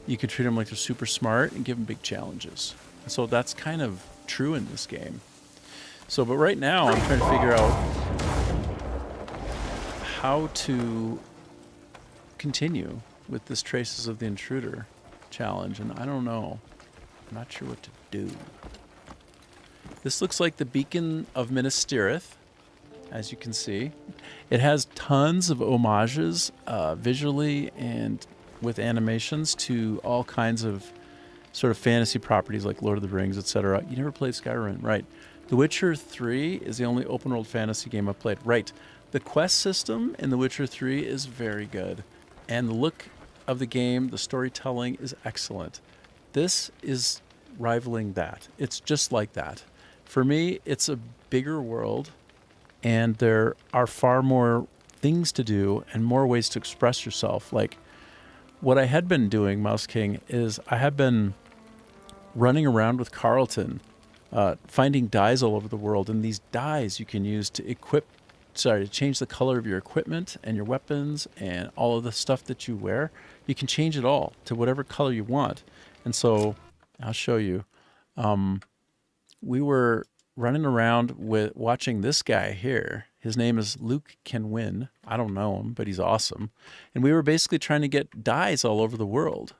you could treat them like they're super smart and give them big challenges. So that's kind of true in this game. So, but right now I'm trying to figure out how to continue with this Traces of the Intruder challenge, and I don't know. I'm not sure what to do. This looks like the Beacon of Minas Tirith, as you can see. It has tons of homages visually and with animations to all kinds of sort of fantasy properties like Lord of the Rings, etc. You never played Skyrim, right? The Witcher 3 is the only open world fantasy game I've played. Right. The quest system in The Witcher 3 is very good. And the look of the game, the storytelling is excellent. This is rivaling that. It's just like that. For me, it's a bigger world, and there are far more things to do and more ways to express yourself. Like, what I had been doing, Mouse King, is I had been running around with Carlton finding dyes all over the world, and these dyes you can use to change the color of your equipment and your weapons and all of the stuff that you wear. You can change it all to whatever color you want. And so I'll show you. We were running around watching this guy here. His name is Luke Can Win. I don't know him, but he's awesome. And we were basically trying to get dyes all over the world.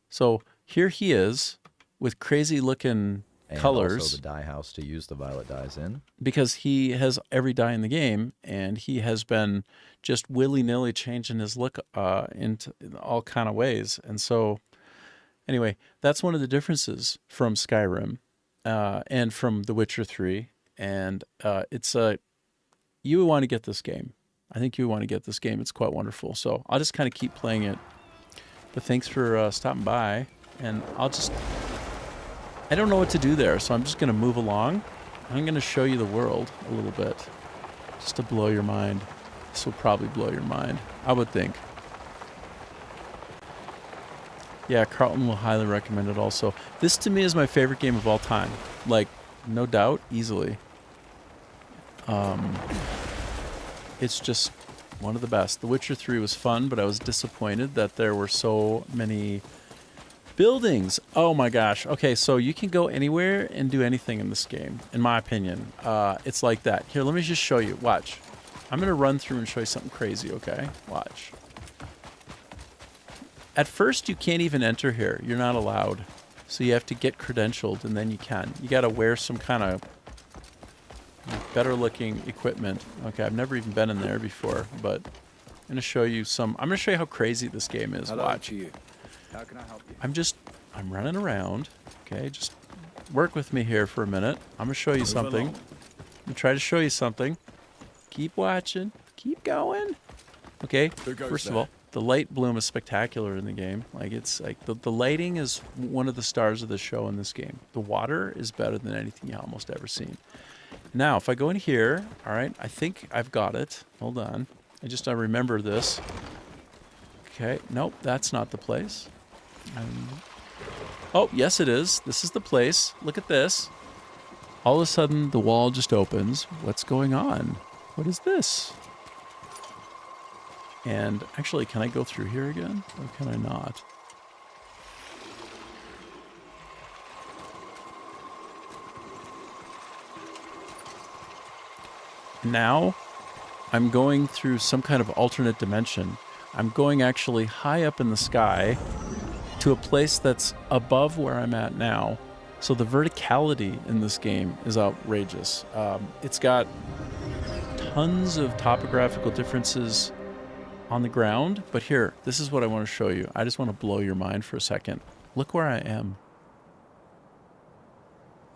So here he is with crazy looking colors. And also the dye house to use the violet dyes in. Because he has every dye in the game, and he has been just willy-nilly changing his look into all kind of ways. And so, anyway, that's one of the differences from Skyrim and from The Witcher 3. And you want to get this game. I think you want to get this game. It's quite wonderful. So I'll just kind of keep playing it. But thanks for stopping by. And I don't know what to do there, so I'm just going to move along. I'm going to show you the world a little bit, just to blow your mind. This will probably blow your mind, I would think. Yeah, Carlton will highly recommend it also. This, to me, is my favorite game of all time. No doubt, easily. It's just one of the best. The Witcher 3 was fun, but I was disappointed that there were so many buildings. Oh my gosh. Okay, so you can go anywhere and do anything in this game, in my opinion. It's like that. Here, let me just show you. Watch. I'm going to run through and show you something crazy, okay? Watch. At first, you can't even enter here. You're not allowed. So you have to get credentialed, and then you can. You got to wear some kind of better-looking equipment. Okay, I've never even been in there before, but I'm going to show you I'm going to show you how crazy this game is. Hello Watch. to you. How can I help you? I'm running around. Okay, just work with me here for a minute. I'm going to show you something. I'm going to try to show you something. Keep watching. Keep going. Okay, first of all, the light bloom is spectacular in the game. It's like the lighting is one of the stars of the show in this game. The water is better than anything you've almost ever seen. Now, if I go in here, all right, I think I've got it. Hold on. I remember this. Okay, nope, that's not the place. Oh, yes, it is. This is the place. Look at this. All of a sudden, the wall just opens. What's going on? What is this? And actually, can I go through here again? Or can I not? Now, I'm going through some kind of alternate dimension. I'm going actually high up in the sky to a place that's above where I'm at now. So the verticality in this game is outrageous. It's got tons of topographical differences on the ground, but here, this is what I want to show you. I just want to blow your mind for a second. Look where I am.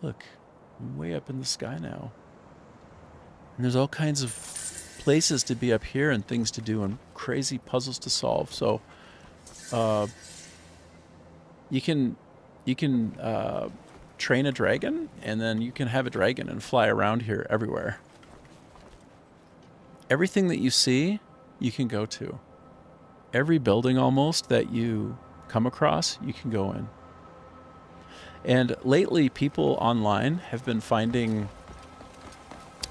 Look, I'm way up in the sky now. And there's all kinds of places to be up here and things to do and crazy puzzles to solve. So you can train a dragon, and then you can have a dragon and fly around here everywhere. Everything that you see, you can go to. Every building almost that you come across, you can go in. And lately, people online have been finding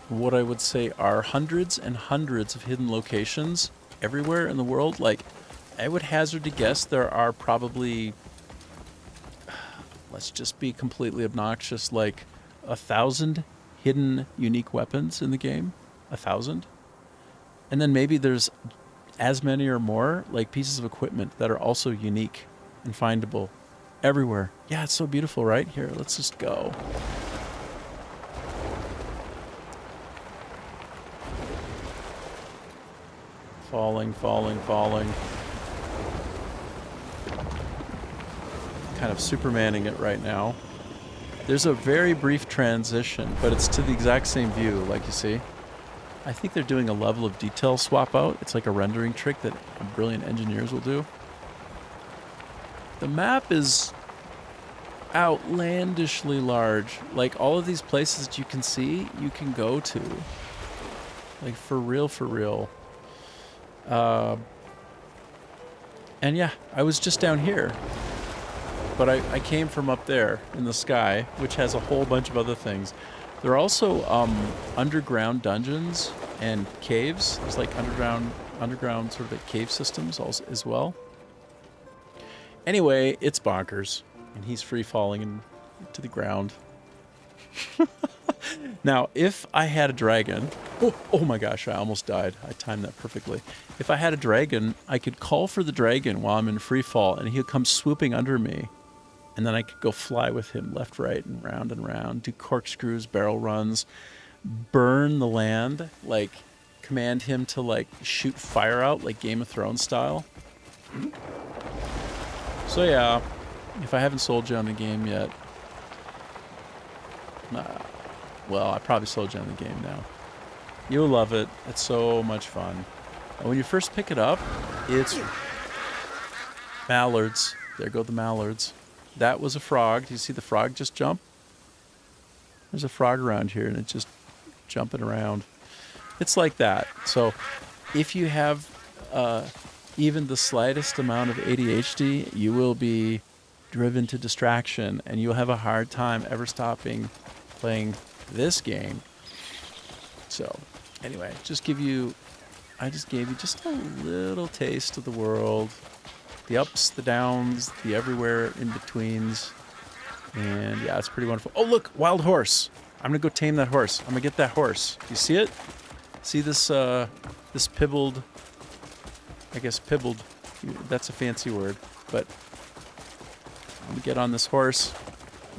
what I would say are hundreds and hundreds of hidden locations everywhere in the world. I would hazard to guess there are probably, let's just be completely obnoxious, 1,000 hidden unique weapons in the game. 1,000. And then maybe there's as many or more pieces of equipment that are also unique and findable everywhere. Yeah, it's so beautiful, right? Here, let's just go. Falling. Kind of Supermaning it right now. There's a very brief transition, but it's to the exact same view, like you see. I think they're doing a level of detail swap out. It's like a rendering trick that brilliant engineers will do. The map is outlandishly large. All of these places that you can see, you can go to. For real. And yeah, I was just down here. but I came from up there in the sky, which has a whole bunch of other things. There are also underground dungeons and caves. There's like underground sort of like cave systems also, as well. Anyway, it's bonkers, and he's free falling to the ground. Now, if I had a dragon, oh my gosh, I almost died. I timed that perfectly. If I had a dragon, I could call for the dragon while I'm in free fall, and he'll come swooping under me, and then I could go fly with him left, right, and round, do corkscrews, barrel runs, burn the land, like command him to like shoot fire out, like Game of Thrones style. So yeah, if I haven't sold you on the game yet, well, I probably sold you on the game now. You'll love it. It's so much fun. And when you first pick it up, it's mallards. There go the mallards. That was a frog. Do you see the frog just jump? There's a frog around here, and it's just jumping around. It's like that. So if you have even the slightest amount of ADHD, you will be driven to distraction, and you'll have a hard time ever stopping playing this game. So anyway, I just gave you just a little taste of the world, the ups, the downs, the everywhere in betweens, and yeah, it's pretty wonderful. Oh look, wild horse! I'm gonna go tame that horse. I'm gonna get that horse. You see it? See this this pibbled? I guess pibbled. That's a fancy word, but I'm gonna get on this horse.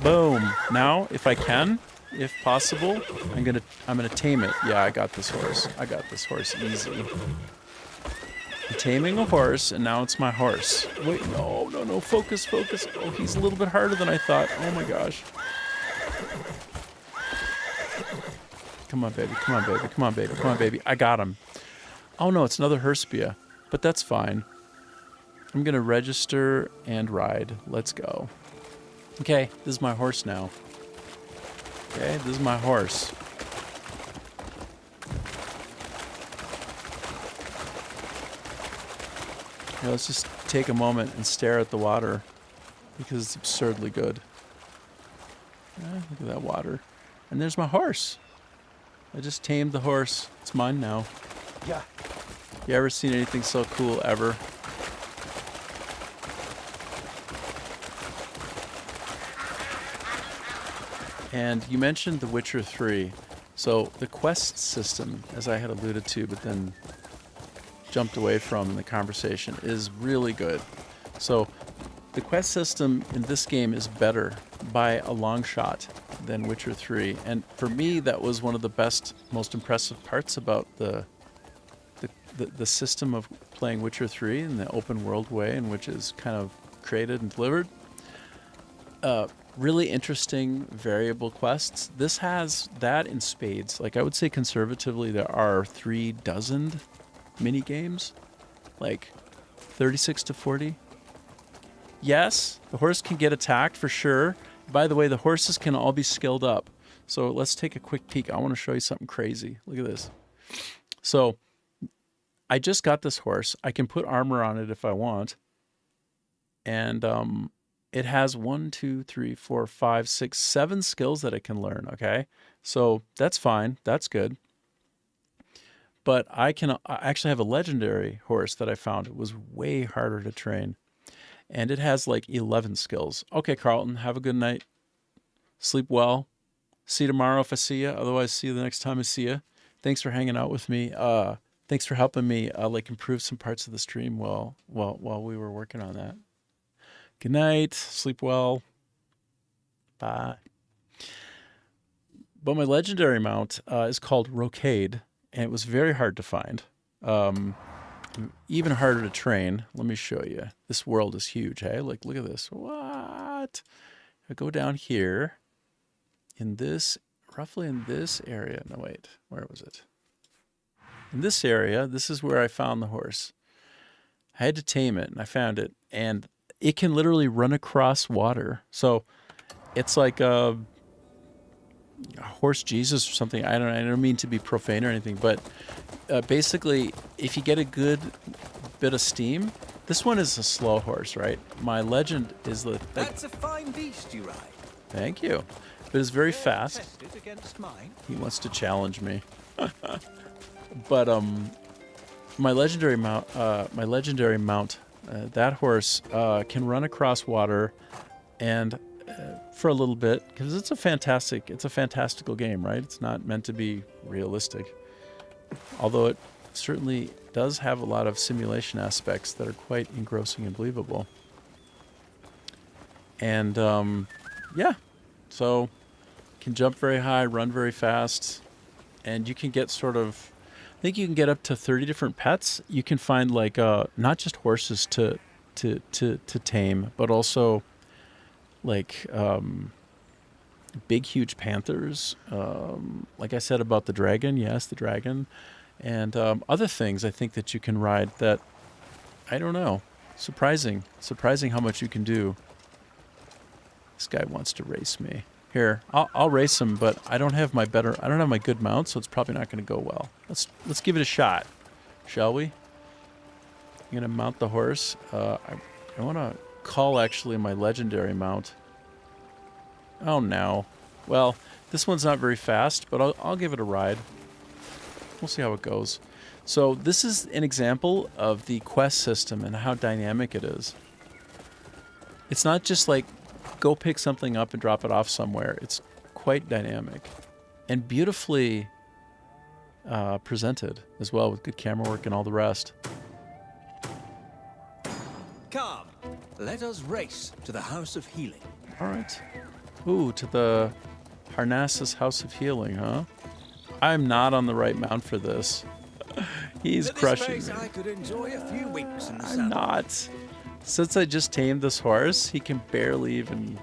Boom! Now, if I can, if possible, I'm gonna tame it. Yeah, I got this horse. I got this horse easy. I'm taming a horse, and now it's my horse. Wait, no, focus. Oh, he's a little bit harder than I thought. Oh my gosh. Come on, baby. I got him. Oh no, it's another Herspia, but that's fine. I'm gonna register and ride. Let's go. Okay, this is my horse now. Okay, this is my horse. Yeah, let's just take a moment and stare at the water because it's absurdly good. Yeah, look at that water. And there's my horse. I just tamed the horse. It's mine now. Yeah. You ever seen anything so cool ever? And you mentioned The Witcher 3. So the quest system, as I had alluded to, but then jumped away from in the conversation, is really good. So the quest system in this game is better by a long shot than Witcher 3. And for me, that was one of the best, most impressive parts about the system of playing Witcher 3 in the open world way in which it's kind of created and delivered. Really interesting variable quests. This has that in spades. Like, I would say conservatively there are 36 mini games, like 36 to 40. Yes, the horse can get attacked for sure. By the way, the horses can all be skilled up. So let's take a quick peek. I want to show you something crazy. Look at this. So I just got this horse. I can put armor on it if I want. And it has 1, 2, 3, 4, 5, 6, 7 skills that it can learn, okay? So that's fine. That's good. But I actually have a legendary horse that I found. It was way harder to train. And it has like 11 skills. Okay, Carlton, have a good night. Sleep well. See you tomorrow if I see you. Otherwise, see you the next time I see you. Thanks for hanging out with me. Thanks for helping me like improve some parts of the stream while we were working on that. Good night. Sleep well. Bye. But my legendary mount is called Rocade, and it was very hard to find. Even harder to train. Let me show you. This world is huge, hey? Like, look at this. What? I go down here in this, roughly in this area. No, wait. Where was it? In this area, this is where I found the horse. I had to tame it, and I found it. And it can literally run across water. So it's like a horse Jesus or something. I don't mean to be profane or anything, but basically, if you get a good bit of steam, This one is a slow horse, right? My legend is the... That's a fine beast you ride. Thank you. But it's very fast. Tested against mine. He wants to challenge me. But my legendary mount, that horse can run across water, and for a little bit, because it's a fantastical game, right? It's not meant to be realistic, although it certainly does have a lot of simulation aspects that are quite engrossing and believable. And yeah, so can jump very high, run very fast, and you can get sort of, I think you can get up to 30 different pets. You can find like not just horses to tame, but also like big huge panthers. Like I said about the dragon, yes, the dragon, and other things I think that you can ride that, I don't know, surprising how much you can do. This guy wants to race me. Here, I'll race him, but I don't have my good mount, so it's probably not going to go well. Let's give it a shot, shall we? I'm going to mount the horse. I want to call actually my legendary mount. Oh no. Well, this one's not very fast, but I'll give it a ride. We'll see how it goes. So this is an example of the quest system and how dynamic it is. It's not just like go pick something up and drop it off somewhere. It's quite dynamic and beautifully presented as well, with good camera work and all the rest. Come, let us race to the House of Healing. All right. Ooh, to the Harnassus House of Healing, huh? I'm not on the right mount for this. He's crushing me. I could enjoy a few weeks in the I'm not. Since I just tamed this horse, he can barely even...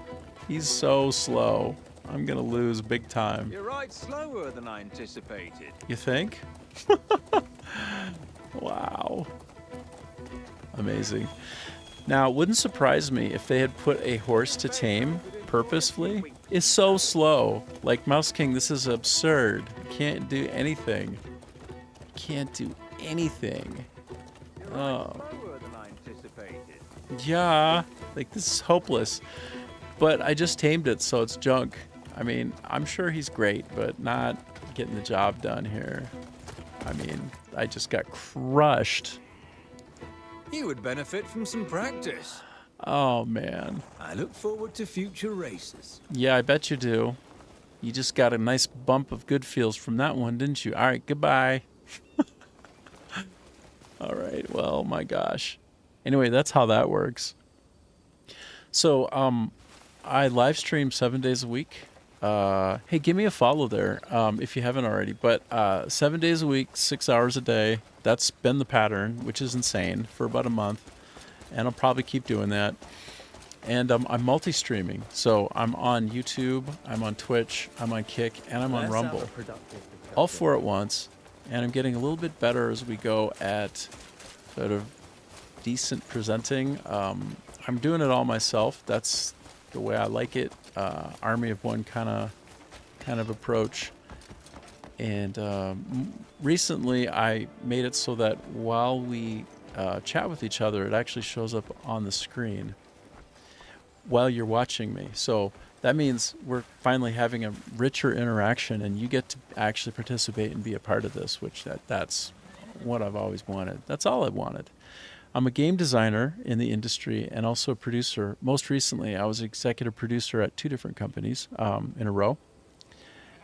He's so slow. I'm going to lose big time. You're right slower than I anticipated. You think? Wow. Amazing. Now, it wouldn't surprise me if they had put a horse to tame purposefully. It's so slow. Like, Mouse King, this is absurd. You can't do anything. Can't do anything. Oh. Yeah, like this is hopeless. But I just tamed it, so it's junk. I mean, I'm sure he's great, but not getting the job done here. I mean, I just got crushed. You would benefit from some practice. Oh, man. I look forward to future races. Yeah, I bet you do. You just got a nice bump of good feels from that one, didn't you? All right, goodbye. All right, well, my gosh. Anyway, that's how that works. So, I live stream 7 days a week. Hey, give me a follow there if you haven't already. But 7 days a week, 6 hours a day. That's been the pattern, which is insane, for about a month. And I'll probably keep doing that. And I'm multi-streaming. So I'm on YouTube, I'm on Twitch, I'm on Kick, and I'm on Rumble. All four at once. And I'm getting a little bit better as we go at sort of decent presenting. I'm doing it all myself. That's the way I like it. Army of one kind of approach. And recently I made it so that while we chat with each other, it actually shows up on the screen while you're watching me. So that means we're finally having a richer interaction, and you get to actually participate and be a part of this, which that's what I've always wanted. That's all I wanted. I'm a game designer in the industry and also a producer. Most recently, I was executive producer at 2 different companies in a row.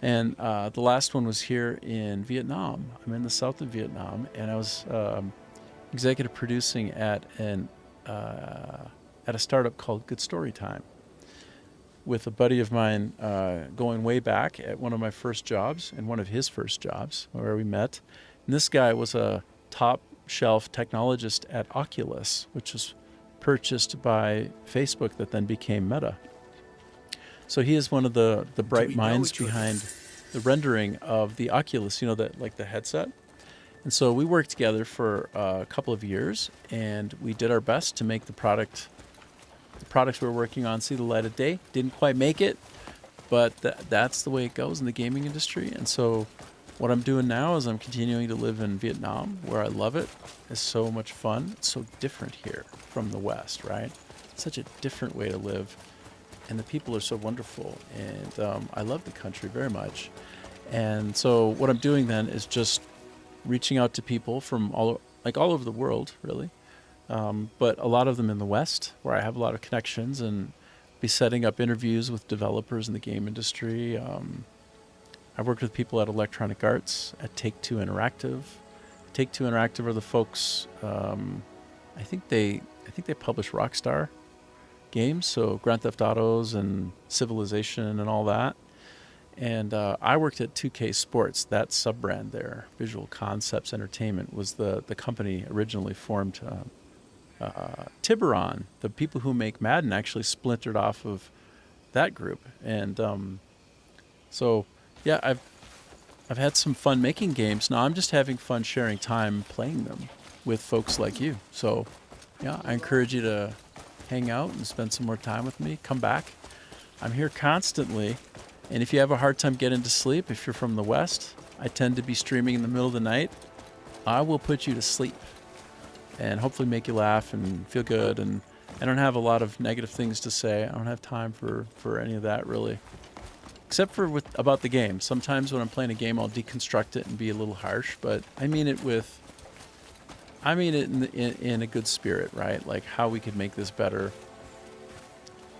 And the last one was here in Vietnam. I'm in the south of Vietnam, and I was executive producing at a startup called Good Story Time, with a buddy of mine going way back at one of my first jobs and one of his first jobs where we met. And this guy was a top shelf technologist at Oculus, which was purchased by Facebook that then became Meta. So he is one of the bright minds behind the rendering of the Oculus, you know, that like the headset. And so we worked together for a couple of years, and we did our best to make the products we were working on see the light of day. Didn't quite make it, but that's the way it goes in the gaming industry. And so what I'm doing now is I'm continuing to live in Vietnam, where I love it. It's so much fun. It's so different here from the West, right? It's such a different way to live. And the people are so wonderful. And I love the country very much. And so what I'm doing then is just reaching out to people from all over the world, really. But a lot of them in the West, where I have a lot of connections, and be setting up interviews with developers in the game industry. I worked with people at Electronic Arts, at Take-Two Interactive. Take-Two Interactive are the folks. I think they publish Rockstar games, so Grand Theft Autos and Civilization and all that. And I worked at 2K Sports, that sub-brand there. Visual Concepts Entertainment was the company originally formed. Tiburon, the people who make Madden, actually splintered off of that group. And so, yeah, I've had some fun making games. Now I'm just having fun sharing time playing them with folks like you. So, yeah, I encourage you to hang out and spend some more time with me. Come back. I'm here constantly. And if you have a hard time getting to sleep, if you're from the West, I tend to be streaming in the middle of the night. I will put you to sleep and hopefully make you laugh and feel good. And I don't have a lot of negative things to say. I don't have time for any of that, really. Except for about the game. Sometimes when I'm playing a game, I'll deconstruct it and be a little harsh, but I mean it in a good spirit, right? Like how we could make this better.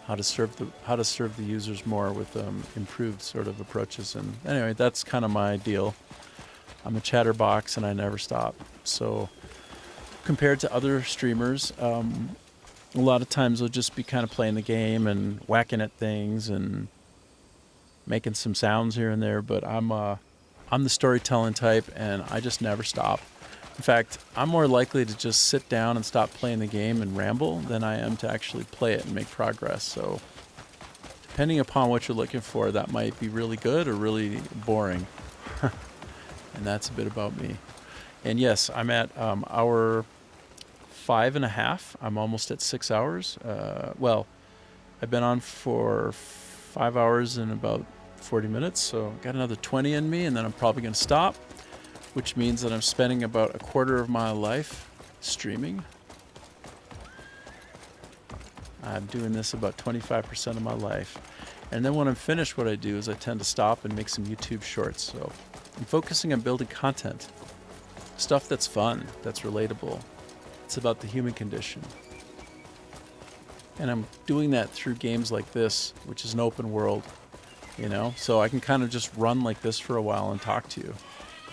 How to serve the users more with improved sort of approaches. And anyway, that's kind of my deal. I'm a chatterbox and I never stop. So compared to other streamers, a lot of times they'll just be kind of playing the game and whacking at things and making some sounds here and there. But I'm the storytelling type, and I just never stop. In fact, I'm more likely to just sit down and stop playing the game and ramble than I am to actually play it and make progress. So depending upon what you're looking for, that might be really good or really boring. And that's a bit about me. And yes, I'm at hour 5.5. I'm almost at 6 hours. Well, I've been on for 5 hours and about 40 minutes, so got another 20 in me, and then I'm probably going to stop, which means that I'm spending about a quarter of my life streaming. I'm doing this about 25% of my life. And then when I'm finished, what I do is I tend to stop and make some YouTube shorts. So I'm focusing on building content, stuff that's fun, that's relatable. It's about the human condition. And I'm doing that through games like this, which is an open world, you know? So I can kind of just run like this for a while and talk to you.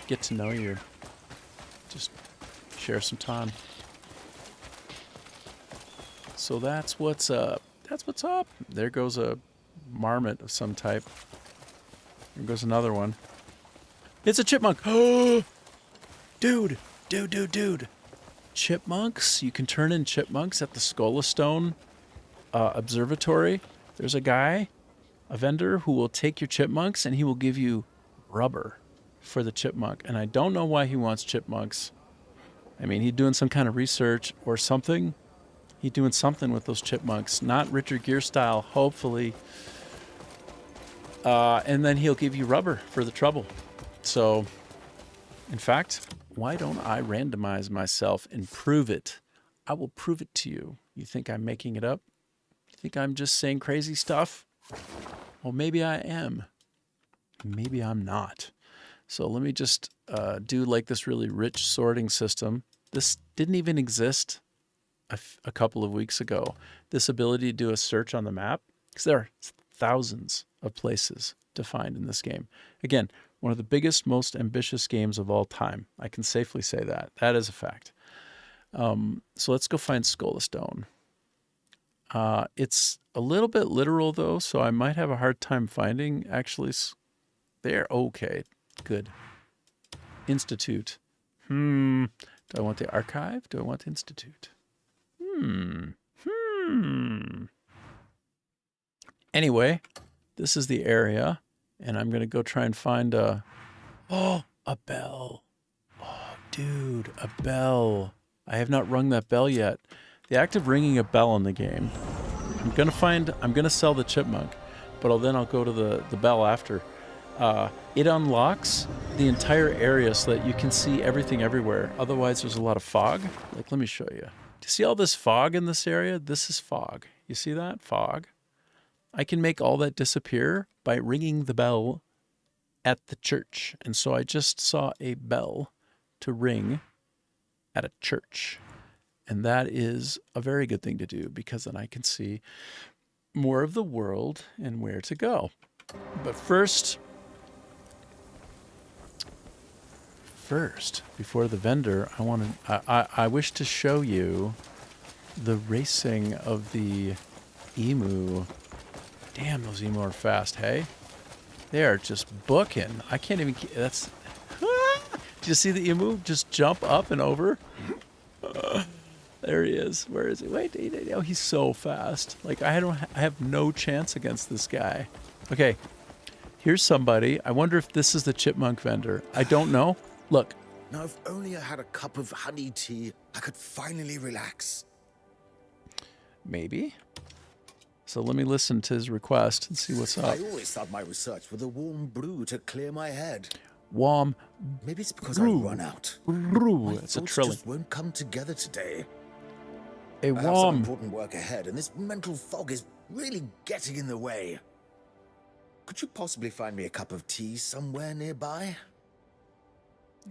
Get to know you. Just share some time. So that's what's up. That's what's up. There goes a marmot of some type. There goes another one. It's a chipmunk. Oh, dude. Chipmunks. You can turn in chipmunks at the Skolastone Observatory. There's a guy, a vendor, who will take your chipmunks and he will give you rubber for the chipmunk. And I don't know why he wants chipmunks. I mean, he's doing some kind of research or something. He's doing something with those chipmunks. Not Richard Gere style, hopefully. And then he'll give you rubber for the trouble. So, in fact, why don't I randomize myself and prove it? I will prove it to you. You think I'm making it up? You think I'm just saying crazy stuff? Well, maybe I am. Maybe I'm not. So let me just do like this really rich sorting system. This didn't even exist a couple of weeks ago. This ability to do a search on the map, because there are thousands of places to find in this game. Again, one of the biggest, most ambitious games of all time. I can safely say that. That is a fact. So let's go find Skolastone. It's a little bit literal, though, so I might have a hard time finding actually. There, okay. Good. Institute. Do I want the archive? Do I want the institute? Anyway, this is the area, and I'm going to go try and find a bell. Oh, dude, a bell. I have not rung that bell yet. The act of ringing a bell in the game. I'm going to sell the chipmunk, but then I'll go to the bell after. it unlocks the entire area so that you can see everything everywhere. Otherwise, there's a lot of fog. Like, let me show you. Do you see all this fog in this area? This is fog. You see that? Fog. I can make all that disappear by ringing the bell at the church. And so I just saw a bell to ring at a church. And that is a very good thing to do because then I can see more of the world and where to go. But first, before the vendor, I wish to show you the racing of the emu. Damn, those emu are fast, hey? They are just booking. I can't even... That's... Did you see the emu just jump up and over? There he is. Where is he? Wait, oh, he's so fast. Like, I have no chance against this guy. Okay, here's somebody. I wonder if this is the chipmunk vendor. I don't know. Look. Now, if only I had a cup of honey tea, I could finally relax. Maybe. So let me listen to his request and see what's up. I always thought my research with a warm brew to clear my head. Warm. Maybe it's because brew. I run out. Brew. It's a trilling. Just won't come together today. A I warm. have some important work ahead, and this mental fog is really getting in the way. Could you possibly find me a cup of tea somewhere nearby?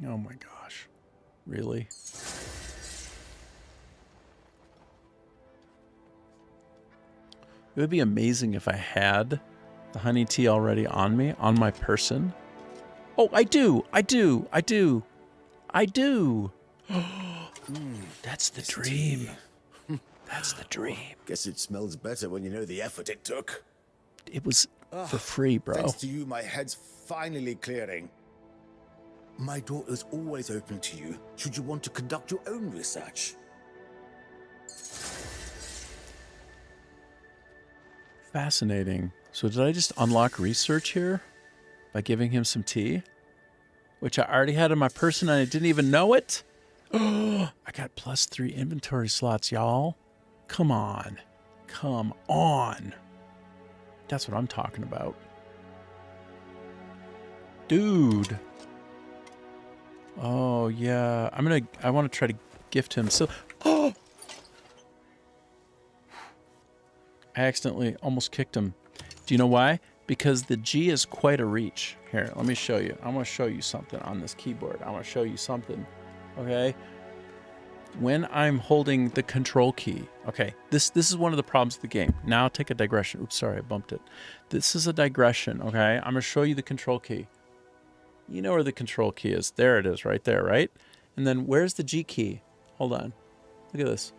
Oh my gosh. Really? It would be amazing if I had the honey tea already on me, on my person. Oh, I do. That's the dream. That's the dream. Guess it smells better when you know the effort it took. It was for free, bro. Thanks to you, my head's finally clearing. My door is always open to you, should you want to conduct your own research. Fascinating. So did I just unlock research here by giving him some tea? Which I already had in my person and I didn't even know it? Oh, I got +3 inventory slots, y'all. Come on. Come on. That's what I'm talking about. Dude. Oh, yeah. I want to try to gift him. So, oh! I accidentally almost kicked him. Do you know why? Because the G is quite a reach. Here, let me show you. I'm going to show you something on this keyboard. I want to show you something. Okay? When I'm holding the control key. Okay, this is one of the problems of the game. Now take a digression. Oops, sorry, I bumped it. This is a digression, okay? I'm going to show you the control key. You know where the control key is. There it is, right there, right? And then where's the G key? Hold on. Look at this.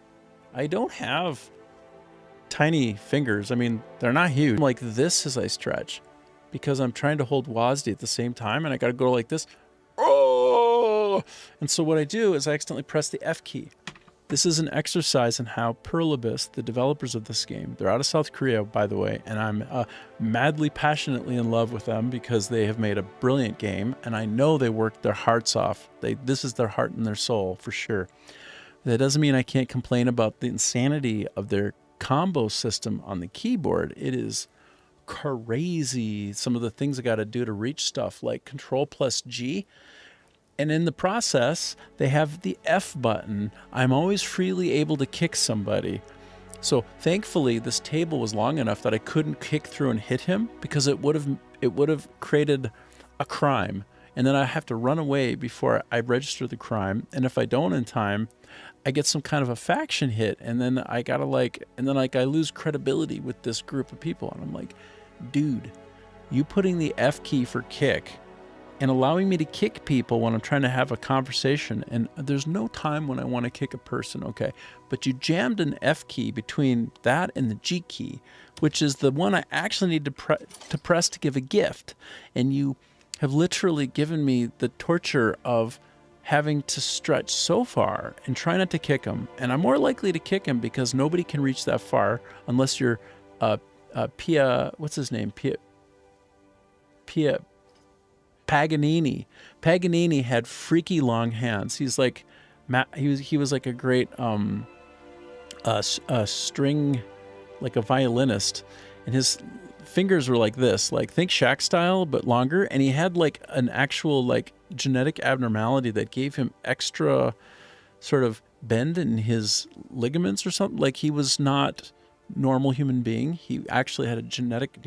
I don't have tiny fingers. I mean, they're not huge. I'm like this as I stretch because I'm trying to hold WASD at the same time and I got to go like this. Oh! And so what I do is I accidentally press the F key. This is an exercise in how Perlibus, the developers of this game, they're out of South Korea, by the way, and I'm madly, passionately in love with them because they have made a brilliant game, and I know they worked their hearts off. This is their heart and their soul, for sure. That doesn't mean I can't complain about the insanity of their combo system on the keyboard. It is crazy. Some of the things I got to do to reach stuff, like Control plus G. And in the process, they have the F button. I'm always freely able to kick somebody. So thankfully, this table was long enough that I couldn't kick through and hit him because it would have created a crime. And then I have to run away before I register the crime. And if I don't in time, I get some kind of a faction hit. And then I gotta I lose credibility with this group of people. And I'm like, dude, you putting the F key for kick and allowing me to kick people when I'm trying to have a conversation. And there's no time when I want to kick a person, okay? But you jammed an F key between that and the G key, which is the one I actually need to press to give a gift. And you have literally given me the torture of having to stretch so far and try not to kick him. And I'm more likely to kick him because nobody can reach that far unless you're Pia, what's his name? Paganini. Paganini had freaky long hands. He's like, he was like a great string, like a violinist, and his fingers were like this, like think Shaq style, but longer. And he had like an actual like genetic abnormality that gave him extra sort of bend in his ligaments or something. Like he was not normal human being. He actually had a genetic,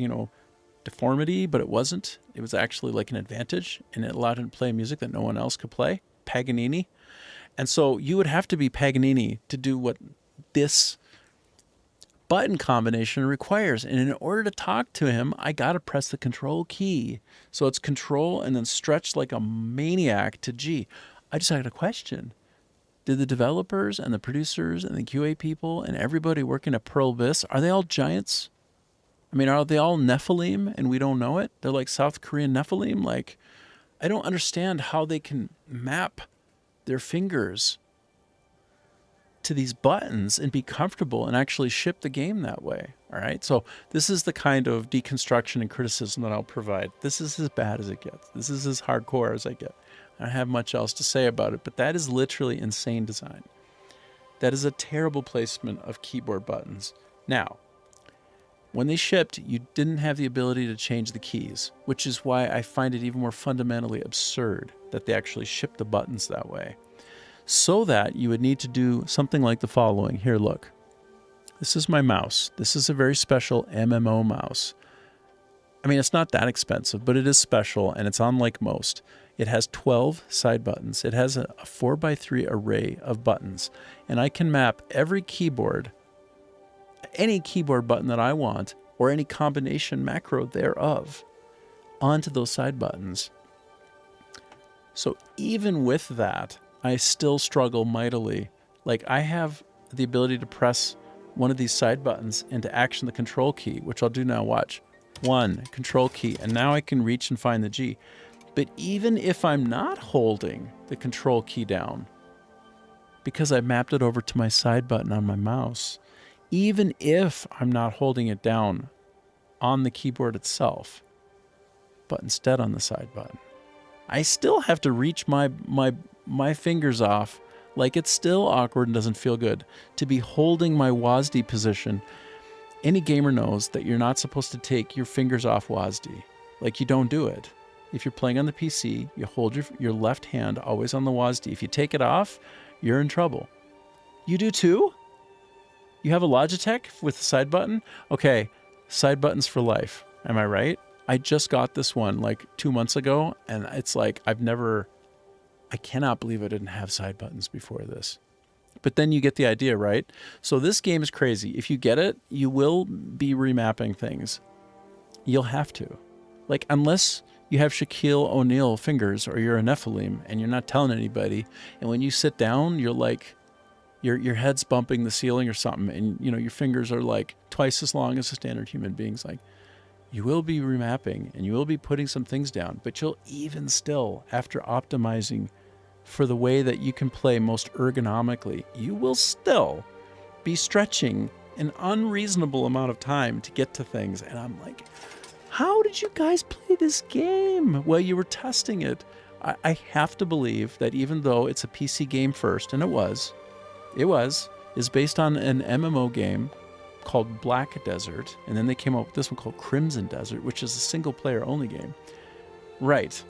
deformity, but it wasn't. It was actually like an advantage, and it allowed him to play music that no one else could play. Paganini. And so you would have to be Paganini to do what this button combination requires. And in order to talk to him, I got to press the control key. So it's control and then stretch like a maniac to G. I just had a question. Did the developers and the producers and the QA people and everybody working at Pearl Abyss, are they all giants? I mean, are they all Nephilim and we don't know it? They're like South Korean Nephilim? Like, I don't understand how they can map their fingers to these buttons and be comfortable and actually ship the game that way. All right. So this is the kind of deconstruction and criticism that I'll provide. This is as bad as it gets. This is as hardcore as I get. I don't have much else to say about it, but that is literally insane design. That is a terrible placement of keyboard buttons. Now, when they shipped, you didn't have the ability to change the keys, which is why I find it even more fundamentally absurd that they actually shipped the buttons that way. So that you would need to do something like the following. Here, look. This is my mouse. This is a very special MMO mouse. I mean, it's not that expensive, but it is special, and it's unlike most. It has 12 side buttons. It has a 4x3 array of buttons, and I can map every keyboard, any keyboard button that I want, or any combination macro thereof, onto those side buttons. So even with that, I still struggle mightily. Like, I have the ability to press one of these side buttons and to action the control key, which I'll do now. Watch. 1, control key, and now I can reach and find the G. But even if I'm not holding the control key down, because I mapped it over to my side button on my mouse, even if I'm not holding it down on the keyboard itself, but instead on the side button, I still have to reach my fingers off. Like, it's still awkward and doesn't feel good to be holding my WASD position. Any gamer knows that you're not supposed to take your fingers off WASD. Like, you don't do it. If you're playing on the PC, you hold your left hand always on the WASD. If you take it off, you're in trouble. You do too? You have a Logitech with the side button? Okay, side buttons for life. Am I right? I just got this one like 2 months ago, and it's like I cannot believe I didn't have side buttons before this. But then you get the idea, right? So this game is crazy. If you get it, you will be remapping things. You'll have to. Like, unless you have Shaquille O'Neal fingers or you're a Nephilim and you're not telling anybody, and when you sit down, you're like, your head's bumping the ceiling or something, and your fingers are like twice as long as a standard human being's. Like, you will be remapping and you will be putting some things down, but you'll even still, after optimizing for the way that you can play most ergonomically, you will still be stretching an unreasonable amount of time to get to things. And I'm like, how did you guys play this game? Well, you were testing it. I have to believe that even though it's a PC game first, and is based on an MMO game called Black Desert, and then they came up with this one called Crimson Desert, which is a single-player only game. Right.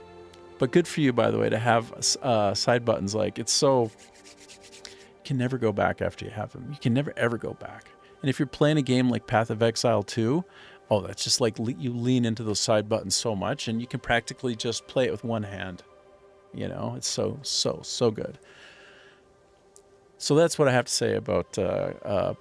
But good for you, by the way, to have side buttons. Like, it's so... You can never go back after you have them. You can never, ever go back. And if you're playing a game like Path of Exile 2, oh, that's just like you lean into those side buttons so much, and you can practically just play it with one hand. It's so good. So that's what I have to say about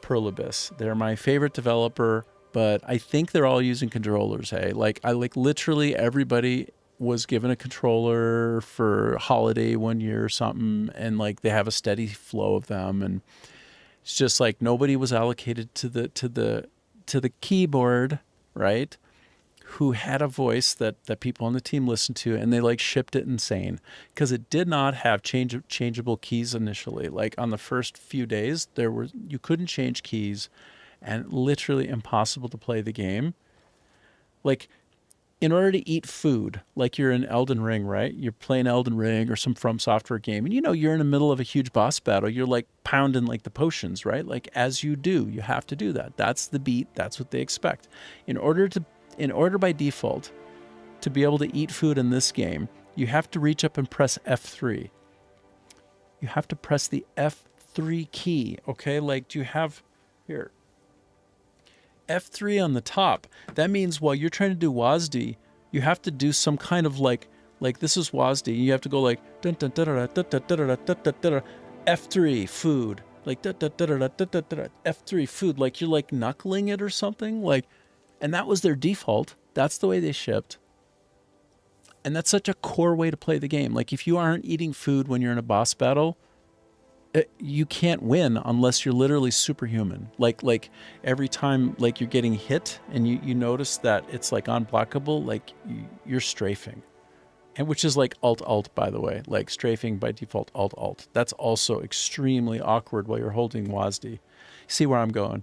Pearl Abyss. They're my favorite developer, but I think they're all using controllers, hey? Like, literally everybody was given a controller for holiday one year or something, and like they have a steady flow of them, and it's just like nobody was allocated to the keyboard, right? Who had a voice that people on the team listened to, and they like shipped it insane because it did not have changeable keys initially. Like, on the first few days, you couldn't change keys, and literally impossible to play the game. Like, in order to eat food, like you're in Elden Ring, right? You're playing Elden Ring or some From Software game, and you're in the middle of a huge boss battle. You're like pounding like the potions, right? Like, as you do, you have to do that. That's the beat. That's what they expect. In order to in order by default to be able to eat food in this game, you have to reach up and press F3. You have to press the F3 key, okay? Like, do you have, here, F3 on the top. That means while you're trying to do WASD, you have to do some kind of like this is WASD. You have to go like, F3, food. Like, F3, food. Like, you're like knuckling it or something. Like, and that was their default. That's the way they shipped. And that's such a core way to play the game. Like, if you aren't eating food when you're in a boss battle, you can't win unless you're literally superhuman. Like every time like you're getting hit and you notice that it's like unblockable, like you're strafing. And which is like Alt-Alt, by the way. Like strafing by default, Alt-Alt. That's also extremely awkward while you're holding WASD. See where I'm going?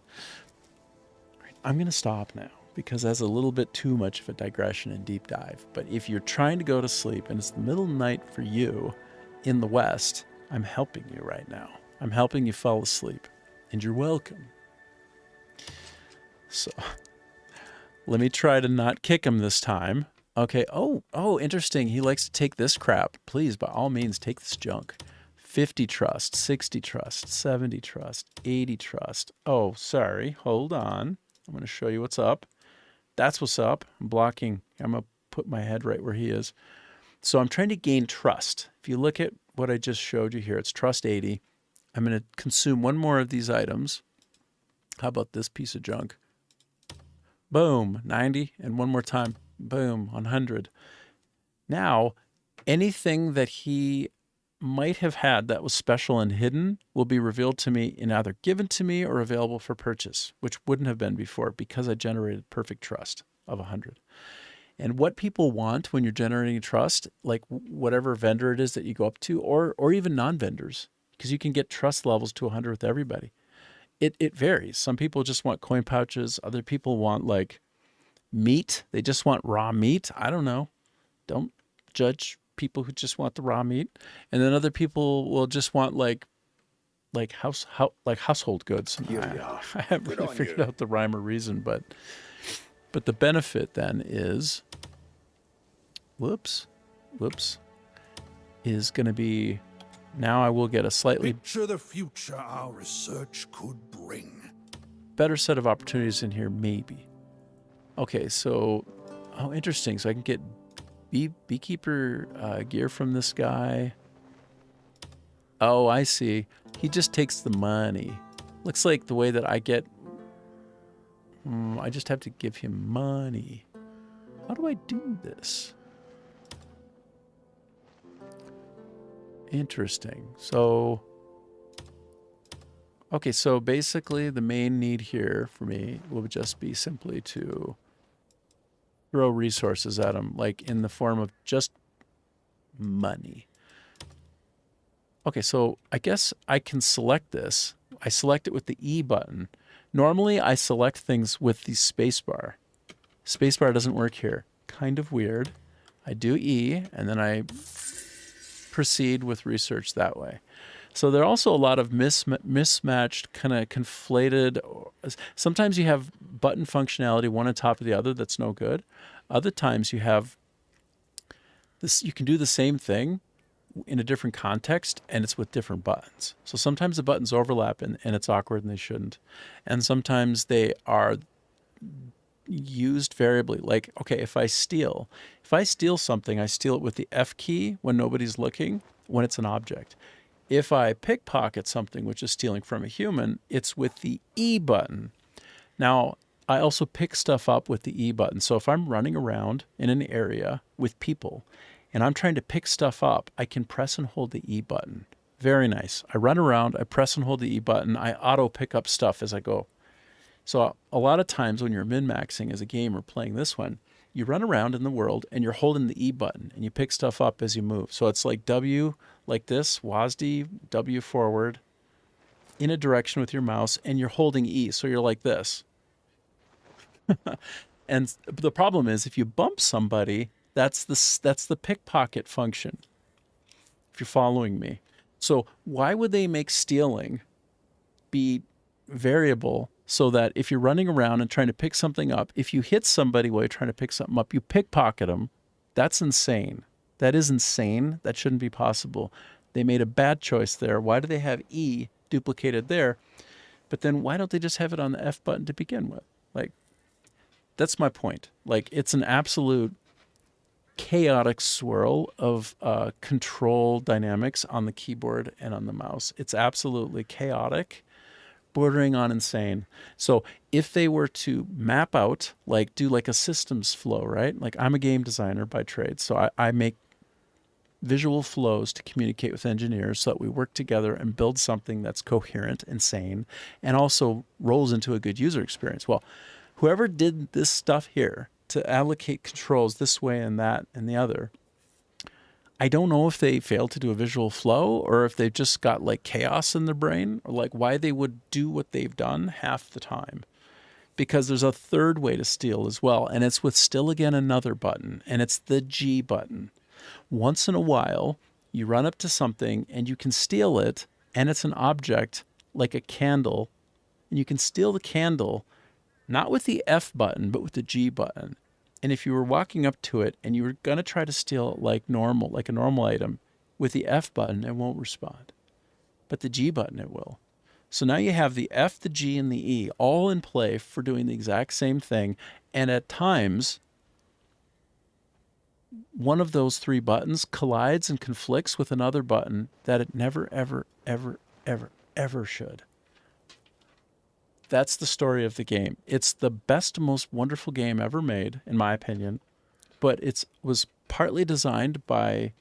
I'm going to stop now, because that's a little bit too much of a digression and deep dive. But if you're trying to go to sleep and it's the middle of the night for you in the West, I'm helping you right now. I'm helping you fall asleep. And you're welcome. So, let me try to not kick him this time. Okay, oh, interesting. He likes to take this crap. Please, by all means, take this junk. 50 trust, 60 trust, 70 trust, 80 trust. Oh, sorry, hold on. I'm going to show you what's up. That's what's up. I'm blocking. I'm going to put my head right where he is. So I'm trying to gain trust. If you look at what I just showed you here, it's trust 80. I'm going to consume one more of these items. How about this piece of junk? Boom, 90. And one more time. Boom, 100. Now, anything that he might have had that was special and hidden will be revealed to me and either given to me or available for purchase, which wouldn't have been before because I generated perfect trust of 100. And what people want when you're generating trust, like whatever vendor it is that you go up to, or even non-vendors, because you can get trust levels to 100 with everybody. It varies. Some people just want coin pouches. Other people want like meat. They just want raw meat. I don't know. Don't judge people who just want the raw meat. And then other people will just want like household goods. I haven't really figured out the rhyme or reason, but the benefit then is, whoops, is going to be, now I will get a slightly Picture the future our research could bring. better set of opportunities in here, maybe. Okay, so, oh, interesting. So I can get beekeeper gear from this guy. Oh, I see. He just takes the money. Looks like the way that I get... I just have to give him money. How do I do this? Interesting. So... Okay, so basically the main need here for me will just be simply to throw resources at him, like in the form of just money. Okay, so I guess I can select this. I select it with the E button. Normally I select things with the spacebar. Spacebar doesn't work here. Kind of weird. I do E, and then I proceed with research that way. So there are also a lot of mismatched, kind of conflated. Sometimes you have button functionality one on top of the other that's no good. Other times you have this. You can do the same thing in a different context, and it's with different buttons. So sometimes the buttons overlap, and it's awkward, and they shouldn't. And sometimes they are used variably. Like, okay, if I steal something, I steal it with the F key when nobody's looking, when it's an object. If I pickpocket something, which is stealing from a human, it's with the E button. Now, I also pick stuff up with the E button. So if I'm running around in an area with people and I'm trying to pick stuff up, I can press and hold the E button. Very nice. I run around, I press and hold the E button, I auto pick up stuff as I go. So a lot of times when you're min-maxing as a gamer playing this one, you run around in the world and you're holding the E button and you pick stuff up as you move. So it's like W, like this, WASD, W forward, in a direction with your mouse, and you're holding E. So you're like this. And the problem is if you bump somebody, that's the pickpocket function, if you're following me. So why would they make stealing be variable so that if you're running around and trying to pick something up, if you hit somebody while you're trying to pick something up, you pickpocket them. That's insane. That is insane. That shouldn't be possible. They made a bad choice there. Why do they have E duplicated there? But then why don't they just have it on the F button to begin with? Like, that's my point. Like, it's an absolute chaotic swirl of control dynamics on the keyboard and on the mouse. It's absolutely chaotic, bordering on insane. So if they were to map out, like do like a systems flow, right? Like, I'm a game designer by trade, so I make visual flows to communicate with engineers so that we work together and build something that's coherent and sane and also rolls into a good user experience. Well, whoever did this stuff here to allocate controls this way and that and the other, I don't know if they failed to do a visual flow or if they've just got like chaos in their brain, or like why they would do what they've done half the time. Because there's a third way to steal as well, and it's with still again another button, and it's the G button. Once in a while, you run up to something and you can steal it, and it's an object like a candle, and you can steal the candle not with the F button, but with the G button. And if you were walking up to it and you were going to try to steal it like normal, like a normal item, with the F button, it won't respond. But the G button, it will. So now you have the F, the G, and the E all in play for doing the exact same thing. And at times, one of those three buttons collides and conflicts with another button that it never, ever, ever, ever, ever should. That's the story of the game. It's the best, most wonderful game ever made, in my opinion. But it was partly designed by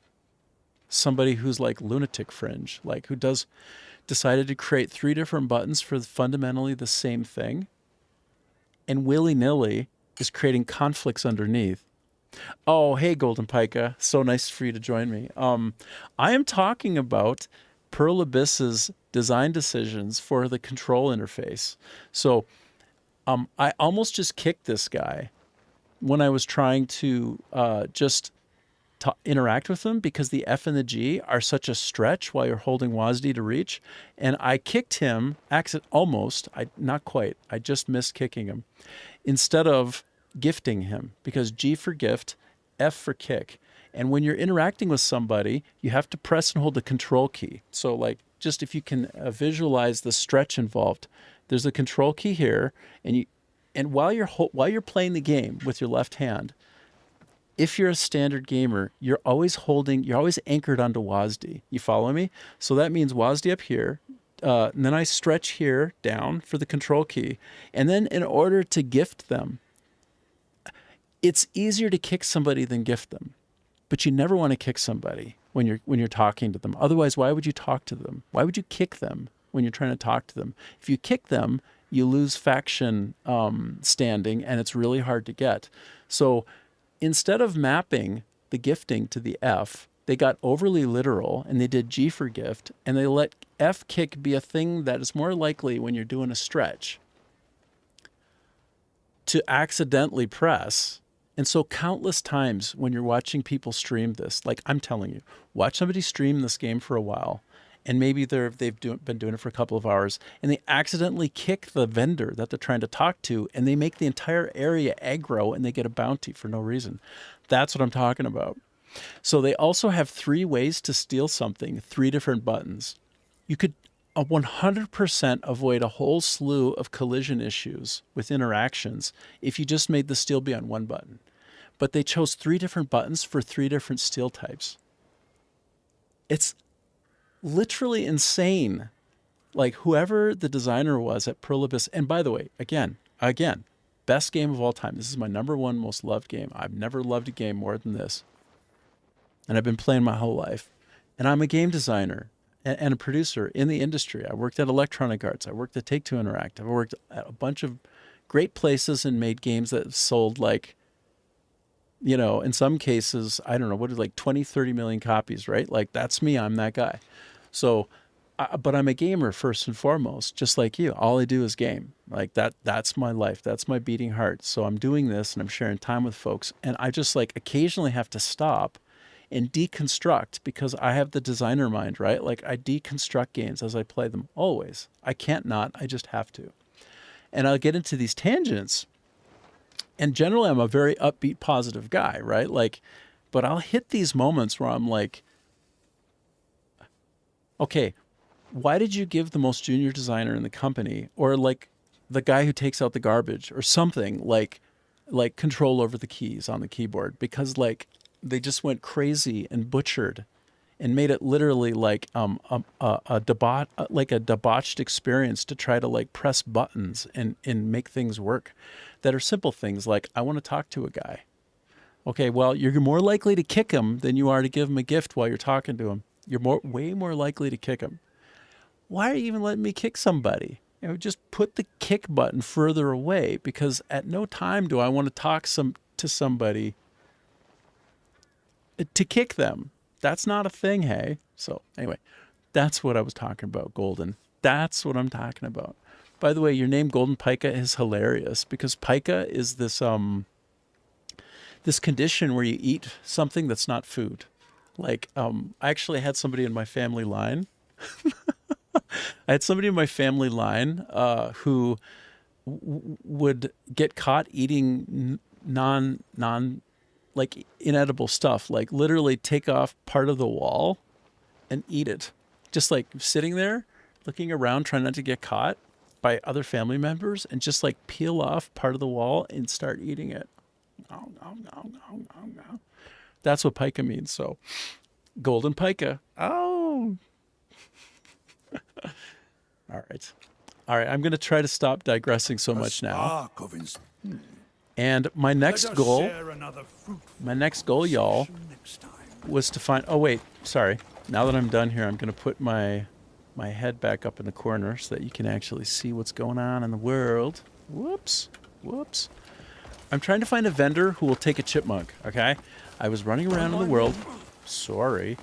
somebody who's like lunatic fringe, like who decided to create three different buttons for fundamentally the same thing, and willy-nilly is creating conflicts underneath. Oh, hey, Golden Pica. So nice for you to join me. I am talking about Pearl Abyss's design decisions for the control interface. So I almost just kicked this guy when I was trying to just interact with them, because the F and the G are such a stretch while you're holding WASD to reach. And I kicked him, not quite, I just missed kicking him, instead of gifting him, because G for gift, F for kick. And when you're interacting with somebody, you have to press and hold the control key. So like, just if you can visualize the stretch involved, there's a control key here, and while you're playing the game with your left hand, if you're a standard gamer, you're always anchored onto WASD. You follow me? So that means WASD up here, and then I stretch here down for the control key, and then in order to gift them, it's easier to kick somebody than gift them. But you never want to kick somebody when you're talking to them. Otherwise, why would you talk to them? Why would you kick them when you're trying to talk to them? If you kick them, you lose faction standing, and it's really hard to get. So instead of mapping the gifting to the F, they got overly literal, and they did G for gift, and they let F kick be a thing that is more likely when you're doing a stretch to accidentally press. And so countless times when you're watching people stream this, like I'm telling you, watch somebody stream this game for a while, and maybe they've been doing it for a couple of hours, and they accidentally kick the vendor that they're trying to talk to, and they make the entire area aggro, and they get a bounty for no reason. That's what I'm talking about. So they also have three ways to steal something, three different buttons. You could 100% avoid a whole slew of collision issues with interactions if you just made the steal be on one button. But they chose three different buttons for three different steal types. It's literally insane. Like, whoever the designer was at Pearl Abyss, and by the way, again, best game of all time. This is my #1 most loved game. I've never loved a game more than this. And I've been playing my whole life. And I'm a game designer and a producer in the industry. I worked at Electronic Arts. I worked at Take-Two Interactive. I worked at a bunch of great places and made games that sold like, in some cases, I don't know, what is like 20, 30 million copies, right? Like, that's me. I'm that guy. So, but I'm a gamer first and foremost, just like you. All I do is game. Like that's my life. That's my beating heart. So I'm doing this and I'm sharing time with folks. And I just like occasionally have to stop and deconstruct, because I have the designer mind, right? Like, I deconstruct games as I play them always. I can't not, I just have to. and I'll get into these tangents. And generally, I'm a very upbeat, positive guy, right? Like, but I'll hit these moments where I'm like, okay, why did you give the most junior designer in the company, or like the guy who takes out the garbage, or something like control over the keys on the keyboard? Because like they just went crazy and butchered and made it literally like a debauched experience to try to like press buttons and make things work that are simple things like, I want to talk to a guy. Okay, well, you're more likely to kick him than you are to give him a gift while you're talking to him. You're way more likely to kick him. Why are you even letting me kick somebody? You know, just put the kick button further away, because at no time do I want to talk to somebody to kick them. That's not a thing, hey? So anyway, that's what I was talking about, Golden. That's what I'm talking about. By the way, your name Golden Pica is hilarious, because pica is this this condition where you eat something that's not food. Like, I actually had somebody in my family line. I had somebody in my family line who would get caught eating like inedible stuff, like literally take off part of the wall and eat it. Just like sitting there, looking around, trying not to get caught by other family members, and just like peel off part of the wall and start eating it. That's what pica means. So, Golden Pica. Oh. All right. I'm going to try to stop digressing so much now. And my next goal, y'all, was to find. Oh wait, sorry. Now that I'm done here, I'm going to put my head back up in the corner so that you can actually see what's going on in the world. Whoops. I'm trying to find a vendor who will take a chipmunk. Okay. I was running around in the world. Sorry.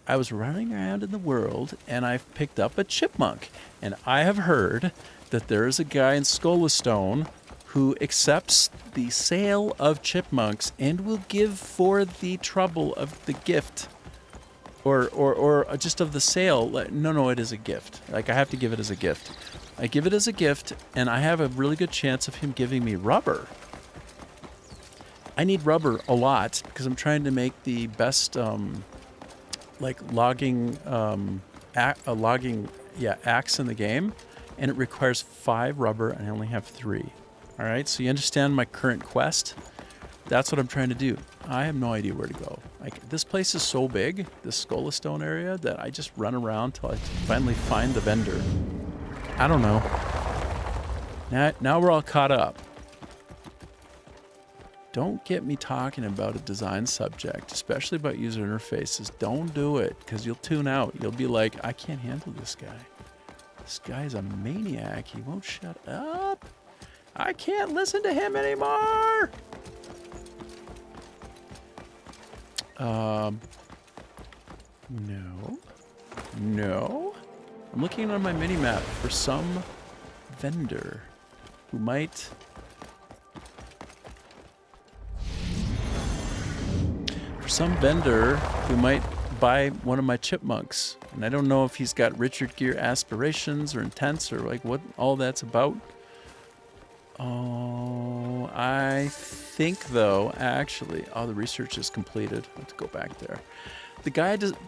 I was running around in the world, and I've picked up a chipmunk. And I have heard that there is a guy in Skolastone who accepts the sale of chipmunks and will give for the trouble of the gift, or just of the sale. No, it is a gift. Like, I have to give it as a gift. I give it as a gift, and I have a really good chance of him giving me rubber. I need rubber a lot because I'm trying to make the best logging axe in the game, and it requires 5 rubber, and I only have 3. All right, so you understand my current quest? That's what I'm trying to do. I have no idea where to go. Like, this place is so big, this Skolastone area, that I just run around till I finally find the vendor. I don't know. Now we're all caught up. Don't get me talking about a design subject, especially about user interfaces. Don't do it, because you'll tune out. You'll be like, I can't handle this guy. This guy's a maniac. He won't shut up. I can't listen to him anymore. No. I'm looking on my mini-map for some vendor who might... buy one of my chipmunks. And I don't know if he's got Richard Gere aspirations or intents or like what all that's about. Oh, I think though, actually, the research is completed. I have to go back there. The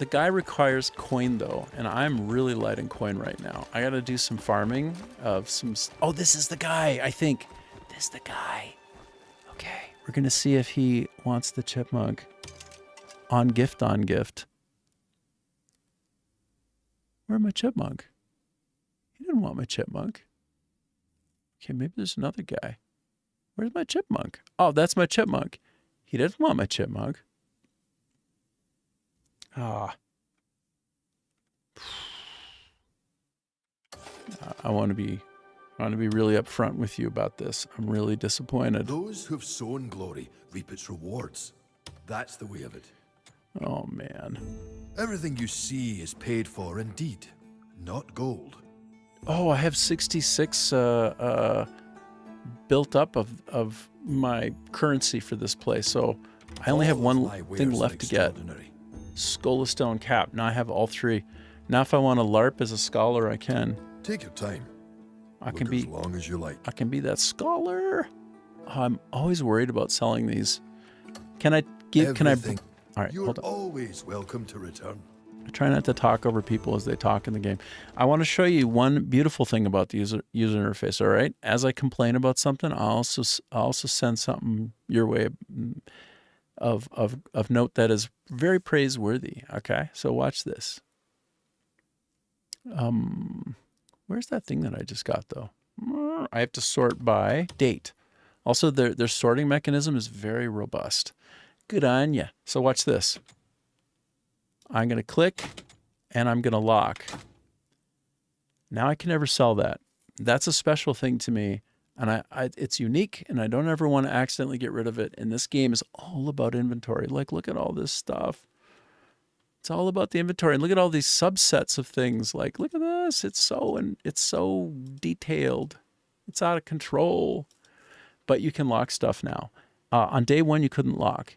guy requires coin though, and I'm really light in coin right now. I got to do some farming of some. Oh, this is the guy. I think this is the guy. Okay, we're gonna see if he wants the chipmunk. On gift. Where's my chipmunk? He didn't want my chipmunk. Okay, maybe there's another guy. Where's my chipmunk? Oh, that's my chipmunk. He didn't want my chipmunk. I want to be really upfront with you about this. I'm really disappointed. Those who've sown glory reap its rewards. That's the way of it. Oh, man. Everything you see is paid for in deed, not gold. Oh, I have 66 built up of my currency for this place, so I only have one thing left to get. Skolastone cap. Now I have all 3. Now if I want to LARP as a scholar, I can. Take your time. I can be as long as you like. I can be that scholar. I'm always worried about selling these. Can I give? Everything. Can I? All right, You're hold on. always welcome to return. I try not to talk over people as they talk in the game. I want to show you one beautiful thing about the user interface. All right, as I complain about something, I'll also send something your way of note that is very praiseworthy. Okay, so watch this. Where's that thing that I just got though? I have to sort by date. Also, their sorting mechanism is very robust. Good on ya. So watch this. I'm going to click and I'm going to lock. Now I can never sell that. That's a special thing to me. And it's unique and I don't ever want to accidentally get rid of it. And this game is all about inventory. Like, look at all this stuff. It's all about the inventory. And look at all these subsets of things. Like, look at this. It's so detailed. It's out of control. But you can lock stuff now. On day one, you couldn't lock.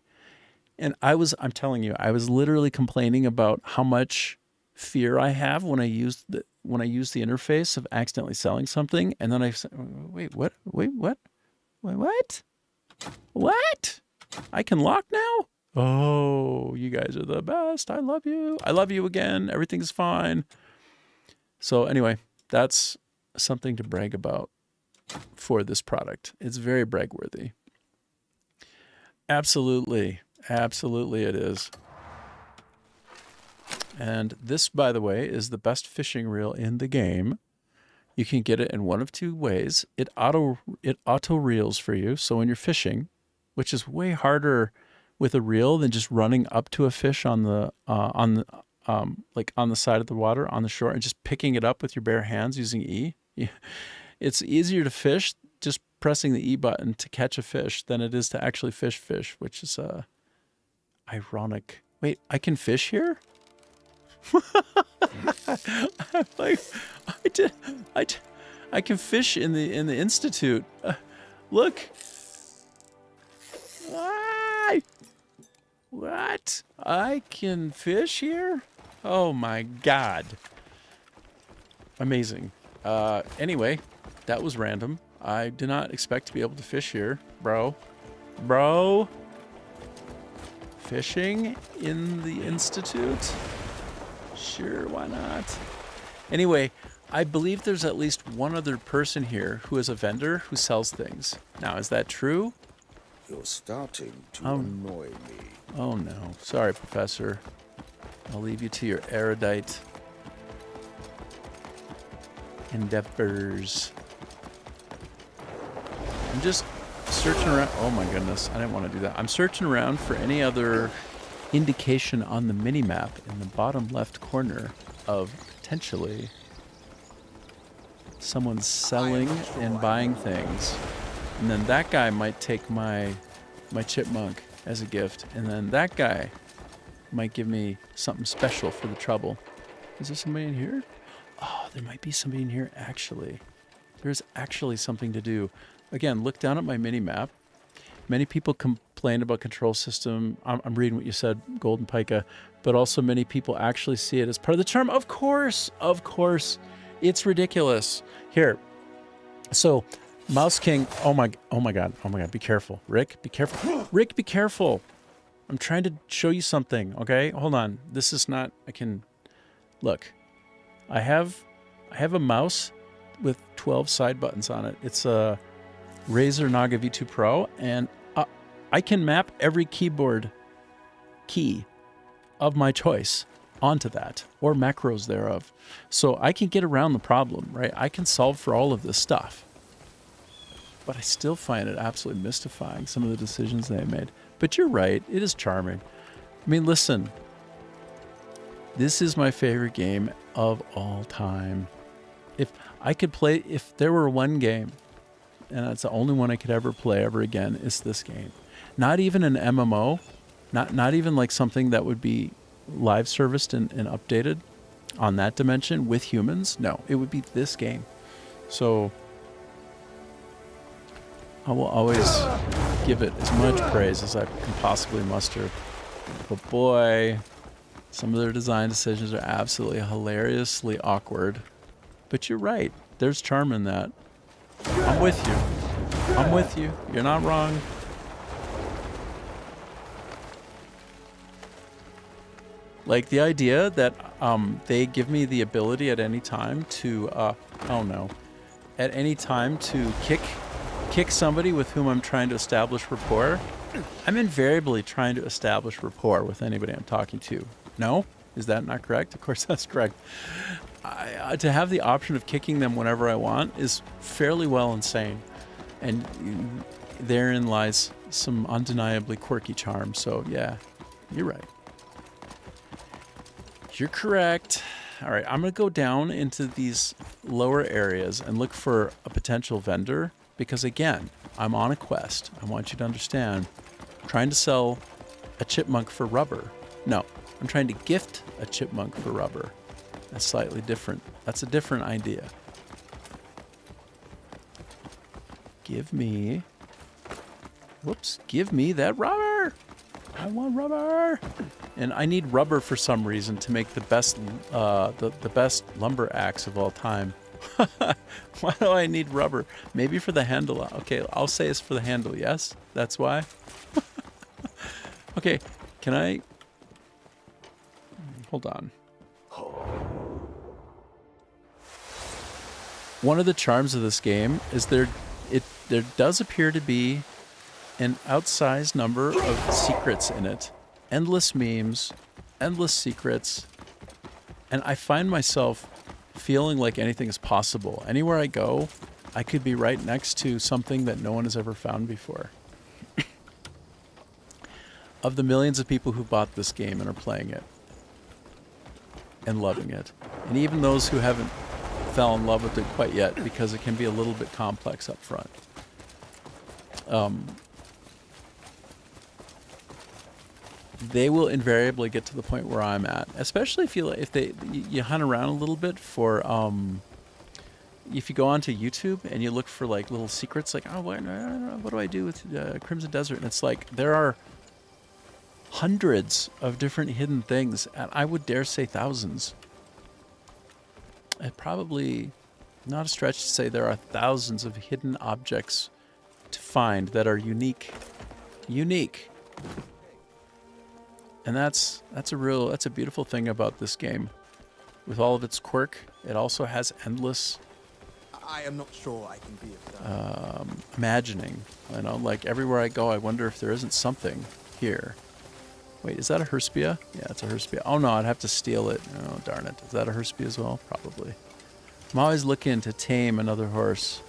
And I'm telling you, I was literally complaining about how much fear I have when I use the interface of accidentally selling something. And then I said, wait, what? What? I can lock now? Oh, you guys are the best. I love you. I love you again. Everything's fine. So anyway, that's something to brag about for this product. It's very brag-worthy. Absolutely. Absolutely it is. And this, by the way, is the best fishing reel in the game. You can get it in one of two ways. It auto reels for you. So when you're fishing, which is way harder with a reel than just running up to a fish on the side of the water on the shore and just picking it up with your bare hands using E. It's easier to fish just pressing the E button to catch a fish than it is to actually fish, which is ironic. Wait, I can fish here? I'm like, I can fish in the institute. Look. Why? What? I can fish here? Oh my God. Amazing. Anyway, that was random. I did not expect to be able to fish here, bro. Fishing in the institute? Sure, why not? Anyway, I believe there's at least one other person here who is a vendor who sells things. Now, is that true? You're starting to annoy me. Oh no. Sorry, Professor. I'll leave you to your erudite endeavors. I'm just searching around. Oh my goodness, I didn't want to do that. I'm searching around for any other indication on the mini-map in the bottom left corner of potentially someone selling and buying things. And then that guy might take my chipmunk as a gift. And then that guy might give me something special for the trouble. Is there somebody in here? Oh, there might be somebody in here actually. There's actually something to do. Again, look down at my mini-map. Many people complain about control system. I'm reading what you said, Golden Pica, but also many people actually see it as part of the charm. Of course. It's ridiculous. Here. So, Mouse King. Oh my God. Be careful. Rick, be careful. Rick, be careful. I'm trying to show you something, okay? Hold on. This is not, look. I have a mouse with 12 side buttons on it. It's a Razer Naga V2 Pro, and I can map every keyboard key of my choice onto that, or macros thereof. So I can get around the problem, right? I can solve for all of this stuff. But I still find it absolutely mystifying, some of the decisions they made. But you're right, it is charming. I mean, listen, this is my favorite game of all time. If there were one game, and it's the only one I could ever play ever again, it's this game. Not even an MMO, not even like something that would be live serviced and updated on that dimension with humans. No, it would be this game. So I will always give it as much praise as I can possibly muster. But boy, some of their design decisions are absolutely hilariously awkward. But you're right. there's charm in that. I'm with you. I'm with you. You're not wrong. Like the idea that they give me the ability at any time to at any time to kick somebody with whom I'm trying to establish rapport. I'm invariably trying to establish rapport with anybody I'm talking to. No? Is that not correct? Of course that's correct. To have the option of kicking them whenever I want is fairly well insane. And therein lies some undeniably quirky charm. So yeah, you're right. You're correct. All right, I'm going to go down into these lower areas and look for a potential vendor because, again, I'm on a quest. I want you to understand. I'm trying to sell a chipmunk for rubber. No, I'm trying to gift a chipmunk for rubber. That's slightly different. That's a different idea. Give me that rubber. I want rubber. And I need rubber for some reason to make the best the best lumber axe of all time. Why do I need rubber? Maybe for the handle. Okay, I'll say it's for the handle. Yes, that's why. Okay, can I... Hold on. One of the charms of this game is there does appear to be an outsized number of secrets in it. Endless memes, endless secrets, and I find myself feeling like anything is possible. Anywhere I go, I could be right next to something that no one has ever found before. Of the millions of people who bought this game and are playing it and loving it, and even those who haven't fell in love with it quite yet because it can be a little bit complex up front. They will invariably get to the point where I'm at, especially if you hunt around a little bit for if you go onto YouTube and you look for like little secrets, like what do I do with Crimson Desert, and it's like there are hundreds of different hidden things, and I would dare say thousands. It's probably not a stretch to say there are thousands of hidden objects to find that are unique. And that's a beautiful thing about this game. With all of its quirk, it also has endless I am not sure I can be of imagining. You know, like everywhere I go, I wonder if there isn't something here. Wait, is that a Herspia? Yeah, it's a Herspia. Oh no, I'd have to steal it. Oh, darn it. Is that a Herspia as well? Probably. I'm always looking to tame another horse.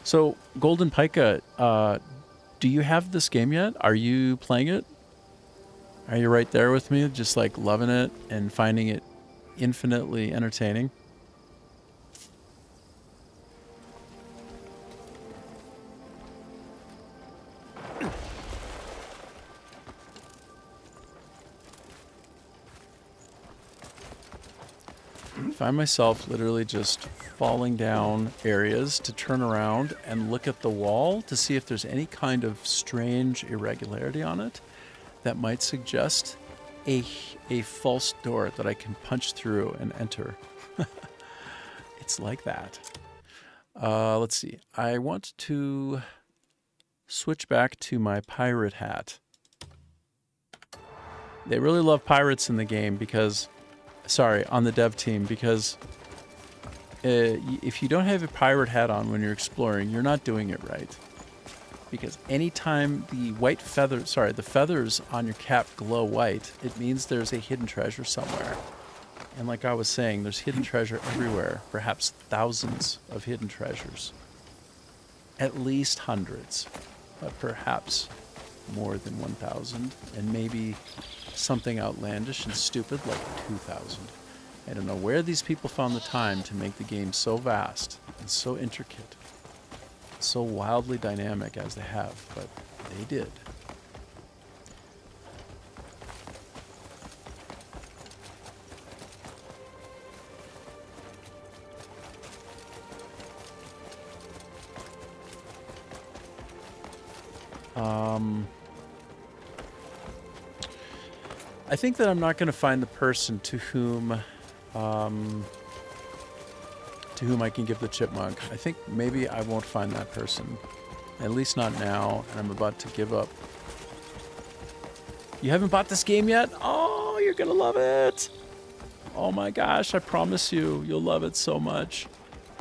So, Golden Pika, do you have this game yet? Are you playing it? Are you right there with me, just like loving it and finding it infinitely entertaining? I find myself literally just falling down areas to turn around and look at the wall to see if there's any kind of strange irregularity on it that might suggest a false door that I can punch through and enter. It's like that. Let's see. I want to switch back to my pirate hat. They really love pirates in the game because... Sorry, on the dev team, because if you don't have a pirate hat on when you're exploring, you're not doing it right. Because anytime the feathers on your cap glow white, it means there's a hidden treasure somewhere. And like I was saying, there's hidden treasure everywhere, perhaps thousands of hidden treasures. At least hundreds, but perhaps more than 1,000, and maybe something outlandish and stupid like 2,000. I don't know where these people found the time to make the game so vast and so intricate, so wildly dynamic as they have, but they did. I think that I'm not going to find the person to whom to whom I can give the chipmunk. I think maybe I won't find that person. At least not now, and I'm about to give up. You haven't bought this game yet? Oh, you're gonna love it. Oh my gosh, I promise you, you'll love it so much.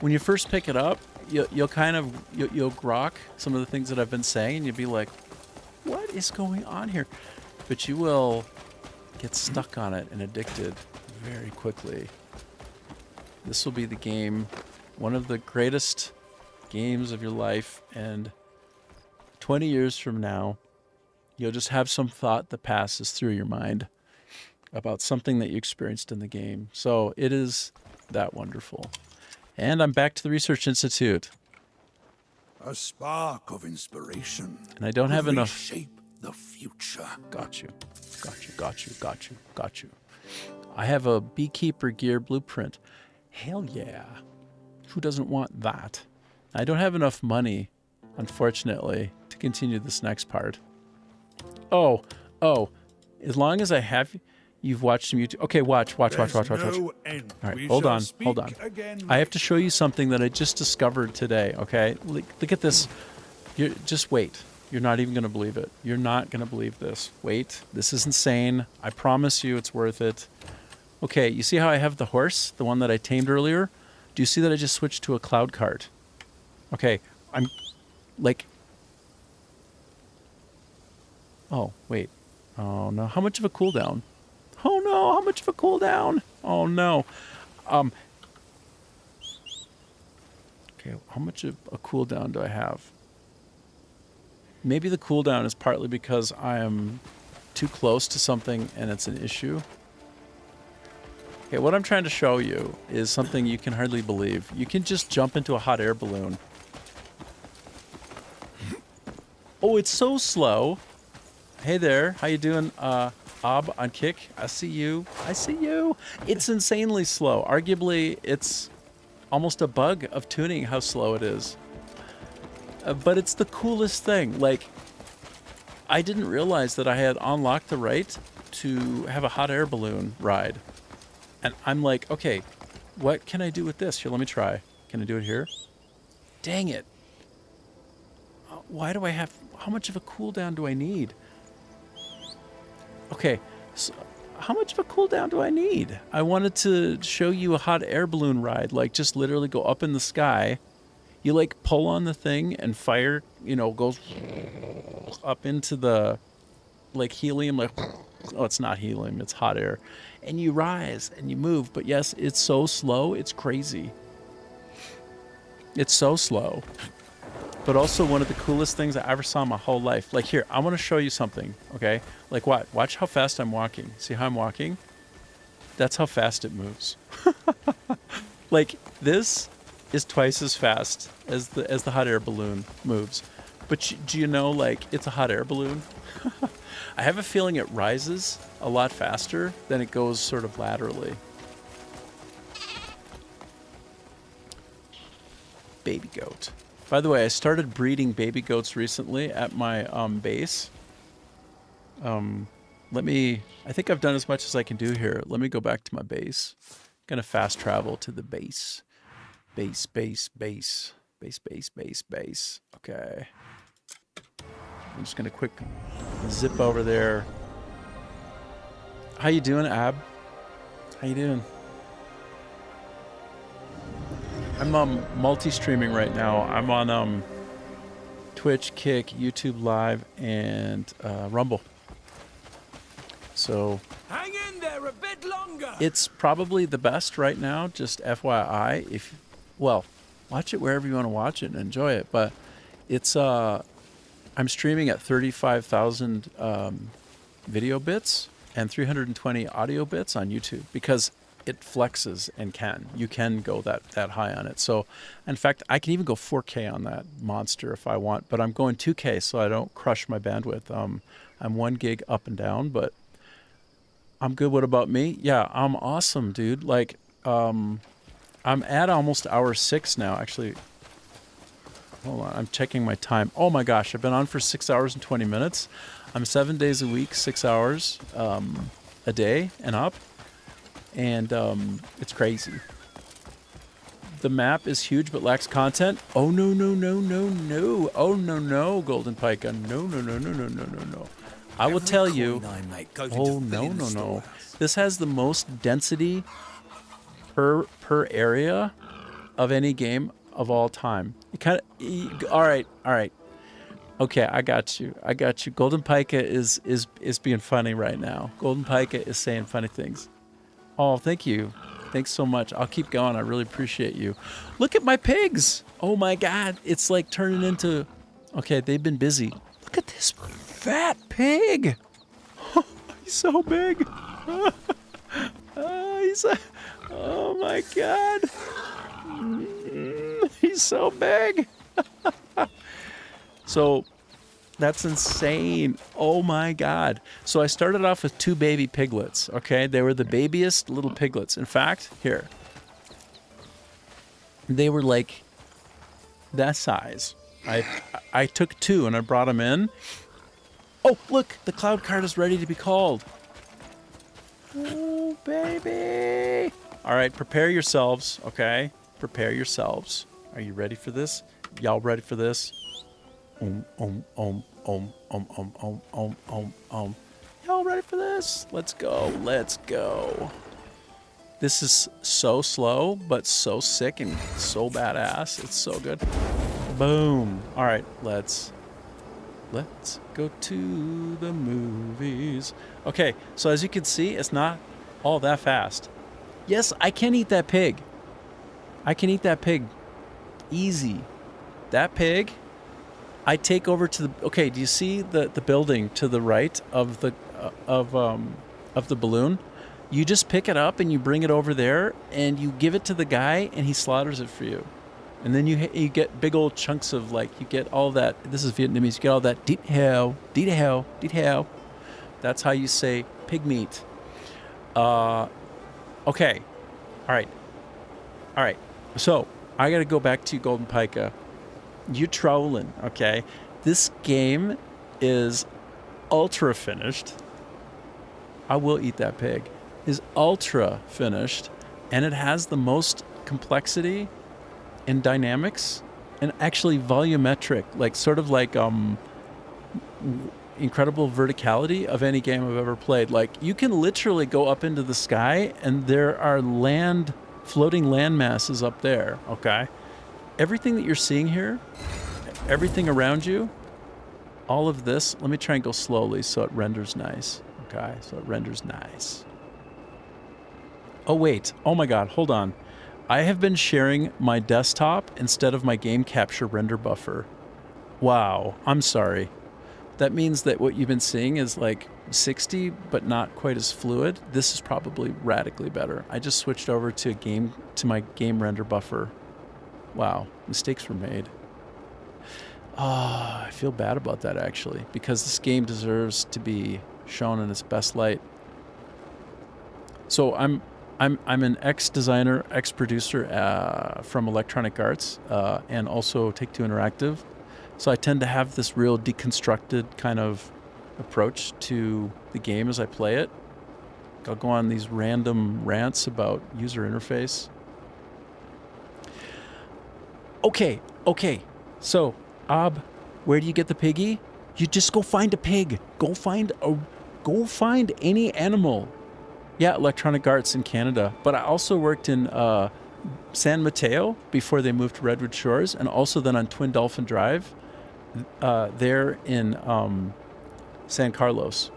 When you first pick it up, you'll grok some of the things that I've been saying, and you'll be like, what is going on here? But you will get stuck on it and addicted very quickly. This will be the game, one of the greatest games of your life, and 20 years from now, you'll just have some thought that passes through your mind about something that you experienced in the game. So it is that wonderful. And I'm back to the Research Institute. A spark of inspiration. And I don't have enough. Shape the future. Got you. I have a beekeeper gear blueprint. Hell yeah. Who doesn't want that? I don't have enough money, unfortunately, to continue this next part. Oh. As long as I have, you've watched some YouTube. Okay, watch. All right, hold on. I have to show you something that I just discovered today, okay? Look at this. Just wait. You're not even going to believe it. You're not going to believe this. Wait. This is insane. I promise you it's worth it. Okay, you see how I have the horse, the one that I tamed earlier? Do you see that I just switched to a cloud cart? Okay, I'm like... Oh, wait. Oh, no. How much of a cooldown? Oh, no. How much of a cooldown? Oh, no. Okay, how much of a cooldown do I have? Maybe the cooldown is partly because I am too close to something and it's an issue. Okay, what I'm trying to show you is something you can hardly believe. You can just jump into a hot air balloon. Oh, it's so slow. Hey there, how you doing, Ob on Kick? I see you. It's insanely slow. Arguably, it's almost a bug of tuning how slow it is. But it's the coolest thing. Like, I didn't realize that I had unlocked the right to have a hot air balloon ride. And I'm like, okay, what can I do with this? Here, let me try. Can I do it here? Dang it. Why do I have... How much of a cooldown do I need? Okay, so how much of a cooldown do I need? I wanted to show you a hot air balloon ride. Like, just literally go up in the sky. You, like, pull on the thing and fire, goes up into the, like, helium. Like, oh, it's not helium. It's hot air. And you rise and you move. But, yes, it's so slow. It's crazy. It's so slow. But also one of the coolest things I ever saw in my whole life. Like, here, I want to show you something, okay? Like, what? Watch how fast I'm walking. See how I'm walking? That's how fast it moves. Like, this is twice as fast as the hot air balloon moves. But do you know, like, it's a hot air balloon? I have a feeling it rises a lot faster than it goes sort of laterally. Baby goat. By the way, I started breeding baby goats recently at my base. I think I've done as much as I can do here. Let me go back to my base. I'm gonna fast travel to the base. Base. Okay. I'm just gonna quick zip over there. How you doing, Ab? How you doing? I'm multi-streaming right now. I'm on Twitch, Kick, YouTube Live, and Rumble. So hang in there a bit longer. It's probably the best right now. Just FYI, watch it wherever you want to watch it and enjoy it. But it's I'm streaming at 35,000 video bits and 320 audio bits on YouTube because it flexes and you can go that high on it. So, in fact, I can even go 4K on that monster if I want, but I'm going 2K so I don't crush my bandwidth. I'm 1 gig up and down, but I'm good. What about me? Yeah, I'm awesome, dude. Like, I'm at almost hour 6 now. Actually, hold on. I'm checking my time. Oh my gosh, I've been on for 6 hours and 20 minutes. I'm 7 days a week, 6 hours a day and up. And it's crazy. The map is huge but lacks content. Oh no no no no no. Oh no no, Golden Pica. No no no no no no no no. I will tell you. Oh no no no. This has the most density per area of any game of all time. You kind of all right. Okay, I got you. Golden Pica is being funny right now. Golden Pica is saying funny things. Oh, thank you. Thanks so much. I'll keep going. I really appreciate you. Look at my pigs. Oh my God. It's like turning into... Okay, they've been busy. Look at this fat pig. Oh, he's so big. Oh my God. He's so big. So that's insane. Oh my God. So I started off with 2 baby piglets, okay? They were the babiest little piglets. In fact, here. They were like that size. I took 2 and I brought them in. Oh, look, the cloud card is ready to be called. Oh, baby. All right, prepare yourselves, okay? Prepare yourselves. Are you ready for this? Y'all ready for this? Y'all ready for this? Let's go. This is so slow, but so sick and so badass. It's so good. Boom. All right, let's go to the movies. Okay, so as you can see, it's not all that fast. Yes, I can eat that pig. Easy. That pig, I take over to the... Okay, do you see the building to the right of the balloon? You just pick it up and you bring it over there and you give it to the guy and he slaughters it for you. And then you get big old chunks of, like, you get all that... This is Vietnamese. You get all that deet hao. That's how you say pig meat. Okay. All right. So, I got to go back to Golden Pica. You're trolling, okay? This game is ultra finished. I will eat that pig. Is ultra finished, and it has the most complexity and dynamics and actually volumetric, like sort of like incredible verticality of any game I've ever played. Like, you can literally go up into the sky and there are floating land masses up there, okay? Everything that you're seeing here, everything around you, all of this, let me try and go slowly so it renders nice, okay? So it renders nice. Oh wait, oh my God, hold on. I have been sharing my desktop instead of my game capture render buffer. Wow, I'm sorry. That means that what you've been seeing is like 60, but not quite as fluid. This is probably radically better. I just switched over to my game render buffer. Wow, mistakes were made. I feel bad about that actually, because this game deserves to be shown in its best light. So I'm an ex-designer, ex-producer from Electronic Arts and also Take-Two Interactive. So I tend to have this real deconstructed kind of approach to the game as I play it. I'll go on these random rants about user interface. Okay. So, Ab, where do you get the piggy? You just go find a pig. Go find any animal. Yeah, Electronic Arts in Canada. But I also worked in San Mateo before they moved to Redwood Shores, and also then on Twin Dolphin Drive there in San Carlos.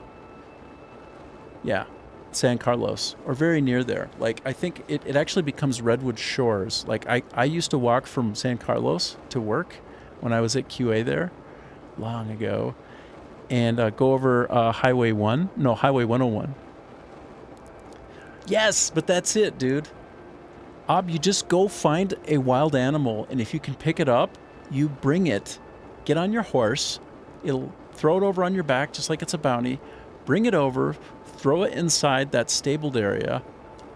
Yeah, San Carlos, or very near there. Like, I think it actually becomes Redwood Shores. Like, I used to walk from San Carlos to work when I was at QA there long ago, and go over Highway 101. Yes, but that's it, dude. Ob, you just go find a wild animal, and if you can pick it up, you bring it. Get on your horse. It'll throw it over on your back just like it's a bounty. Bring it over, throw it inside that stabled area,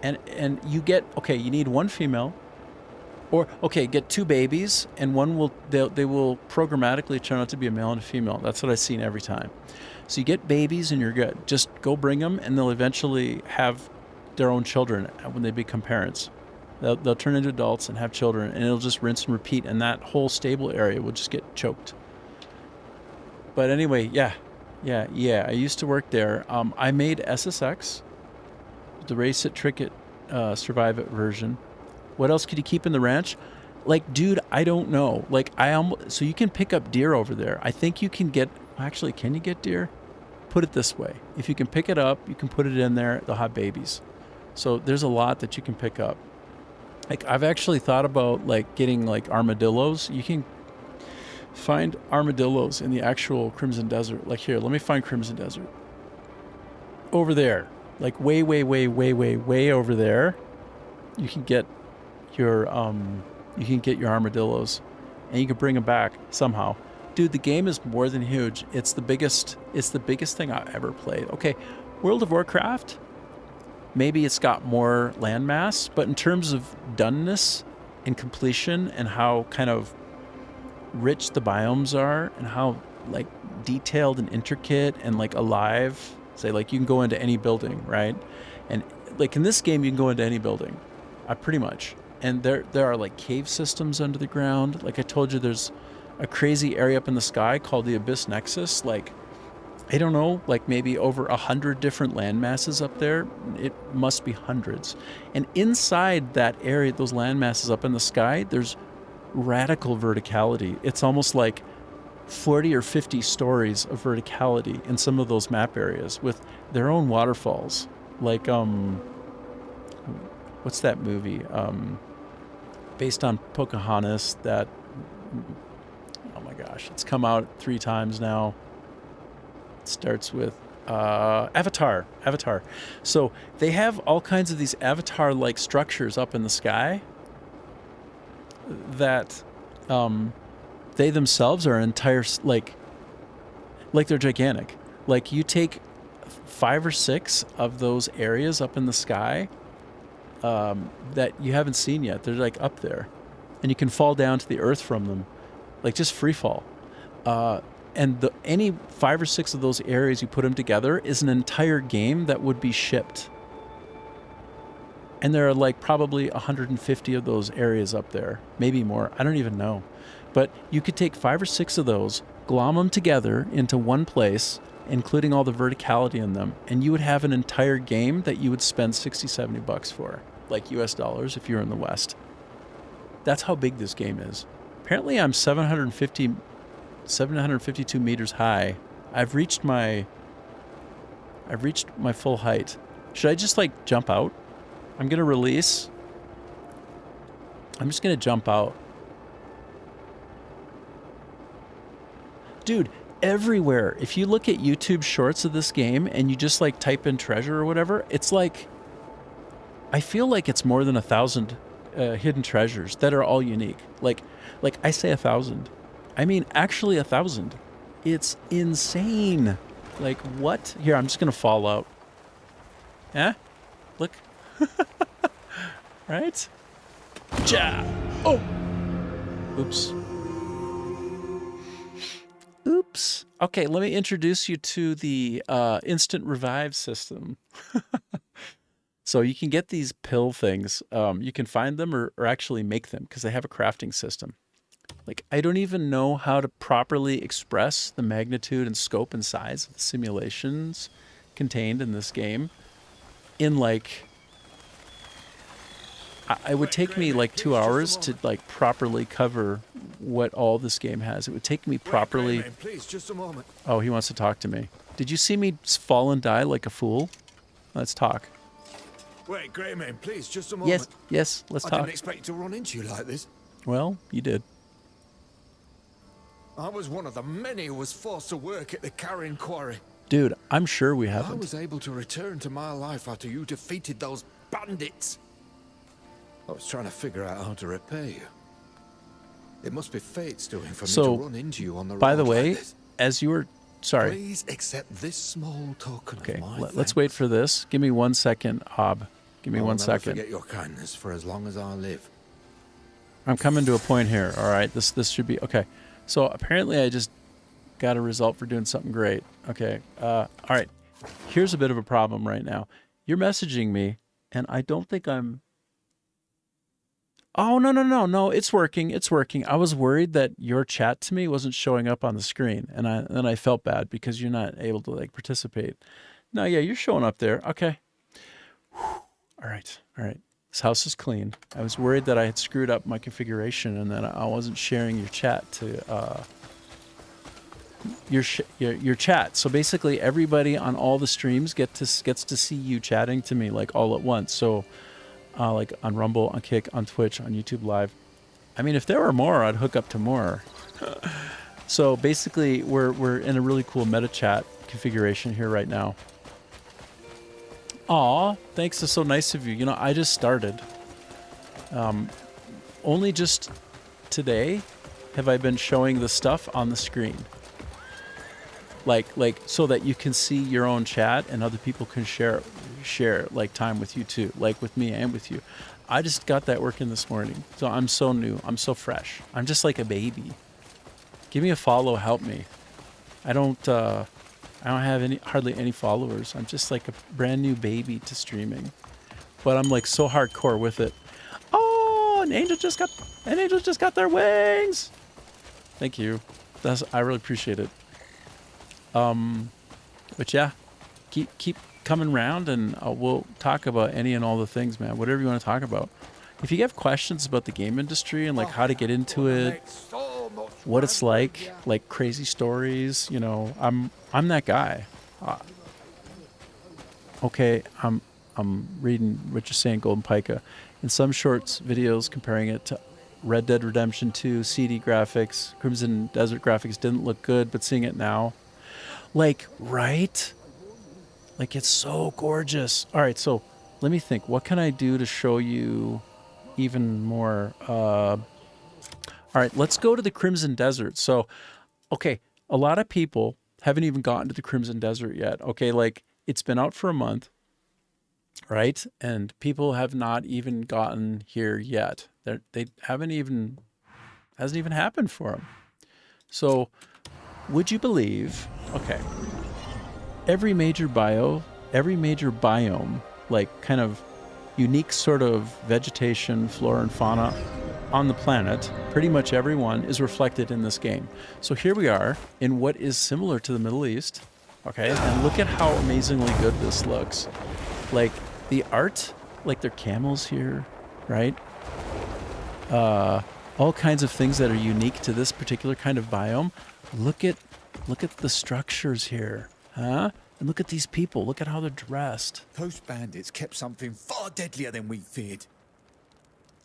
and you get, okay, you need 1 female, or, okay, get 2 babies, and they will programmatically turn out to be a male and a female. That's what I've seen every time. So you get babies and you're good. Just go bring them, and they'll eventually have their own children when they become parents. They'll turn into adults and have children, and it'll just rinse and repeat, and that whole stable area will just get choked. But anyway, yeah. I used to work there. I made SSX, the Race It, Trick It, Survive It version. What else could you keep in the ranch? Like, dude, I don't know. Like, so you can pick up deer over there. I think you can get, actually, can you get deer? Put it this way. If you can pick it up, you can put it in there. They'll have babies. So there's a lot that you can pick up. Like, I've actually thought about, like, getting, like, armadillos. You can find armadillos in the actual Crimson Desert. Like, here, let me find Crimson Desert. Over there. Like, way over there. You can get your armadillos, and you can bring them back somehow. Dude, the game is more than huge. It's the biggest thing I've ever played. Okay, World of Warcraft, maybe it's got more landmass, but in terms of doneness and completion and how kind of rich the biomes are and how like detailed and intricate and like alive, say like you can go into any building, right? And like in this game you can go into any building, pretty much. And there are like cave systems under the ground. Like I told you, there's a crazy area up in the sky called the Abyss Nexus. Like, I don't know, like maybe over 100 different land masses up there. It must be hundreds. And inside that area, those land masses up in the sky, there's radical verticality. It's almost like 40 or 50 stories of verticality in some of those map areas with their own waterfalls. Like, what's that movie? Based on Pocahontas that, oh my gosh, it's come out 3 times now. It starts with Avatar. So they have all kinds of these Avatar-like structures up in the sky that they themselves are entire, like they're gigantic. Like you take 5 or 6 of those areas up in the sky that you haven't seen yet. They're like up there, and you can fall down to the earth from them, like just free fall. And any 5 or 6 of those areas, you put them together, is an entire game that would be shipped. And there are like probably 150 of those areas up there, maybe more. I don't even know. But you could take 5 or 6 of those, glom them together into one place, including all the verticality in them, and you would have an entire game that you would spend $60-70 for, like US dollars if you're in the West. That's how big this game is. Apparently I'm 752 meters high. I've reached my full height. Should I just like jump out? I'm gonna release. I'm just gonna jump out. Dude, everywhere. If you look at YouTube shorts of this game and you just like type in treasure or whatever, it's like, I feel like it's more than 1,000 hidden treasures that are all unique. Like I say 1,000. I mean, actually 1,000. It's insane. Like what? Here, I'm just gonna fall out. Yeah? Look. Right? Ja! Oh! Oops. Oops. Okay, let me introduce you to the instant revive system. So you can get these pill things. You can find them or actually make them because they have a crafting system. Like, I don't even know how to properly express the magnitude and scope and size of the simulations contained in this game. In like, it would take me like 2 hours to like properly cover what all this game has. It would take me properly. Wait, please, just a moment. Oh, he wants to talk to me. Did you see me fall and die like a fool? Let's talk. Wait, Grey Man, please, just a moment. Yes, let's talk. I didn't expect to run into you like this. Well, you did. I was one of the many who was forced to work at the carrion quarry. Dude, I'm sure we haven't. I was able to return to my life after you defeated those bandits. I was trying to figure out how to repay you. It must be fate's doing for me to run into you on the road. By the way, like this. as you were, sorry. Please accept this small token of my let's wait for this. Give me 1 second, Hob. Give me 1 second. I'll never forget your kindness for as long as I live. I'm coming to a point here. All right, this should be okay. So apparently I just got a result for doing something great. Okay. All right. Here's a bit of a problem right now. You're messaging me, and I don't think I'm Oh, no, it's working. It's working. I was worried that your chat to me wasn't showing up on the screen, and I felt bad because you're not able to like participate. No, yeah, you're showing up there. Okay. All right. This house is clean. I was worried that I had screwed up my configuration and that I wasn't sharing your chat to your chat. So basically, everybody on all the streams gets to see you chatting to me like all at once. So. Like on Rumble, on Kick, on Twitch, on YouTube Live. I mean, if there were more, I'd hook up to more. So basically, we're in a really cool meta chat configuration here right now. Aw, thanks. That's so nice of you. You know, I just started. Only just today have I been showing the stuff on the screen. Like so that you can see your own chat and other people can share like time with you too, like with me and with you. I just got that working this morning. So I'm so new. I'm so fresh. I'm just like a baby. Give me a follow, help me. I don't have hardly any followers. I'm just like a brand new baby to streaming. But I'm like so hardcore with it. Oh, an angel just got their wings. Thank you. I really appreciate it. But yeah, keep coming round and we'll talk about any and all the things, man. Whatever you want to talk about. If you have questions about the game industry and like how to get into it, what it's like crazy stories, you know, I'm that guy. Okay, I'm reading what you're saying, Golden Pica. In some shorts videos comparing it to Red Dead Redemption 2, CD graphics, Crimson Desert graphics didn't look good, but seeing it now, like, right? Like, it's so gorgeous. All right, so let me think. What can I do to show you even more? All right, let's go to the Crimson Desert. So, okay, a lot of people haven't even gotten to the Crimson Desert yet. Okay, like, it's been out for a month, right? And people have not even gotten here yet. They haven't even, hasn't even happened for them. So, would you believe, okay, every major biome, like kind of unique sort of vegetation, flora and fauna on the planet, pretty much everyone is reflected in this game. So here we are in what is similar to the Middle East, okay? And look at how amazingly good this looks. Like the art, like their camels here, right? All kinds of things that are unique to this particular kind of biome. Look at the structures here, huh? And look at these people. Look at how they're dressed. Those bandits kept something far deadlier than we feared.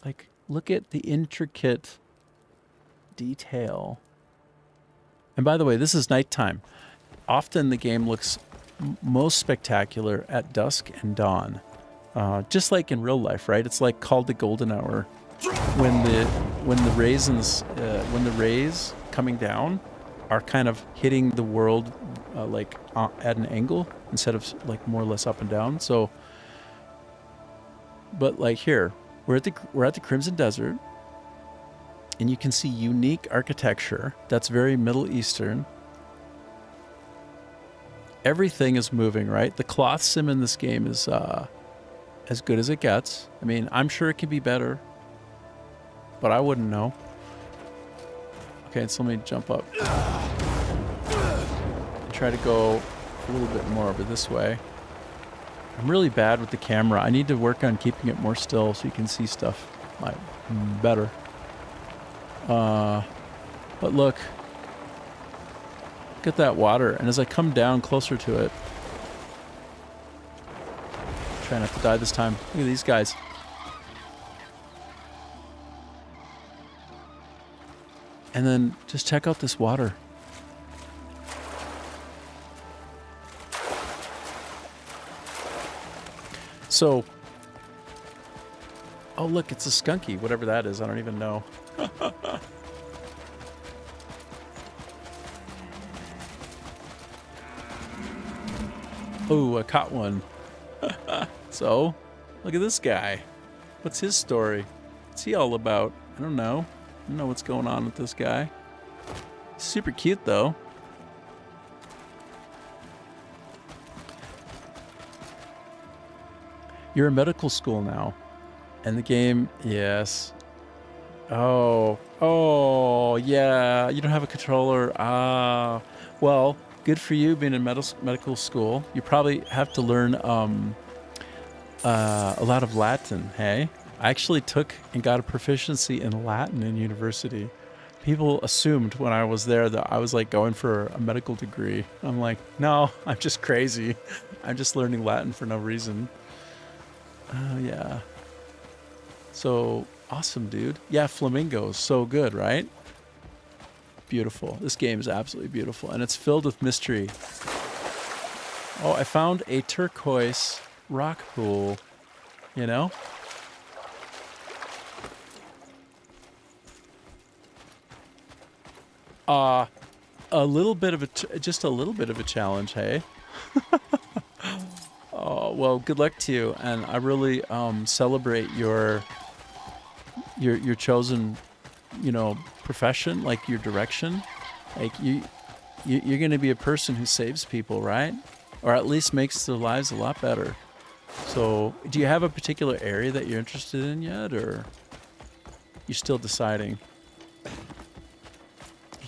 Like, look at the intricate detail. And by the way, this is nighttime. Often the game looks most spectacular at dusk and dawn. Just like in real life, right? It's like called the golden hour. When the rays coming down are kind of hitting the world like at an angle instead of like more or less up and down. So, but like here, we're at the Crimson Desert, and you can see unique architecture that's very Middle Eastern. Everything is moving, right? The cloth sim in this game is as good as it gets. I mean, I'm sure it can be better, but I wouldn't know. Okay, so let me jump up. Try to go a little bit more over this way. I'm really bad with the camera. I need to work on keeping it more still so you can see stuff like better. But look at that water. And as I come down closer to it, try not to die this time. Look at these guys. And then just check out this water. So, oh look, it's a skunky, whatever that is. I don't even know. Oh, I caught one. So, look at this guy. What's his story? What's he all about? I don't know. I don't know what's going on with this guy. He's super cute though. You're in medical school now. And the game, yes. Oh, yeah. You don't have a controller. Well, good for you being in medical school. You probably have to learn a lot of Latin, hey? I actually took and got a proficiency in Latin in university. People assumed when I was there that I was like going for a medical degree. I'm like, no, I'm just crazy. I'm just learning Latin for no reason. Yeah. So awesome, dude. Yeah, flamingos, so good, right? Beautiful. This game is absolutely beautiful, and it's filled with mystery. Oh, I found a turquoise rock pool, you know? A little bit of just a little bit of a challenge, hey? Oh, well, good luck to you, and I really celebrate your chosen, profession, like your direction. Like you're going to be a person who saves people, right? Or at least makes their lives a lot better. So, do you have a particular area that you're interested in yet, or you're still deciding?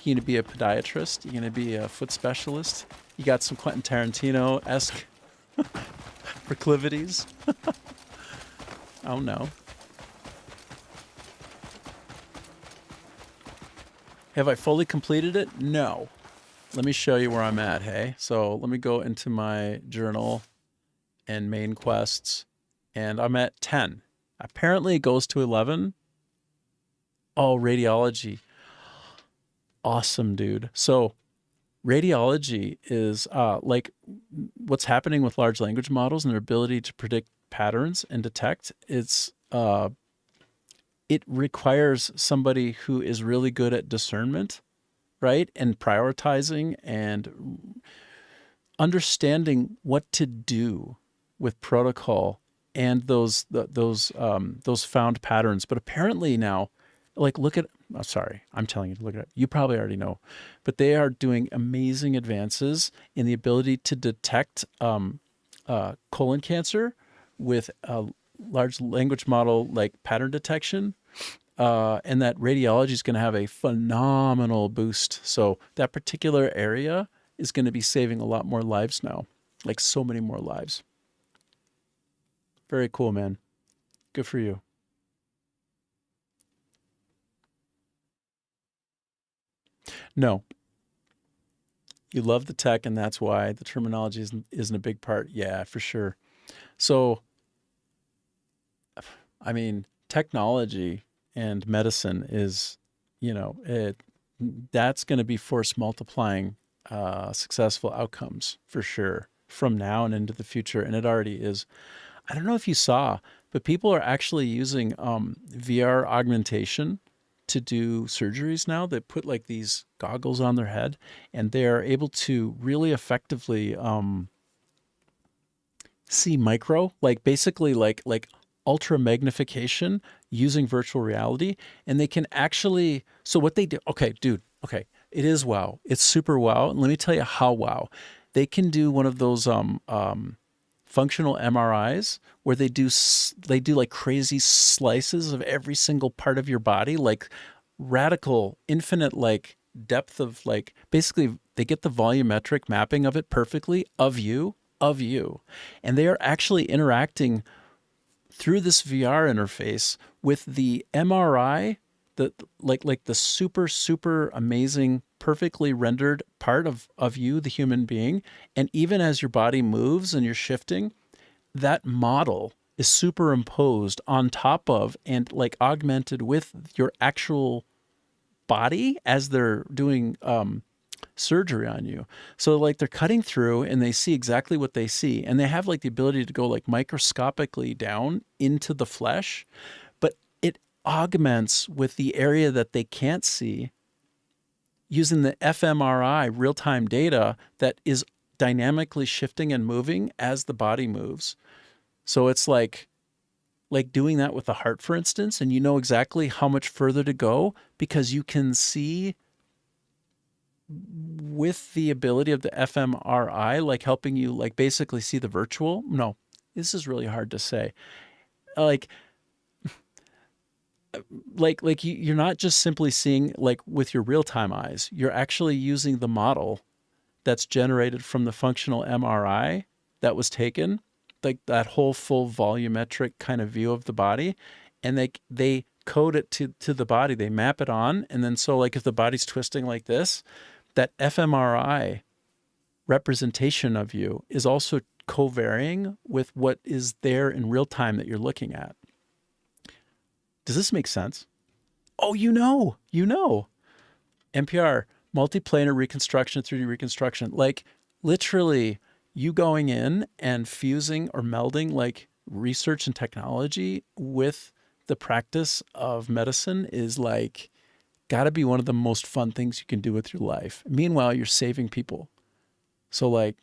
You going to be a podiatrist? You going to be a foot specialist? You got some Quentin Tarantino-esque proclivities? Oh no. Have I fully completed it? No. Let me show you where I'm at, hey? So let me go into my journal and main quests, and I'm at 10. Apparently it goes to 11. Oh, radiology. Awesome, dude. So radiology is like what's happening with large language models and their ability to predict patterns and detect. It requires somebody who is really good at discernment, right? And prioritizing and understanding what to do with protocol and those found patterns. But apparently now, like, look at, oh, sorry, I'm telling you to look at it. You probably already know, but they are doing amazing advances in the ability to detect colon cancer with a large language model like pattern detection. And that radiology is going to have a phenomenal boost. So that particular area is going to be saving a lot more lives now, like so many more lives. Very cool, man. Good for you. No. You love the tech, and that's why the terminology isn't a big part. Yeah, for sure. So, I mean, technology and medicine is, that's going to be force multiplying successful outcomes for sure from now and into the future. And it already is. I don't know if you saw, but people are actually using VR augmentation to do surgeries now. They put like these goggles on their head, and they're able to really effectively see micro, like basically like ultra magnification using virtual reality. And they can actually, so what they do, okay, dude, okay, it is wow. It's super wow. And let me tell you how wow. They can do one of those functional MRIs where they do like crazy slices of every single part of your body, like radical, infinite, like depth of, like, basically they get the volumetric mapping of it perfectly of you. And they are actually interacting through this VR interface with the MRI, like the super amazing, perfectly rendered part of you, the human being. And even as your body moves and you're shifting, that model is superimposed on top of and like augmented with your actual body as they're doing surgery on you. So like they're cutting through and they see exactly what they see, and they have like the ability to go like microscopically down into the flesh, but it augments with the area that they can't see using the fMRI real-time data that is dynamically shifting and moving as the body moves. So it's like doing that with the heart, for instance, and you know exactly how much further to go because you can see with the ability of the fMRI, like helping you like basically see the virtual. No, this is really hard to say. Like you're not just simply seeing like with your real-time eyes. You're actually using the model that's generated from the functional MRI that was taken, like that whole full volumetric kind of view of the body, and they code it to the body. They map it on, and then so like if the body's twisting like this, that fMRI representation of you is also co-varying with what is there in real time that you're looking at. Does this make sense? Oh, you know. NPR, multiplanar reconstruction, 3D reconstruction. Like literally you going in and fusing or melding like research and technology with the practice of medicine is like got to be one of the most fun things you can do with your life. Meanwhile, you're saving people. So like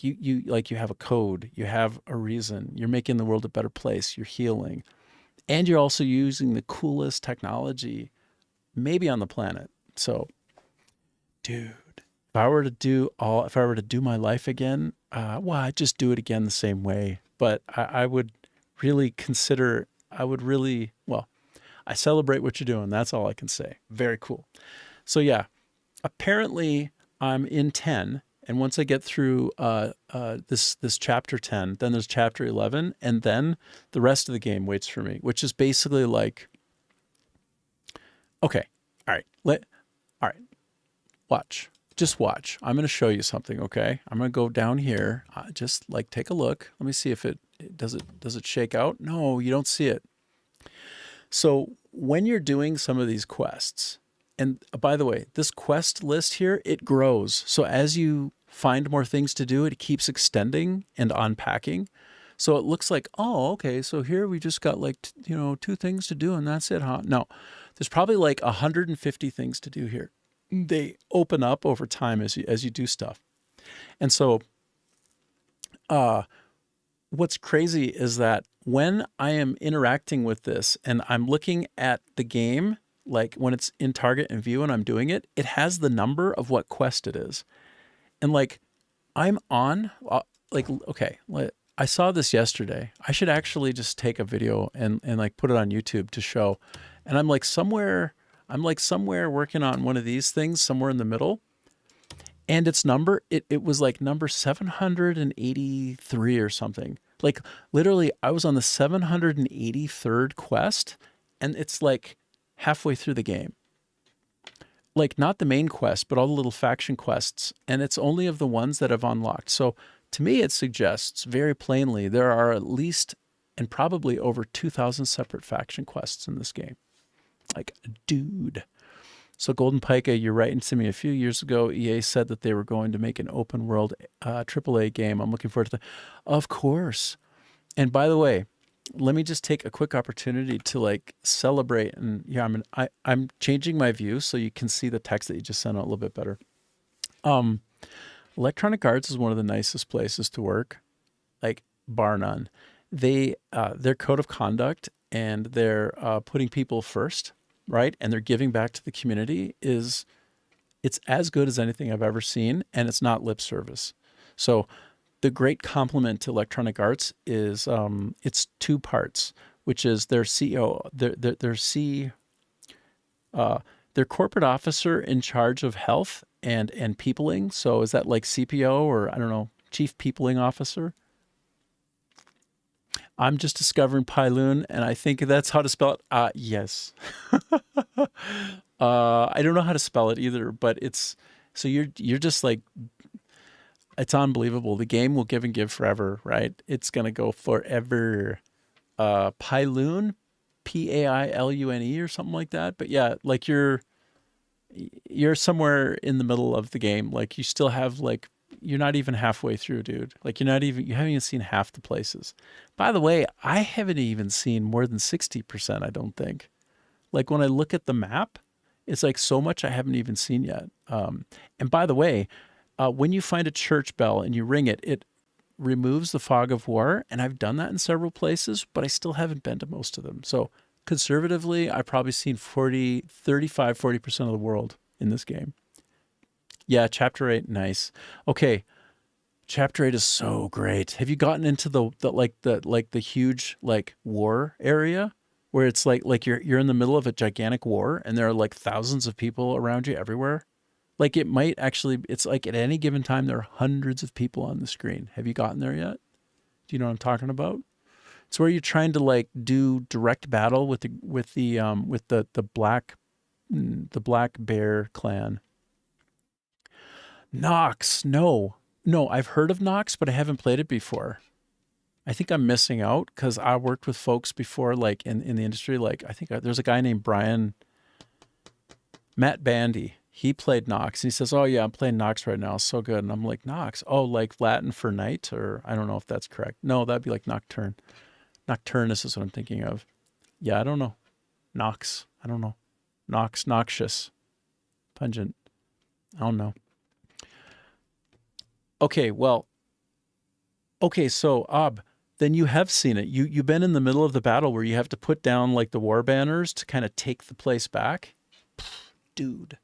you have a code, you have a reason, you're making the world a better place, you're healing. And you're also using the coolest technology maybe on the planet. So, dude, if I were to do my life again, well, I'd just do it again the same way. But I would really consider, well, I celebrate what you're doing. That's all I can say. Very cool. So yeah, apparently I'm in 10. And once I get through this chapter 10, then there's chapter 11, and then the rest of the game waits for me, which is basically like, okay, all right, watch, just watch. I'm going to show you something, okay? I'm going to go down here, just like take a look. Let me see if does it shake out? No, you don't see it. So when you're doing some of these quests, and by the way, this quest list here, it grows. So as you find more things to do, it keeps extending and unpacking. So it looks like, oh, okay, so here we just got like, 2 things to do and that's it, huh? No, there's probably like 150 things to do here. They open up over time as you do stuff. And so what's crazy is that when I am interacting with this and I'm looking at the game, like when it's in target and view and I'm doing it, it has the number of what quest it is. And like, I'm on, okay, I saw this yesterday. I should actually just take a video and like put it on YouTube to show. And I'm like somewhere working on one of these things, somewhere in the middle. And its number, it was like number 783 or something. Like literally, I was on the 783rd quest, and it's like halfway through the game. Like not the main quest, but all the little faction quests, and it's only of the ones that I've unlocked. So to me, it suggests very plainly there are at least and probably over 2,000 separate faction quests in this game. Like, dude. So Golden Pika, you're writing to me a few years ago. EA said that they were going to make an open world AAA game. I'm looking forward to that. Of course. And by the way, let me just take a quick opportunity to like celebrate. And yeah, I'm changing my view so you can see the text that you just sent out a little bit better. Electronic Arts is one of the nicest places to work, like bar none. Their code of conduct and their putting people first, right? And they're giving back to the community it's as good as anything I've ever seen, and it's not lip service. So the great compliment to Electronic Arts is it's 2 parts, which is their CEO, their corporate officer in charge of health and peopling. So is that like CPO or I don't know, Chief Peopling Officer? I'm just discovering Pyloon, and I think that's how to spell it. Yes. I don't know how to spell it either, but so you're just like, it's unbelievable. The game will give and give forever, right? It's going to go forever. Pyloon, Pailune or something like that. But yeah, like you're somewhere in the middle of the game. Like you still have like, you're not even halfway through, dude. Like you haven't even seen half the places. By the way, I haven't even seen more than 60%, I don't think. Like when I look at the map, it's like so much I haven't even seen yet. And by the way, when you find a church bell and you ring it, it removes the fog of war. And I've done that in several places, but I still haven't been to most of them. So conservatively, I've probably seen 40% of the world in this game. Yeah, Chapter 8, nice. Okay, Chapter 8 is so great. Have you gotten into the huge like war area? where it's like you're in the middle of a gigantic war and there are like thousands of people around you everywhere. Like it might actually, it's like at any given time there are hundreds of people on the screen. Have you gotten there yet? Do you know what I'm talking about? It's where you're trying to like do direct battle with the black bear clan. Nox, no, I've heard of Nox, but I haven't played it before. I think I'm missing out because I worked with folks before, like in the industry. Like I think there's a guy named Matt Bandy. He played Nox, and he says, "Oh yeah, I'm playing Nox right now. It's so good." And I'm like, "Nox? Oh, like Latin for night, or I don't know if that's correct. No, that'd be like nocturne. Nocturnus is what I'm thinking of. Yeah, I don't know. Nox. I don't know. Nox, noxious, pungent. I don't know. Okay, well. Okay, so Ab, then you have seen it. You've been in the middle of the battle where you have to put down like the war banners to kind of take the place back. Dude,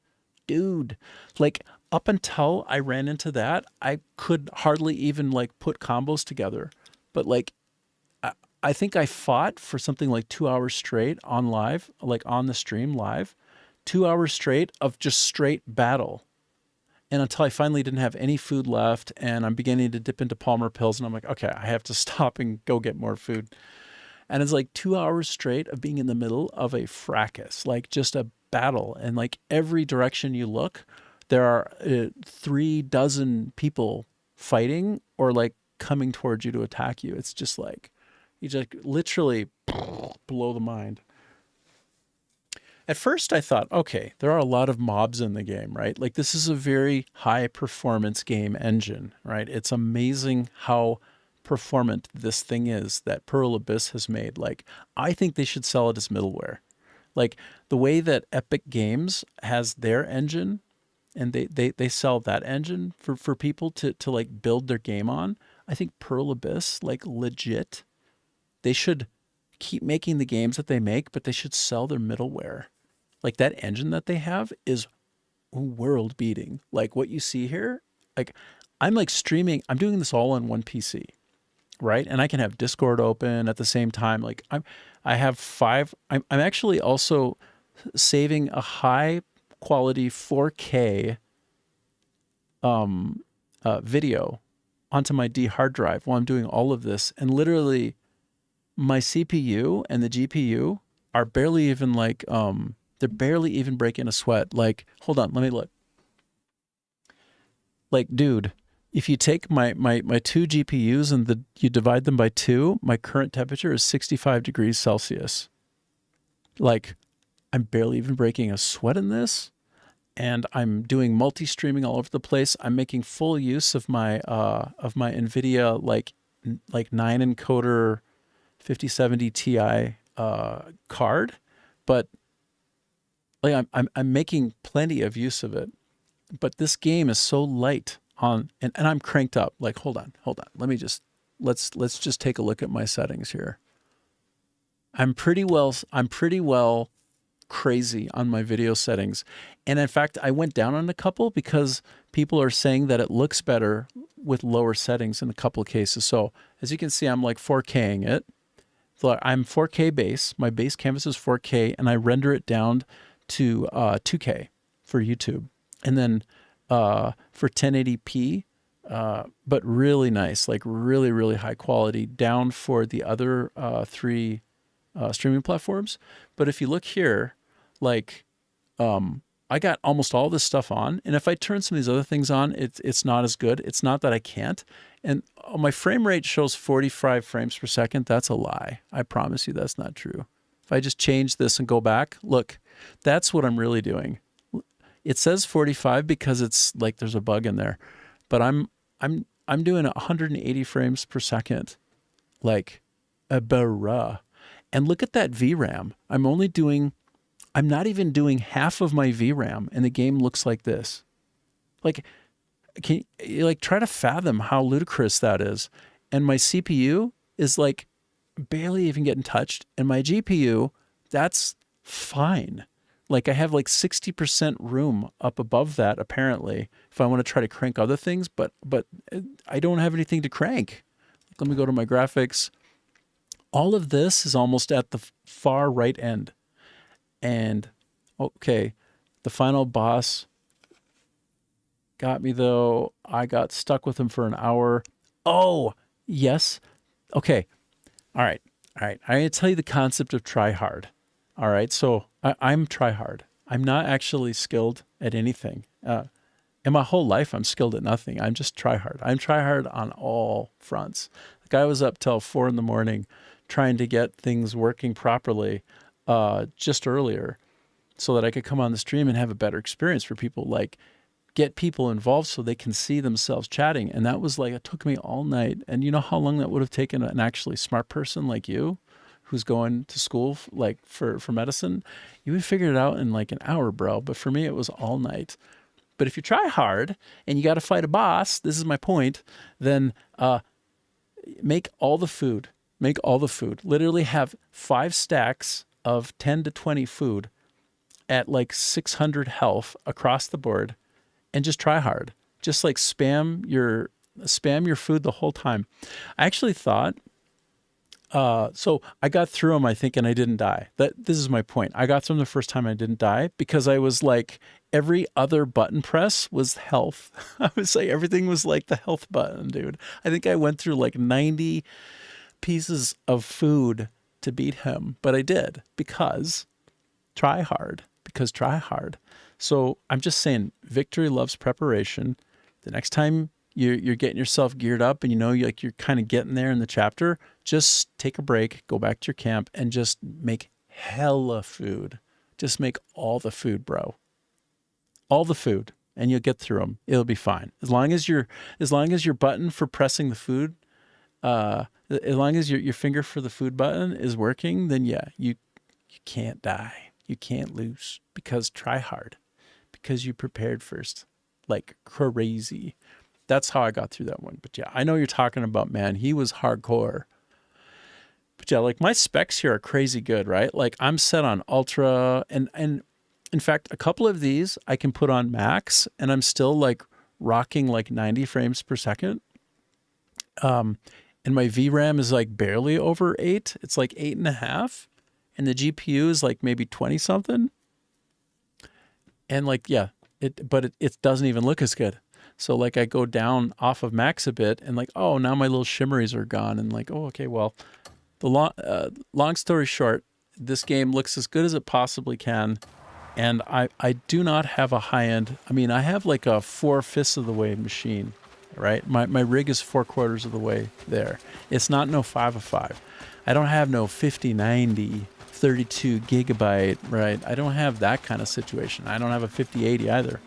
like up until I ran into that, I could hardly even like put combos together. But like, I think I fought for something like 2 hours straight on live, like on the stream live, 2 hours straight of just straight battle. And until I finally didn't have any food left and I'm beginning to dip into Palmer pills and I'm like, okay, I have to stop and go get more food. And it's like 2 hours straight of being in the middle of a fracas, like just a battle. And like every direction you look, there are 36 people fighting or like coming towards you to attack you. It's just like, you just literally blow the mind. At first I thought, okay, there are a lot of mobs in the game, right? Like this is a very high performance game engine, right? It's amazing how performant this thing is that Pearl Abyss has made. Like, I think they should sell it as middleware. Like the way that Epic Games has their engine and they sell that engine for people to like build their game on. I think Pearl Abyss, like legit, they should keep making the games that they make, but they should sell their middleware. Like that engine that they have is world beating. Like what you see here, like I'm like streaming, I'm doing this all on one PC, right? And I can have Discord open at the same time. Like I'm actually also saving a high quality 4K video onto my D hard drive while I'm doing all of this. And literally my CPU and the GPU are barely even like, they're barely even breaking a sweat. Like, hold on, let me look. Like, dude, if you take my two GPUs and you divide them by 2, my current temperature is 65 degrees Celsius. Like, I'm barely even breaking a sweat in this. And I'm doing multi-streaming all over the place. I'm making full use of my NVIDIA like 9 encoder 5070 Ti card, but like I'm making plenty of use of it. But this game is so light on, and I'm cranked up. Like, hold on. Let's just take a look at my settings here. I'm pretty well crazy on my video settings. And in fact, I went down on a couple because people are saying that it looks better with lower settings in a couple of cases. So as you can see, I'm like 4King it. So I'm 4K base. My base canvas is 4K and I render it down to 2K for YouTube. And then for 1080p, but really nice, like really, really high quality down for the other 3 streaming platforms. But if you look here, like I got almost all this stuff on, and if I turn some of these other things on, it's not as good. It's not that I can't. And my frame rate shows 45 frames per second. That's a lie. I promise you that's not true. If I just change this and go back, look, that's what I'm really doing. It says 45 because it's like there's a bug in there, but I'm doing 180 frames per second, like a barra. And look at that VRAM. I'm not even doing half of my VRAM, and the game looks like this. Like, can you like try to fathom how ludicrous that is? And my CPU is like barely even getting touched, and my GPU, that's fine. Like I have like 60% room up above that apparently if I want to try to crank other things, but I don't have anything to crank. Let me go to my graphics. All of this is almost at the far right end. And, okay, the final boss got me, though. I got stuck with him for an hour. Oh, yes. Okay. All right. I'm going to tell you the concept of try hard. All right. So I'm try hard. I'm not actually skilled at anything. In my whole life, I'm skilled at nothing. I'm just try hard. I'm try hard on all fronts. The guy was up till 4 a.m. trying to get things working properly just earlier so that I could come on the stream and have a better experience for people, like get people involved so they can see themselves chatting. And that was like, it took me all night. And you know how long that would have taken an actually smart person like you who's going to school like for medicine? You would figure it out in like an hour, bro. But for me, it was all night. But if you try hard and you got to fight a boss, this is my point, then make all the food. Make all the food. Literally have 5 stacks of 10 to 20 food at like 600 health across the board and just try hard. Just like spam your food the whole time. I actually thought, so I got through them, I think, and I didn't die. This is my point. I got through them the first time, I didn't die because I was like, every other button press was health. I would say everything was like the health button, dude. I think I went through like 90 pieces of food to beat him, but I did because try hard. So I'm just saying, victory loves preparation. The next time you're getting yourself geared up and you know you're kind of getting there in the chapter, just take a break, go back to your camp, and just make hella food. Just make all the food, bro. All the food, and you'll get through them. It'll be fine. As long as your button for pressing the food, as long as your finger for the food button is working, then yeah, you can't die. You can't lose because try hard. Because you prepared first, like crazy. That's how I got through that one. But yeah, I know you're talking about, man, he was hardcore. But yeah, like my specs here are crazy good, right? Like I'm set on ultra, and in fact, a couple of these I can put on max, and I'm still like rocking like 90 frames per second. And my VRAM is like barely over 8. It's like 8.5, and the GPU is like maybe 20 something. And like, yeah, it doesn't even look as good. So like I go down off of max a bit and like, oh, now my little shimmeries are gone. And like, oh, okay, well, the long story short, this game looks as good as it possibly can. And I do not have a high end. I mean, I have like a 4/5 of the way machine, right? My rig is 3/4 of the way there. It's not no 5 of 5. I don't have no 5090 32 gigabyte, right? I don't have that kind of situation. I don't have a 5080 either.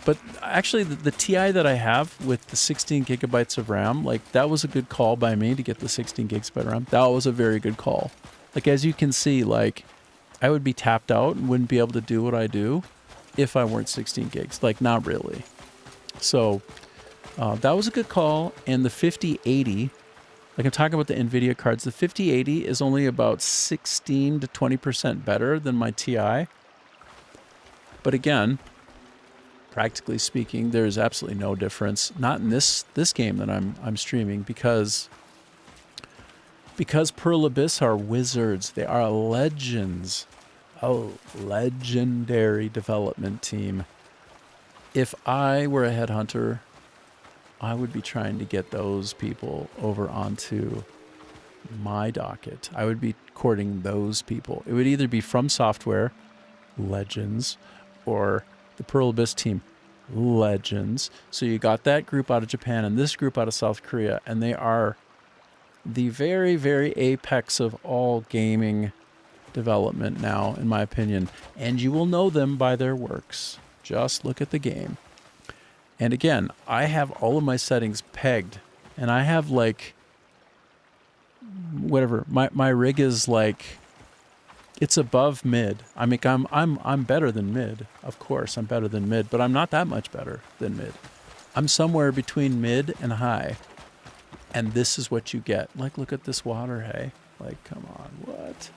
But actually, the TI that I have with the 16 gigabytes of RAM, like that was a good call by me to get the 16 gigs of RAM. That was a very good call. Like as you can see, like I would be tapped out and wouldn't be able to do what I do if I weren't 16 gigs. Like not really. So that was a good call. And the 5080. Like I'm talking about the NVIDIA cards, the 5080 is only about 16 to 20% better than my TI. But again, practically speaking, there's absolutely no difference. Not in this game that I'm streaming because Pearl Abyss are wizards. They are legends. A legendary development team. If I were a headhunter, I would be trying to get those people over onto my docket. I would be courting those people. It would either be From Software, legends, or the Pearl Abyss team, legends. So you got that group out of Japan and this group out of South Korea, and they are the very, very apex of all gaming development now, in my opinion. And you will know them by their works. Just look at the game. And again, I have all of my settings pegged, and I have like, whatever, my rig is like, it's above mid. I mean, I'm better than mid. Of course, I'm better than mid, but I'm not that much better than mid. I'm somewhere between mid and high. And this is what you get. Like, look at this water, hey? Like, come on, what?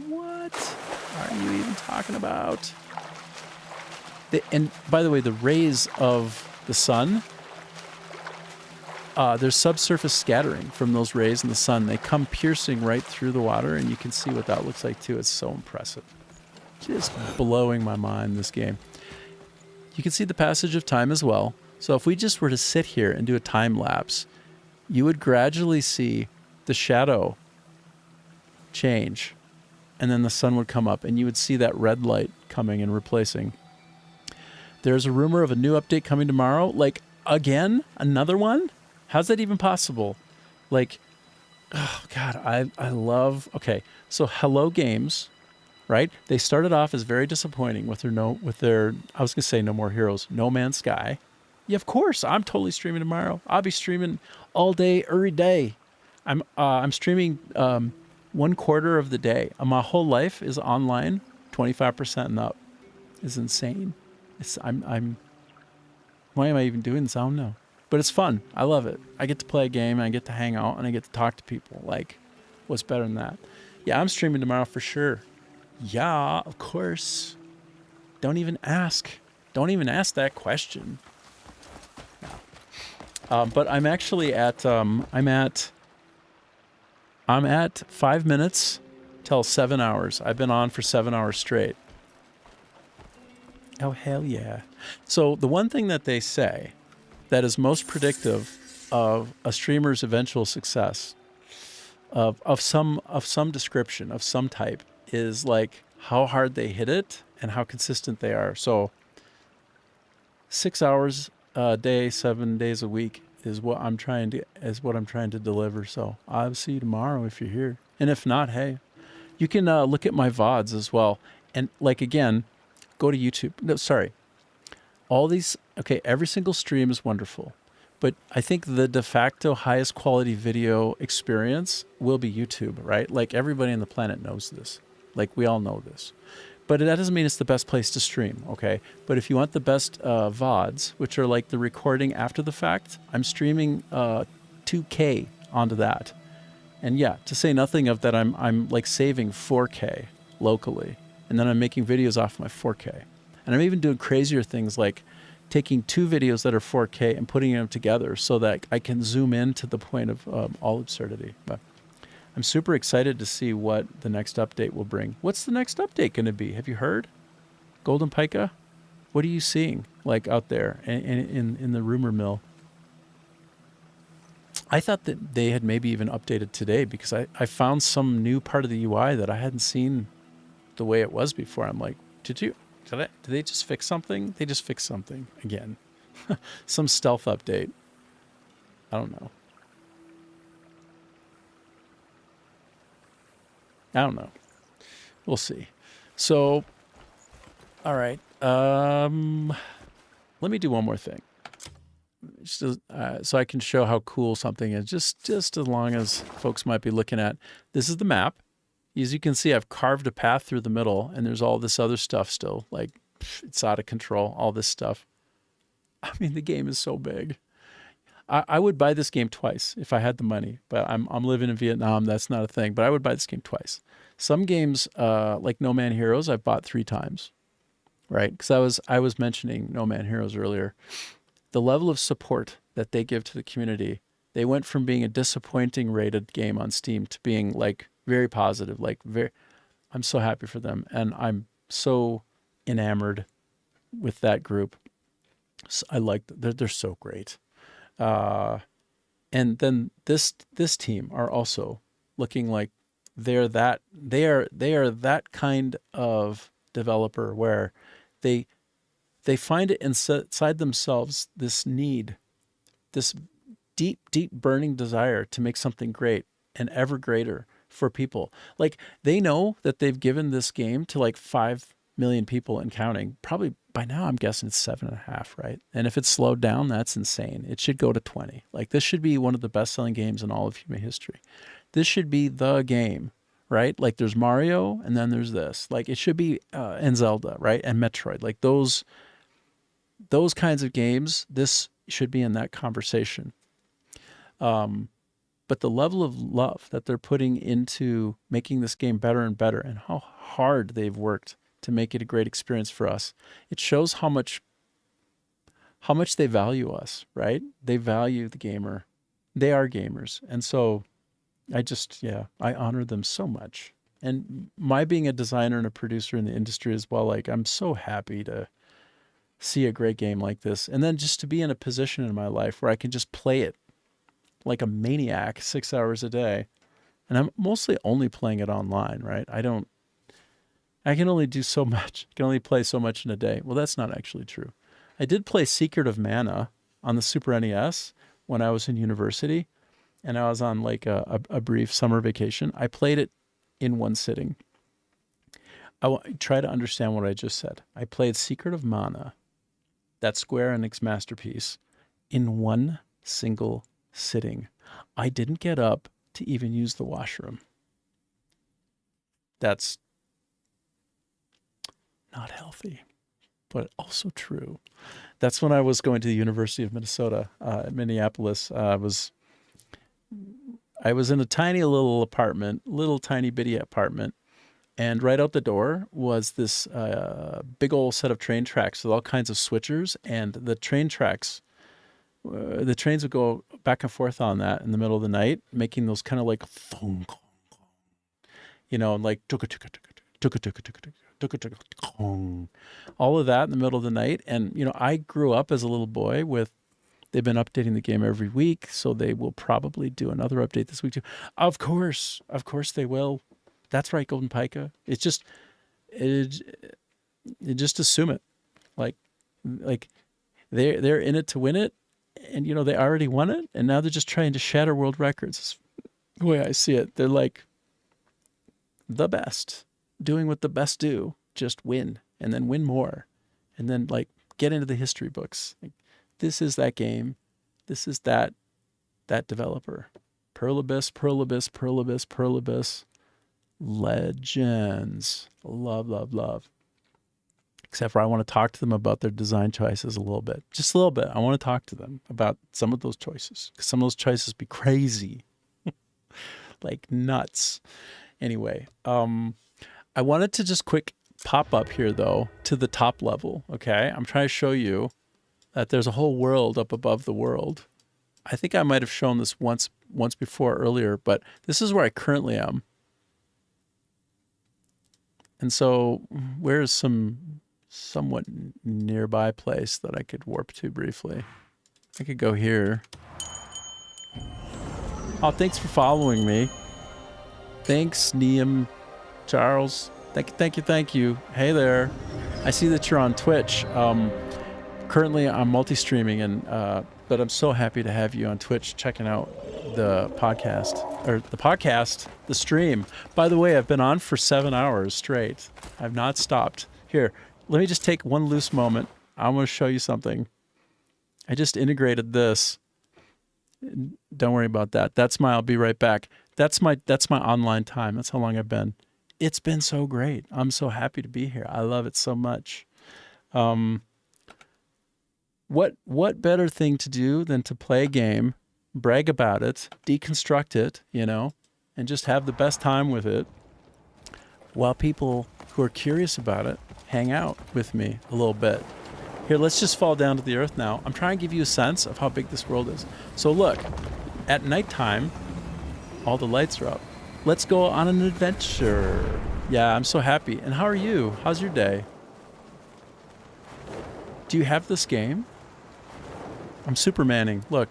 What are you even talking about? And by the way, the rays of the sun there's subsurface scattering from those rays in the sun. They come piercing right through the water, and you can see what that looks like too. It's so impressive. Just blowing my mind, this game. You can see the passage of time as well. So if we just were to sit here and do a time lapse, you would gradually see the shadow change, and then the sun would come up, and you would see that red light coming and replacing. There's a rumor of a new update coming tomorrow. Like, again, another one? How's that even possible? Like, oh God, I love. Okay, so Hello Games, right? They started off as very disappointing with their I was gonna say No More Heroes, No Man's Sky. Yeah, of course, I'm totally streaming tomorrow. I'll be streaming all day, every day. I'm streaming 1/4 of the day. My whole life is online, 25% and up. It's insane. Why am I even doing this? I don't know. But it's fun. I love it. I get to play a game, and I get to hang out, and I get to talk to people. Like, what's better than that? Yeah, I'm streaming tomorrow for sure. Yeah, of course. Don't even ask. Don't even ask that question. No. But I'm actually at I'm at 5 minutes till 7 hours. I've been on for 7 hours straight. Oh, hell yeah. So the one thing that they say that is most predictive of a streamer's eventual success of some description, of some type, is like how hard they hit it and how consistent they are. So 6 hours a day, 7 days a week is what I'm trying to deliver. So I'll see you tomorrow if you're here. And if not, hey, you can look at my VODs as well. And like, again, go to YouTube. No, sorry. All these, okay, every single stream is wonderful, but I think the de facto highest quality video experience will be YouTube, right? Like, everybody on the planet knows this. Like, we all know this. But that doesn't mean it's the best place to stream, okay? But if you want the best VODs, which are like the recording after the fact, I'm streaming 2K onto that. And yeah, to say nothing of that, I'm like saving 4K locally, and then I'm making videos off my 4K. And I'm even doing crazier things like taking 2 videos that are 4K and putting them together so that I can zoom in to the point of all absurdity. But I'm super excited to see what the next update will bring. What's the next update going to be? Have you heard? Golden Pika? What are you seeing like out there in the rumor mill? I thought that they had maybe even updated today because I found some new part of the UI that I hadn't seen the way it was before. I'm like, did they just fix something? They just fixed something again. Some stealth update. I don't know. We'll see. So, all right. Let me do one more thing. Just so I can show how cool something is. Just as long as folks might be looking at. This is the map. As you can see, I've carved a path through the middle, and there's all this other stuff still. Like, it's out of control, all this stuff. I mean, the game is so big. I would buy this game twice if I had the money, but I'm living in Vietnam. That's not a thing, but I would buy this game twice. Some games, like No Man Heroes, I've bought 3 times, right? Because I was mentioning No Man Heroes earlier. The level of support that they give to the community, they went from being a disappointing rated game on Steam to being like very positive, I'm so happy for them. And I'm so enamored with that group. So I like, they're so great. And then this team are also looking like they are that kind of developer where they find it inside themselves, this need, this deep burning desire to make something great and ever greater for people. Like, they know that they've given this game to like 5 million people and counting. Probably by now, I'm guessing it's 7.5, right? And if it's slowed down, that's insane. It should go to 20. Like, this should be one of the best-selling games in all of human history. This should be the game, right? Like, there's Mario, and then there's this. Like, it should be and Zelda, right? And Metroid. Like, those kinds of games, this should be in that conversation. But the level of love that they're putting into making this game better and better, and how hard they've worked to make it a great experience for us, it shows how much they value us, right? They value the gamer They are gamers. And so I honor them so much. And my being a designer and a producer in the industry as well, like I'm so happy to see a great game like this. And then just to be in a position in my life where I can just play it like a maniac 6 hours a day. And I'm mostly only playing it online, right? I can only do so much. I can only play so much in a day. Well, that's not actually true. I did play Secret of Mana on the Super NES when I was in university, and I was on like a brief summer vacation. I played it in one sitting. Try to understand what I just said. I played Secret of Mana, that Square Enix masterpiece, in one single sitting. I didn't get up to even use the washroom. That's not healthy, but also true. That's when I was going to the University of Minnesota at Minneapolis. I was in a tiny little apartment, little tiny bitty apartment, and right out the door was this big old set of train tracks with all kinds of switchers, and the train tracks, the trains would go back and forth on that in the middle of the night, making those kind of like thong, you know, like all of that in the middle of the night. And, you know, I grew up as a little boy with, they've been updating the game every week, so they will probably do another update this week too. Of course they will. That's right, Golden Pika. It's just, just assume it. Like they're in it to win it, and you know they already won it, and now they're just trying to shatter world records. It's the way I see it. They're like the best, doing what the best do, just win, and then win more, and then like get into the history books. Like, this is that game. This is that developer. Pearl Abyss. Legends. Love. Except for I want to talk to them about their design choices a little bit. Just a little bit. I want to talk to them about some of those choices. Because some of those choices be crazy. Like nuts. Anyway, I wanted to just quick pop up here, though, to the top level, okay? I'm trying to show you that there's a whole world up above the world. I think I might have shown this once before earlier, but this is where I currently am. And so where's some somewhat nearby place that I could warp to briefly? I could go here. Oh, thanks for following me. Thanks, Neum Charles. Thank you. Hey there. I see that you're on Twitch. Currently, I'm multi-streaming, but I'm so happy to have you on Twitch checking out the stream. By the way, I've been on for 7 hours straight. I've not stopped. Here, let me just take one loose moment. I want to show you something. I just integrated this. Don't worry about that. I'll be right back. That's my online time. That's how long I've been. It's been so great. I'm so happy to be here. I love it so much. What better thing to do than to play a game, brag about it, deconstruct it, you know, and just have the best time with it while people who are curious about it hang out with me a little bit. Here, let's just fall down to the earth now. I'm trying to give you a sense of how big this world is. So look, at nighttime, all the lights are up. Let's go on an adventure. Yeah, I'm so happy. And how are you? How's your day? Do you have this game? I'm Supermaning. Look.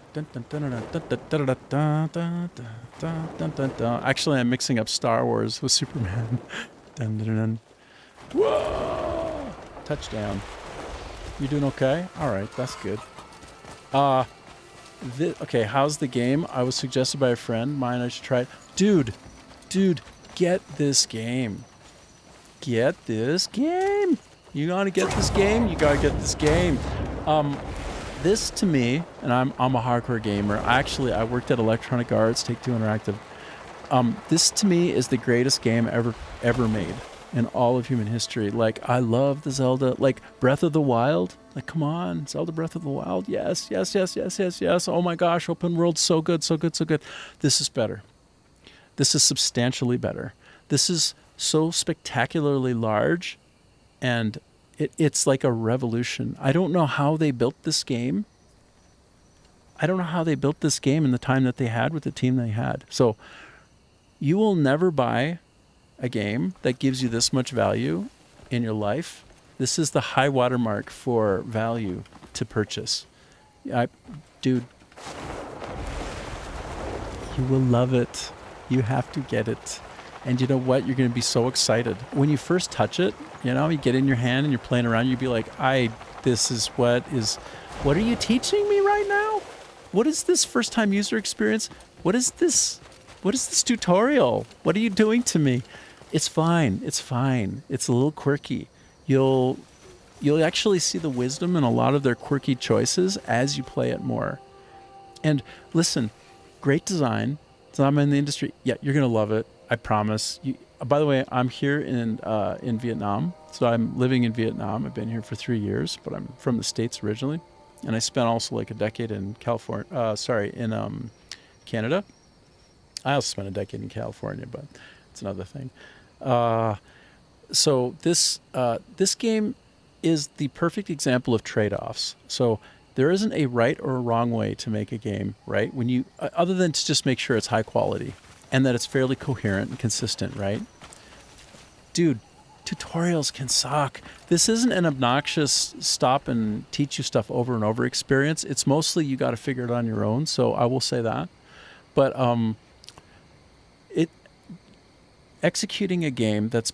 Actually, I'm mixing up Star Wars with Superman. Whoa! Touchdown. You doing okay? All right, that's good. Okay, how's the game? I was suggested by a friend. Mine, I should try it. Dude, get this game. Get this game. You gotta get this game. You gotta get this game. This to me, and I'm a hardcore gamer. I worked at Electronic Arts, Take-Two Interactive. This to me is the greatest game ever made in all of human history. Like, I love the Zelda, like Breath of the Wild. Like, come on, Zelda Breath of the Wild. Yes. Oh my gosh, open world, so good. This is better. This is substantially better. This is so spectacularly large, and it's like a revolution. I don't know how they built this game. I don't know how they built this game in the time that they had with the team they had. So you will never buy a game that gives you this much value in your life. This is the high watermark for value to purchase. Dude, you will love it. You have to get it. And you know what? You're going to be so excited. When you first touch it, you know, you get it in your hand and you're playing around, you'd be like, what are you teaching me right now? What is this first time user experience? What is this tutorial? What are you doing to me? It's fine. It's fine. It's a little quirky. You'll actually see the wisdom in a lot of their quirky choices as you play it more. And listen, great design. So I'm in the industry. Yeah, you're going to love it. I promise. By the way, I'm here in Vietnam. So I'm living in Vietnam. I've been here for 3 years, but I'm from the States originally. And I spent also like a decade in Canada. I also spent a decade in California, but it's another thing. So this game is the perfect example of trade-offs. So there isn't a right or a wrong way to make a game, right? When you other than to just make sure it's high quality and that it's fairly coherent and consistent, right? Dude, tutorials can suck. This isn't an obnoxious stop and teach you stuff over and over experience. It's mostly you got to figure it on your own. So I will say that. But executing a game that's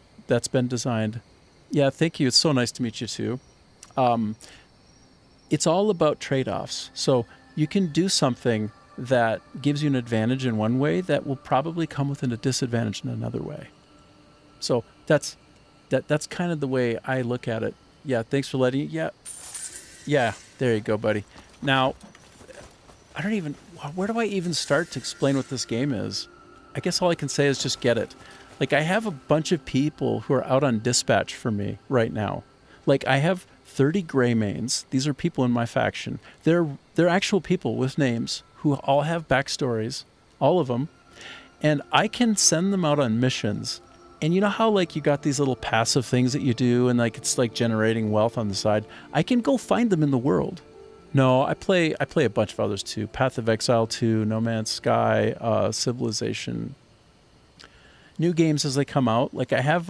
been designed. Yeah, thank you. It's so nice to meet you too. It's all about trade-offs. So you can do something that gives you an advantage in one way that will probably come with a disadvantage in another way. So that's kind of the way I look at it. Yeah, thanks for letting. Yeah, there you go, buddy. Now, where do I even start to explain what this game is? I guess all I can say is just get it. Like, I have a bunch of people who are out on dispatch for me right now. Like, I have 30 gray mains. These are people in my faction. They're actual people with names who all have backstories, all of them. And I can send them out on missions. And you know how, like, you got these little passive things that you do and, like, it's like generating wealth on the side? I can go find them in the world. No, I play a bunch of others too. Path of Exile 2, No Man's Sky, Civilization. New games as they come out. Like, I have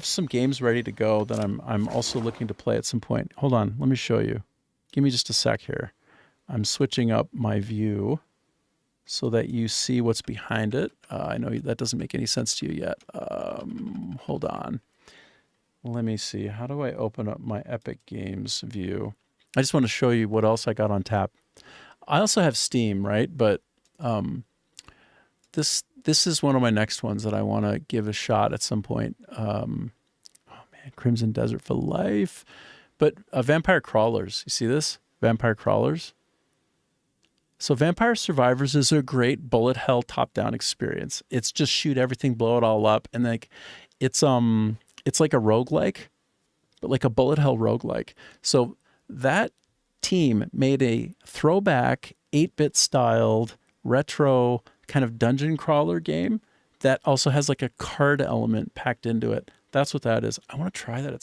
some games ready to go that I'm also looking to play at some point. Hold on, let me show you. Give me just a sec here. I'm switching up my view so that you see what's behind it. I know that doesn't make any sense to you yet. Hold on. Let me see. How do I open up my Epic Games view? I just want to show you what else I got on tap. I also have Steam, right? But this is one of my next ones that I want to give a shot at some point. Oh man, Crimson Desert for life. But Vampire Crawlers, you see this? Vampire Crawlers. So Vampire Survivors is a great bullet hell top-down experience. It's just shoot everything, blow it all up, and like it's like a roguelike, but like a bullet hell roguelike. So that team made a throwback 8-bit styled retro kind of dungeon crawler game that also has like a card element packed into it. That's what that is. I want to try that at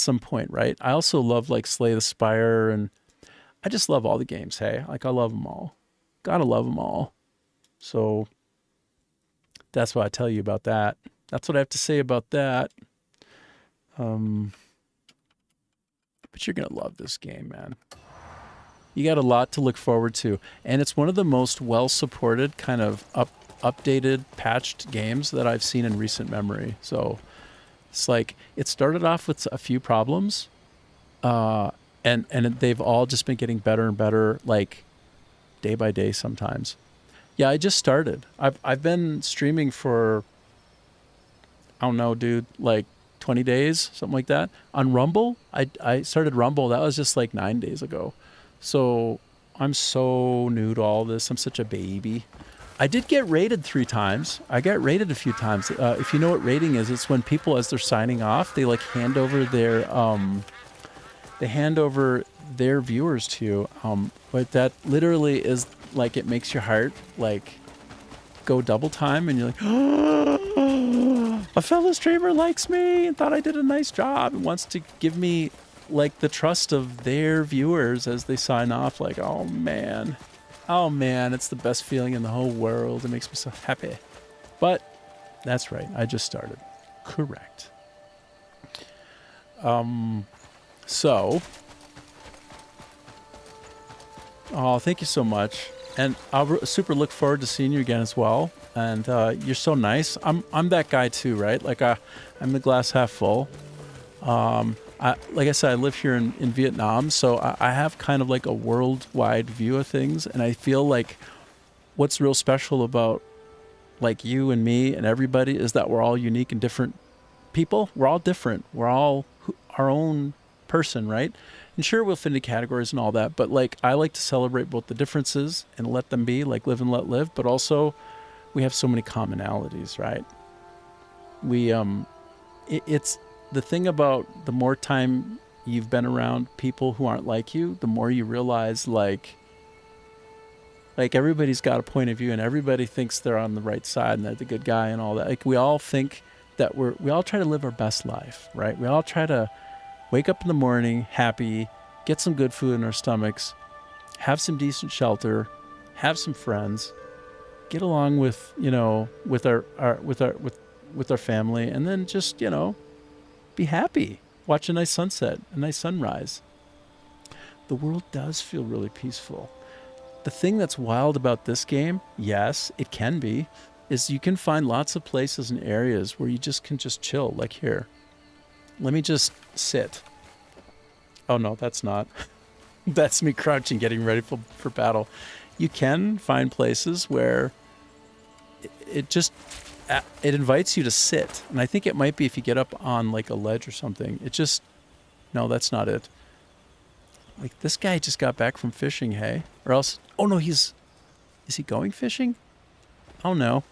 some point, right? I also love like Slay the Spire, and I just love all the games. Hey, like I love them all. Gotta love them all. So that's what I tell you about that. That's what I have to say about that. But you're going to love this game, man. You got a lot to look forward to. And it's one of the most well-supported, kind of updated, patched games that I've seen in recent memory. So it's like, it started off with a few problems, and they've all just been getting better and better, like day by day sometimes. Yeah, I just started. I've been streaming for, I don't know, dude, like 20 days, something like that. On Rumble, I started Rumble. That was just like 9 days ago. So I'm so new to all this. I'm such a baby. I did get rated 3 times. I got rated a few times. If you know what rating is, it's when people, as they're signing off, they like hand over their viewers to you. But that literally is like, it makes your heart like go double time, and you're like, oh, a fellow streamer likes me and thought I did a nice job and wants to give me like the trust of their viewers as they sign off. Like, oh man, it's the best feeling in the whole world. It makes me so happy. But that's right, I just started. Correct. So, thank you so much, and I'll super look forward to seeing you again as well. And you're so nice. I'm that guy too, right? Like I'm the glass half full. Like I said, I live here in Vietnam, so I have kind of like a worldwide view of things, and I feel like what's real special about like you and me and everybody is that we're all unique and different people. We're all different. We're all our own person, right? And sure, we'll fit into categories and all that, but like I like to celebrate both the differences and let them be, like live and let live, but also we have so many commonalities, right? It's the thing about the more time you've been around people who aren't like you, the more you realize like everybody's got a point of view and everybody thinks they're on the right side and they're the good guy and all that. Like we all think that we all try to live our best life, right? We all try to wake up in the morning happy, get some good food in our stomachs, have some decent shelter, have some friends, get along with, with our family, and then just, be happy. Watch a nice sunset, a nice sunrise. The world does feel really peaceful. The thing that's wild about this game, yes, it can be, is you can find lots of places and areas where you just can just chill, like here. Let me just sit. Oh no, that's not. That's me crouching, getting ready for battle. You can find places where it invites you to sit. And I think it might be if you get up on like a ledge or something. No, that's not it. Like this guy just got back from fishing, hey? Or else, oh no, is he going fishing? Oh no.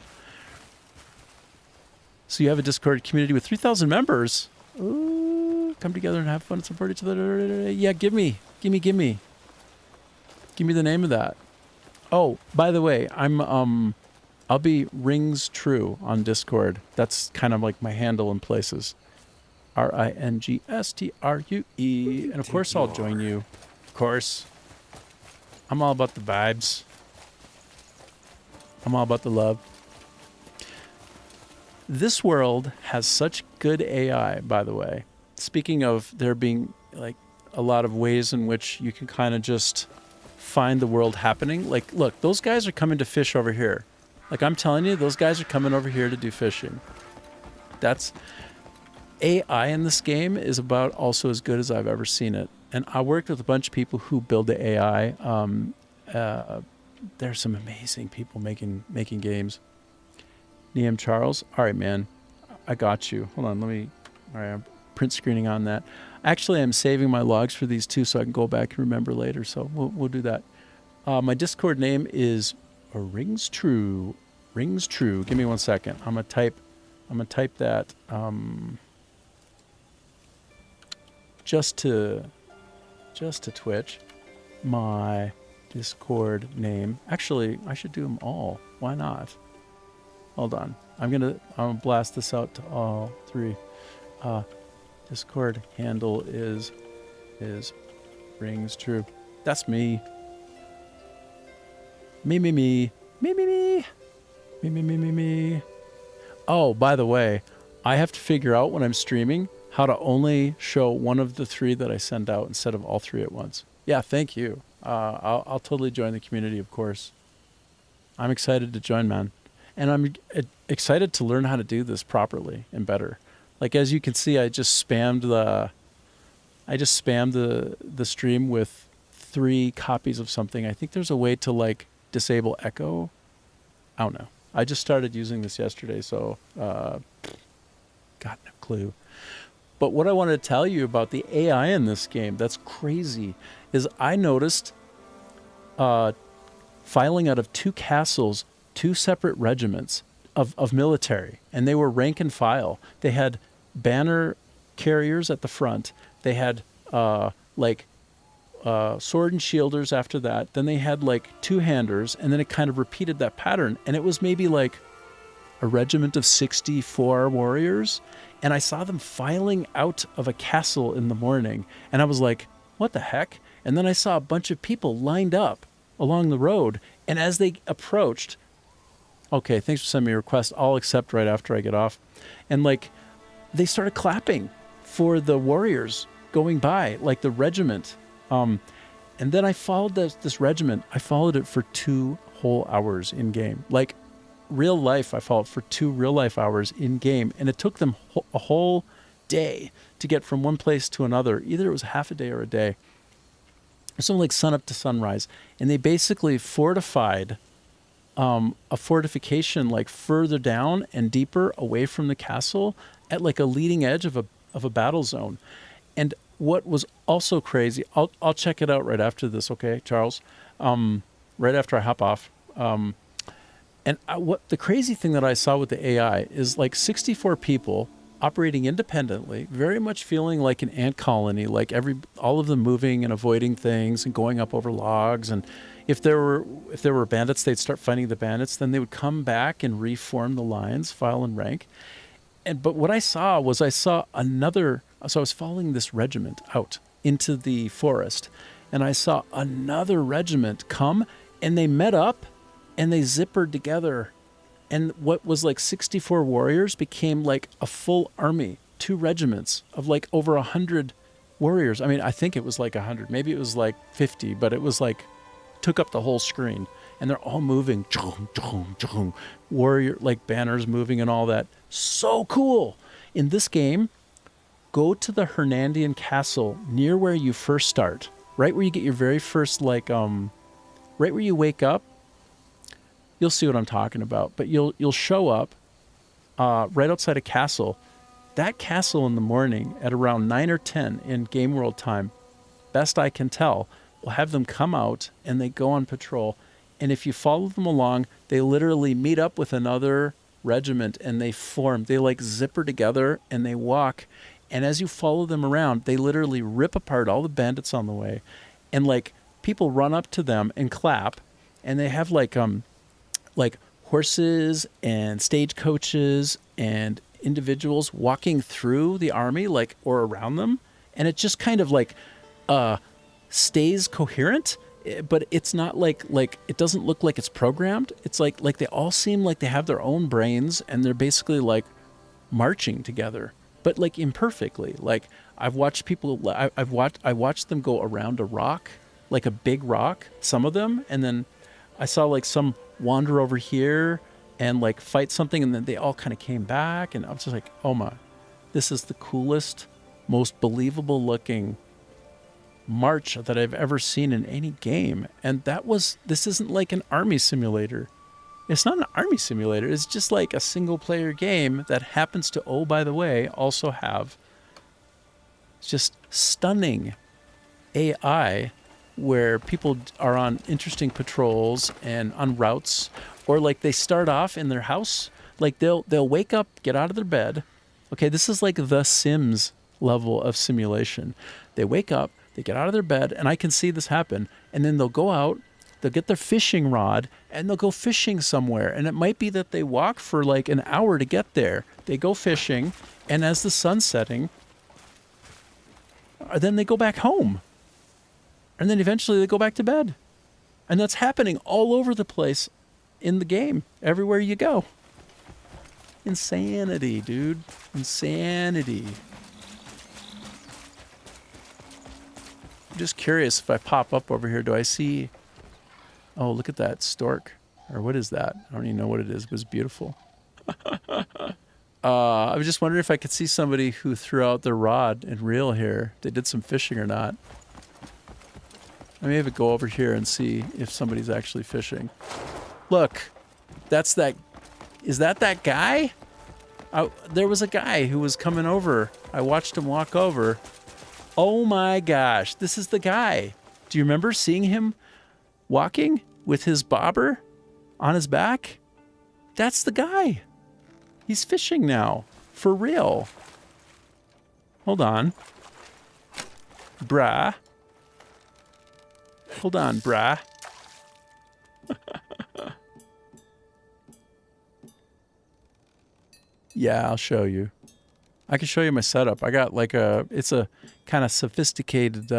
So you have a Discord community with 3,000 members. Ooh, come together and have fun and support each other. Yeah, give me the name of that. Oh, by the way, I'll be Rings True on Discord. That's kind of like my handle in places. RINGSTRUE. And of course I'll join you. Of course. I'm all about the vibes. I'm all about the love. This world has such good AI, by the way. Speaking of there being like a lot of ways in which you can kind of just find the world happening. Like, look, those guys are coming to fish over here. Like I'm telling you, those guys are coming over here to do fishing. That's AI in this game is about also as good as I've ever seen it. And I worked with a bunch of people who build the AI. There's some amazing people making games. Niam Charles, all right, man, I got you. Hold on, all right, I'm print screening on that. Actually, I'm saving my logs for these too, so I can go back and remember later. So we'll do that. My Discord name is Rings True. Rings True. Give me 1 second. I'm gonna type that. Just to Twitch. My Discord name. Actually, I should do them all. Why not? Hold on. I'm gonna blast this out to all three. Discord handle is Rings True. That's me. Me. Oh, by the way, I have to figure out when I'm streaming how to only show one of the three that I send out instead of all three at once. Yeah, thank you. I'll totally join the community, of course. I'm excited to join, man. And I'm excited to learn how to do this properly and better. Like, as you can see, I just spammed the stream with 3 copies of something. I think there's a way to like disable echo. I don't know. I just started using this yesterday, so got no clue. But what I wanted to tell you about the AI in this game that's crazy is I noticed filing out of 2 castles, 2 separate regiments of military, and they were rank and file. They had banner carriers at the front. They had sword and shielders after that. Then they had like 2-handers, and then it kind of repeated that pattern. And it was maybe like a regiment of 64 warriors, and I saw them filing out of a castle in the morning, and I was like, what the heck? And then I saw a bunch of people lined up along the road, and as they approached, okay, thanks for sending me a request, I'll accept right after I get off, and like, they started clapping for the warriors going by, like the regiment. And then I followed this regiment. I followed it for 2 whole hours in game. Like real life, I followed for 2 real life hours in game. And it took them a whole day to get from one place to another. Either it was half a day or a day. Something like sun up to sunrise. And they basically fortified a fortification like further down and deeper away from the castle at like a leading edge of a battle zone. And what was also crazy, I'll check it out right after this, okay, Charles? Right after I hop off. What the crazy thing that I saw with the AI is like 64 people operating independently, very much feeling like an ant colony, like all of them moving and avoiding things and going up over logs. And if there were bandits, they'd start fighting the bandits. Then they would come back and reform the lines, file and rank. But what I saw was another. So I was following this regiment out into the forest, and I saw another regiment come, and they met up, and they zippered together, and what was like 64 warriors became like a full army, 2 regiments of like over 100 warriors. I mean, I think it was like 100, maybe it was like 50, but it was like took up the whole screen, and they're all moving, warrior like banners moving and all that. So cool. In this game, go to the Hernandian Castle near where you first start, right where you get your very first right where you wake up. You'll see what I'm talking about, but you'll show up right outside a castle. That castle in the morning at around 9 or 10 in Game World time, best I can tell, will have them come out and they go on patrol. And if you follow them along, they literally meet up with another regiment and they form. They like zipper together and they walk. And as you follow them around, they literally rip apart all the bandits on the way. And like people run up to them and clap. And they have like horses and stagecoaches and individuals walking through the army, like, or around them. And it just kind of like stays coherent, but it's not like it doesn't look like it's programmed. It's like they all seem like they have their own brains and they're basically like marching together, but like imperfectly. Like I watched them go around a rock, like a big rock, some of them, and then I saw like some wander over here and like fight something, and then they all kind of came back, and I was just like, oh my, this is the coolest, most believable looking march that I've ever seen in any game. And this isn't like an army simulator. It's not an army simulator. It's just like a single player game that happens to, oh, by the way, also have just stunning AI where people are on interesting patrols and on routes, or like they start off in their house, like they'll wake up, get out of their bed. Okay, this is like the Sims level of simulation. They wake up, they get out of their bed, and I can see this happen, and then they'll go out, they'll get their fishing rod, and they'll go fishing somewhere. And it might be that they walk for like an hour to get there. They go fishing, and as the sun's setting, then they go back home. And then eventually they go back to bed. And that's happening all over the place in the game, everywhere you go. Insanity, dude. Insanity. I'm just curious, if I pop up over here, do I see... Oh, look at that stork. Or what is that? I don't even know what it is, but it's beautiful. I was just wondering if I could see somebody who threw out their rod and reel here. If they did some fishing or not. I may have to go over here and see if somebody's actually fishing. Look, is that guy? There was a guy who was coming over. I watched him walk over. Oh my gosh, this is the guy. Do you remember seeing him walking with his bobber on his back? That's the guy. He's fishing now, for real. Hold on. Brah. Hold on, brah. Yeah, I'll show you. I can show you my setup. I got like it's a kind of sophisticated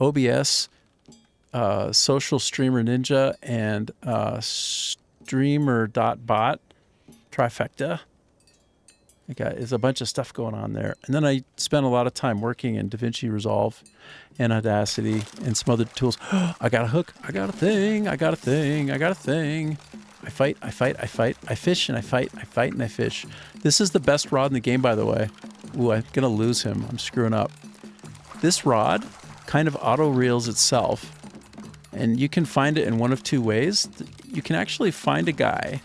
OBS, social streamer ninja, and streamer.bot trifecta. There's a bunch of stuff going on there. And then I spent a lot of time working in DaVinci Resolve and Audacity and some other tools. I got a hook. I got a thing. I got a thing. I got a thing. I fight. I fight. I fight. I fish and I fight. I fight and I fish. This is the best rod in the game, by the way. Ooh, I'm going to lose him. I'm screwing up. This rod kind of auto reels itself. And you can find it in one of two ways. You can actually find a guy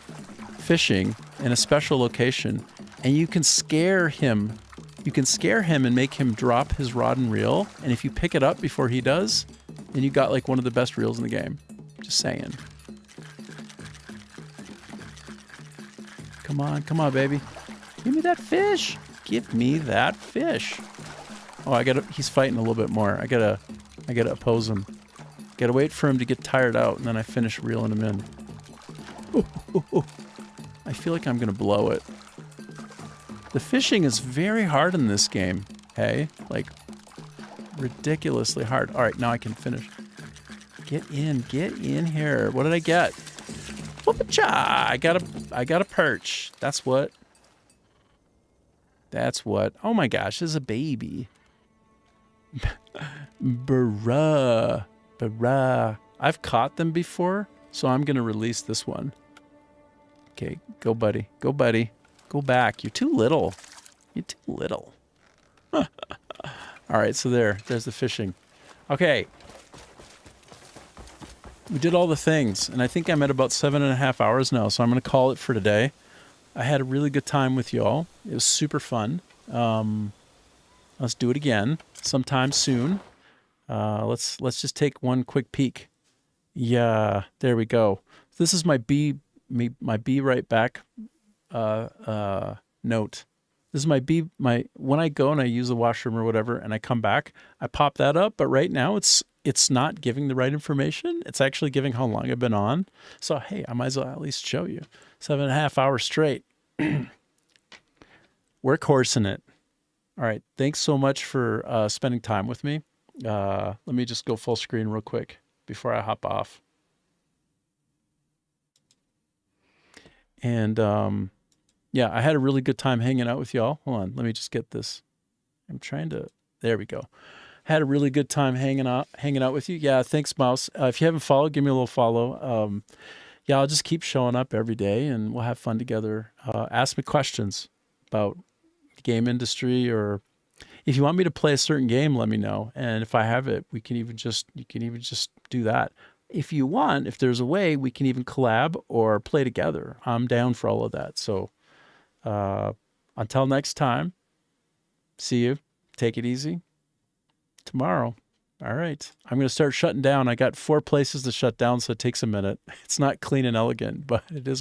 fishing in a special location, and you can scare him. You can scare him and make him drop his rod and reel. And if you pick it up before he does, then you got like one of the best reels in the game. Just saying. Come on, baby. Give me that fish. Give me that fish. Oh, he's fighting a little bit more. I gotta oppose him. Gotta wait for him to get tired out, and then I finish reeling him in. Ooh. I feel like I'm gonna blow it. The fishing is very hard in this game. Hey, like ridiculously hard. All right, now I can finish. Get in here. What did I get? Whoop-a-cha! I got a perch. That's what. Oh my gosh, this is a baby. Bruh. I've caught them before, so I'm gonna release this one. Okay, go buddy. Go Go back. You're too little. All right, so there's the fishing. Okay. We did all the things, and I think I'm at about 7.5 hours now, so I'm going to call it for today. I had a really good time with y'all. It was super fun. Let's do it again sometime soon. Let's just take one quick peek. Yeah, there we go. This is my be right back note. This is when I go and I use the washroom or whatever, and I come back, I pop that up. But right now, it's not giving the right information. It's actually giving how long I've been on. So hey, I might as well at least show you. 7.5 hours straight. Workhorsing it. All right. Thanks so much for spending time with me. Let me just go full screen real quick before I hop off. And yeah, I had a really good time hanging out with y'all. Hold on, let me just get this. There we go. Had a really good time hanging out with you. Yeah, thanks, Mouse. If you haven't followed, give me a little follow. Yeah, I'll just keep showing up every day, and we'll have fun together. Ask me questions about the game industry, or if you want me to play a certain game, let me know. And if I have it, you can even just do that. If you want, if there's a way, we can even collab or play together. I'm down for all of that. So until next time, see you. Take it easy. Tomorrow. All right. I'm going to start shutting down. I got 4 places to shut down, so it takes a minute. It's not clean and elegant, but it is.